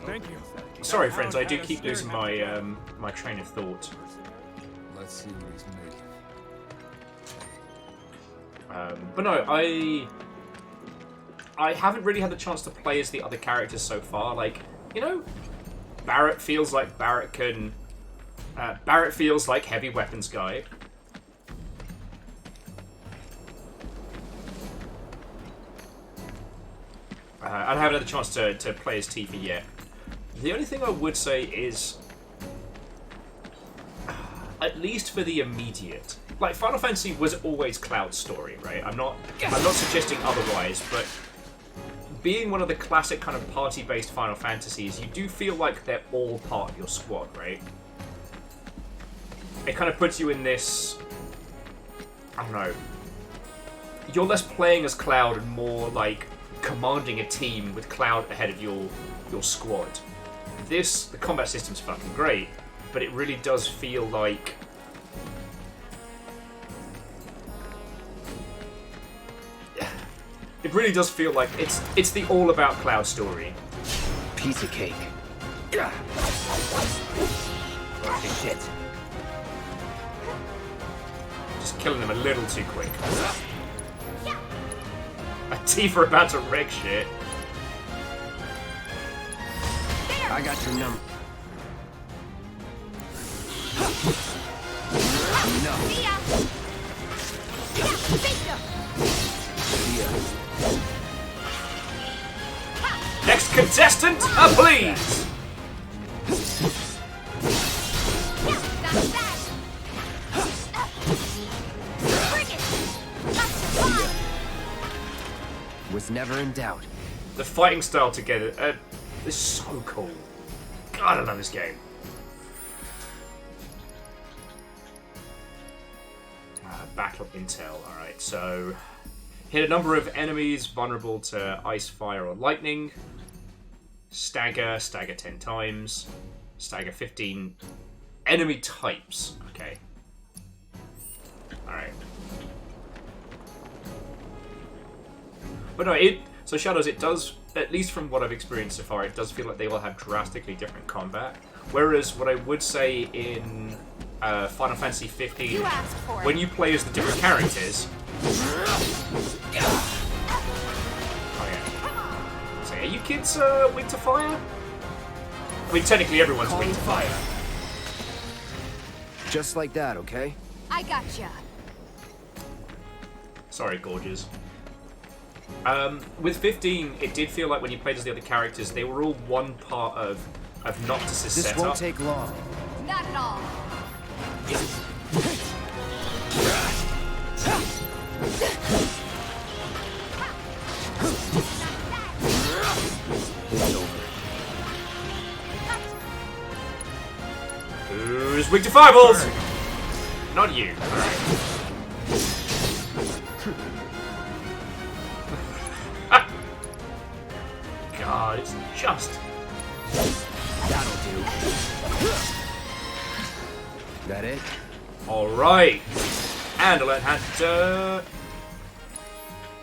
Thank you. Sorry, friends, I do keep losing my my train of thought. Let's see what he's made. But no, I haven't really had the chance to play as the other characters so far. Like, you know, Barrett feels like Barrett can. Barrett feels like heavy weapons guy. I haven't had the chance to play as Tifa yet. The only thing I would say is, at least for the immediate, like Final Fantasy was always Cloud's story, right? I'm not suggesting otherwise, but being one of the classic kind of party-based Final Fantasies, you do feel like they're all part of your squad, right? It kind of puts you in this, I don't know, you're less playing as Cloud and more like commanding a team with Cloud ahead of your squad. The combat system's fucking great, but it really does feel like it's the all about Cloud story. Piece of cake. Shit. Just killing them a little too quick. A Tifa about to wreck shit. I got your number. No. Next contestant, please. Was never in doubt. The fighting style together is so cool. God, I love this game. Battle intel. Alright, so hit a number of enemies vulnerable to ice, fire, or lightning. Stagger 10 times. Stagger 15 enemy types. Okay. Alright. But no, so Shadows, it does, at least from what I've experienced so far, it does feel like they all have drastically different combat. Whereas what I would say in Final Fantasy 15, when you play as the different characters... Oh yeah. So are you kids weak to fire? I mean, technically everyone's weak to fire. Just like that, okay? I gotcha. Sorry, gorgeous. With 15, it did feel like when you played as the other characters, they were all one part of Noctis' setup. This won't take long. Not at all. Who's weak to fireballs? Not you. God, it's just... That'll do. That it? Alright. And I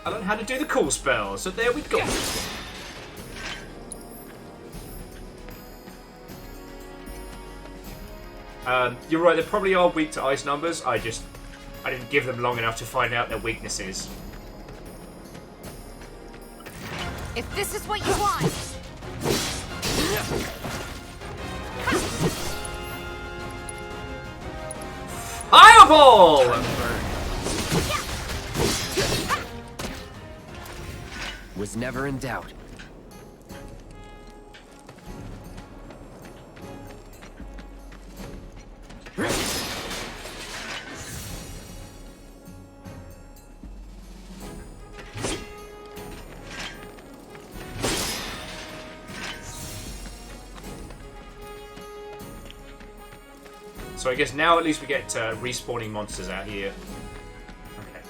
learned how to do the cool spell, so there we go. You're right, they probably are weak to ice numbers. I didn't give them long enough to find out their weaknesses. If this is what you want. Fireball! Was never in doubt. So I guess now at least we get respawning monsters out here. Okay.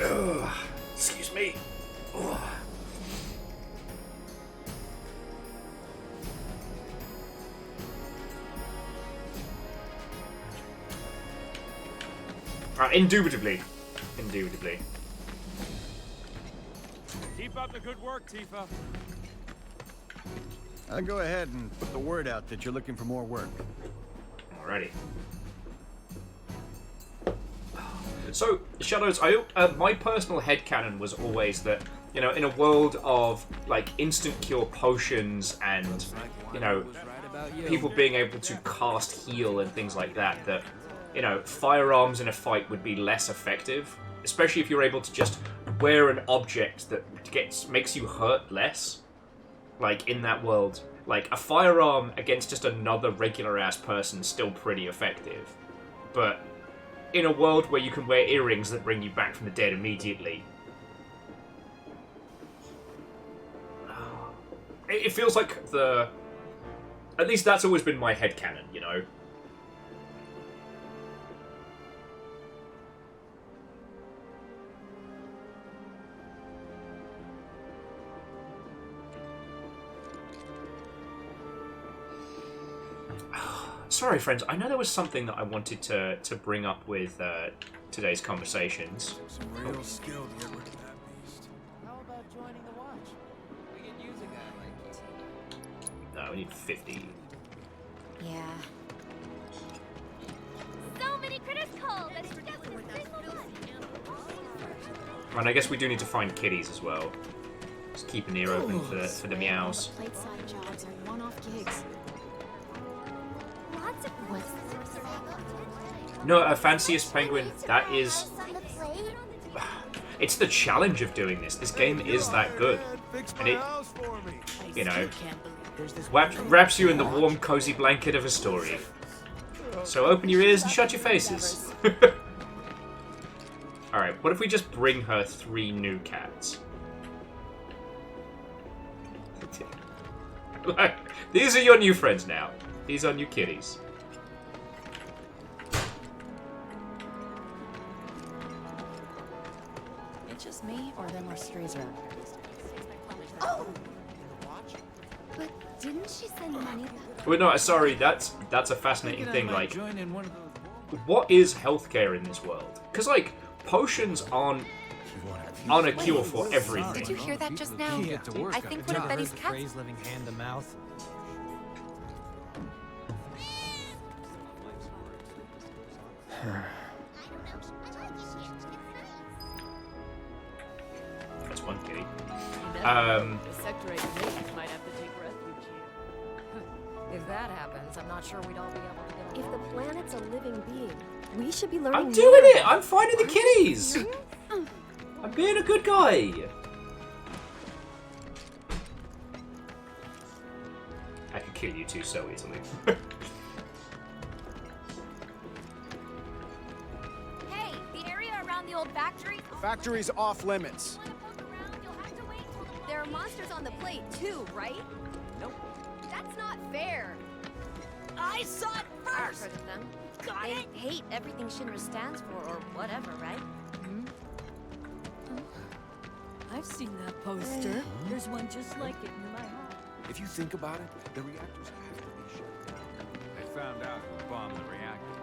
Ugh. Excuse me. Ugh. Indubitably. Indubitably. Keep up the good work, Tifa. I'll go ahead and put the word out that you're looking for more work. Alrighty. So, Shadows, my personal headcanon was always that, you know, in a world of, like, instant cure potions and, you know, people being able to cast heal and things like that, that, you know, firearms in a fight would be less effective. Especially if you're able to just wear an object that makes you hurt less. Like, in that world. Like, a firearm against just another regular-ass person is still pretty effective. But in a world where you can wear earrings that bring you back from the dead immediately, it feels like the... At least that's always been my headcanon, you know? Sorry, friends. I know there was something that I wanted to bring up with today's conversations. Some real skill to get rid of that beast. How about joining the watch? We could use a guy like you. No, we need 50. Yeah. So many critters called, and it's just a single one. And I guess we do need to find kitties as well. Just keep an ear open for the meows. Plate-side jobs are one-off gigs. Lots of No, fanciest penguin. That is. It's the challenge of doing this. This game is that good, and it, you know, wraps you in the warm, cozy blanket of a story. So open your ears and shut your faces. All right. What if we just bring her 3 new cats? These are your new friends now. These are new kitties. It's just me, or there more strays around here? Oh! But didn't she send money? Well, no, sorry. That's a fascinating thing. Like, what is healthcare in this world? Because like potions aren't a cure for everything. Did you hear that just now? I think one of Betty's cats. Living hand to mouth. That's one kitty. The sector 8 Remakes might have to take refuge here. If that happens, I'm not sure we'd all be able to get If the planet's a living being, we should be learning. I'm doing it! I'm finding the kitties! I'm being a good guy! I can kill you two so easily. Hey, the area around the old factory. The factory's off limits. There are monsters on the plate too, right? Nope. That's not fair. I saw it first. Heard of them? Got They it. hate everything Shinra stands for, or whatever, right? I've seen that poster. There's one just like it in my house. If you think about it, the reactors have to be shut down. They found out who bombed the reactor.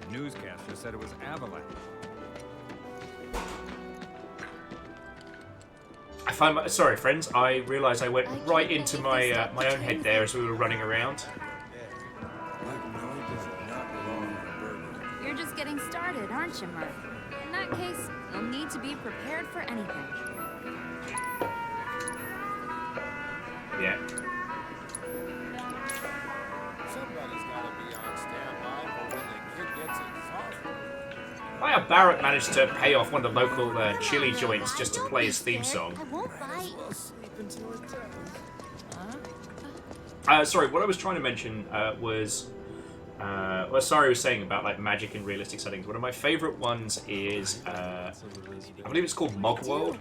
The newscaster said it was Avalanche. Sorry, friends. I realised I went right into my my own head there as we were running around. You're just getting started, aren't you, Murph? In that case, you'll need to be prepared for anything. Yeah. Somebody's gotta be on standby for when the kid gets exhausted. Why have Barrett managed to pay off one of the local chili joints just to play his theme song? I won't bite. Sorry, what I was trying to mention was... what Sari was saying about like magic in realistic settings. One of my favourite ones is... I believe it's called Mogworld.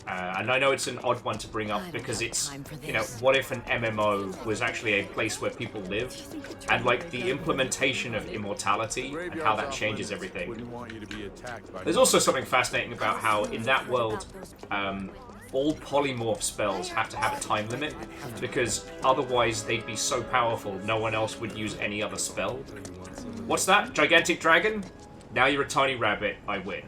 And I know it's an odd one to bring up because it's, you know, what if an MMO was actually a place where people lived? And like the implementation of immortality and how that changes everything. There's also something fascinating about how in that world, all polymorph spells have to have a time limit because otherwise they'd be so powerful no one else would use any other spell. What's that? Gigantic dragon? Now you're a tiny rabbit. I win.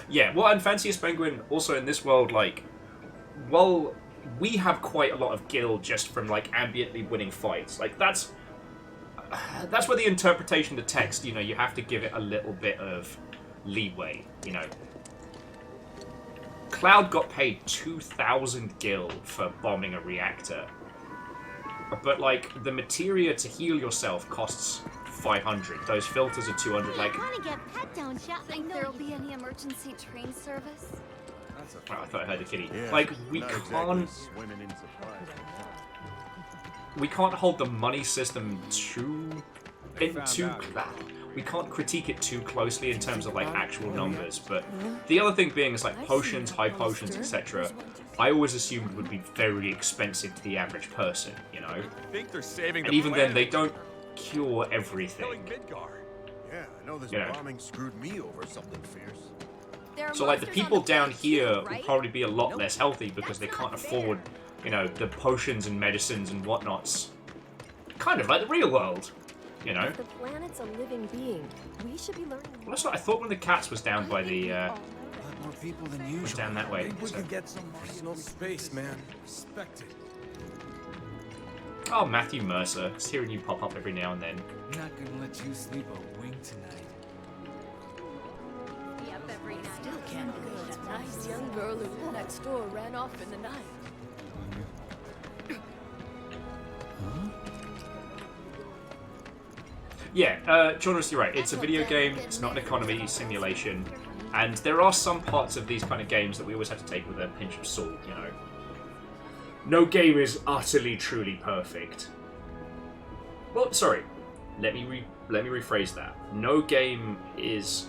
Yeah, well, and Fanciest Penguin, also in this world, like, well, we have quite a lot of gil just from, like, ambiently winning fights. Like, that's where the interpretation of the text, you know, you have to give it a little bit of leeway, you know. Cloud got paid 2,000 gil for bombing a reactor. But, like, the materia to heal yourself costs 500. Those filters are 200, like... I want to get pet, don't ya? Think there'll be any emergency train service? Oh, I thought I heard the kitty. Yeah, like, we not can't... exactly swimming in supplies. We can't hold the money system we can't critique it too closely in terms of, like, actual numbers, but the other thing being is, like, potions, high potions, etc. I always assumed would be very expensive to the average person, you know? I think they're saving and even then, they don't cure everything. Yeah, I know this bombing screwed me over something fierce. So, like, the people down here will probably be a lot less healthy because they can't afford, you know, the potions and medicines and whatnots. Kind of like the real world, you know? If the planet's a living being, we should be learning. Well, that's what I thought when the cats was down by the, A lot more people than usual. was down that way. Maybe we So. could get some personal space, man. Respect it. Oh, Matthew Mercer. Just hearing you pop up every now and then. Not gonna let you sleep a wink tonight. Still can't believe that nice young girl who lived next door ran off in the night. Yeah, Jonas, you're right. It's a video game. It's not an economy simulation. And there are some parts of these kind of games that we always have to take with a pinch of salt, you know. No game is utterly, truly perfect. Well, sorry. Let me rephrase that. No game is...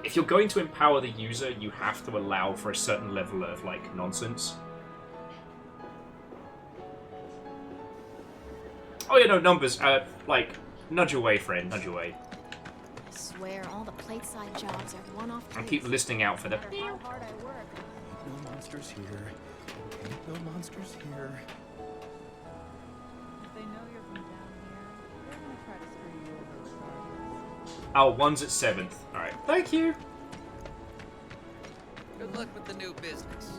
If you're going to empower the user, you have to allow for a certain level of, like, nonsense. Oh yeah, no, numbers. Like, nudge away, friend, nudge away. I swear, all the plateside jobs are one-off. I keep listening out for them. How hard I work. No monsters here. Ain't no monsters here. If they know you're from down here, they're gonna try to screw you over regardless. Oh, one's at 7th. Alright, thank you. Good luck with the new business.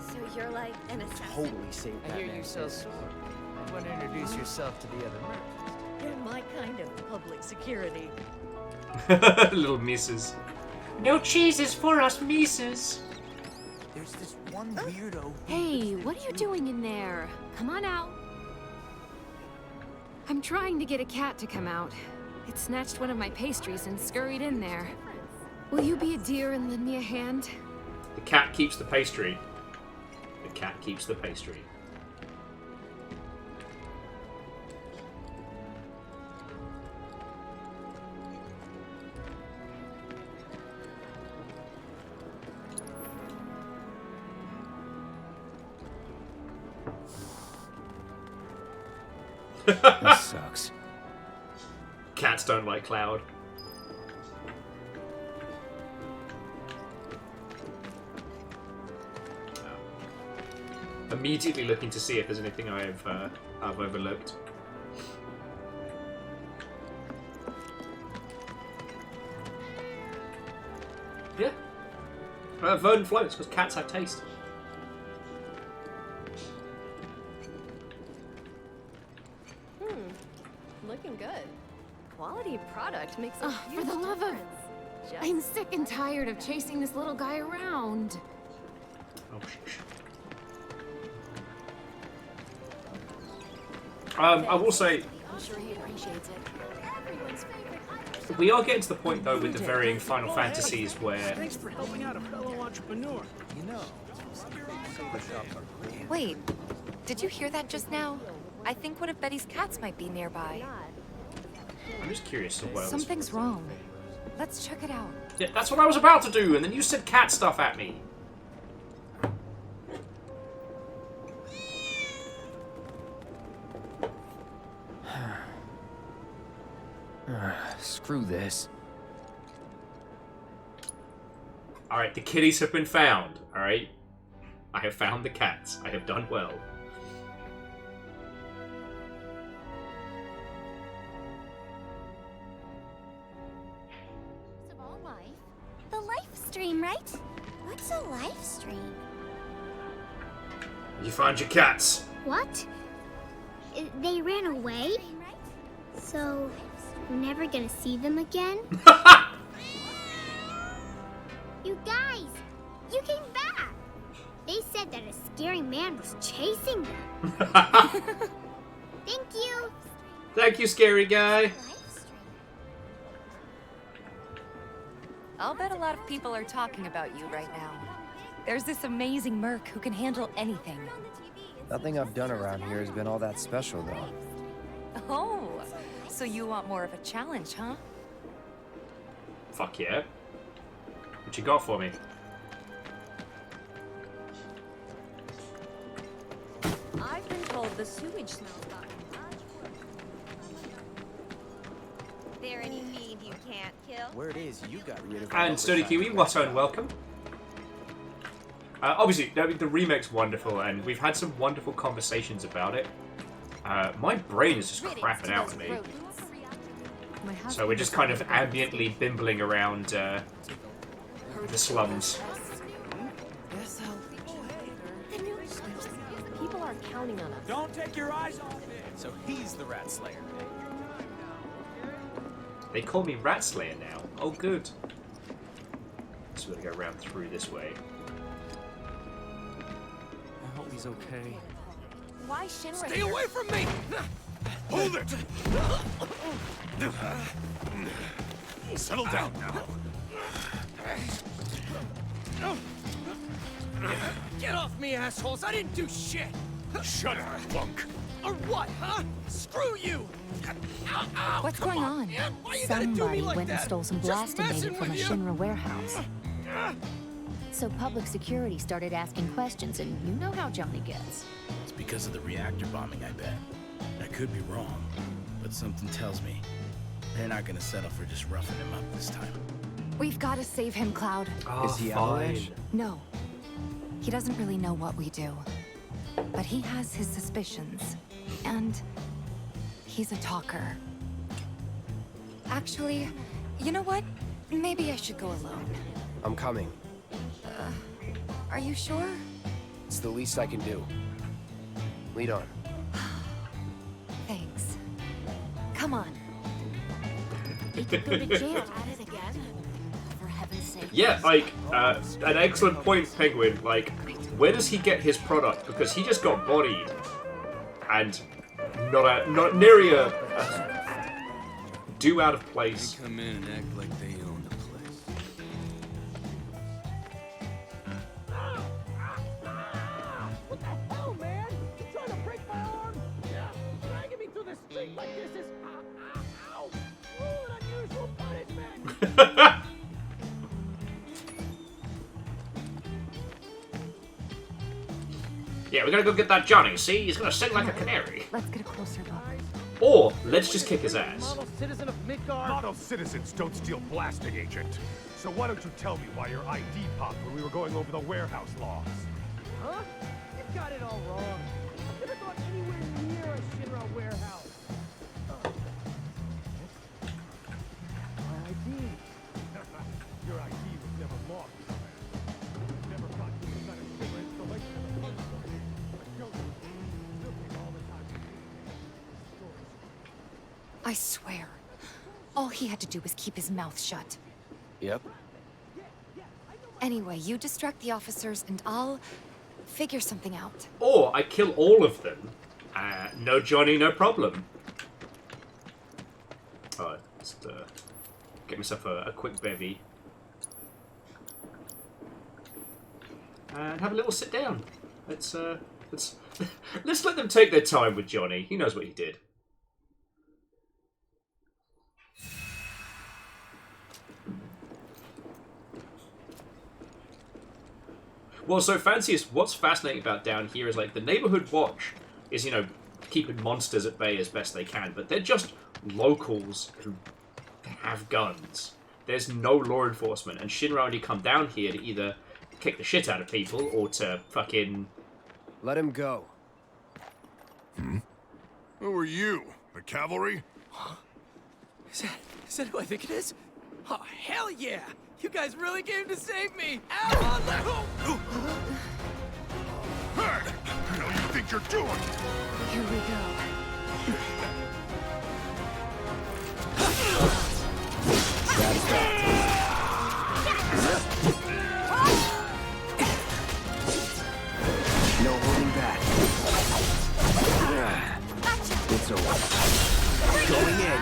So you're like an assassin? Totally saved I hear you sell swords. I want to introduce yourself to the other merchants. You're my kind of public security. Little misses. No cheeses for us, misses. There's this one weirdo. Hey, what are you doing in there? Come on out. I'm trying to get a cat to come out. It snatched one of my pastries and scurried in there. Will you be a dear and lend me a hand? The cat keeps the pastry. The cat keeps the pastry. This sucks. Cats don't like Cloud. Immediately looking to see if there's anything I've overlooked. Yeah. Verdant floats because cats have taste. Looking good. Quality product makes a For huge the love of... difference. Just I'm sick and tired of chasing this little guy around. Oh, I will say, I'm sure he appreciates it. Everyone's favorite item. we are getting to the point though with the varying Final Fantasies where Thanks for helping out a fellow entrepreneur. You know, Wait, did you hear that just now? I think one of Betty's cats might be nearby. I'm just curious of what else. Something's wrong. Let's check it out. Yeah, that's what I was about to do, and then you said cat stuff at me. Screw this. Alright, the kitties have been found, alright? I have found the cats. I have done well. live stream, right? What's a live stream? You find your cats. What? They ran away? So, we're never gonna see them again? You guys! You came back! They said that a scary man was chasing them. Thank you! Thank you, scary guy. I'll bet a lot of people are talking about you right now. There's this amazing merc who can handle anything. Nothing I've done around here has been all that special, though. Oh, so you want more of a challenge, huh? Fuck yeah. What you got for me? I've been told the sewage smells gotten much worse. There any fiend you can't kill? Where it is, you got rid of. And Sturdy Kiwi, what on welcome. Obviously, the remake's wonderful, and we've had some wonderful conversations about it. My brain is just crapping out on me. So we're just kind of ambiently bimbling around the slums. People are counting on us. Don't take your eyes off it. So he's the rat slayer. They call me Rat Slayer now. Oh, good. So we're gonna go around through this way. I hope he's okay. Why Shinra? Stay away from me! Hold it! Settle down now. Get off me, assholes! I didn't do shit! Shut up, punk! Or what, huh? Screw you! Ow, ow, What's going on? Why you gotta do me Somebody like went and that? stole some Just blasting data messing from a with you. Shinra warehouse. So public security started asking questions, and you know how Johnny gets. It's because of the reactor bombing, I bet. I could be wrong, but something tells me they're not gonna settle for just roughing him up this time. We've got to save him, Cloud. Oh, is he Avalanche? No. He doesn't really know what we do. But he has his suspicions. And he's a talker. Actually, you know what? Maybe I should go alone. I'm coming. Are you sure? It's the least I can do. Lead on. Thanks. Come on. We could go to jail at it again. For heaven's sake. Yeah, like, an excellent point, Penguin. Like, where does he get his product? Because he just got bodied. And not nearly a do out of place. They come in and act like they own the place. What the hell, man? You trying to break my arm? Yeah. Dragging me through the street like this is ow. Cruel and unusual punishment. Yeah, we gotta go get that Johnny, see? He's gonna sing like a canary. Let's get a closer look. Or, let's just kick his ass. Model citizen of Midgard. Model citizens don't steal blasting, Agent. So why don't you tell me why your ID popped when we were going over the warehouse laws? Huh? You got it all wrong. I've never gone anywhere near a Shinra warehouse. My ID. Your ID was never lost. Never caught you inside a Shinra installation in the punk store. I showed you. Still take all the time. I swear. All he had to do was keep his mouth shut. Yep. Anyway, you distract the officers and I'll figure something out. Or I kill all of them. No Johnny, no problem. Oh, just get myself a quick bevy. And have a little sit down. Let's let's let them take their time with Johnny. He knows what he did. Well, so Fanciest, what's fascinating about down here is like the neighborhood watch is, you know, keeping monsters at bay as best they can, but they're just locals who have guns. There's no law enforcement, and Shinra only come down here to either kick the shit out of people or to fucking... Let him go. Who are you? The cavalry? Is that who I think it is? Oh, hell yeah! You guys really came to save me! Ow, on the... Hey! What the hell you think you're doing? Here we go. No holding back. It's over. Going in.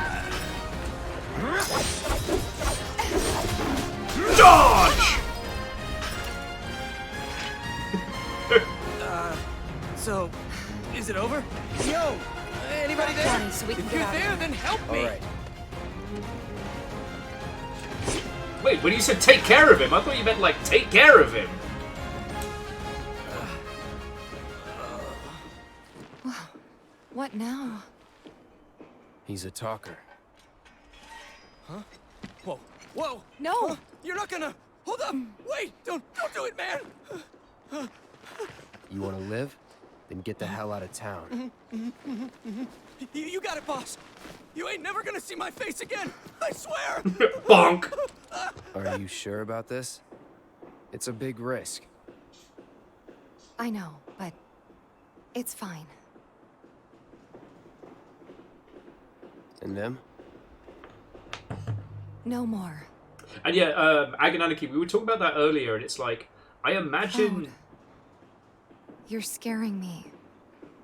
Dodge! So, is it over? Yo! Anybody there? Johnny, so we can If get you're out of there, here. then help me! Alright. Wait, when you said take care of him, I thought you meant, like, take care of him. What now? He's a talker. Huh? Whoa. Whoa! No! You're not gonna... Hold up! Wait! Don't do it, man! You want to live? Then get the hell out of town. You got it, boss! You ain't never gonna see my face again! I swear! Bonk! Are you sure about this? It's a big risk. I know, but it's fine. And them? No more. And yeah, Agonaniki, we were talking about that earlier, and it's like, I imagine... Cloud. You're scaring me.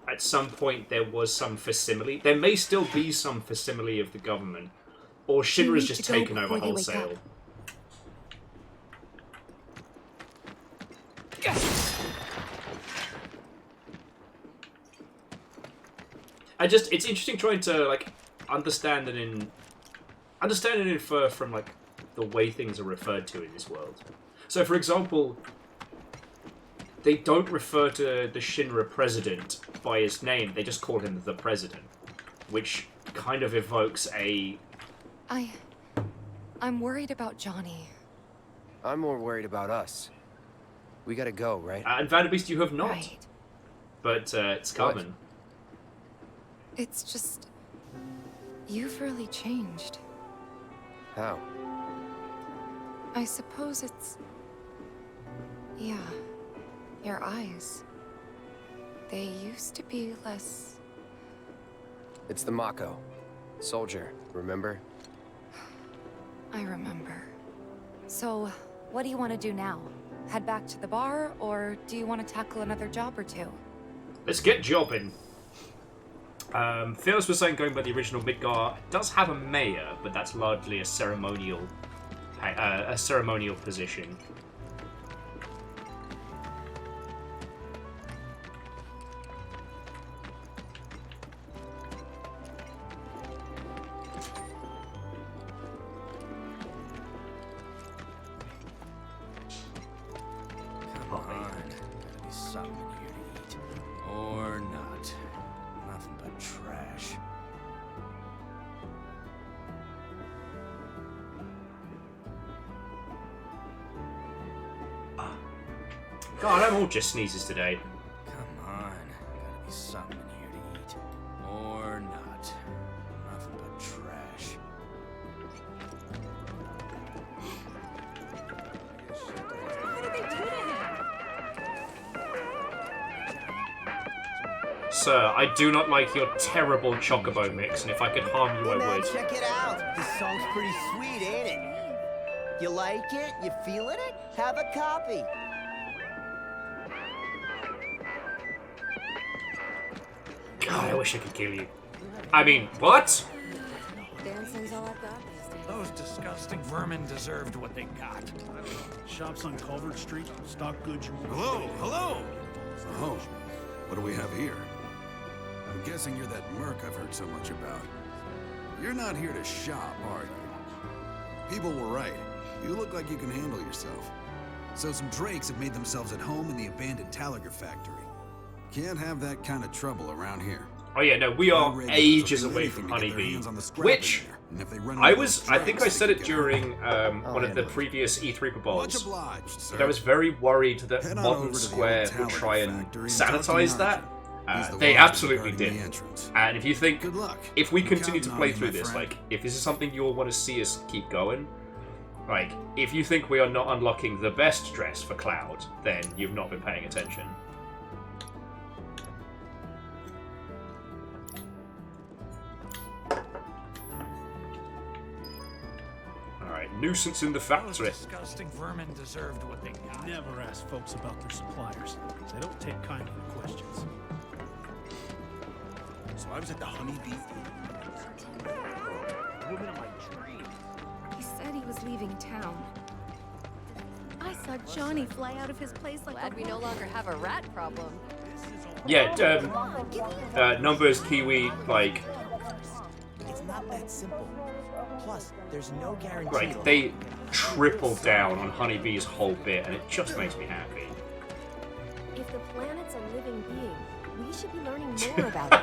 At some point there was some facsimile. There may still be some facsimile of the government. Or Shinra's just taken over wholesale. It's interesting trying to, like, understand and infer from, like, the way things are referred to in this world. So, for example, they don't refer to the Shinra president by his name, they just call him the president, which kind of evokes a... I'm worried about Johnny. I'm more worried about us. We gotta go, right? And Vanderbeest, you have not. Right. But it's coming. What? It's just... You've really changed. How? I suppose it's... Yeah. Your eyes. They used to be less... It's the Mako. Soldier, remember? I remember. So, what do you want to do now? Head back to the bar, or do you want to tackle another job or two? Let's get jobbing. Fearless was saying going by the original Midgar does have a mayor, but that's largely a ceremonial position. Come on. Gotta be something here to eat. Or not. Nothing but trash. God, I'm all just sneezes today. Come on. Gotta be something here to eat. Or not. Nothing but trash. What did they do to him? Sir, I do not like your terrible chocobo mix, and if I could harm you, I would. Check it out. This song's pretty sweet, ain't it? You like it? You feeling it? Have a copy. God, I wish I could kill you. I mean, what? Dancing's all I've got these days. Those disgusting vermin deserved what they got. Shops on Culvert Street, stock goods you want. Hello, hello! Oh, what do we have here? I'm guessing you're that merc I've heard so much about. You're not here to shop, are you? People were right. You look like you can handle yourself. So some Drakes have made themselves at home in the abandoned Talliger factory. Can't have that kind of trouble around here. Oh yeah, no, we are ages away from Honeybee, which I think I said it during one of the previous E3 balls. I was very worried that Modern Square would try and sanitize that. They absolutely did. And if you think, if we continue to play through this, like, if this is something you all want to see us keep going, Like, if you think we are not unlocking the best dress for Cloud, then you've not been paying attention. Alright, nuisance in the factory. Those disgusting vermin deserved what they got. Never ask folks about their suppliers. They don't take kindly to questions. So I was at the Honeybee. Woman of my dream. He said he was leaving town. I saw Johnny fly out of his place like Glad we no longer have a rat problem. Yeah, numbers, Kiwi, like... It's not that simple. Plus, there's no guarantee. Like, they tripled down on Honeybee's whole bit, and it just makes me happy. If the planet's a living being, we should be learning more about it.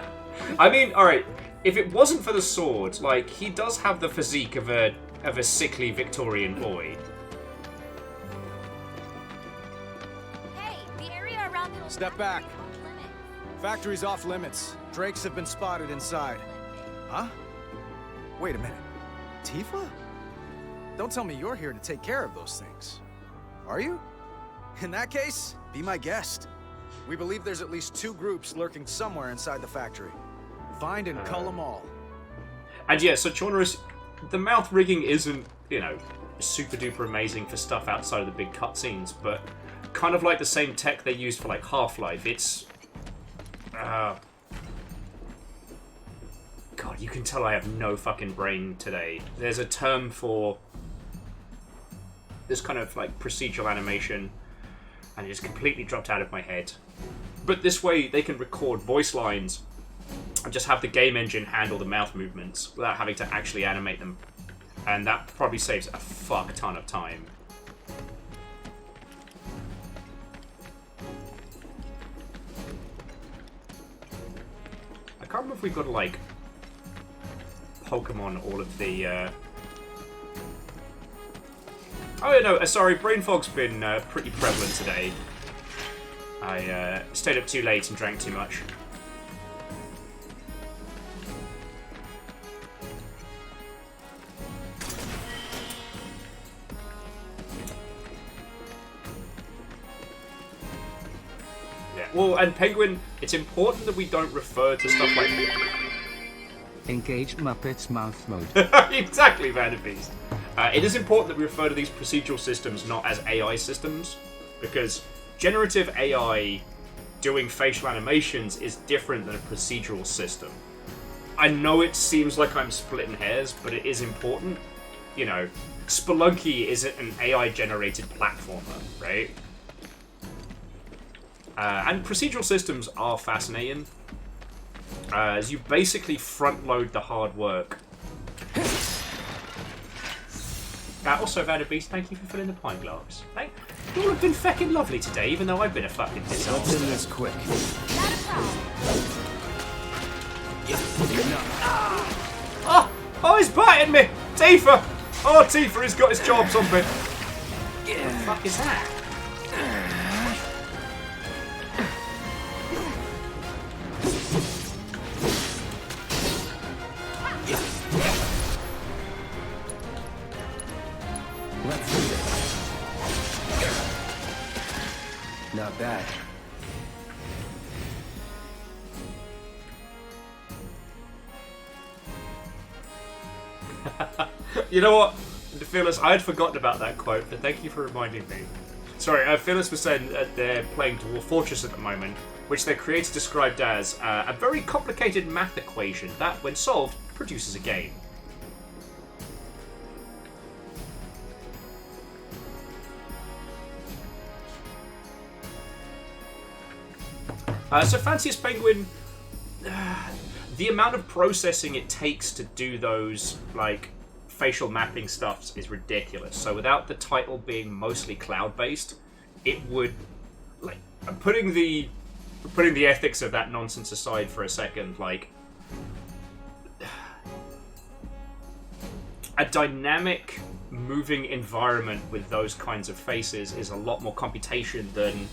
I mean, alright, if it wasn't for the sword, like, he does have the physique of a sickly Victorian boy. Hey, the area around the Step back. Factory's off limits. Drakes have been spotted inside. Huh? Wait a minute. Tifa? Don't tell me you're here to take care of those things. Are you? In that case, be my guest. We believe there's at least 2 groups lurking somewhere inside the factory. Find and cull them all. And yeah, so Chaunerus, the mouth rigging isn't, you know, super duper amazing for stuff outside of the big cutscenes, but kind of like the same tech they used for like Half-Life. It's God, you can tell I have no fucking brain today. There's a term for this kind of like procedural animation, and it just completely dropped out of my head. But this way, they can record voice lines and just have the game engine handle the mouth movements without having to actually animate them. And that probably saves a fuck ton of time. I can't remember if we've got to, like, Pokemon all of the, Oh, yeah, no, sorry, brain fog's been pretty prevalent today. I stayed up too late and drank too much. Yeah, well, and Penguin, it's important that we don't refer to stuff like... Engage Muppets mouth mode. Exactly, Vanderbeest. It is important that we refer to these procedural systems not as AI systems, because generative AI doing facial animations is different than a procedural system. I know it seems like I'm splitting hairs, but it is important. You know, Spelunky isn't an AI-generated platformer, right? And procedural systems are fascinating, as you basically front-load the hard work. Also, Vanderbeest, thank you for filling the pint glass. You all have been feckin' lovely today, even though I've been a fucking disaster. Let's end this quick. Oh, he's biting me! Tifa! Oh, Tifa, he's got his jobs on me. What the fuck is that? Let's do this. Not bad. You know what, Phyllis, I had forgotten about that quote, but thank you for reminding me. Sorry, Phyllis was saying that they're playing Dwarf Fortress at the moment, which their creator described as a very complicated math equation that, when solved, produces a game. So Fanciest Penguin, the amount of processing it takes to do those, like, facial mapping stuffs is ridiculous. So without the title being mostly cloud-based, it would, like, putting the ethics of that nonsense aside for a second, like, a dynamic, moving environment with those kinds of faces is a lot more computation than,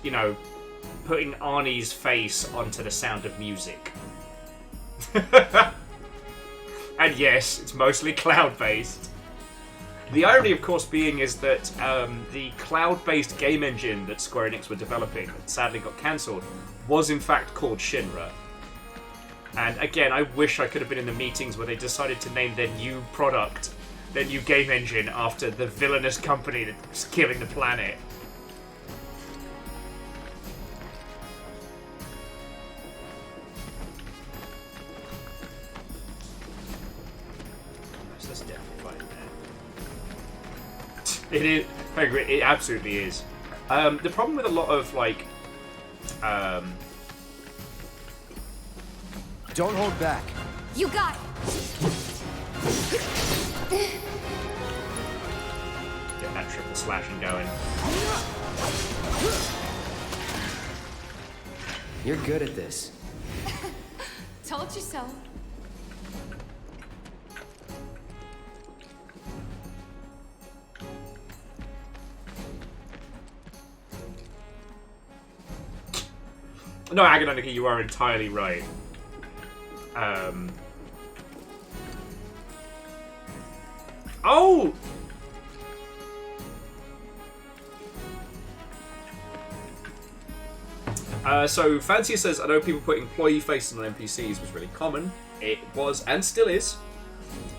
you know, putting Arnie's face onto the Sound of Music. And yes, it's mostly cloud-based. The irony, of course, being is that the cloud-based game engine that Square Enix were developing, that sadly got cancelled, was in fact called Shinra. And again, I wish I could have been in the meetings where they decided to name their new product, their new game engine, after the villainous company that's killing the planet. That's definitely fine there. It is. I agree. It absolutely is. The problem with a lot of like, don't hold back. You got it. Get that triple slashing going. You're good at this. Told you so. No, Agononica, you are entirely right. Oh! So Fancia says, I know people putting employee faces on NPCs was really common. It was, and still is.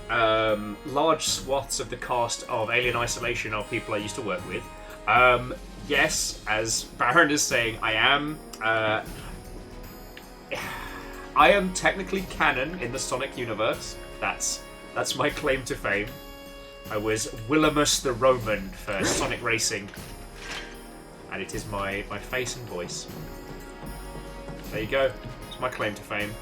Large swaths of the cast of Alien Isolation are people I used to work with. Yes, as Baron is saying, I am technically canon in the Sonic universe. That's my claim to fame. I was Willimus the Roman for Sonic Racing. And it is my face and voice. There you go. It's my claim to fame.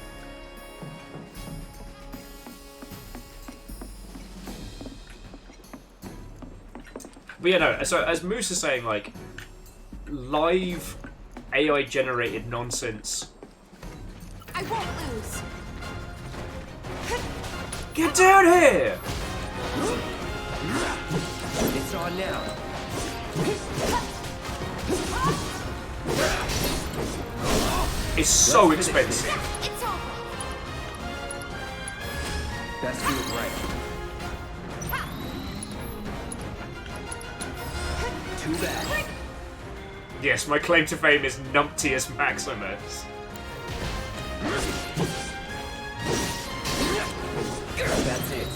But yeah, no, so as Moose is saying, like, live AI-generated nonsense. I won't lose. Get down here! It's on now. It's so expensive. It's over. Best do it right. Too bad. Yes, my claim to fame is Numptius Maximus. That's it.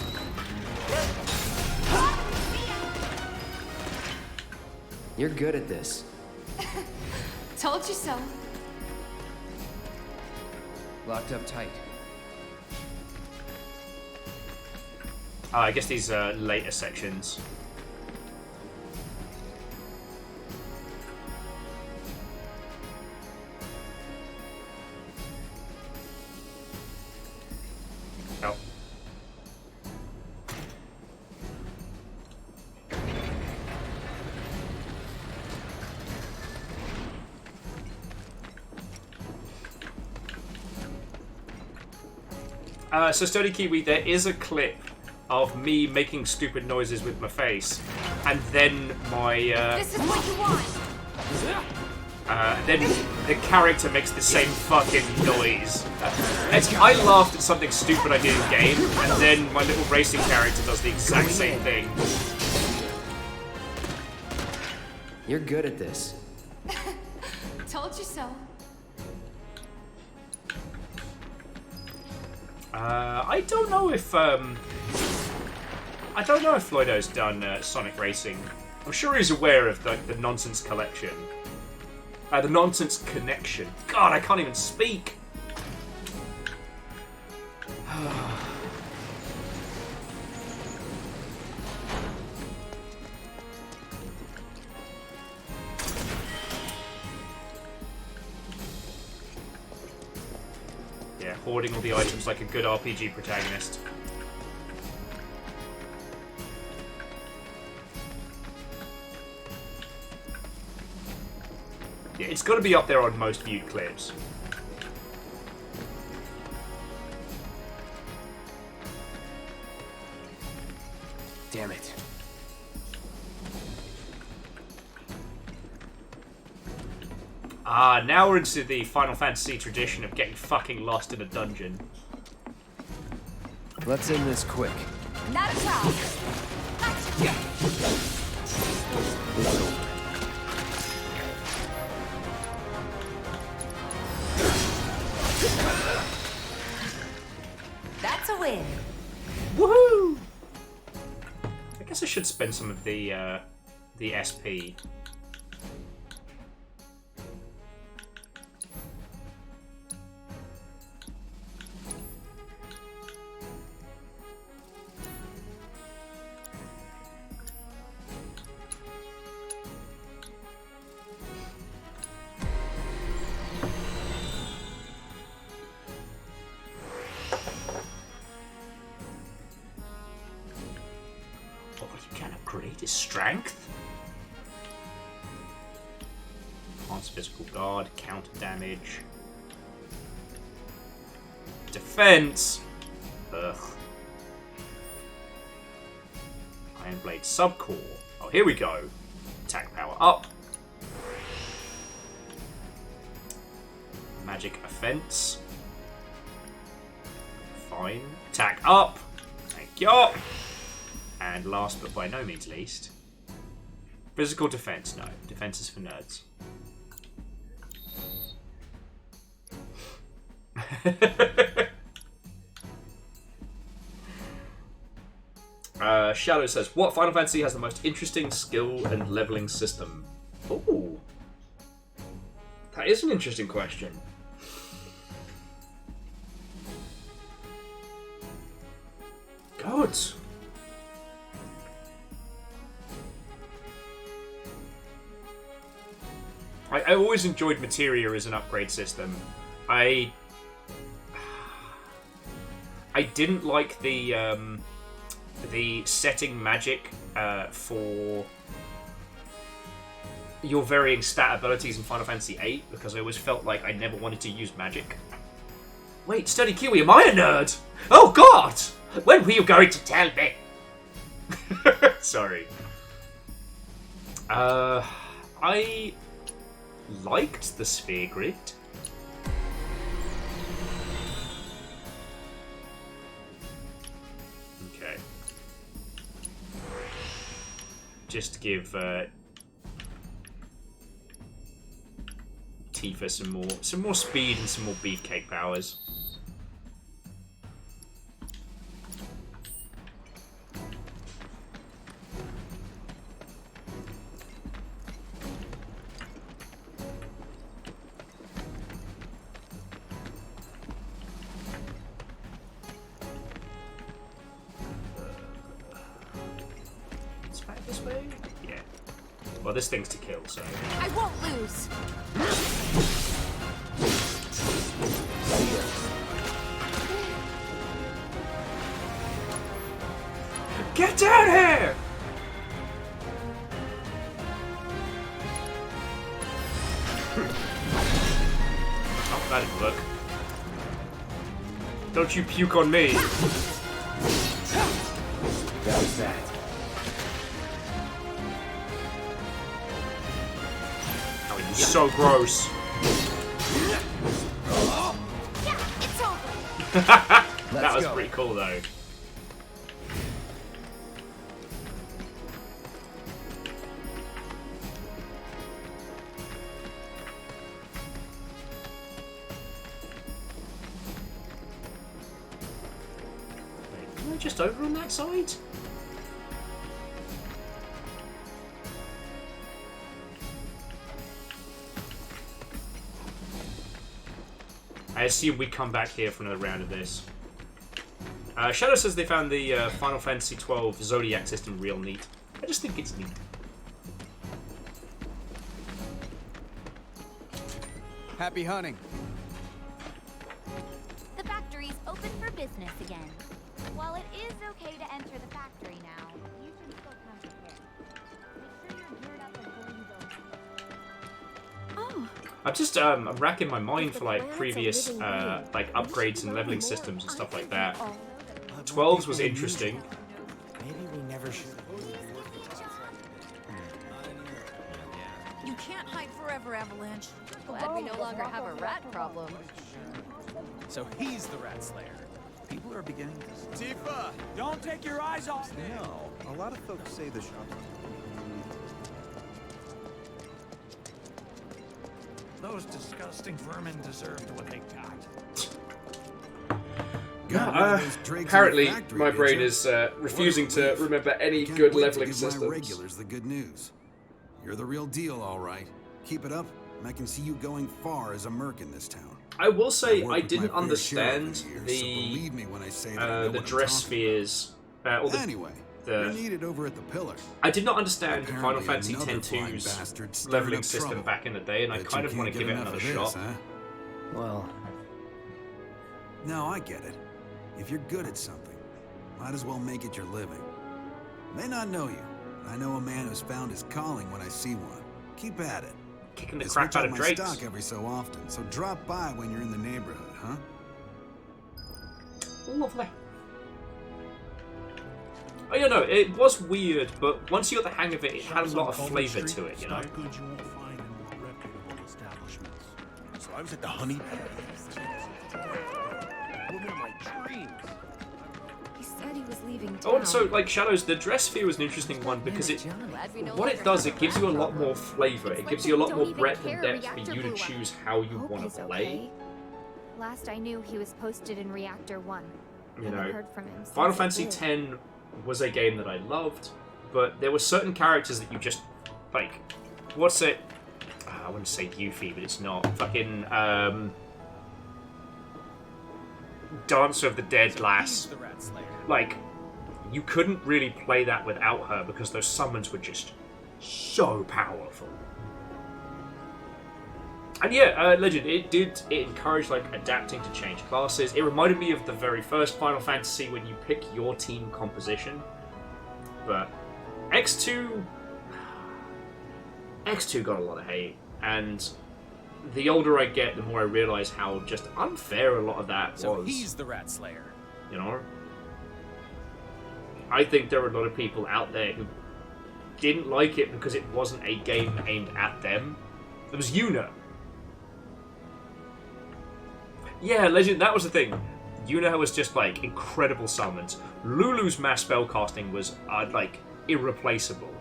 You're good at this. Told you so. Locked up tight. Oh, I guess these are later sections. Oh. So Sturdy Kiwi, there is a clip of me making stupid noises with my face, and then my This is what you want. then the character makes the same fucking noise. I laughed at something stupid I did in game, and then my little racing character does the exact same thing. You're good at this. Told you so. I don't know if Floydo's done Sonic Racing. I'm sure he's aware of the Nonsense Collection. The Nonsense Connection. God, I can't even speak. Yeah, hoarding all the items like a good RPG protagonist. Yeah, it's got to be up there on most viewed clips. Damn it. Ah, now we're into the Final Fantasy tradition of getting fucking lost in a dungeon. Let's end this quick. Not a problem. Yeah. That's a win. Woohoo! I guess I should spend some of the SP. His strength. Enhance physical guard, counter damage, defense. Ugh. Iron Blade subcore. Oh, here we go. Attack power up. Magic offense. Fine. Attack up. Thank you. And last but by no means least, physical defense. No, defense is for nerds. Shadow says, what Final Fantasy has the most interesting skill and leveling system? Ooh. That is an interesting question. Good. I always enjoyed Materia as an upgrade system. I didn't like the setting magic for your varying stat abilities in Final Fantasy VIII because I always felt like I never wanted to use magic. Wait, Sturdy Kiwi, am I a nerd? Oh God! When were you going to tell me? Sorry. I liked the sphere grid. Okay. Just to give Tifa some more speed and some more beefcake powers. Well, this thing's to kill, so... I won't lose! Get down here! Oh, that didn't work. Don't you puke on me! That was that. So gross. Yeah, it's over. That was pretty cool though. Wait, am I just over on that side? I assume we come back here for another round of this. Shadow says they found the Final Fantasy XII Zodiac system real neat. I just think it's neat. Happy hunting. The factory's open for business again. While it is okay to enter the factory now, you should still come prepared. Make sure you're geared up before you go. Oh. I'm just I'm racking my mind for like previous like upgrades and leveling systems and stuff like that. 12's was interesting. Maybe we never should. You can't hide forever, Avalanche. Glad we no longer have a rat problem. So he's the rat slayer. People are beginning to... Tifa, don't take your eyes off me. No. A lot of folks say the shop. Those disgusting vermin deserved what they got. Apparently, my brain is refusing to remember any good leveling systems. My regulars the good news. You're the real deal, all right. Keep it up, and I can see you going far as a merc in this town. I will say I didn't understand the dress spheres or the anyway. You're needed over at the Pillar. I did not understand Final Fantasy X-2's leveling system back in the day, and I kind of want to give it another shot. Huh? Well, no, I get it. If you're good at something, might as well make it your living. May not know you, but I know a man who's found his calling when I see one. Keep at it. Kicking the crap out of Drakes. Stock every so often, so drop by when you're in the neighborhood, huh? Lovely. Oh, you know, it was weird, but once you got the hang of it, it had a lot of flavour to it, you know? So I was at the Honey. Woman of my dreams. He said he was leaving town. Oh, and so, like, Shadows, the dress sphere was an interesting one because what it does, it gives you a lot more flavour. It gives you a lot more breadth and depth for you to choose how you want to play. Last I knew, he was posted in Reactor 1. You know, heard from him Final Fantasy X was a game that I loved, but there were certain characters that you just, like, what's it? I wouldn't say Yuffie, but it's not. Fucking, Dancer of the Dead lass. Like, you couldn't really play that without her because those summons were just so powerful. And yeah, Legend, it encouraged, like, adapting to change classes. It reminded me of the very first Final Fantasy when you pick your team composition. But X2 got a lot of hate, and the older I get, the more I realise how just unfair a lot of that was. So he's the Rat Slayer. You know? I think there are a lot of people out there who didn't like it because it wasn't a game aimed at them. It was Yuna. Yeah, Legend, that was the thing. Yuna was just, like, incredible summons. Lulu's mass spellcasting was, like, irreplaceable.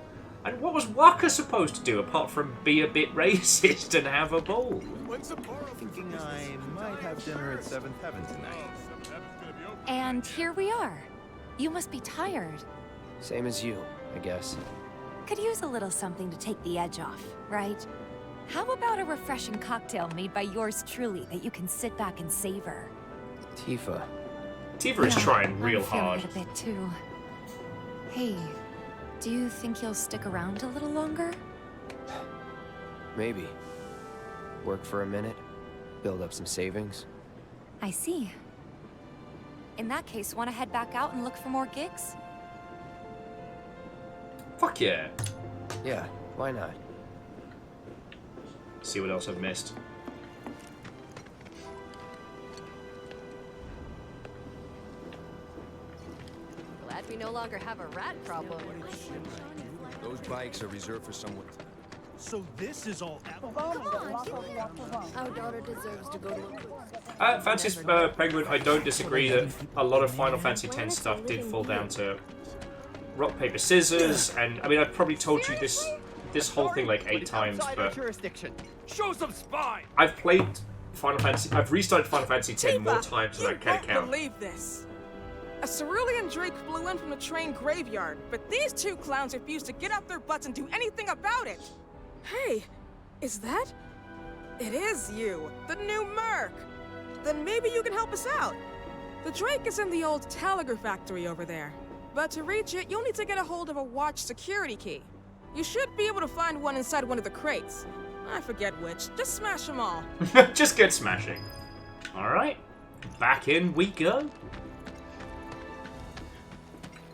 And what was Waka supposed to do apart from be a bit racist and have a ball? Thinking I might have dinner at 7th Heaven tonight. And here we are. You must be tired. Same as you, I guess. Could use a little something to take the edge off, right? How about a refreshing cocktail made by yours truly that you can sit back and savor? Tifa. Tifa is trying real hard. I'm feeling it a bit too. Hey, do you think you'll stick around a little longer? Maybe. Work for a minute, build up some savings. I see. In that case, want to head back out and look for more gigs? Fuck yeah. Yeah, why not? See what else I've missed. Glad we no longer have a rat problem. Those bikes are reserved for someone. So this is all. Our daughter deserves to go to Fancy's Penguin, I don't disagree that a lot of Final Fantasy X stuff did fall down to rock, paper, scissors, and I mean, I've probably told you this whole thing like 8 times, but Show some spine. I've restarted Final Fantasy X more times than I can count. Believe this. A Cerulean Drake flew in from the train graveyard, but these two clowns refused to get up their butts and do anything about it. Hey, is that? It is you, the new Merc. Then maybe you can help us out. The Drake is in the old telegraph factory over there. But to reach it, you'll need to get a hold of a watch security key. You should be able to find one inside one of the crates. I forget which. Just smash them all. Just get smashing. Alright. Back in we go.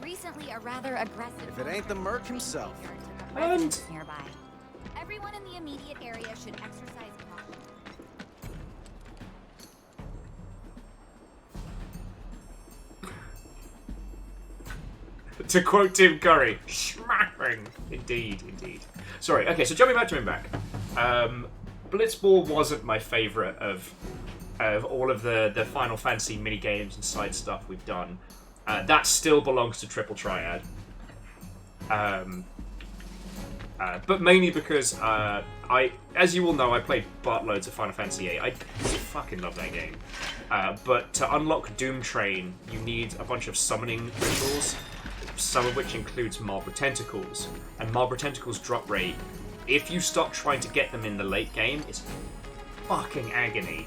Recently, a rather aggressive... If it ain't the Merc himself. And... nearby. Everyone in the immediate area should exercise caution. To quote Tim Curry, smashing. Indeed, indeed. Sorry, okay, so jumping back to him back. Blitzball wasn't my favourite of all of the Final Fantasy minigames and side stuff we've done. That still belongs to Triple Triad. But mainly because as you all know, I played buttloads of Final Fantasy VIII. I fucking love that game. But to unlock Doom Train, you need a bunch of summoning rituals, some of which includes Marlborough Tentacles. And Marlborough Tentacles drop rate, if you stop trying to get them in the late game, is fucking agony.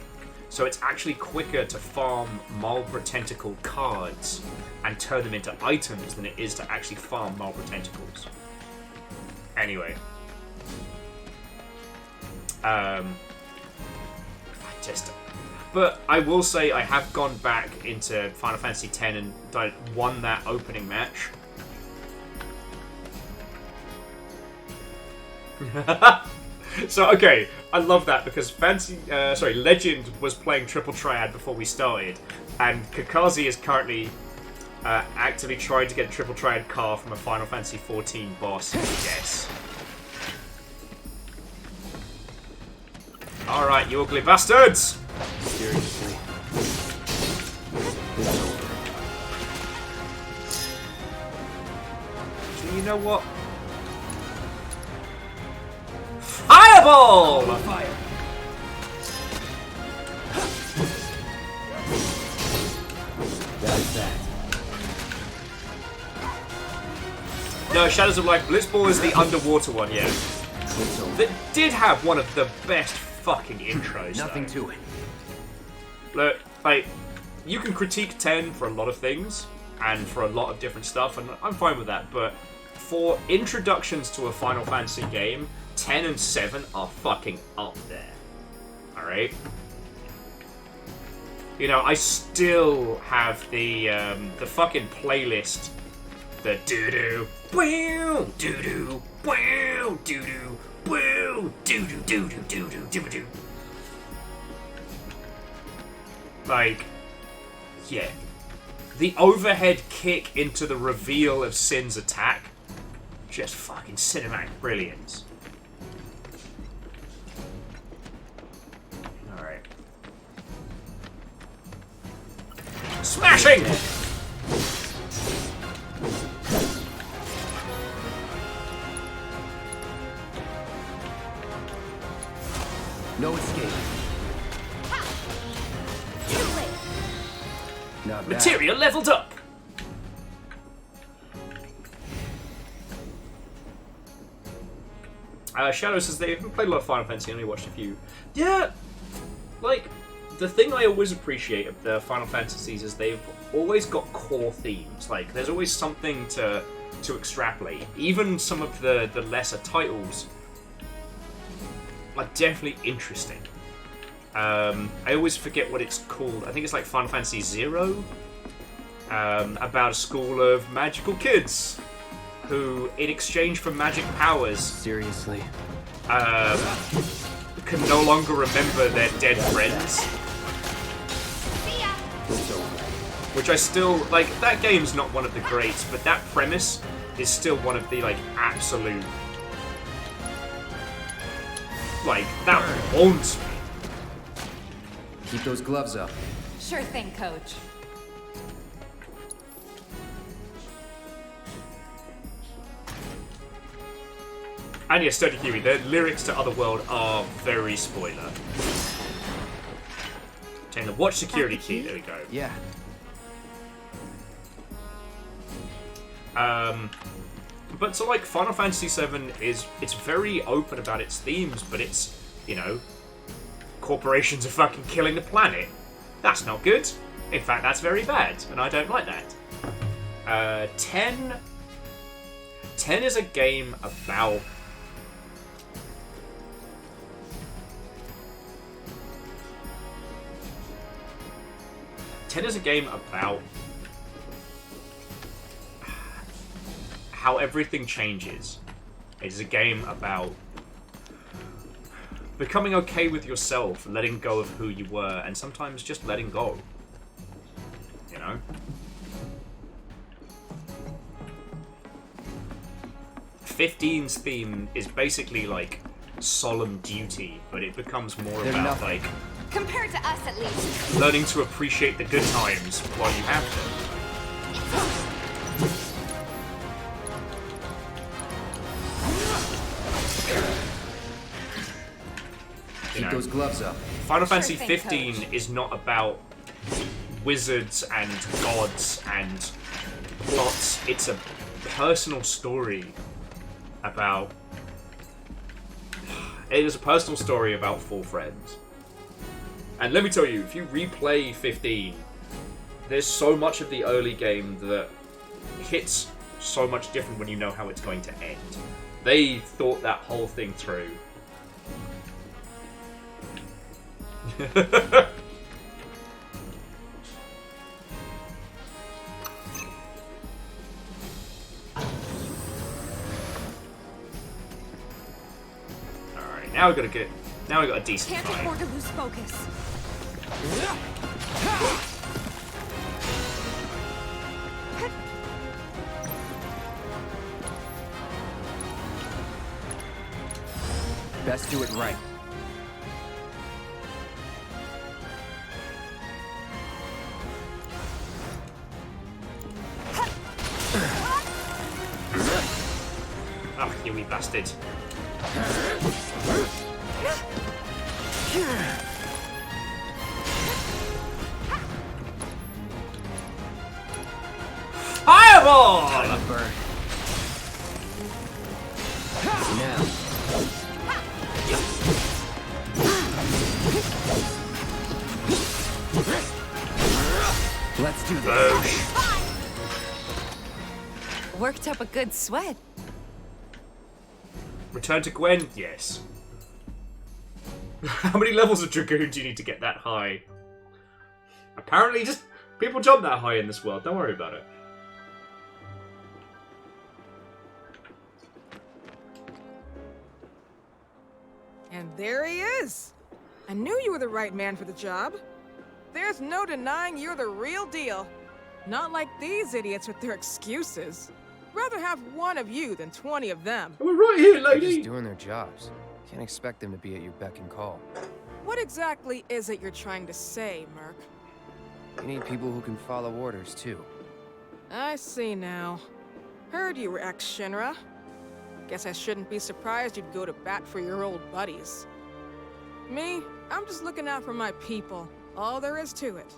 So it's actually quicker to farm Marlborough Tentacle cards and turn them into items than it is to actually farm Marlborough Tentacles. Anyway. But I will say I have gone back into Final Fantasy X and won that opening match. So, okay, I love that because Legend was playing Triple Triad before we started, and Kakazi is currently actively trying to get a Triple Triad car from a Final Fantasy XIV boss. Yes. Alright, you ugly bastards! Seriously. So you know what? Fireball! Fire. That's that. No, Shadows of Light. Blitzball is the underwater one, yeah. That did have one of the best fucking intros. Nothing to it. Look, like, you can critique 10 for a lot of things and for a lot of different stuff, and I'm fine with that. But for introductions to a Final Fantasy game, 10 and 7 are fucking up there. All right. You know, I still have the fucking playlist. The doo-doo, wow, doo-doo, wow, doo-doo, wow, doo-doo, doo-doo, doo-doo, doo-doo. Like, yeah. The overhead kick into the reveal of Sin's attack. Just fucking cinematic brilliance. Alright. Smashing! No escape. Too late. Not bad. Material leveled up! Shadow says they haven't played a lot of Final Fantasy, only watched a few. Yeah, like, the thing I always appreciate of the Final Fantasies is they've always got core themes. Like, there's always something to extrapolate. Even some of the lesser titles are definitely interesting. I always forget what it's called. I think it's like Final Fantasy Zero, about a school of magical kids who, in exchange for magic powers, seriously, can no longer remember their dead friends. Which I still like. That game's not one of the greats, but that premise is still one of the like absolute. Like, that haunts me. Keep those gloves up. Sure thing, Coach. And yes, Sturdy Kiwi, the lyrics to Otherworld are very spoiler. Taking the watch security key, there we go. Yeah. But so like Final Fantasy VII it's very open about its themes, but it's, you know, corporations are fucking killing the planet. That's not good. In fact, that's very bad, and I don't like that. 10 is a game about how everything changes. It is a game about becoming okay with yourself, letting go of who you were, and sometimes just letting go. You know? '15's theme is basically like solemn duty, but it becomes more about like compared to us at least. Learning to appreciate the good times while you have them. Keep those gloves up. Final Fantasy Sure thing, 15 is not about wizards and gods and plots. It's a personal story about... It is a personal story about 4 friends. And let me tell you, if you replay 15, there's so much of the early game that hits so much different when you know how it's going to end. They thought that whole thing through. Alright, now we got a decent Can't fight. afford to lose focus. Best do it right. Oh, you wee bastard. Fireball! Clever. Now. Let's do this. Worked up a good sweat. Return to Gwen? Yes. How many levels of Dragoon do you need to get that high? Apparently, just people jump that high in this world. Don't worry about it. And there he is! I knew you were the right man for the job. There's no denying you're the real deal. Not like these idiots with their excuses. Rather have one of you than 20 of them. We're right here, They're lady! just doing their jobs. Can't expect them to be at your beck and call. What exactly is it you're trying to say, Merc? You need people who can follow orders, too. I see now. Heard you were ex-Shinra. Guess I shouldn't be surprised you'd go to bat for your old buddies. Me, I'm just looking out for my people. All there is to it.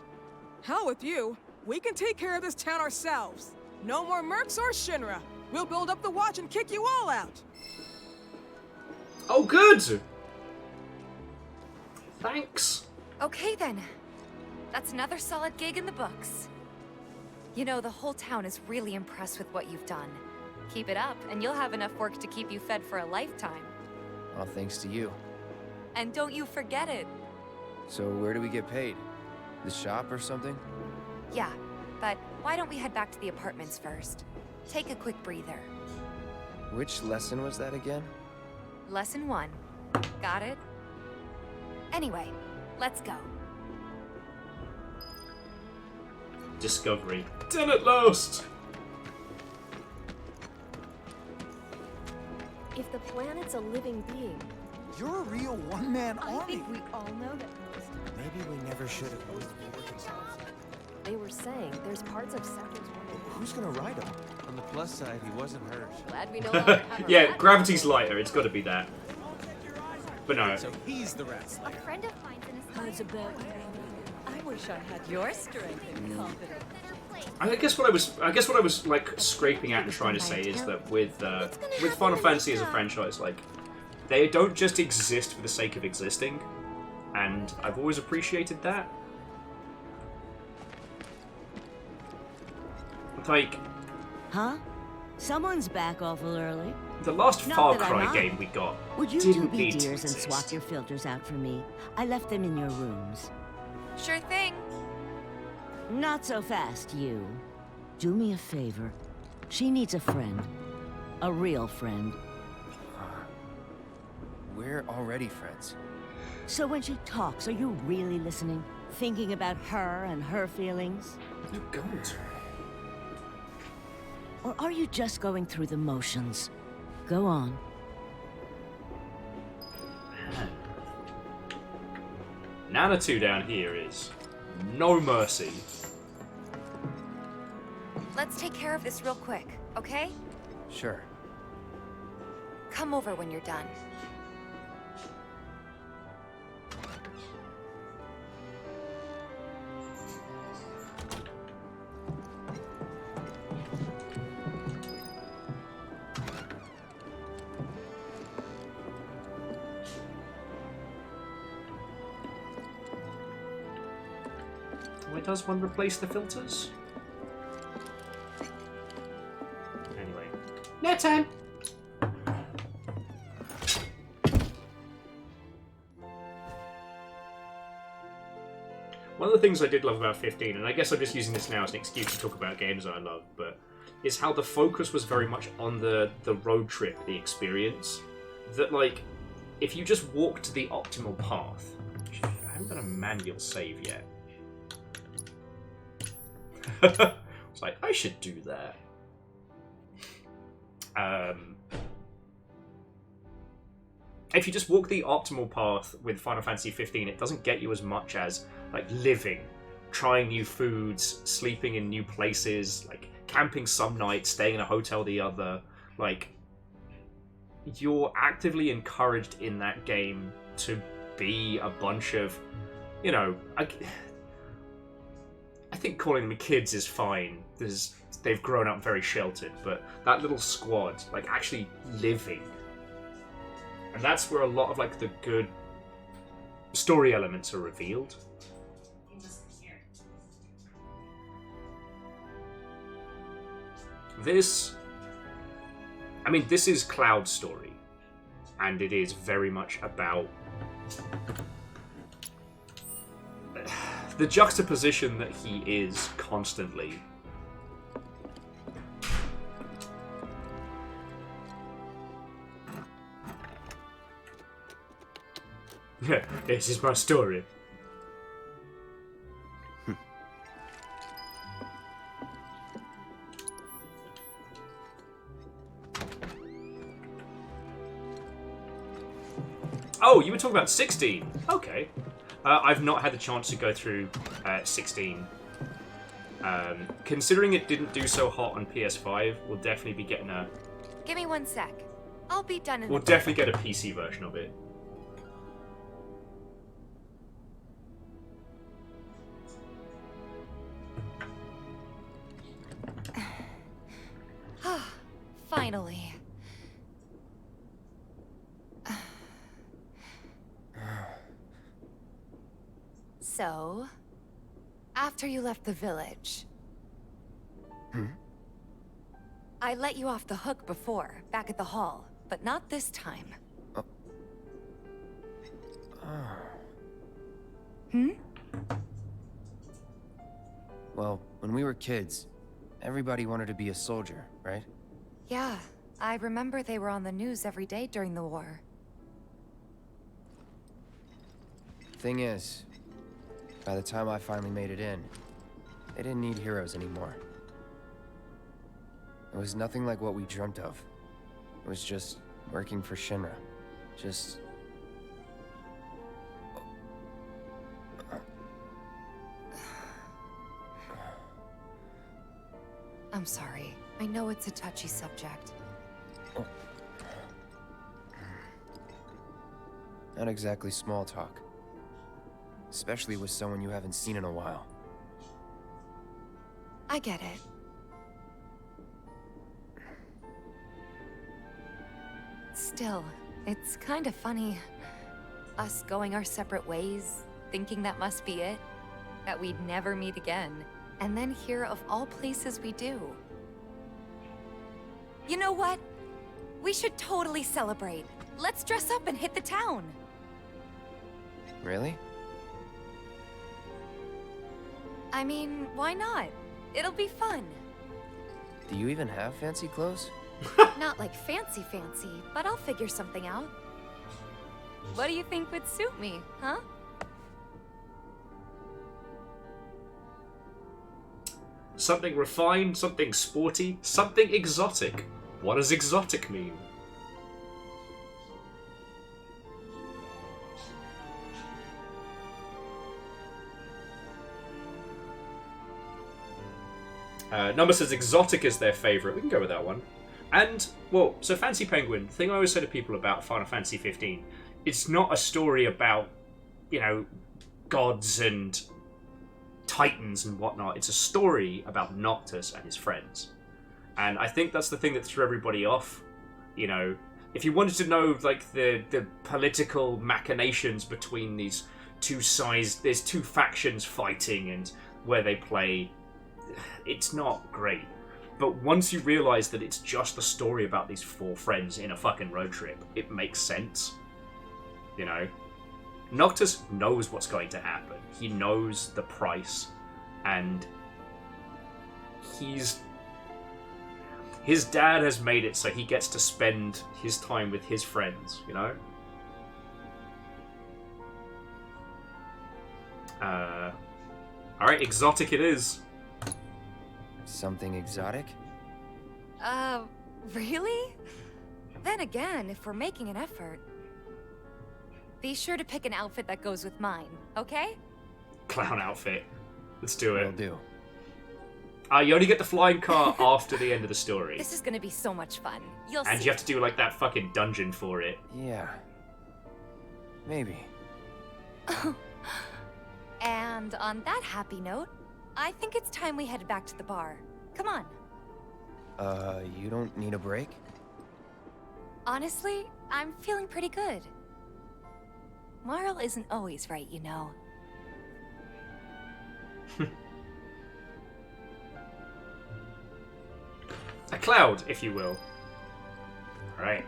Hell with you. We can take care of this town ourselves. No more mercs or Shinra. We'll build up the watch and kick you all out. Oh, good! Thanks. Okay then. That's another solid gig in the books. You know, the whole town is really impressed with what you've done. Keep it up, and you'll have enough work to keep you fed for a lifetime. All thanks to you. And don't you forget it. So where do we get paid? The shop or something? Yeah, but why don't we head back to the apartments first? Take a quick breather. Which lesson was that again? Lesson 1. Got it? Anyway, let's go. Discovery. Done at last! If the planet's a living being, You're a real one-man I army. think we all know that most. Maybe we never should have moved They were saying there's parts of sectors where Who's gonna ride him? On the plus side, he wasn't hurt. glad we no longer have a Yeah, rat. gravity's lighter. It's got to be that. But no. So he's the rat A slayer. friend of mine's in a How's about you? I wish I had your strength and confidence. I guess what I was like scraping at and trying to say is that with Final Fantasy as a franchise, like they don't just exist for the sake of existing, and I've always appreciated that. Like, Huh? Someone's back awful early. the last Not Far that I'm Cry not. game we got Would you two didn't be need to dears and exist. swap your filters out for me? I left them in your rooms. Sure thing. Not so fast, you. Do me a favor. She needs a friend. A real friend. We're already friends. So when she talks, are you really listening? Thinking about her and her feelings? You don't. Or are you just going through the motions? Go on. Nana2 down here is no mercy. Let's take care of this real quick, okay? Sure. Come over when you're done. does one replace the filters? Anyway. Net time! One of the things I did love about 15, and I guess I'm just using this now as an excuse to talk about games I love, but is how the focus was very much on the road trip, the experience. That, like, if you just walked the optimal path... I haven't done a manual save yet. It's like, I should do that. If you just walk the optimal path with Final Fantasy 15, it doesn't get you as much as, like, living, trying new foods, sleeping in new places, like, camping some nights, staying in a hotel the other. Like, you're actively encouraged in that game to be a bunch of, you know, I think calling them kids is fine. They've grown up very sheltered, but that little squad, like, actually living. And that's where a lot of, like, the good story elements are revealed. This is Cloud's story, and it is very much about the juxtaposition that he is constantly. Yeah, this is my story. Oh, you were talking about 16. Okay. I've not had the chance to go through 16. Considering it didn't do so hot on PS5, we'll definitely be getting a... Give me 1 sec. I'll be done in We'll definitely get a PC version of it. Finally. So, after you left the village, I let you off the hook before, back at the hall, but not this time. Well, when we were kids, everybody wanted to be a soldier, right? Yeah, I remember they were on the news every day during the war. Thing is, by the time I finally made it in, they didn't need heroes anymore. It was nothing like what we dreamt of. It was just working for Shinra. Just... I'm sorry. I know it's a touchy subject. Not exactly small talk. Especially with someone you haven't seen in a while. I get it. Still, it's kind of funny. Us going our separate ways, thinking that must be it. That we'd never meet again. And then here, of all places, we do. You know what? We should totally celebrate. Let's dress up and hit the town. Really? I mean, why not? It'll be fun. Do you even have fancy clothes? Not like fancy, but I'll figure something out. What do you think would suit me, huh? Something refined, something sporty, something exotic. What does exotic mean? Number says exotic is their favourite. We can go with that one. And, well, so Fancy Penguin, the thing I always say to people about Final Fantasy 15, it's not a story about, you know, gods and titans and whatnot. It's a story about Noctis and his friends. And I think that's the thing that threw everybody off. You know, if you wanted to know, like, the political machinations between these two sides, there's two factions fighting, and where they play, it's not great. But once you realize that it's just a story about these 4 friends in a fucking road trip, it makes sense. You know? Noctis knows what's going to happen. He knows the price, and his dad has made it so he gets to spend his time with his friends, you know? Alright, exotic it is. Something exotic? Really? Then again, if we're making an effort, be sure to pick an outfit that goes with mine, okay? Clown outfit. Let's do it. Will do. You only get the flying car after the end of the story. This is gonna be so much fun. You'll And see. you have to do like that fucking dungeon for it. Yeah. Maybe. And on that happy note, I think it's time we headed back to the bar. Come on. You don't need a break? Honestly, I'm feeling pretty good. Marl isn't always right, you know. A cloud, if you will. Alright.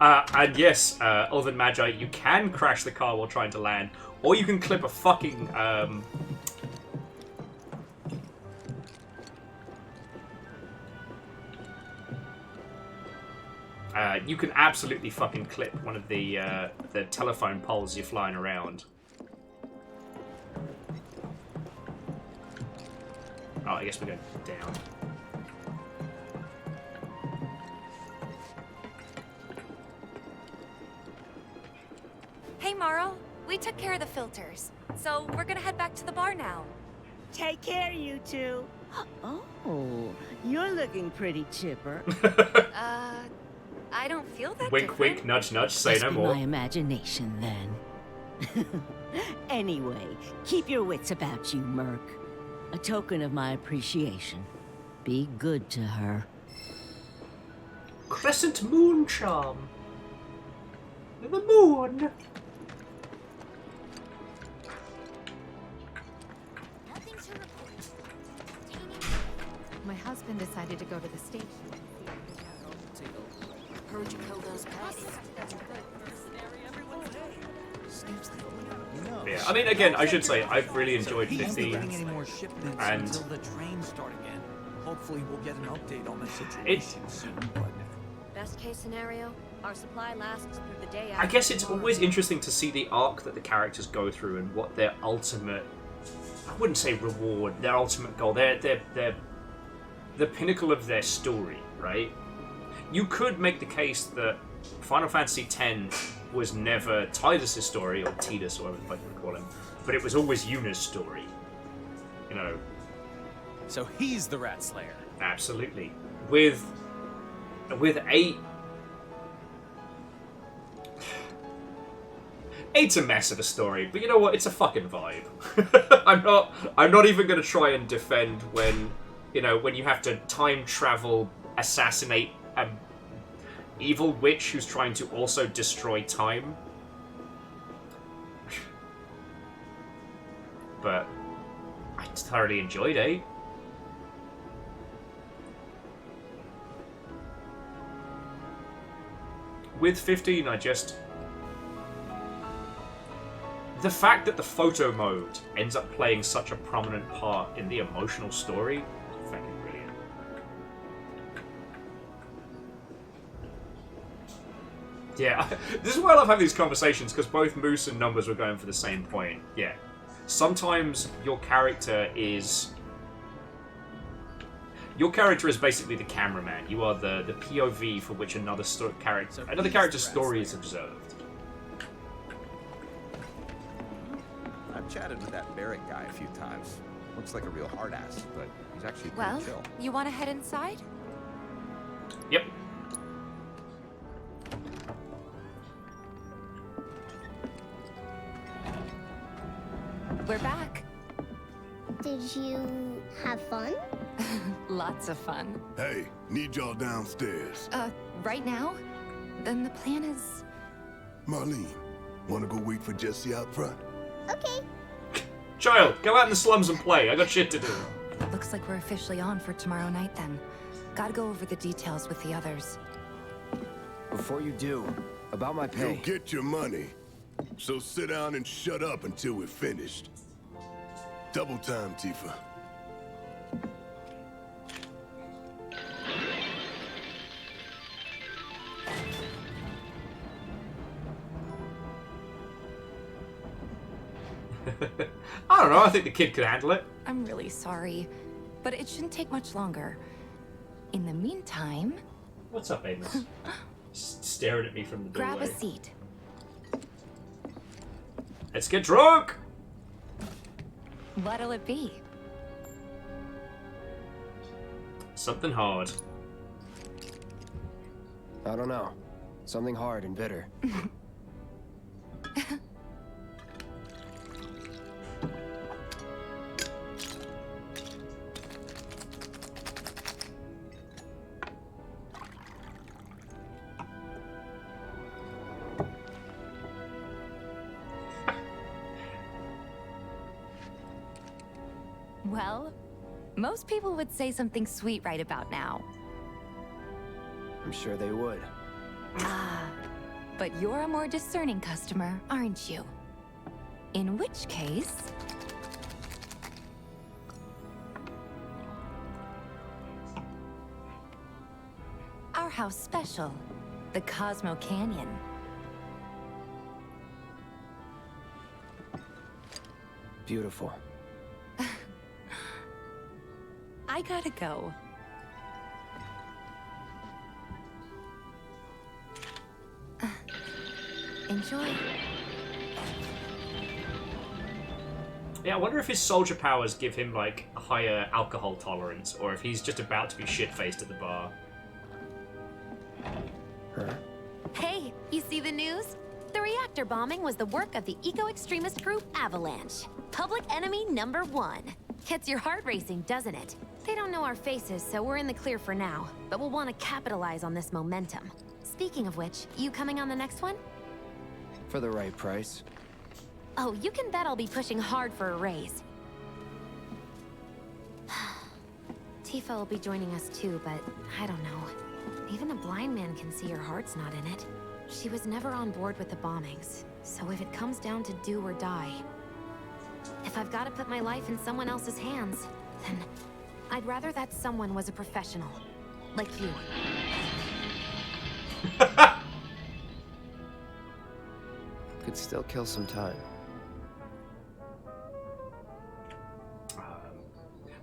And yes, Elven Magi, you can crash the car while trying to land, or you can clip a fucking, you can absolutely fucking clip one of the telephone poles you're flying around. Oh, I guess we're going down. Hey, Marl. We took care of the filters, so we're gonna head back to the bar now. Take care, you two. Oh, you're looking pretty chipper. I don't feel that Wink, different. wink, nudge, nudge, say Must no be more. my imagination, then. Anyway, keep your wits about you, Merc. A token of my appreciation. Be good to her. Crescent moon charm. The moon. My husband decided to go to the station. Heard you killed those pests. Yeah, I mean, again, I should say I've really enjoyed He won't be 15, getting any more shipments and until the trains start again. Hopefully, we'll get an update on the situation soon. But Best case scenario, our supply lasts through the day I after guess it's tomorrow. always interesting to see the arc that the characters go through and what their ultimate, I wouldn't say reward, their ultimate goal, the pinnacle of their story, right? You could make the case that Final Fantasy X was never Tidus' story, or Tidus, or whatever the fuck you call him, but it was always Yuna's story. You know. so he's the Rat Slayer. Absolutely. With 8... 8's a mess of a story, but you know what? It's a fucking vibe. I'm not even going to try and defend when, you know, when you have to time travel, assassinate a evil witch who's trying to also destroy time. But I thoroughly enjoyed 8. With 15, I just... The fact that the photo mode ends up playing such a prominent part in the emotional story is fucking brilliant. Yeah, this is why I love having these conversations, because both Moose and Numbers were going for the same point. Yeah. Sometimes your character is basically the cameraman. You are the POV for which another character's story is observed. I've chatted with that Barrett guy a few times. Looks like a real hard ass, but he's actually pretty Well, chill. you want to head inside? Yep. We're back. Did you have fun? Lots of fun. Hey, need y'all downstairs. Right now? Then the plan is... Marlene, wanna go wait for Jesse out front? Okay. Child, go out in the slums and play. I got shit to do. Looks like we're officially on for tomorrow night then. Gotta go over the details with the others. Before you do, about my pay. You'll get your money. So sit down and shut up until we're finished. Double time, Tifa. I don't know, I think the kid could handle it. I'm really sorry, but it shouldn't take much longer. In the meantime... What's up, Amos? Staring at me from the doorway. Grab a seat. Let's get drunk! What'll it be? Something hard. I don't know. Something hard and bitter. Well, most people would say something sweet right about now. I'm sure they would. Ah, but you're a more discerning customer, aren't you? In which case... our house special, the Cosmo Canyon. Beautiful. I gotta go. Enjoy. Yeah, I wonder if his soldier powers give him, like, a higher alcohol tolerance, or if he's just about to be shit-faced at the bar. Huh? Hey, you see the news? The reactor bombing was the work of the eco-extremist group Avalanche. Public enemy #1. Gets your heart racing, doesn't it? They don't know our faces, so we're in the clear for now. But we'll want to capitalize on this momentum. Speaking of which, you coming on the next one? For the right price. Oh, you can bet I'll be pushing hard for a raise. Tifa will be joining us too, but I don't know. Even a blind man can see her heart's not in it. She was never on board with the bombings, so if it comes down to do or die... if I've got to put my life in someone else's hands, then I'd rather that someone was a professional. Like you. Could still kill some time.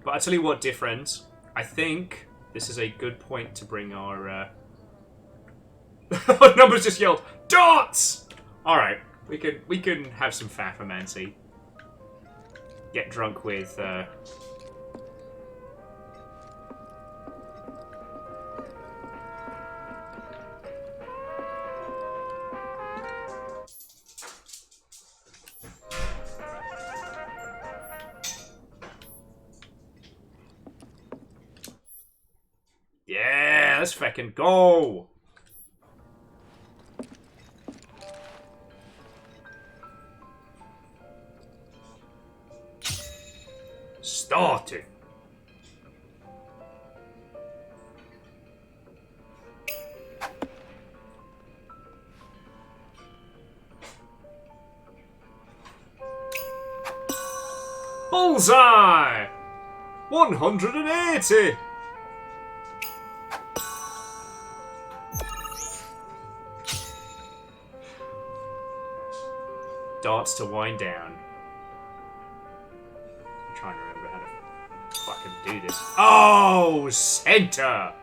But I tell you what, dear friends, I think this is a good point to bring our numbers just yelled darts. All right, we can have some faffermancy. Get drunk with. Yeah, let's fucking go! Starting. Bullseye! 180! Darts to wind down. I'm trying to remember how to fucking do this. Oh, center!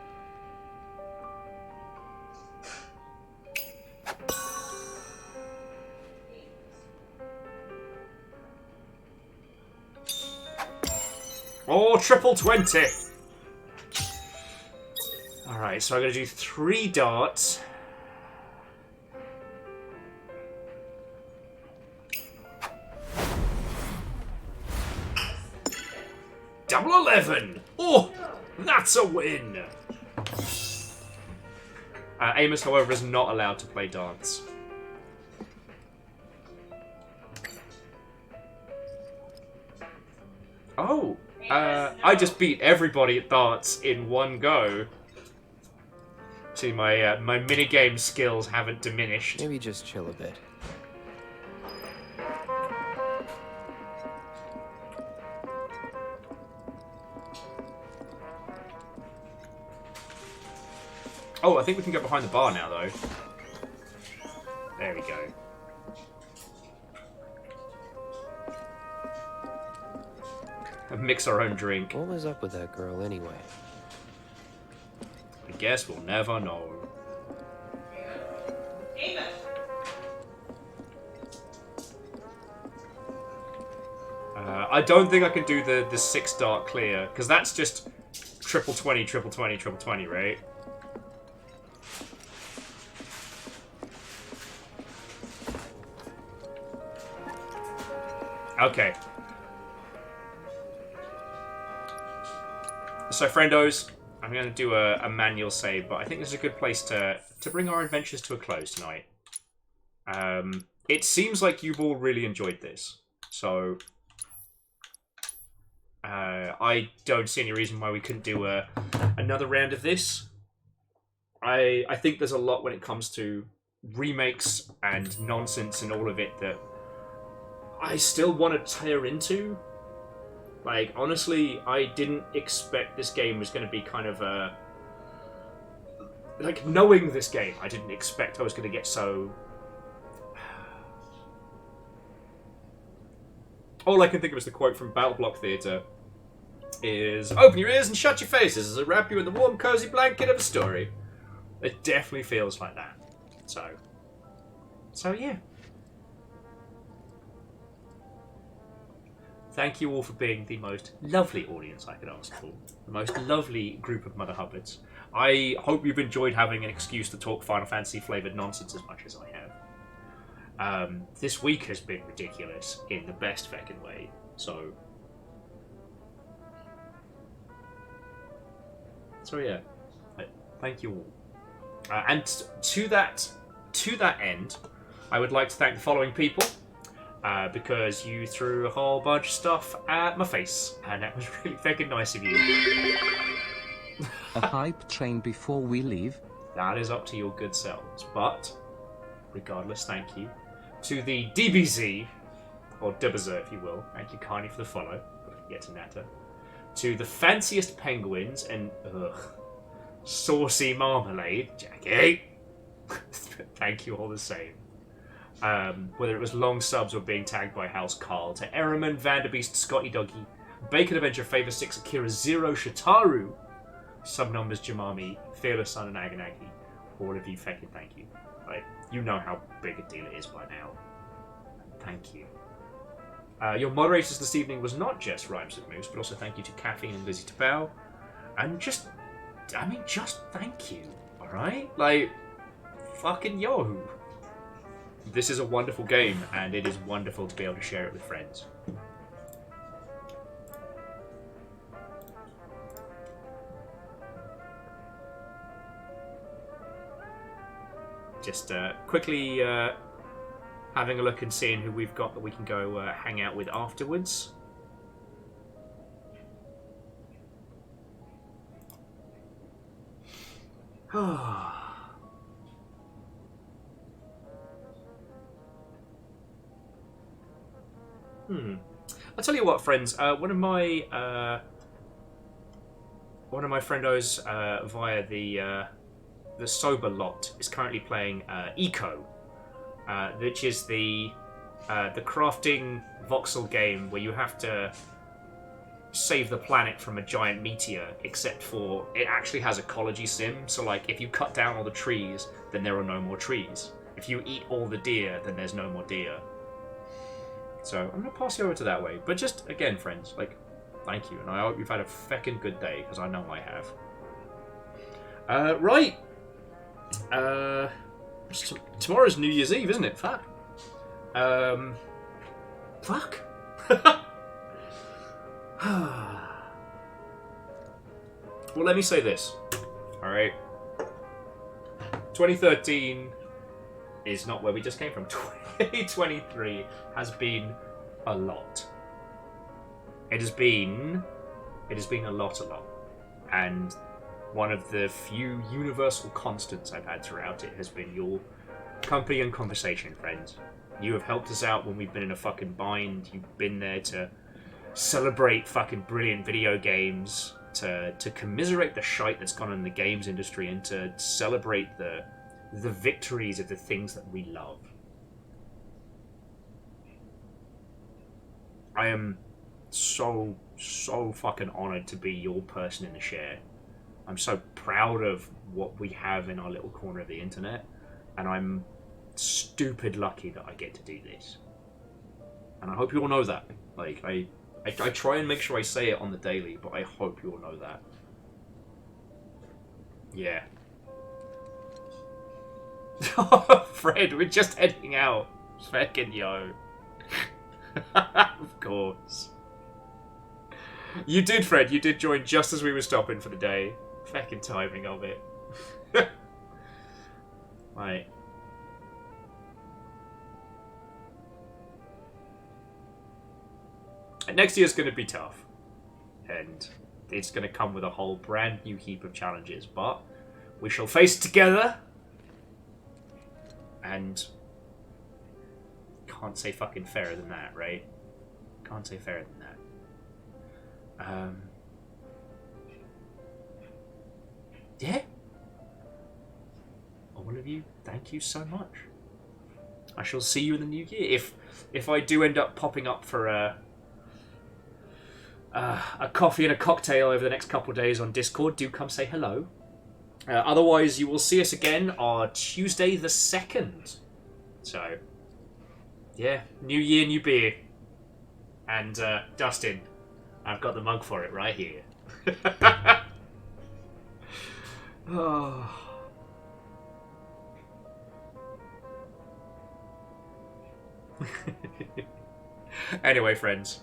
Oh, triple 20! Alright, so I'm going to do 3 darts. Double 11! Oh, that's a win! Amos, however, is not allowed to play darts. Oh, I just beat everybody at darts in one go. See, my my minigame skills haven't diminished. Maybe just chill a bit. Oh, I think we can go behind the bar now, though. There we go. And mix our own drink. What was up with that girl, anyway? I guess we'll never know. I don't think I can do the 6 dart clear, because that's just triple 20, triple 20, triple 20, right? Okay. So, friendos, I'm going to do a manual save, but I think this is a good place to bring our adventures to a close tonight. It seems like you've all really enjoyed this, so I don't see any reason why we couldn't do another round of this. I think there's a lot when it comes to remakes and nonsense and all of it that I still want to tear into. Like, honestly, I didn't expect this game was going to be kind of a... Like, knowing this game, I didn't expect I was going to get so... All I can think of is the quote from Battle Block Theatre is, "Open your ears and shut your faces as I wrap you in the warm, cozy blanket of a story." It definitely feels like that. So yeah. Thank you all for being the most lovely audience I could ask for. The most lovely group of Mother Hubbards. I hope you've enjoyed having an excuse to talk Final Fantasy flavoured nonsense as much as I have. This week has been ridiculous in the best feckin' way, so yeah, thank you all. And to that end, I would like to thank the following people. Because you threw a whole bunch of stuff at my face, and that was really fucking nice of you. A hype train before we leave? That is up to your good selves, but regardless, thank you. To the DBZ, or Dubbazer if you will, thank you kindly for the follow, get to natter. To the fanciest penguins and saucy marmalade, Jackie, thank you all the same. Whether it was long subs or being tagged by House Carl, to Eraman, Vanderbeest, Scotty Doggy, Bacon Avenger, Favor 6, Akira Zero, Shitaru, Subnumbers, Jamami, Fearless Sun, and Aganagi. All of you, feckin' thank you. Like, you know how big a deal it is by now. Thank you. Your moderators this evening was not just Rhymes with Moose, but also thank you to Caffeine and Lizzie Tabao. And just thank you, alright? Like, fucking yo. This is a wonderful game, and it is wonderful to be able to share it with friends. Just quickly having a look and seeing who we've got that we can go hang out with afterwards. I'll tell you what, friends. One of my friendos via the Sober Lot is currently playing Eco, which is the crafting voxel game where you have to save the planet from a giant meteor, except for it actually has ecology sim. So, like, if you cut down all the trees, then there are no more trees. If you eat all the deer, then there's no more deer. So I'm going to pass you over to that way. But just, again, friends, like, thank you. And I hope you've had a feckin' good day, because I know I have. Right. Tomorrow's New Year's Eve, isn't it? Fuck. Fuck. Well, let me say this. Alright. 2013 is not where we just came from. 2023 has been a lot. It has been a lot. And one of the few universal constants I've had throughout it has been your company and conversation, friends. You have helped us out when we've been in a fucking bind. You've been there to celebrate fucking brilliant video games, to commiserate the shite that's gone on in the games industry, and to celebrate the victories of the things that we love. I am so fucking honored to be your person in the share. I'm so proud of what we have in our little corner of the internet, and I'm stupid lucky that I get to do this. And I hope you all know that. Like, I try and make sure I say it on the daily, but I hope you all know that. Yeah. Fred, we're just heading out. Fucking yo. Of course. You did, Fred. You did join just as we were stopping for the day. Fucking timing of it. Right. Next year's going to be tough. And it's going to come with a whole brand new heap of challenges. But we shall face it together. And can't say fucking fairer than that, right? Can't say fairer than that. Yeah. All of you, thank you so much. I shall see you in the new year. If I do end up popping up for a coffee and a cocktail over the next couple of days on Discord, do come say hello. Otherwise, you will see us again on Tuesday the 2nd. So, yeah, new year, new beer. And, Dustin, I've got the mug for it right here. Oh. Anyway, friends,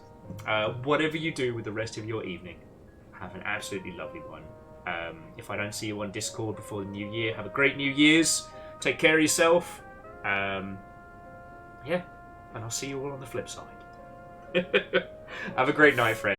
whatever you do with the rest of your evening, have an absolutely lovely one. If I don't see you on Discord before the new year, have a great New Year's. Take care of yourself. Yeah, and I'll see you all on the flip side. Have a great night, friends.